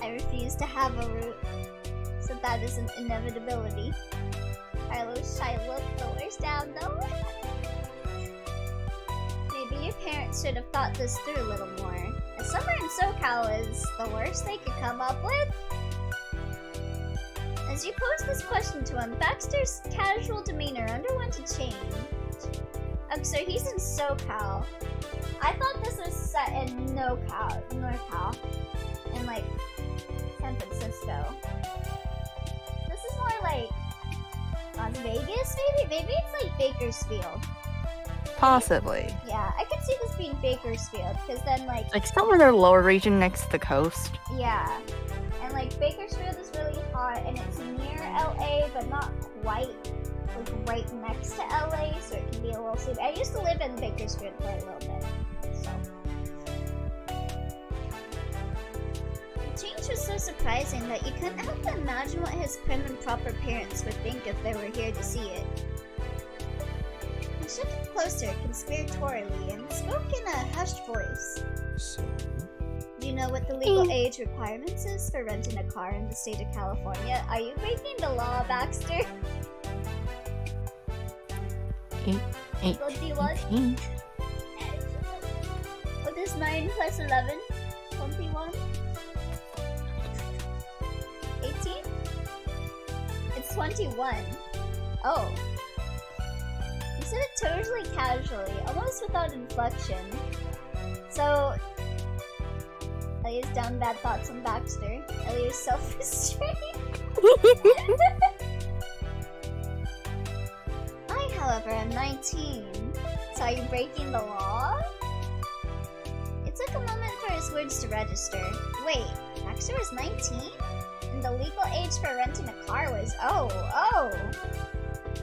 I refuse to have a route, so that is an inevitability. Shiloh pillars down though. Maybe your parents should have thought this through a little more. A summer in SoCal is the worst they could come up with. As you posed this question to him, Baxter's casual demeanor underwent a change. Oh, so he's in SoCal. I thought this was set in NorCal, in like San Francisco. This is more like Las Vegas, maybe? Maybe it's like Bakersfield. Possibly. Yeah, I could see this being Bakersfield, because then like... Like somewhere in the lower region next to the coast. Yeah. And like Bakersfield is really hot, and it's near LA, but not quite like right next to LA, so it can be a little sleepy. I used to live in Bakersfield for a little bit, so... The change was so surprising that you couldn't help but imagine what his prim and proper parents would think if they were here to see it. He shifted closer conspiratorially and spoke in a hushed voice. So, Do you know what the legal age requirements is for renting a car in the state of California? Are you breaking the law, Baxter? 21? 18. What is 9 plus 11? 21? 18? It's 21. Oh. He said it totally casually, almost without inflection. So, Elia's down bad thoughts on Baxter. Elia's self-restraint. I, however, am 19. So are you breaking the law? It took a moment for his words to register. Wait, Baxter was 19? And the legal age for renting a car was... Oh!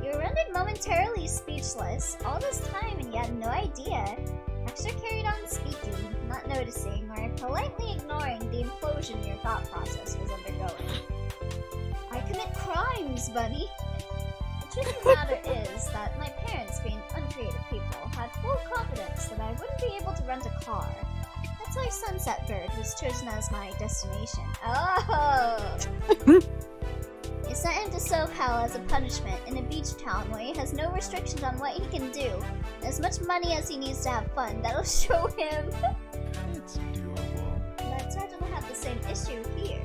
You were rendered momentarily speechless. All this time and you had no idea. Baxter carried on speaking, not noticing or politely ignoring the implosion your thought process was undergoing. I commit crimes, Bunny. The truth of the matter is that my parents, being uncreative people, had full confidence that I wouldn't be able to rent a car. That's why Sunset Bird was chosen as my destination. Oh! They sent him to SoCal as a punishment in a beach town where he has no restrictions on what he can do. As much money as he needs to have fun, that'll show him. it's doable. That's why I don't have the same issue here.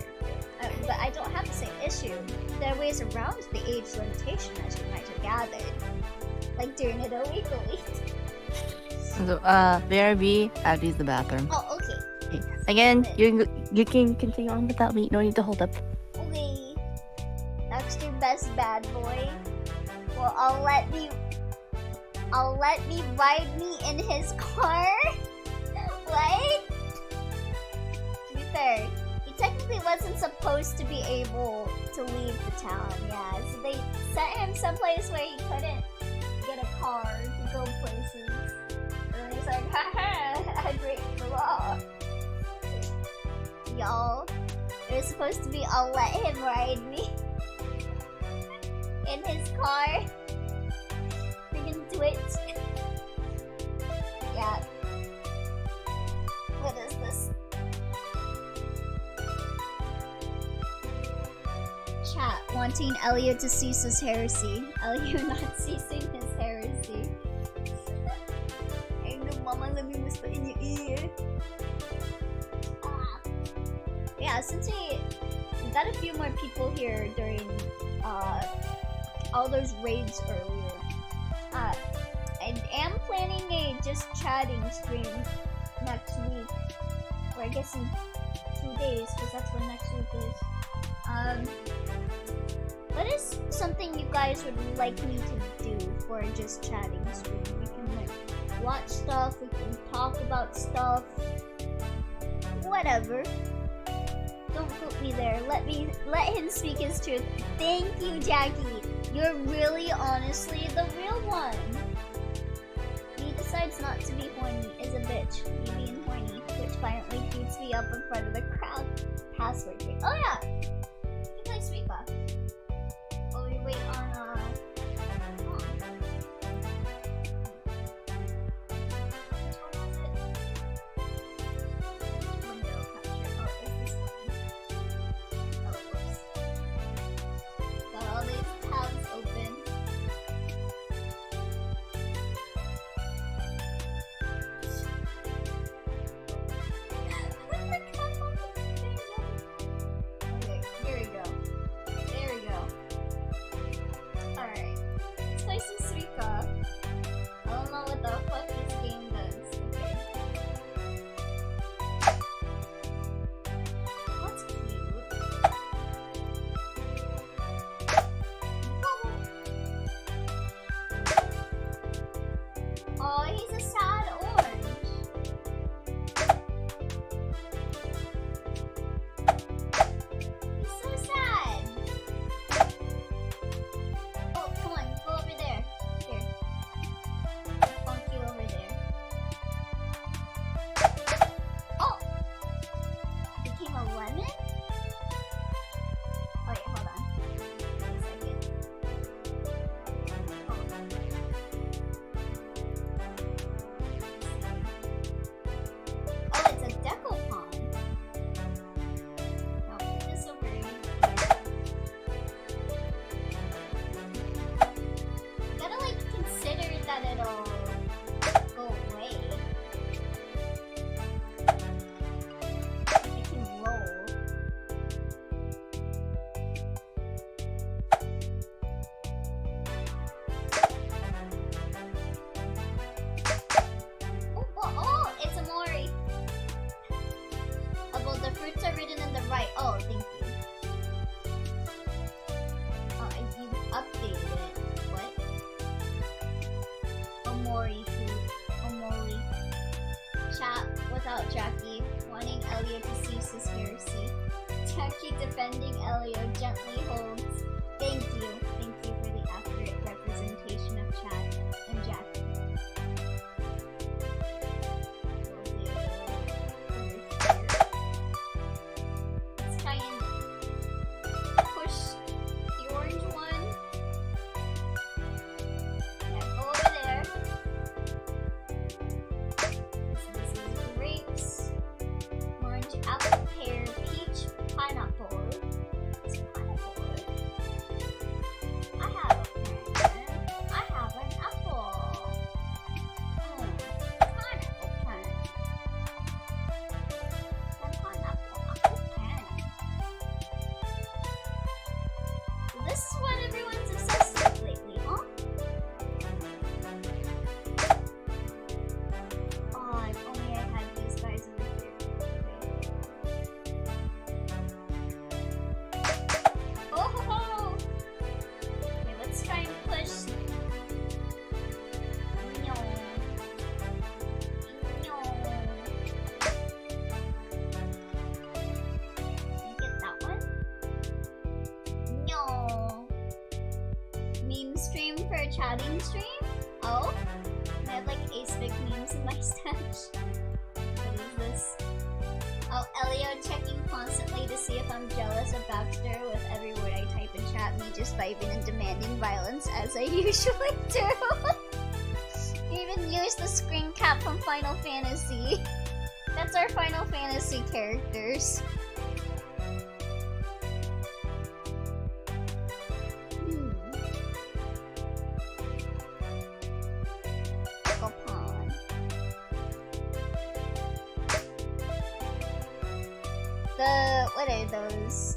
But I don't have the same issue. There are ways around the age limitation, as you might have gathered. Like doing it illegally. So, BRB, I have to use the bathroom. Oh, okay. Again, you can continue on without me. No need to hold up. Okay. Baxter, best bad boy. Well, I'll let me ride me in his car. What? To be fair, he technically wasn't supposed to be able to leave the town. Yeah, so they sent him someplace where he couldn't get a car to go places. And he's like, haha, I break the law. Y'all, it was supposed to be I'll let him ride me in his car. Friggin' twitch. Yeah. What is this? Chat wanting Elliot to cease his heresy. Elliot not ceasing his heresy. Hey, no, mama, let me whisper in your ear. Yeah, since we got a few more people here during all those raids earlier, I am planning a just chatting stream next week, or I guess in 2 days, because that's when next week is. What is something you guys would like me to do for just chatting stream. We can like watch stuff, we can talk about stuff. Whatever. Don't put me there. Let him speak his truth. Thank you, Jackie. You're really honestly the real one. Me decides not to be horny is a bitch. Me being horny, which violently beats me up in front of the crowd. Password game. Oh yeah! We can play Suika. While we wait on which one was it? Window capture. Oh, is this one? Oh, whoops. Got all these tabs open. Okay, here we go. There we go. Alright. Let's play some Suika. I don't know what the fuck this game does. Okay. That's cute. Oh, he's a sad orange. He's so sad. Oh, come on, go over there. Here. Bonk you over there. Oh! Became a lemon? Oh wait, hold on. Wait a second. Oh. Oh, it's a decopon. No, put this over here. You gotta like consider that it'll go away. It can roll. Oh, it's a Mori. Although the fruits are written in the right. Oh, thank you. Oh, and you updated it. What? Omori food. Omori. Chat without Jackie. Wanting Elio to cease his heresy. Jackie defending Elio gently holds. Thank you. Thank you for the accurate representation of Chat and Jackie. We'll do over here. Let's try and push the orange one. Yeah, go over there. This is grapes, orange, apple, pear, peach, pineapple. It's pineapple. I have a pen. I have an apple. Pineapple pen. And pineapple apple pen. This is what everyone's obsessed with lately, huh? Oh, if only I had these guys over here. Okay. Oh ho ho! Okay, let's try and push. No. No. Can you get that one? No. Meme stream for a chatting stream? Oh? I have like ace-big memes in my stash. What is this? Oh, Elio checking constantly to see if I'm jealous of Baxter with every word I type in chat. Me just vibing and demanding violence as I usually do. You even used the screen cap from Final Fantasy. That's our Final Fantasy characters. Pokemon. What are those?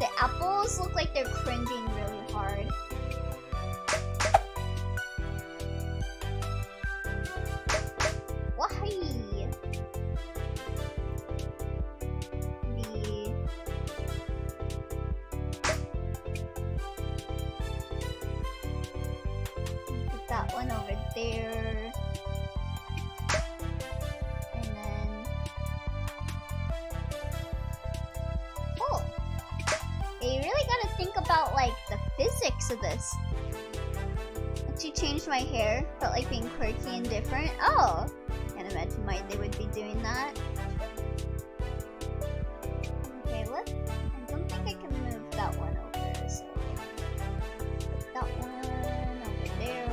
The apples look like they're cringing really hard. Why? Put that there. And then... Oh! Yeah, you really gotta think about, like, the physics of this. Once you changed my hair, felt like being quirky and different. Oh! Can't imagine why they would be doing that. Okay, I don't think I can move that one over, so... Put that one over there.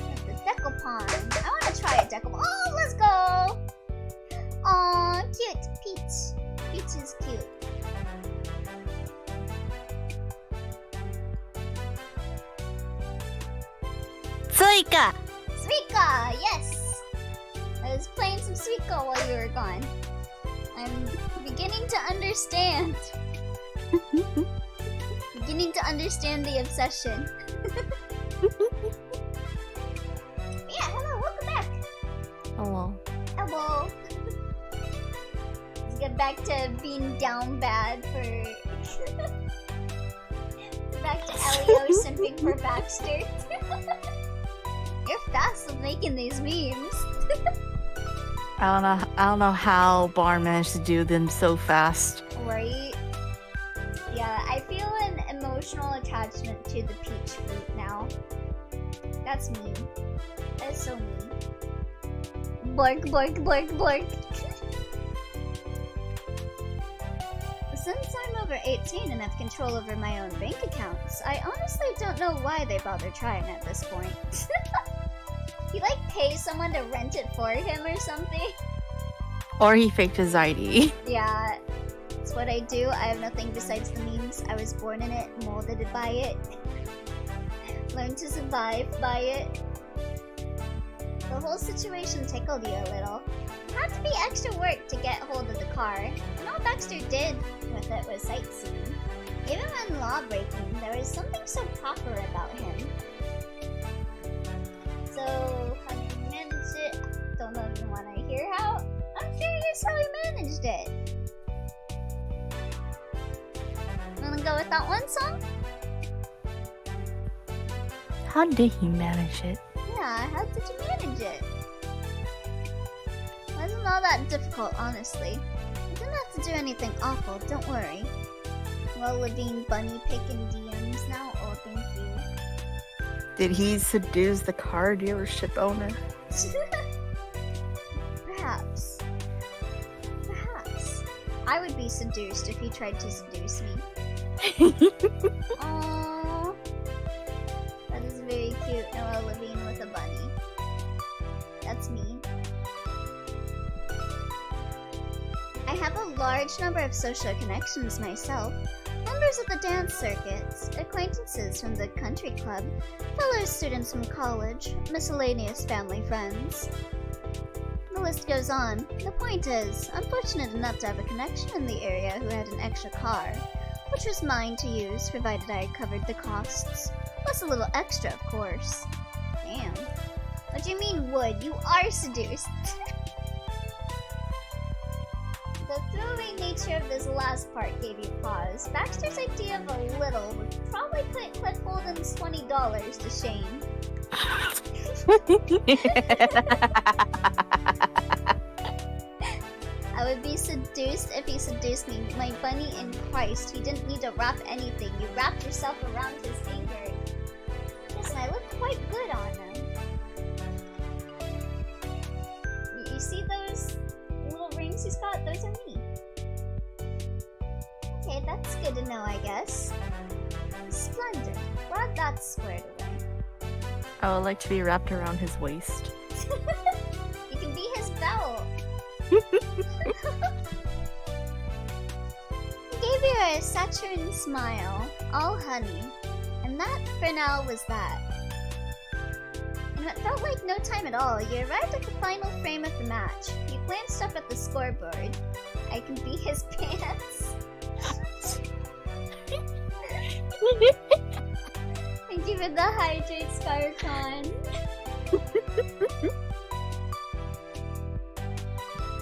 There's the decopon. I wanna try a decopon. Oh, let's go! Aw, cute. Peach. Peach is cute. Suika! Suika! Yes! I was playing some Suika while you were gone. I'm beginning to understand. Beginning to understand the obsession. Yeah, hello, welcome back. Hello. Hello. Let's get back to being down bad for... back to Elio simping for Baxter. You're fast at making these memes. I don't know how Barn managed to do them so fast. Right? Yeah, I feel an emotional attachment to the peach fruit now. That's mean. That's so mean. Bark, bark, bark, bark. Since I'm over 18 and have control over my own bank accounts, I honestly don't know why they bother trying at this point. He like pays someone to rent it for him or something. Or he faked his ID. Yeah, it's what I do. I have nothing besides the memes. I was born in it, molded by it, learned to survive by it. The whole situation tickled you a little. It had to be extra work to get hold of the car, and all Baxter did with it was sightseeing. Even when law-breaking, there was something so proper about him. So, how did you manage it? Don't know if you want to hear how. I'm curious how he managed it. Wanna go with that one song? How did he manage it? Yeah, how did you manage it? Wasn't all that difficult, honestly. You didn't have to do anything awful, don't worry. Well, Levine Bunny picking DMs now. Oh, thank you. Did he seduce the car dealership owner? Perhaps. Perhaps. I would be seduced if he tried to seduce me. Aww. That is very cute. Noah Levine with a bunny. That's me. I have a large number of social connections myself. Members of the dance circuits, acquaintances from the country club, fellow students from college, miscellaneous family friends. The list goes on. The point is, I'm fortunate enough to have a connection in the area who had an extra car, which was mine to use provided I covered the costs. Plus a little extra, of course. Damn. What do you mean, would? You are seduced. The throwaway nature of this last part gave you pause. Baxter's idea of a little would probably put Cliff Holden's $20 to shame. I would be seduced if he seduced me. My bunny in Christ, he didn't need to wrap anything. You wrapped yourself around his finger. Listen, I look quite good on him. You see those little rings he's got? Those are me. Okay, that's good to know, I guess. Splendid. Glad that's squared away. I would like to be wrapped around his waist. You can be his belt. He gave you a saccharine smile, all honey, and that, for now, was that. And it felt like no time at all. You arrived at the final frame of the match. You glanced up at the scoreboard. I can be his pants. Thank you for the hydrate, Scarcon.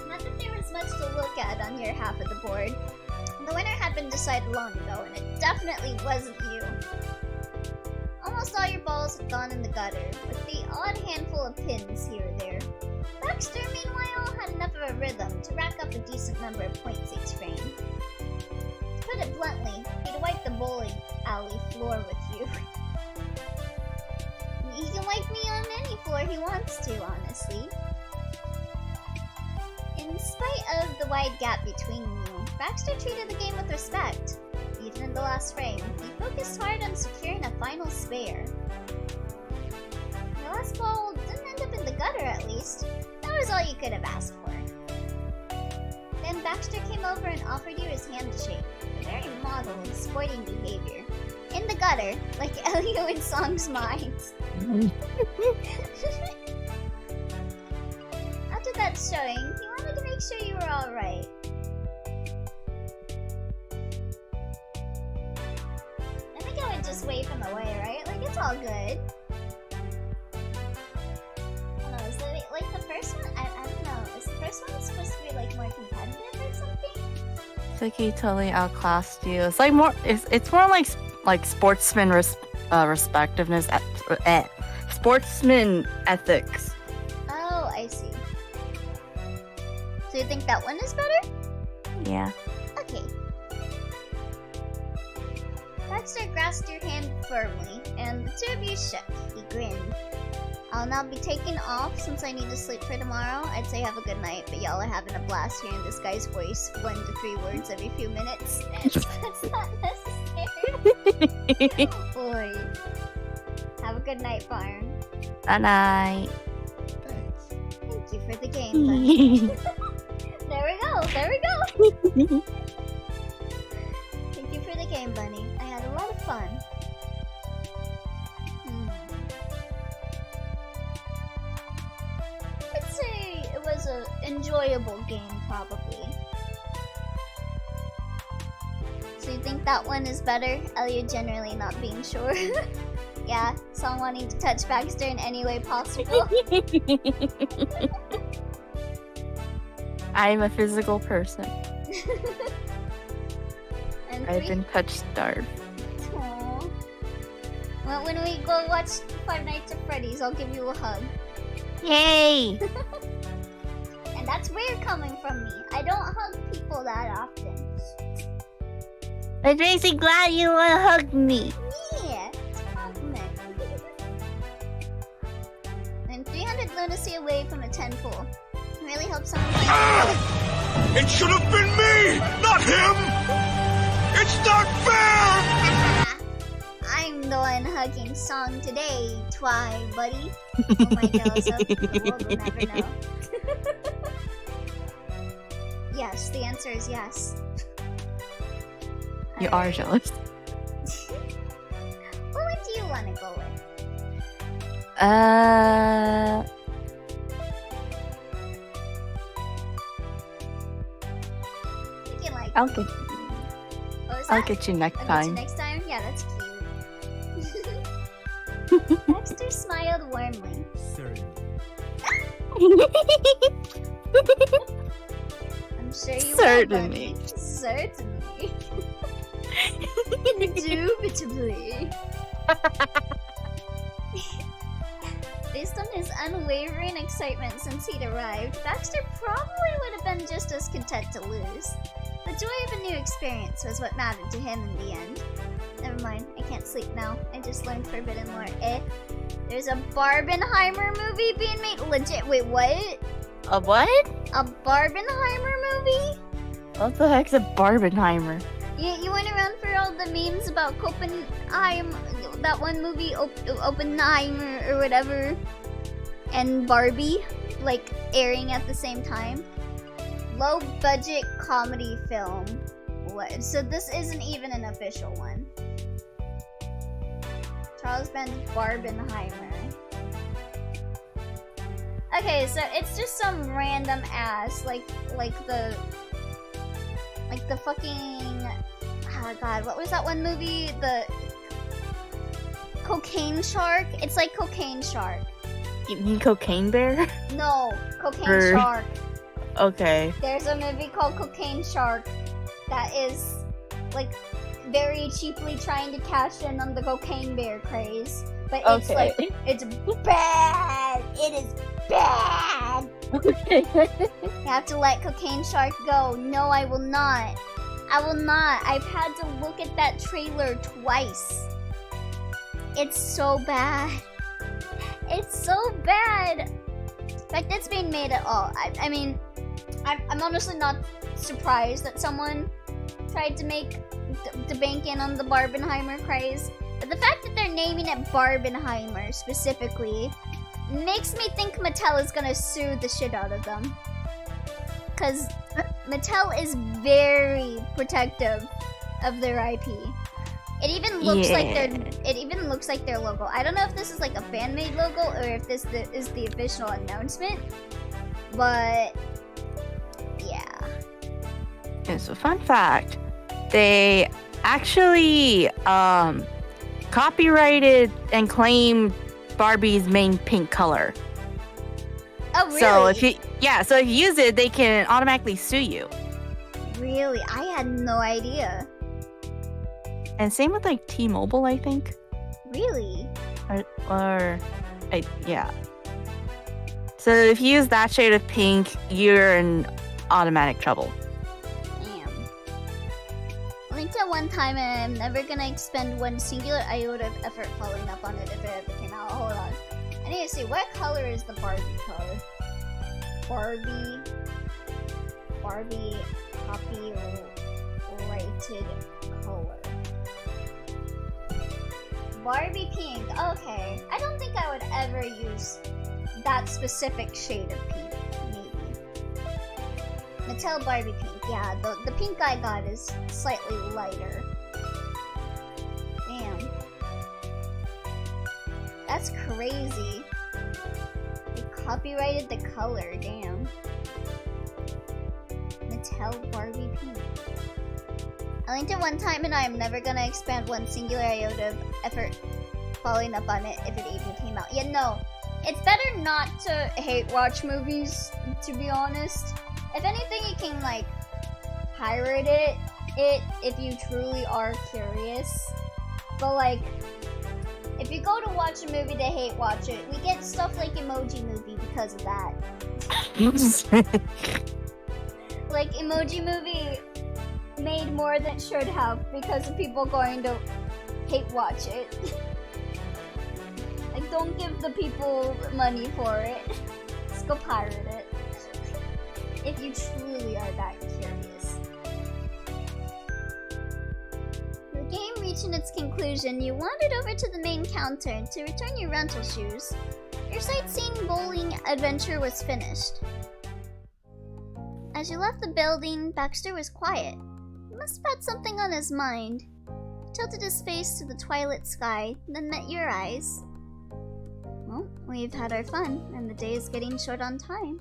Not that there was much to look at on your half of the board. died long ago, and it definitely wasn't you. Almost all your balls have gone in the gutter, with the odd handful of pins here or there. Baxter, meanwhile, had enough of a rhythm to rack up a decent number of points each frame. To put it bluntly, he'd wipe the bowling alley floor with you. He can wipe me on any floor he wants to, honestly. In spite of the wide gap between you, Baxter treated the game with respect. Even in the last frame, he focused hard on securing a final spare. The last ball didn't end up in the gutter, at least. That was all you could have asked for. Then Baxter came over and offered you his hand to shake. A very model and sporting behavior. In the gutter, like Elio in Song's mind. After that showing, he wanted to make sure you were alright. I think I would just wave him away, right? Like, it's all good. I don't know, is it like the first one? I don't know. Is the first one supposed to be like more competitive or something? It's like he totally outclassed you. It's like more. It's more like sportsman respectiveness. Sportsman ethics. Oh, I see. So you think that one is better? Yeah. Okay. Baxter grasped your hand firmly, and the two of you shook. He grinned. I'll now be taking off since I need to sleep for tomorrow. I'd say have a good night, but y'all are having a blast hearing this guy's voice 1 to 3 words every few minutes. That's not necessary. Boy. Have a good night, Farm. Good night. Thank you for the game, buddy. There we go. Thank you for the game, Bunny. I had a lot of fun. I'd say it was an enjoyable game, probably. So you think that one is better? Elliot generally not being sure. Yeah, Song wanting to touch Baxter in any way possible. I'm a physical person. And I've three- been touch starved. Aww. Well, when we go watch Five Nights at Freddy's, I'll give you a hug. Yay! And that's weird coming from me. I don't hug people that often. I'm really glad you want to hug me. Yeah, it's a compliment. I'm 300 lunacy away from a 10 pool. Really hope someone finds Ah! It should have been me, not him! It's not fair! I'm the one hugging Song today, Twy, buddy. Oh my god, so the world will never know. Yes, the answer is yes. You are jealous. What one do you want to go with? We can like. I'll get What was I'll that? get you next I'll get you time. next time? Yeah, that's cute. Baxter smiled warmly. I'm sure you Certainly. will, buddy. Certainly. Indubitably. Based on his unwavering excitement since he'd arrived, Baxter probably would have been just as content to lose. The joy of a new experience was what mattered to him in the end. Never mind, I can't sleep now. I just learned forbidden lore. There's a Barbenheimer movie being made. Legit, wait, what? A what? A Barbenheimer movie? What the heck's a Barbenheimer? You went around for all the memes about Copenhagen, that one movie, Oppenheimer or whatever, and Barbie, like, airing at the same time. Low budget comedy film. What? So this isn't even an official one. Charles Ben's Barbenheimer. Okay, so it's just some random ass, like the fucking, oh god, what was that one movie? The Cocaine Shark? It's like Cocaine Shark. You mean Cocaine Bear? No, Cocaine Or- Shark. Okay. There's a movie called Cocaine Shark that is like very cheaply trying to cash in on the cocaine bear craze. But it's Okay. like it's bad. It is bad. Okay. You have to let Cocaine Shark go. No, I will not. I will not. I've had to look at that trailer twice. It's so bad. It's so bad. In fact, it's being made at all. I mean, I'm honestly not surprised that someone tried to make to bank in on the Barbenheimer craze. But the fact that they're naming it Barbenheimer specifically makes me think Mattel is gonna sue the shit out of them. Cause Mattel is very protective of their IP. It even looks like their logo. I don't know if this is like a fan-made logo or if this is the official announcement. But yeah. It's a fun fact. They actually copyrighted and claimed Barbie's main pink color. Oh really? So if you use it, they can automatically sue you. Really? I had no idea. And same with like T-Mobile, I think. Really? Yeah. So if you use that shade of pink, you're in automatic trouble. Damn. I think that one time I'm never gonna expend one singular iota of effort following up on it if it ever came out. Hold on. I need to see, what color is the Barbie code? Barbie copyrighted color. Barbie pink. Okay. I don't think I would ever use that specific shade of pink. Maybe. Mattel Barbie pink. Yeah, the pink I got is slightly lighter. Damn. That's crazy. They copyrighted the color. Damn. Mattel Barbie pink. I linked it one time and I am never gonna expend one singular iota of effort following up on it if it even came out. Yeah, no. It's better not to hate watch movies, to be honest. If anything, you can, like, pirate it if you truly are curious. But, like, if you go to watch a movie to hate watch it, we get stuff like Emoji Movie because of that. Like, Emoji Movie made more than it should have because of people going to hate watch it. Like, don't give the people money for it. Just go pirate it. If you truly are that curious. The game reaching its conclusion, you wandered over to the main counter to return your rental shoes. Your sightseeing bowling adventure was finished. As you left the building, Baxter was quiet. He must have had something on his mind. He tilted his face to the twilight sky, then met your eyes. Well, we've had our fun, and the day is getting short on time.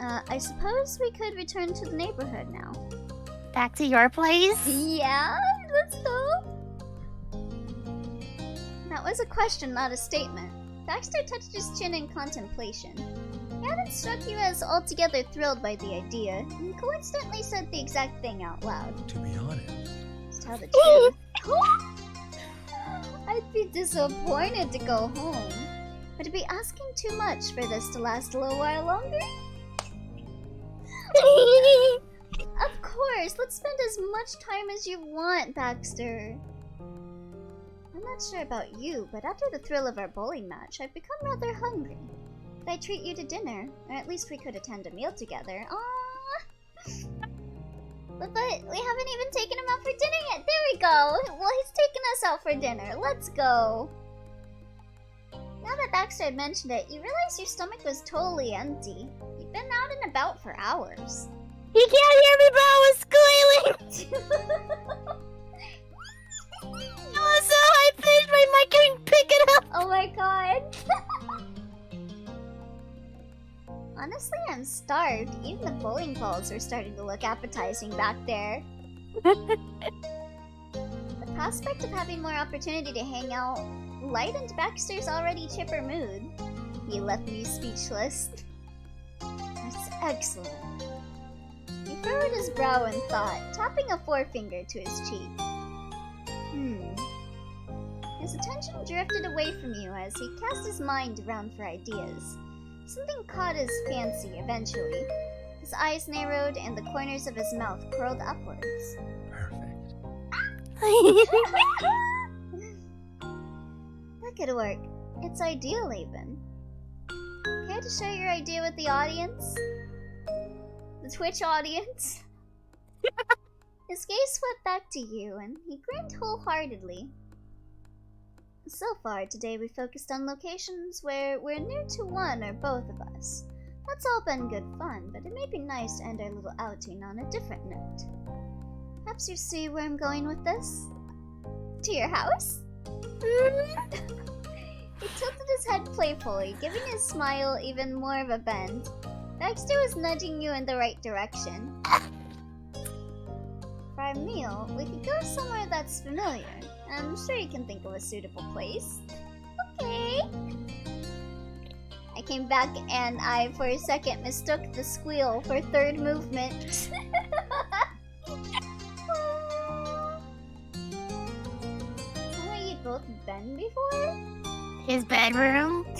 I suppose we could return to the neighborhood now. Back to your place? Yeah, let's go. That was a question, not a statement. Baxter touched his chin in contemplation. He hadn't struck you as altogether thrilled by the idea, and coincidentally said the exact thing out loud. To be honest, To tell the truth, I'd be disappointed to go home. Would it be asking too much for this to last a little while longer? Of course, let's spend as much time as you want, Baxter. I'm not sure about you, but after the thrill of our bowling match, I've become rather hungry. Could I treat you to dinner? Or at least we could attend a meal together. Aww! But we haven't even taken him out for dinner yet. There we go! Well, he's taking us out for dinner. Let's go! Now that Baxter had mentioned it, you realized your stomach was totally empty. You'd been out and about for hours. You can't hear me, but I was squealing! I was so high-pitched, my mic couldn't pick it up! Oh my god! Honestly, I'm starved. Even the bowling balls are starting to look appetizing back there. The prospect of having more opportunity to hang out lightened Baxter's already chipper mood. He left me speechless. That's excellent. You furrowed his brow in thought, tapping a forefinger to his cheek. His attention drifted away from you as he cast his mind around for ideas. Something caught his fancy eventually. His eyes narrowed and the corners of his mouth curled upwards. Perfect. That could work. It's ideal, even. Care to share your idea with the audience? The Twitch audience? His gaze swept back to you, and he grinned wholeheartedly. So far today we focused on locations where we're near to one or both of us. That's all been good fun, but it may be nice to end our little outing on a different note. Perhaps you see where I'm going with this? To your house? He tilted his head playfully, giving his smile even more of a bend. Baxter was nudging you in the right direction. For our meal, we could go somewhere that's familiar. I'm sure you can think of a suitable place. Okay. I came back and I, for a second, mistook the squeal for third movement. Somewhere you'd both been before? His bedroom? Right.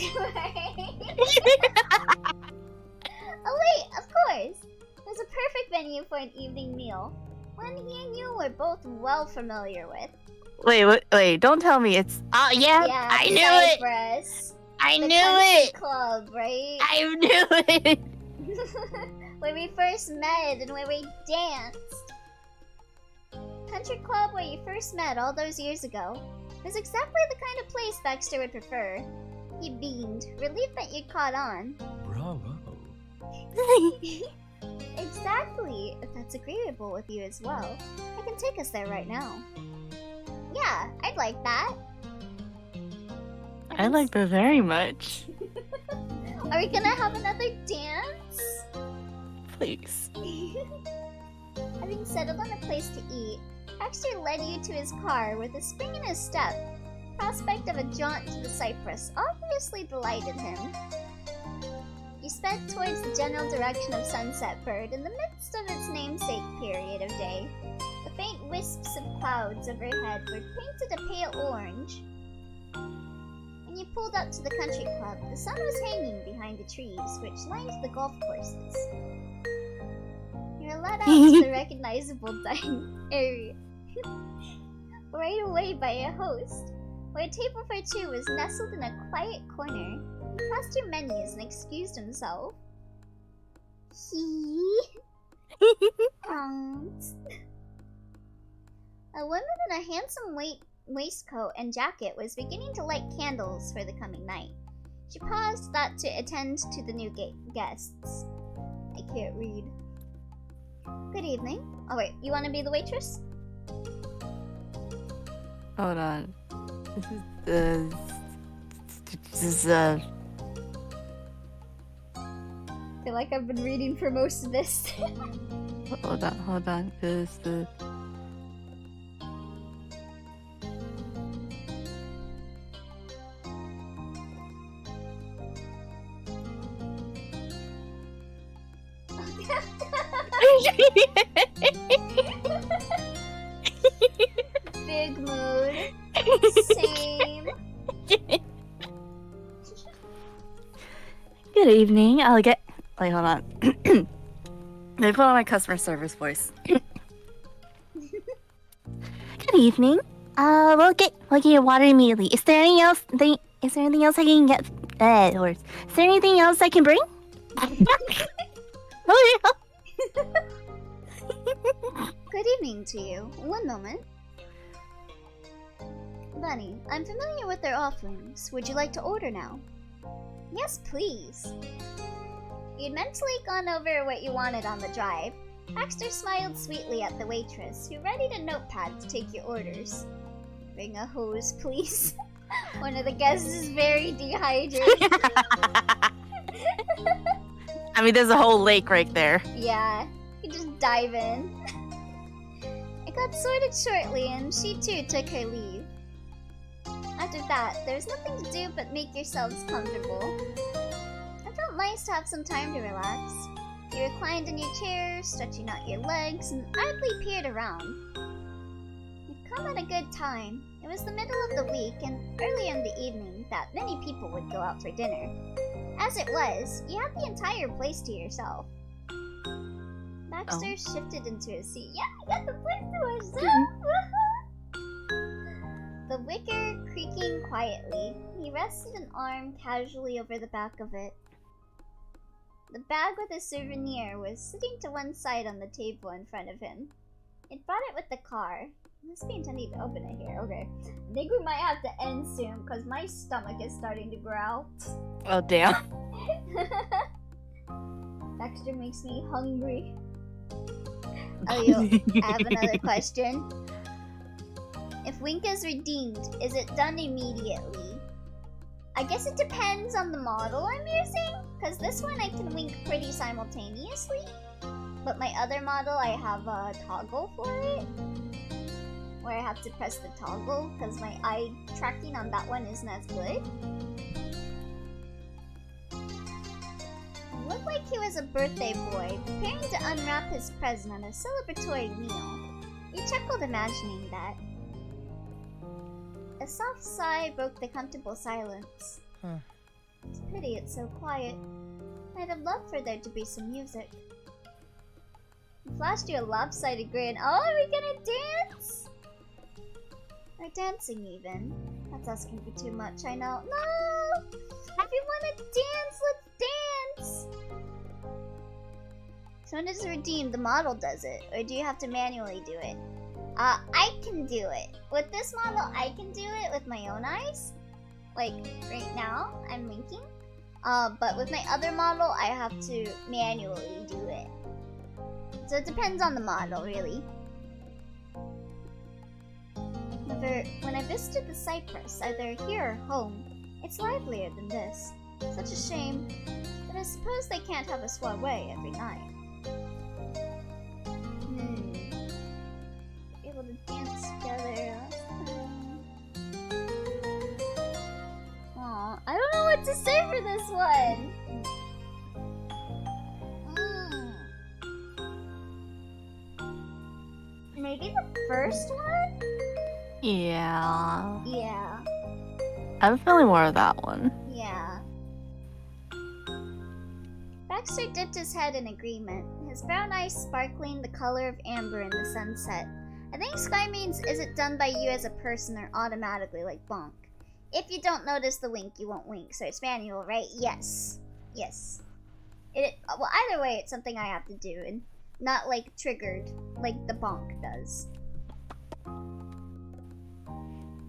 Oh wait, of course! There's a perfect venue for an evening meal. One he and you were both well familiar with. Wait, don't tell me it's... Oh, yeah, I knew it! Cypress. I The knew country it! club, right? I knew it! Where we first met and where we danced. Country club where you first met all those years ago. It was exactly the kind of place Baxter would prefer. He beamed, relieved that you'd caught on. Bravo. Exactly, if that's agreeable with you as well. I can take us there right now. Yeah, I'd like that. I like that very much. Are we gonna have another dance? Please. Having settled on a place to eat, Baxter led you to his car with a spring in his step. Prospect of a jaunt to the cypress obviously delighted him. You sped towards the general direction of Sunset Bird in the midst of its namesake period of day. The faint wisps of clouds overhead were painted a pale orange. When you pulled up to the country club, the sun was hanging behind the trees which lined the golf courses. You were led out to the recognizable dining area, right away by a host, where a table for two was nestled in a quiet corner. He passed your menus and excused himself. A woman in a handsome waistcoat and jacket was beginning to light candles for the coming night. She paused that to attend to the new guests. I can't read. Good evening. Oh wait, you want to be the waitress? Hold on. This is I feel like I've been reading for most of this. hold on. Big mood. Same. Good evening. I'll get... Wait, hold on. Let me put on my customer service voice. Good evening. We'll get your water immediately. Is there anything else? Is there anything else I can get? Or is there anything else I can bring? Oh yeah. Good evening to you. One moment. Bunny, I'm familiar with their offerings. Would you like to order now? Yes, please. You'd mentally gone over what you wanted on the drive. Baxter smiled sweetly at the waitress, who readied a notepad to take your orders. Bring a hose, please. One of the guests is very dehydrated. I mean, there's a whole lake right there. Yeah, you just dive in. It got sorted shortly, and she too took her leave. After that, there was nothing to do but make yourselves comfortable. It felt nice to have some time to relax. You reclined in your chair, stretching out your legs, and idly peered around. You'd come at a good time. It was the middle of the week, and earlier in the evening that many people would go out for dinner. As it was, you had the entire place to yourself. Baxter shifted into his seat. Yeah, I got the place to ourselves! The wicker creaking quietly, he rested an arm casually over the back of it. The bag with a souvenir was sitting to one side on the table in front of him. He'd brought it with the car. I must be intending to open it here. Okay. I think we might have to end soon because my stomach is starting to growl. Oh, damn. Baxter makes me hungry. Oh, I have another question. If Wink is redeemed, is it done immediately? I guess it depends on the model I'm using, because this one I can wink pretty simultaneously, but my other model I have a toggle for it, where I have to press the toggle, because my eye tracking on that one isn't as good. It looked like he was a birthday boy, preparing to unwrap his present at a celebratory meal. You chuckled imagining that. A soft sigh broke the comfortable silence. It's a pity it's so quiet. I'd have loved for there to be some music. He flashed you a lopsided grin. Oh, are we gonna dance? Or dancing even. That's asking for too much, I know. No! If you wanna dance, let's dance! So when it's redeemed, the model does it, or do you have to manually do it? I can do it. With this model, I can do it with my own eyes. Like, right now, I'm winking. But with my other model, I have to manually do it. So it depends on the model, really. However, when I visited the cypress, either here or home, it's livelier than this. Such a shame. But I suppose they can't have a soiree every night. Able to dance together. Aw, I don't know what to say for this one. Maybe the first one? Yeah. Yeah. I'm feeling more of that one. Yeah. Baxter dipped his head in agreement, his brown eyes sparkling the color of amber in the sunset. I think Sky means is it done by you as a person or automatically like bonk. If you don't notice the wink, you won't wink, so it's manual, right? Yes. Yes. Well, either way, it's something I have to do, and not like triggered like the bonk does.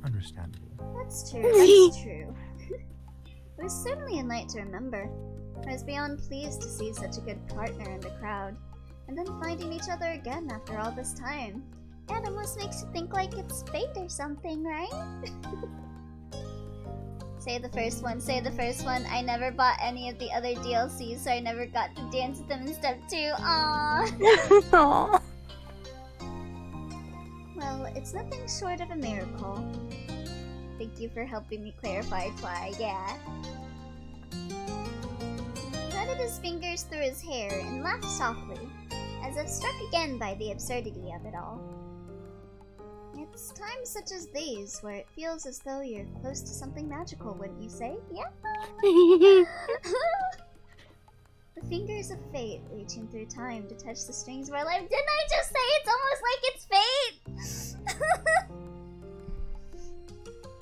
Understandable. That's true, that's true. It was certainly a night to remember. I was beyond pleased to see such a good partner in the crowd, and then finding each other again after all this time. It almost makes you think like it's fate or something, right? Say the first one, say the first one. I never bought any of the other DLCs, so I never got to dance with them in step 2. Aww. Aww. Well, it's nothing short of a miracle. Thank you for helping me clarify, Twy. Yeah. He threaded his fingers through his hair and laughed softly, as if struck again by the absurdity of it all. It's times such as these where it feels as though you're close to something magical, wouldn't you say? Yeah? The fingers of fate reaching through time to touch the strings of our life. Didn't I just say it's almost like it's fate?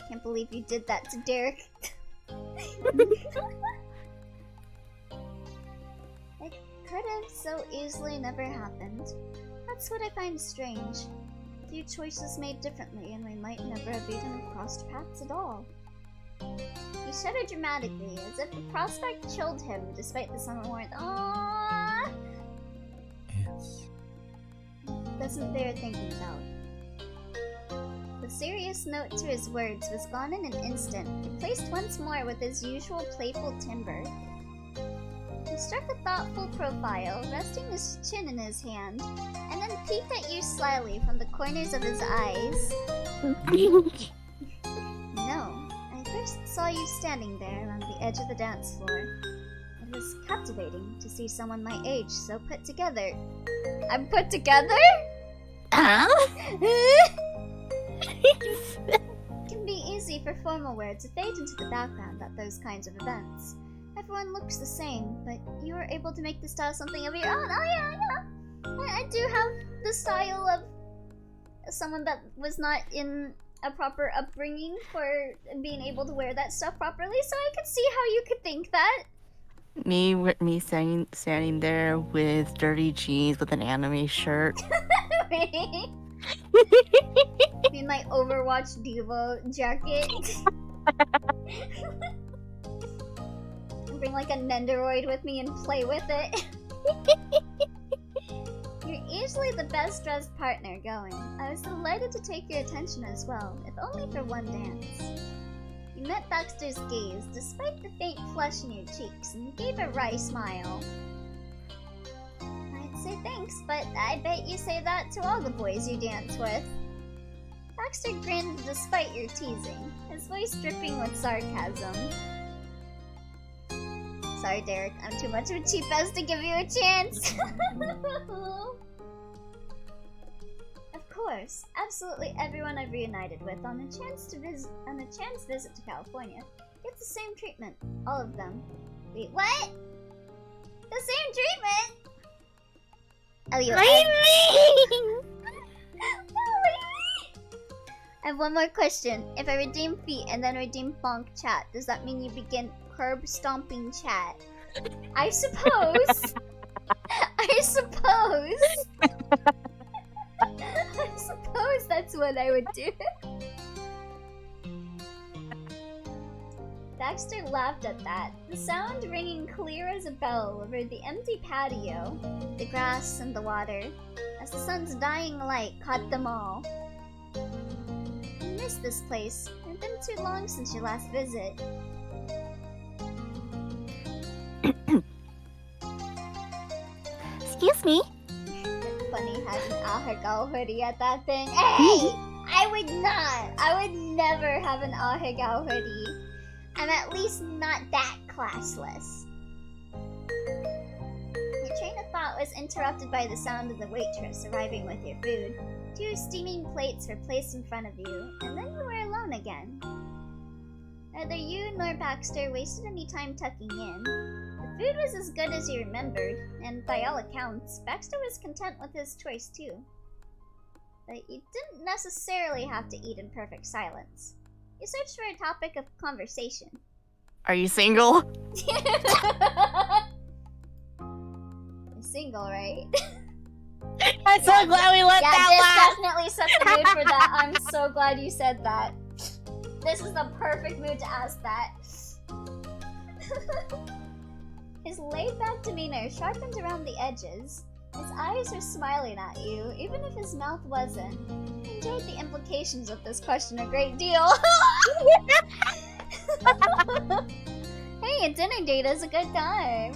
Can't believe you did that to Derek. It could have so easily never happened. That's what I find strange. Few choices made differently, and we might never have even crossed paths at all. He shuddered dramatically, as if the prospect chilled him, despite the summer warmth. Aww! It's... Doesn't bear thinking about. The serious note to his words was gone in an instant, replaced once more with his usual playful timbre. He struck a thoughtful profile, resting his chin in his hand, and then peeked at you slyly from the corners of his eyes. No, I first saw you standing there on the edge of the dance floor. It was captivating to see someone my age so put together. I'm put together? Huh? It can be easy for formal wear to fade into the background at those kinds of events. Everyone looks the same, but you are able to make the style something of your own. Oh yeah. I do have the style of someone that was not in a proper upbringing for being able to wear that stuff properly, so I could see how you could think that. Me standing there with dirty jeans with an anime shirt. In my Overwatch Diva jacket. Bring like a Nendoroid with me and play with it. You're easily the best dressed partner going. I was delighted to take your attention as well, if only for one dance. You met Baxter's gaze, despite the faint flush in your cheeks, and gave a wry smile. I'd say thanks, but I bet you say that to all the boys you dance with. Baxter grinned despite your teasing, his voice dripping with sarcasm. Sorry, Derek, I'm too much of a cheap ass to give you a chance. Of course, absolutely everyone I've reunited with on a chance visit to California gets the same treatment. All of them. Wait, what? The same treatment? Oh, you. I have one more question. If I redeem feet and then redeem bonk chat, does that mean you begin curb stomping chat? I suppose. I suppose that's what I would do. Baxter laughed at that, the sound ringing clear as a bell over the empty patio, the grass and the water, as the sun's dying light caught them all. I miss this place. It's been too long since your last visit. Excuse me. Funny having Ahegao hoodie at that thing. Hey! I would never have an Ahegao hoodie. I'm at least not that classless. Your train of thought was interrupted by the sound of the waitress arriving with your food. 2 steaming plates were placed in front of you, and then you were alone again. Neither you nor Baxter wasted any time tucking in. The food was as good as you remembered, and by all accounts, Baxter was content with his choice too. But you didn't necessarily have to eat in perfect silence. You searched for a topic of conversation. Are you single? You're single, right? I'm so glad we let that this laugh. definitely set the mood for that. I'm so glad you said that. This is the perfect mood to ask that. His laid-back demeanor sharpened around the edges. His eyes were smiling at you, even if his mouth wasn't. He enjoyed the implications of this question a great deal. Hey, a dinner date is a good time.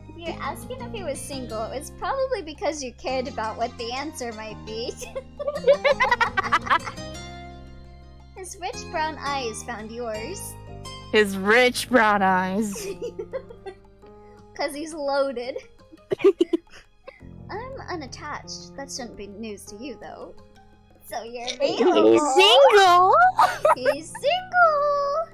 If you're asking if he was single, it was probably because you cared about what the answer might be. His rich brown eyes found yours. His rich brown eyes. Cause he's loaded. I'm unattached. That shouldn't be news to you, though. So you're available. He's single. He's single.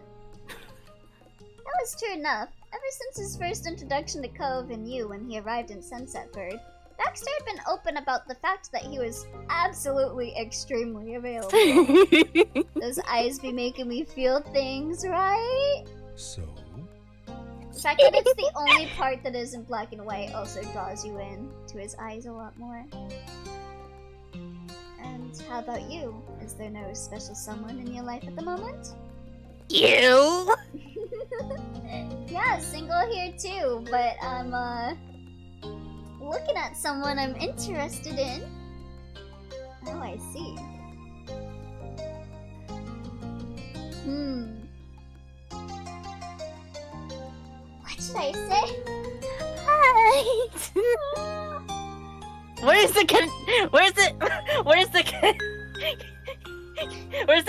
That was true enough. Ever since his first introduction to Cove and you when he arrived in Sunset Bird, Baxter had been open about the fact that he was absolutely extremely available. Those eyes be making me feel things, right? So? The fact that it's the only part that isn't black and white also draws you in to his eyes a lot more. And how about you? Is there no special someone in your life at the moment? You? Yeah, single here too, but I'm looking at someone I'm interested in. Oh, I see. What should I say? Hi. Where's the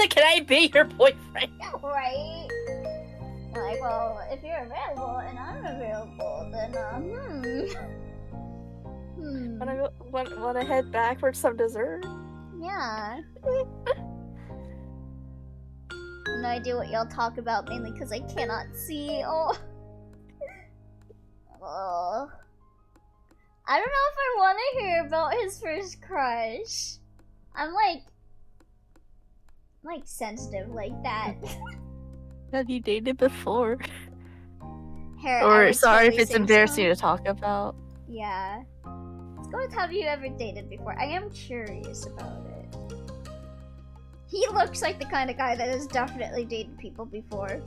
can I be your boyfriend? Right? Like, well, if you're available and I'm available, then Wanna head back for some dessert? yeah. No idea what y'all talk about, mainly because I cannot see. Oh. Oh. I don't know if I want to hear about his first crush. I'm like sensitive like that. Have you dated before? Hair, I Or would sorry totally if it's say embarrassing so. to talk about. Yeah. Let's go with have you ever dated before? I am curious about it. He looks like the kind of guy that has definitely dated people before.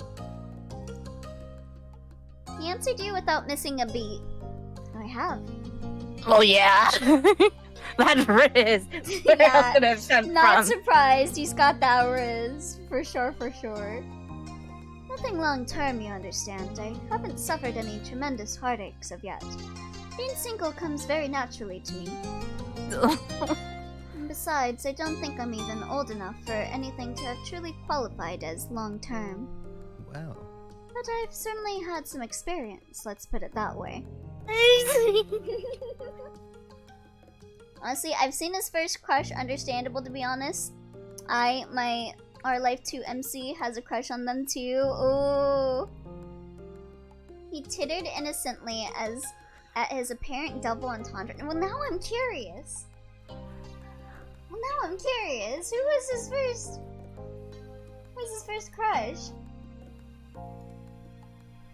He answered you without missing a beat. I have. Oh yeah. That Riz. Where Yeah, else could it have come Not from? surprised, he's got that riz. For sure, for sure. Nothing long term, you understand. I haven't suffered any tremendous heartaches of yet. Being single comes very naturally to me. And besides, I don't think I'm even old enough for anything to have truly qualified as long term. Well, But I've certainly had some experience, let's put it that way. Honestly, I've seen his first crush, understandable to be honest. Our Life 2 MC has a crush on them too. Ooh. He tittered innocently at his apparent double entendre. Well, now I'm curious. Who was his first? Who was his first crush?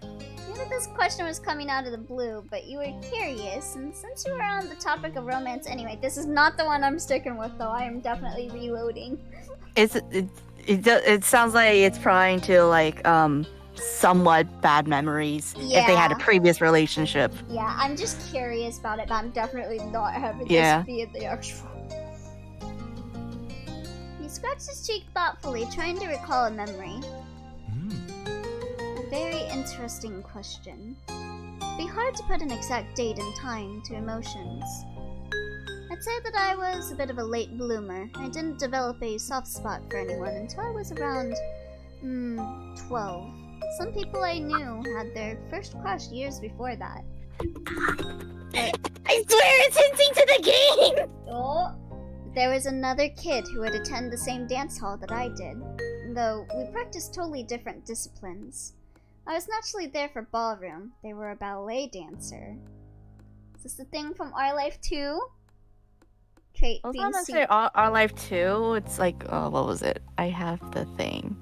I knew that this question was coming out of the blue, but you were curious, and since you were on the topic of romance anyway, this is not the one I'm sticking with, though. I am definitely reloading. It sounds like it's trying to like somewhat bad memories if they had a Yeah. previous relationship. Yeah, I'm just curious about it, but I'm definitely not having Yeah. this be the actual. He scratched his cheek thoughtfully, trying to recall a memory. A very interesting question. It'd be hard to put an exact date and time to emotions. I'd say that I was a bit of a late bloomer. I didn't develop a soft spot for anyone until I was around 12. Some people I knew had their first crush years before that. I swear it's hinting to the game! Oh! There was another kid who would attend the same dance hall that I did, though we practiced totally different disciplines. I was naturally there for ballroom. They were a ballet dancer. Is this the thing from Our Life 2? Trait I was being gonna say our Life 2. It's like, what was it? I have the thing.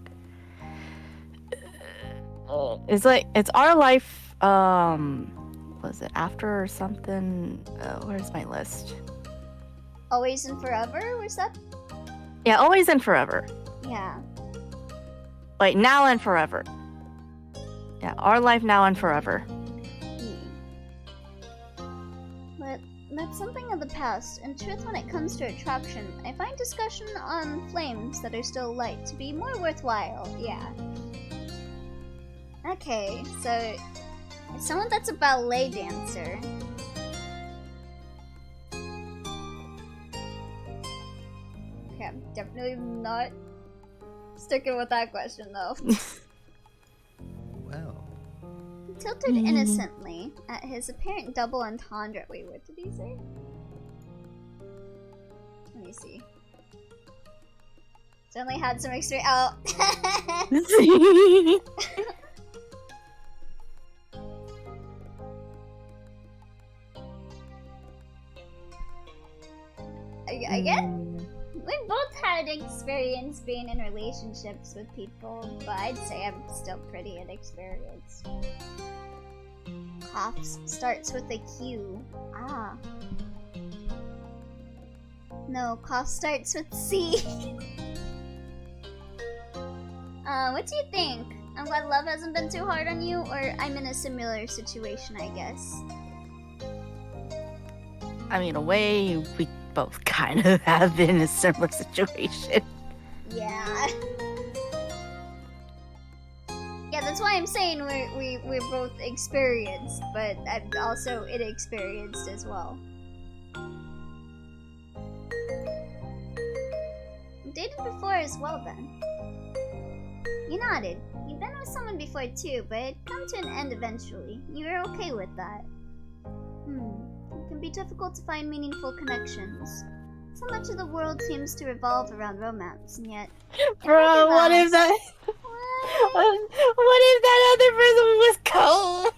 It's Our Life, was it After or something? Where's my list? Always and Forever? Was that? Yeah, Always and Forever. Yeah. Wait, Now and Forever. Yeah, Our Life, Now and Forever. But that's something of the past. In truth, when it comes to attraction, I find discussion on flames that are still light to be more worthwhile. Yeah. Okay, so someone that's a ballet dancer. Okay, I'm definitely not sticking with that question though. well. He tilted innocently at his apparent double entendre. Wait, what did he say? Let me see. Certainly had some experience. Oh. I guess we both had experience being in relationships with people, but I'd say I'm still pretty inexperienced. Coughs starts with a Q. Ah. No, cough starts with C. What do you think? I'm glad love hasn't been too hard on you, or I'm in a similar situation, I guess. I mean, in a way, we both kind of have been in a similar situation. Yeah. Yeah, that's why I'm saying we're both experienced, but I'm also inexperienced as well. Dated before as well, then. You nodded. You've been with someone before too, but it'd come to an end eventually. You were okay with that. It can be difficult to find meaningful connections. So much of the world seems to revolve around romance, and yet... Bro, what if that... What if that other person was cold?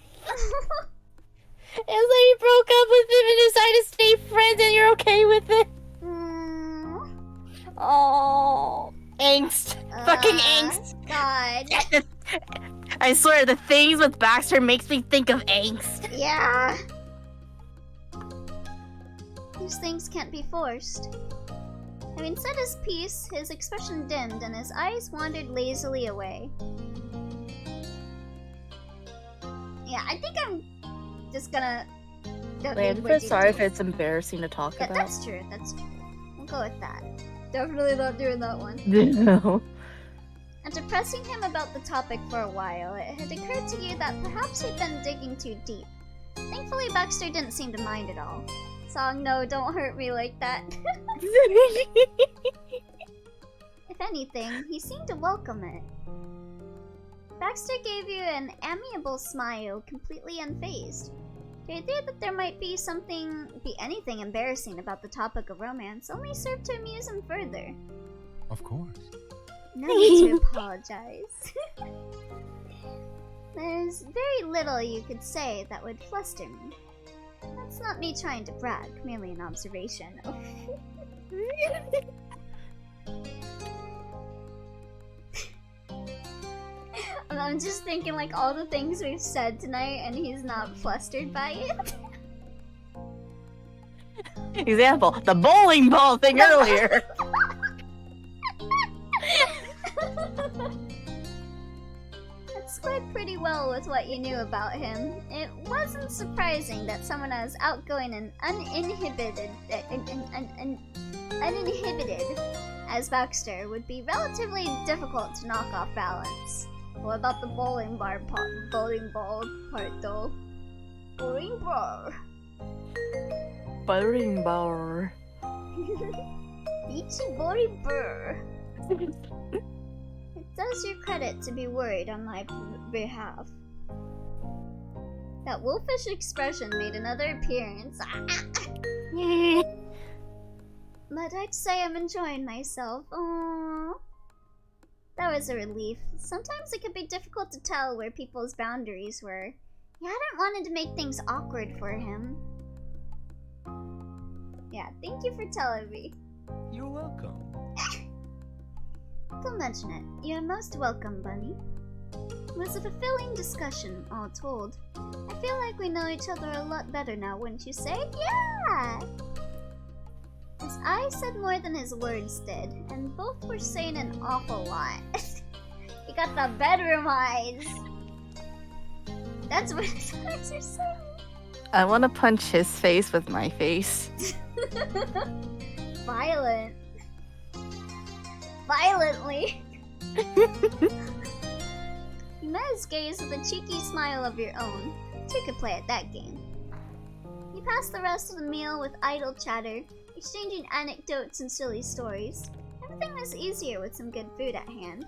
It's like you broke up with him and decided to stay friends and you're okay with it? Oh, angst. Fucking angst. God. I swear, the things with Baxter makes me think of angst. Yeah. These things can't be forced. Having said his piece, his expression dimmed and his eyes wandered lazily away. Yeah, I think I'm just gonna... Wait, I'm so sorry if it's embarrassing to talk Yeah, about. that's true, that's true. We'll go with that. Definitely not doing that one. No. After pressing him about the topic for a while, it had occurred to you that perhaps he'd been digging too deep. Thankfully, Baxter didn't seem to mind at all. Song, no, don't hurt me like that. If anything, he seemed to welcome it. Baxter gave you an amiable smile, completely unfazed. The idea that there might be anything embarrassing about the topic of romance only served to amuse him further. Of course. No need to apologize. There's very little you could say that would fluster me. That's not me trying to brag, merely an observation. I'm just thinking like all the things we've said tonight and he's not flustered by it. Example, the bowling ball thing earlier. That squared pretty well with what you knew about him. It wasn't surprising that someone as outgoing and uninhibited as Baxter would be relatively difficult to knock off balance. What about the bowling ball part though? Bowling ball. Bowling ball. Beachy bowling ball. It does you credit to be worried on my behalf. That wolfish expression made another appearance. But I'd say I'm enjoying myself. Aww. That was a relief. Sometimes it could be difficult to tell where people's boundaries were. He hadn't wanted to make things awkward for him. Yeah, thank you for telling me. You're welcome. Don't mention it. You're most welcome, Bunny. It was a fulfilling discussion, all told. I feel like we know each other a lot better now, wouldn't you say? Yeah! His eyes said more than his words did, and both were saying an awful lot. He got the bedroom eyes. That's what his eyes are saying. I want to punch his face with my face. Violent. Violently. You met his gaze with a cheeky smile of your own. Two could play at that game. You passed the rest of the meal with idle chatter, exchanging anecdotes and silly stories. Everything was easier with some good food at hand.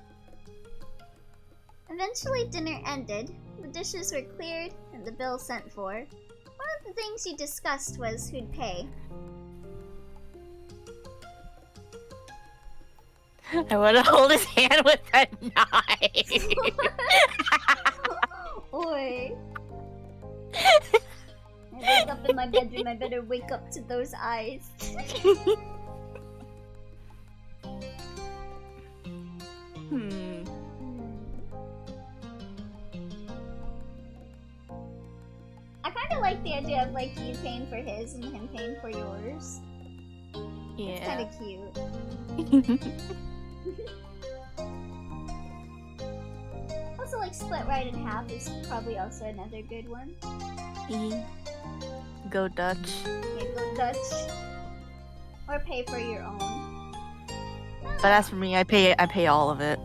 Eventually dinner ended, the dishes were cleared, and the bill sent for. One of the things you discussed was who'd pay. I want to hold his hand with a knife. Oi. I wake up in my bedroom, I better wake up to those eyes. I kind of like the idea of like you paying for his and him paying for yours. It's kind Yeah. of cute. Also, like split right in half is probably also another good one. Go Dutch. Yeah, go Dutch. Or pay for your own. But as for me, I pay all of it.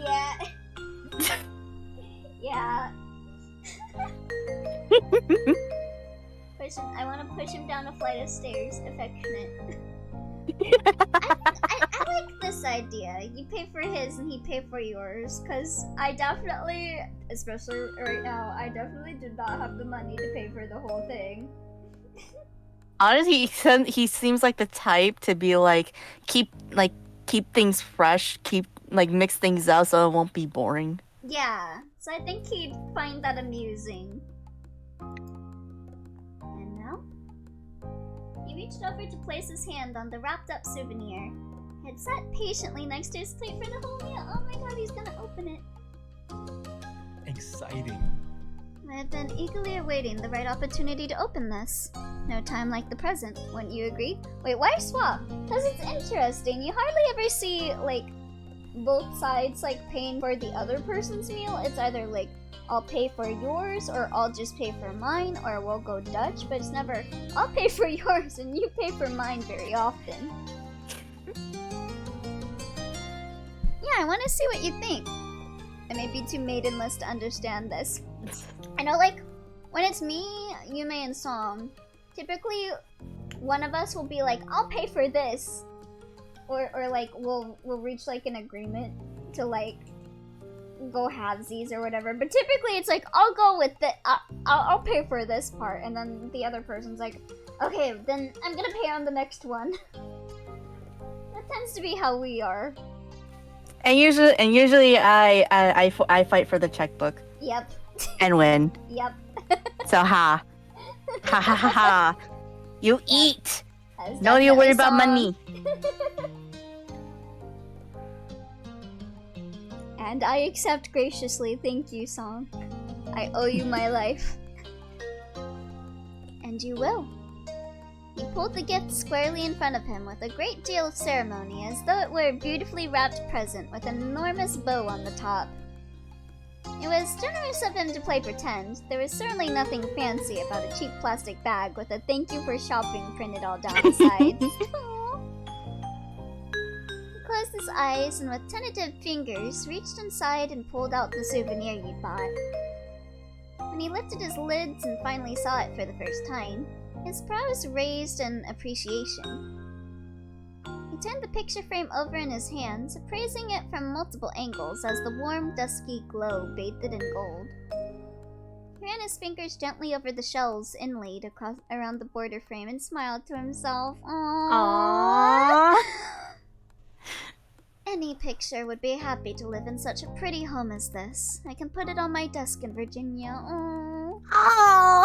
Yeah. Yeah. I want to push him down a flight of stairs. Affectionate. I like this idea. You pay for his and he pay for yours. Cause I definitely, especially right now, I definitely did not have the money to pay for the whole thing. Honestly, he seems like the type to be like keep things fresh, mix things up so it won't be boring. Yeah, so I think he'd find that amusing. And now? He reached over to place his hand on the wrapped up souvenir. He had sat patiently next to his plate for the whole meal. Oh my god, he's gonna open it. Exciting. I have been eagerly awaiting the right opportunity to open this. No time like the present, wouldn't you agree? Wait, why swap? Because it's interesting. You hardly ever see, like, both sides, like, paying for the other person's meal. It's either, like, I'll pay for yours, or I'll just pay for mine, or we'll go Dutch, but it's never, I'll pay for yours and you pay for mine very often. Yeah, I want to see what you think. I may be too maidenless to understand this. I know, like, when it's me, Yume, and Song, typically one of us will be like, I'll pay for this. Or like, we'll reach, like, an agreement to, like, go halvesies or whatever. But typically it's like, I'll go with it. I'll pay for this part. And then the other person's like, okay, then I'm gonna pay on the next one. That tends to be how we are. And usually I fight for the checkbook. Yep. And win. Yep. So ha ha ha ha. You eat. That's No need to worry definitely about Song. money. And I accept graciously, thank you, Song. I owe you my life. And you will. He pulled the gift squarely in front of him with a great deal of ceremony, as though it were a beautifully wrapped present with an enormous bow on the top. It was generous of him to play pretend. There was certainly nothing fancy about a cheap plastic bag with a "thank you for shopping" printed all down the sides. He closed his eyes and with tentative fingers reached inside and pulled out the souvenir you'd bought. When he lifted his lids and finally saw it for the first time, his brows raised in appreciation. He turned the picture frame over in his hands, appraising it from multiple angles as the warm, dusky glow bathed it in gold. He ran his fingers gently over the shells inlaid around the border frame and smiled to himself. Aww. Any picture would be happy to live in such a pretty home as this. I can put it on my desk in Virginia. Aww.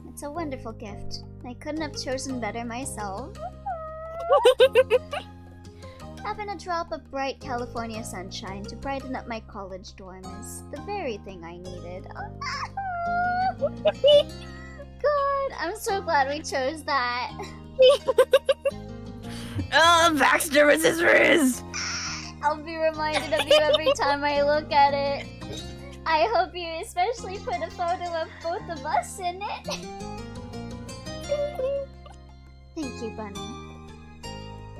It's a wonderful gift. I couldn't have chosen better myself. Having a drop of bright California sunshine to brighten up my college dorm is the very thing I needed. God, I'm so glad we chose that. Oh, Baxter versus Riz! I'll be reminded of you every time I look at it. I hope you especially put a photo of both of us in it. Thank you, Bunny.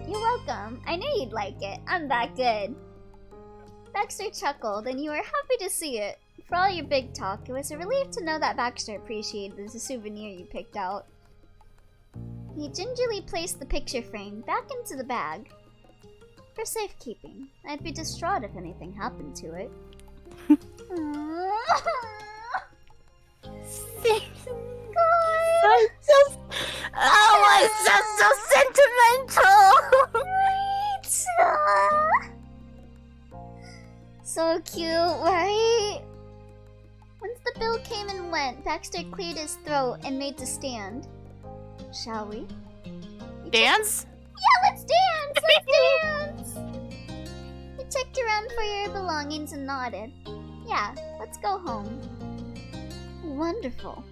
You're welcome. I knew you'd like it. I'm that good. Baxter chuckled, and you were happy to see it. For all your big talk, it was a relief to know that Baxter appreciated the souvenir you picked out. He gingerly placed the picture frame back into the bag. For safekeeping. I'd be distraught if anything happened to it. Oh, it's just so sentimental! So cute, right? Once the bill came and went, Baxter cleared his throat and made to stand. Shall we? Dance? Yeah, let's dance! Let's dance! He checked around for your belongings and nodded. Yeah, let's go home. Wonderful.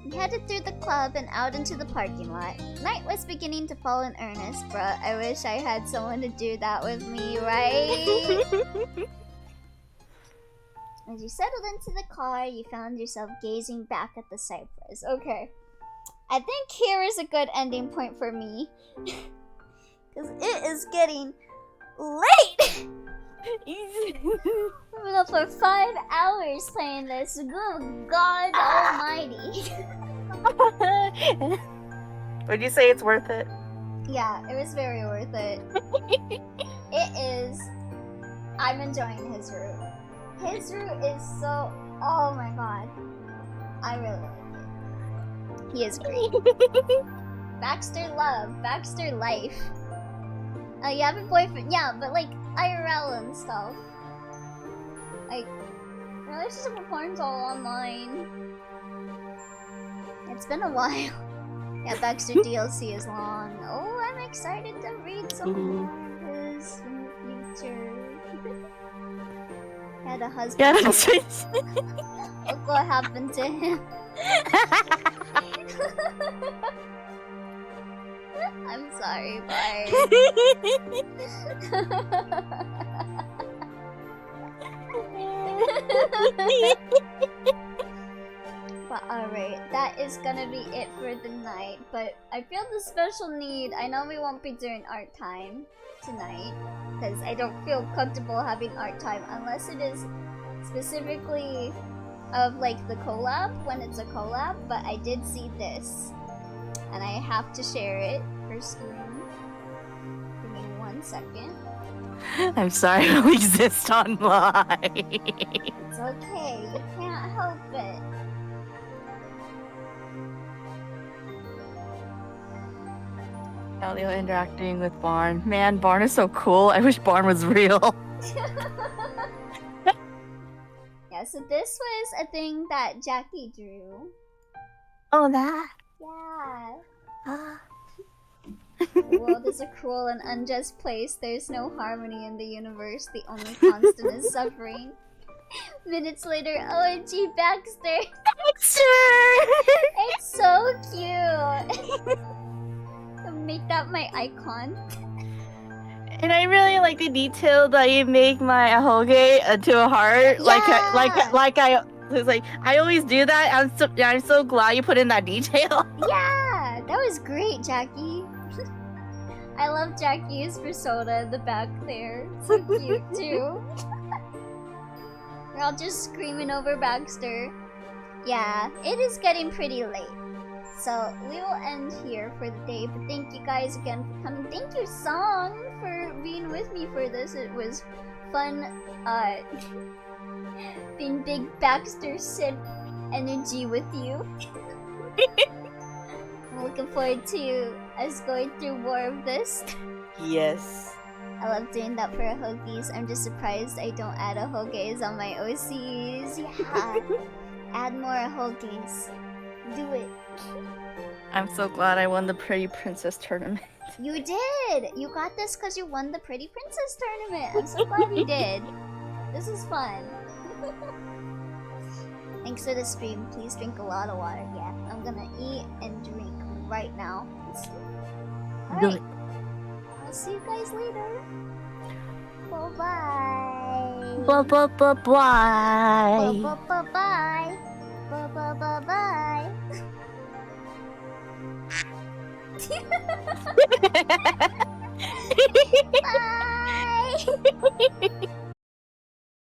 We headed through the club and out into the parking lot. Night was beginning to fall in earnest, bruh. I wish I had someone to do that with me, right? As you settled into the car, you found yourself gazing back at the cypress. Okay. I think here is a good ending point for me. Because it is getting late! I've been up for 5 hours playing this. Good God Almighty. Would you say it's worth it? Yeah, it was very worth it. It is. I'm enjoying his route. His route is so. Oh my god. I really like it. He is great. Baxter love. Baxter life. You have a boyfriend. Yeah, but like IRL and stuff. Like, relationship reforms all online. It's been a while. Yeah, Baxter DLC is long. Oh, I'm excited to read some more of this in the future. Had a husband. Yeah, too. that's right. Look what happened to him. I'm sorry, bye. But alright, that is gonna be it for the night. But I feel the special need. I know we won't be doing art time tonight, because I don't feel comfortable having art time unless it is specifically of like the collab, when it's a collab. But I did see this, and I have to share it for screen. Give me 1 second. I'm sorry, I don't exist online. It's okay, you can't help it. Elio interacting with Barn. Man, Barn is so cool. I wish Barn was real. Yeah, so this was a thing that Jackie drew. Oh, that. Yeah. Ah. The world is a cruel and unjust place. There's no harmony in the universe. The only constant is suffering. Minutes later, OMG Baxter! It's so cute! Make that my icon. And I really like the detail that you make my ahoge into a heart. Yeah. I always do that. I'm so glad you put in that detail. Yeah! That was great, Jackie. I love Jackie's persona in the back there. So cute too. We're all just screaming over Baxter. Yeah, it is getting pretty late. So we will end here for the day, but thank you guys again for coming. Thank you, Song, for being with me for this. It was fun, being big Baxter Sid energy with you. I'm looking forward to us going through more of this. Yes. I love doing that for ahogies. I'm just surprised I don't add ahoges on my OCs. Yeah, add more ahogies. Do it. I'm so glad I won the Pretty Princess tournament. You did! You got this because you won the Pretty Princess tournament. I'm so glad you did. This is fun. Thanks for the stream. Please drink a lot of water. Yeah, I'm gonna eat and drink right now. Alright. I'll see you guys later. Bye-bye. Bye. Bye-bye. Bye-bye. Bye.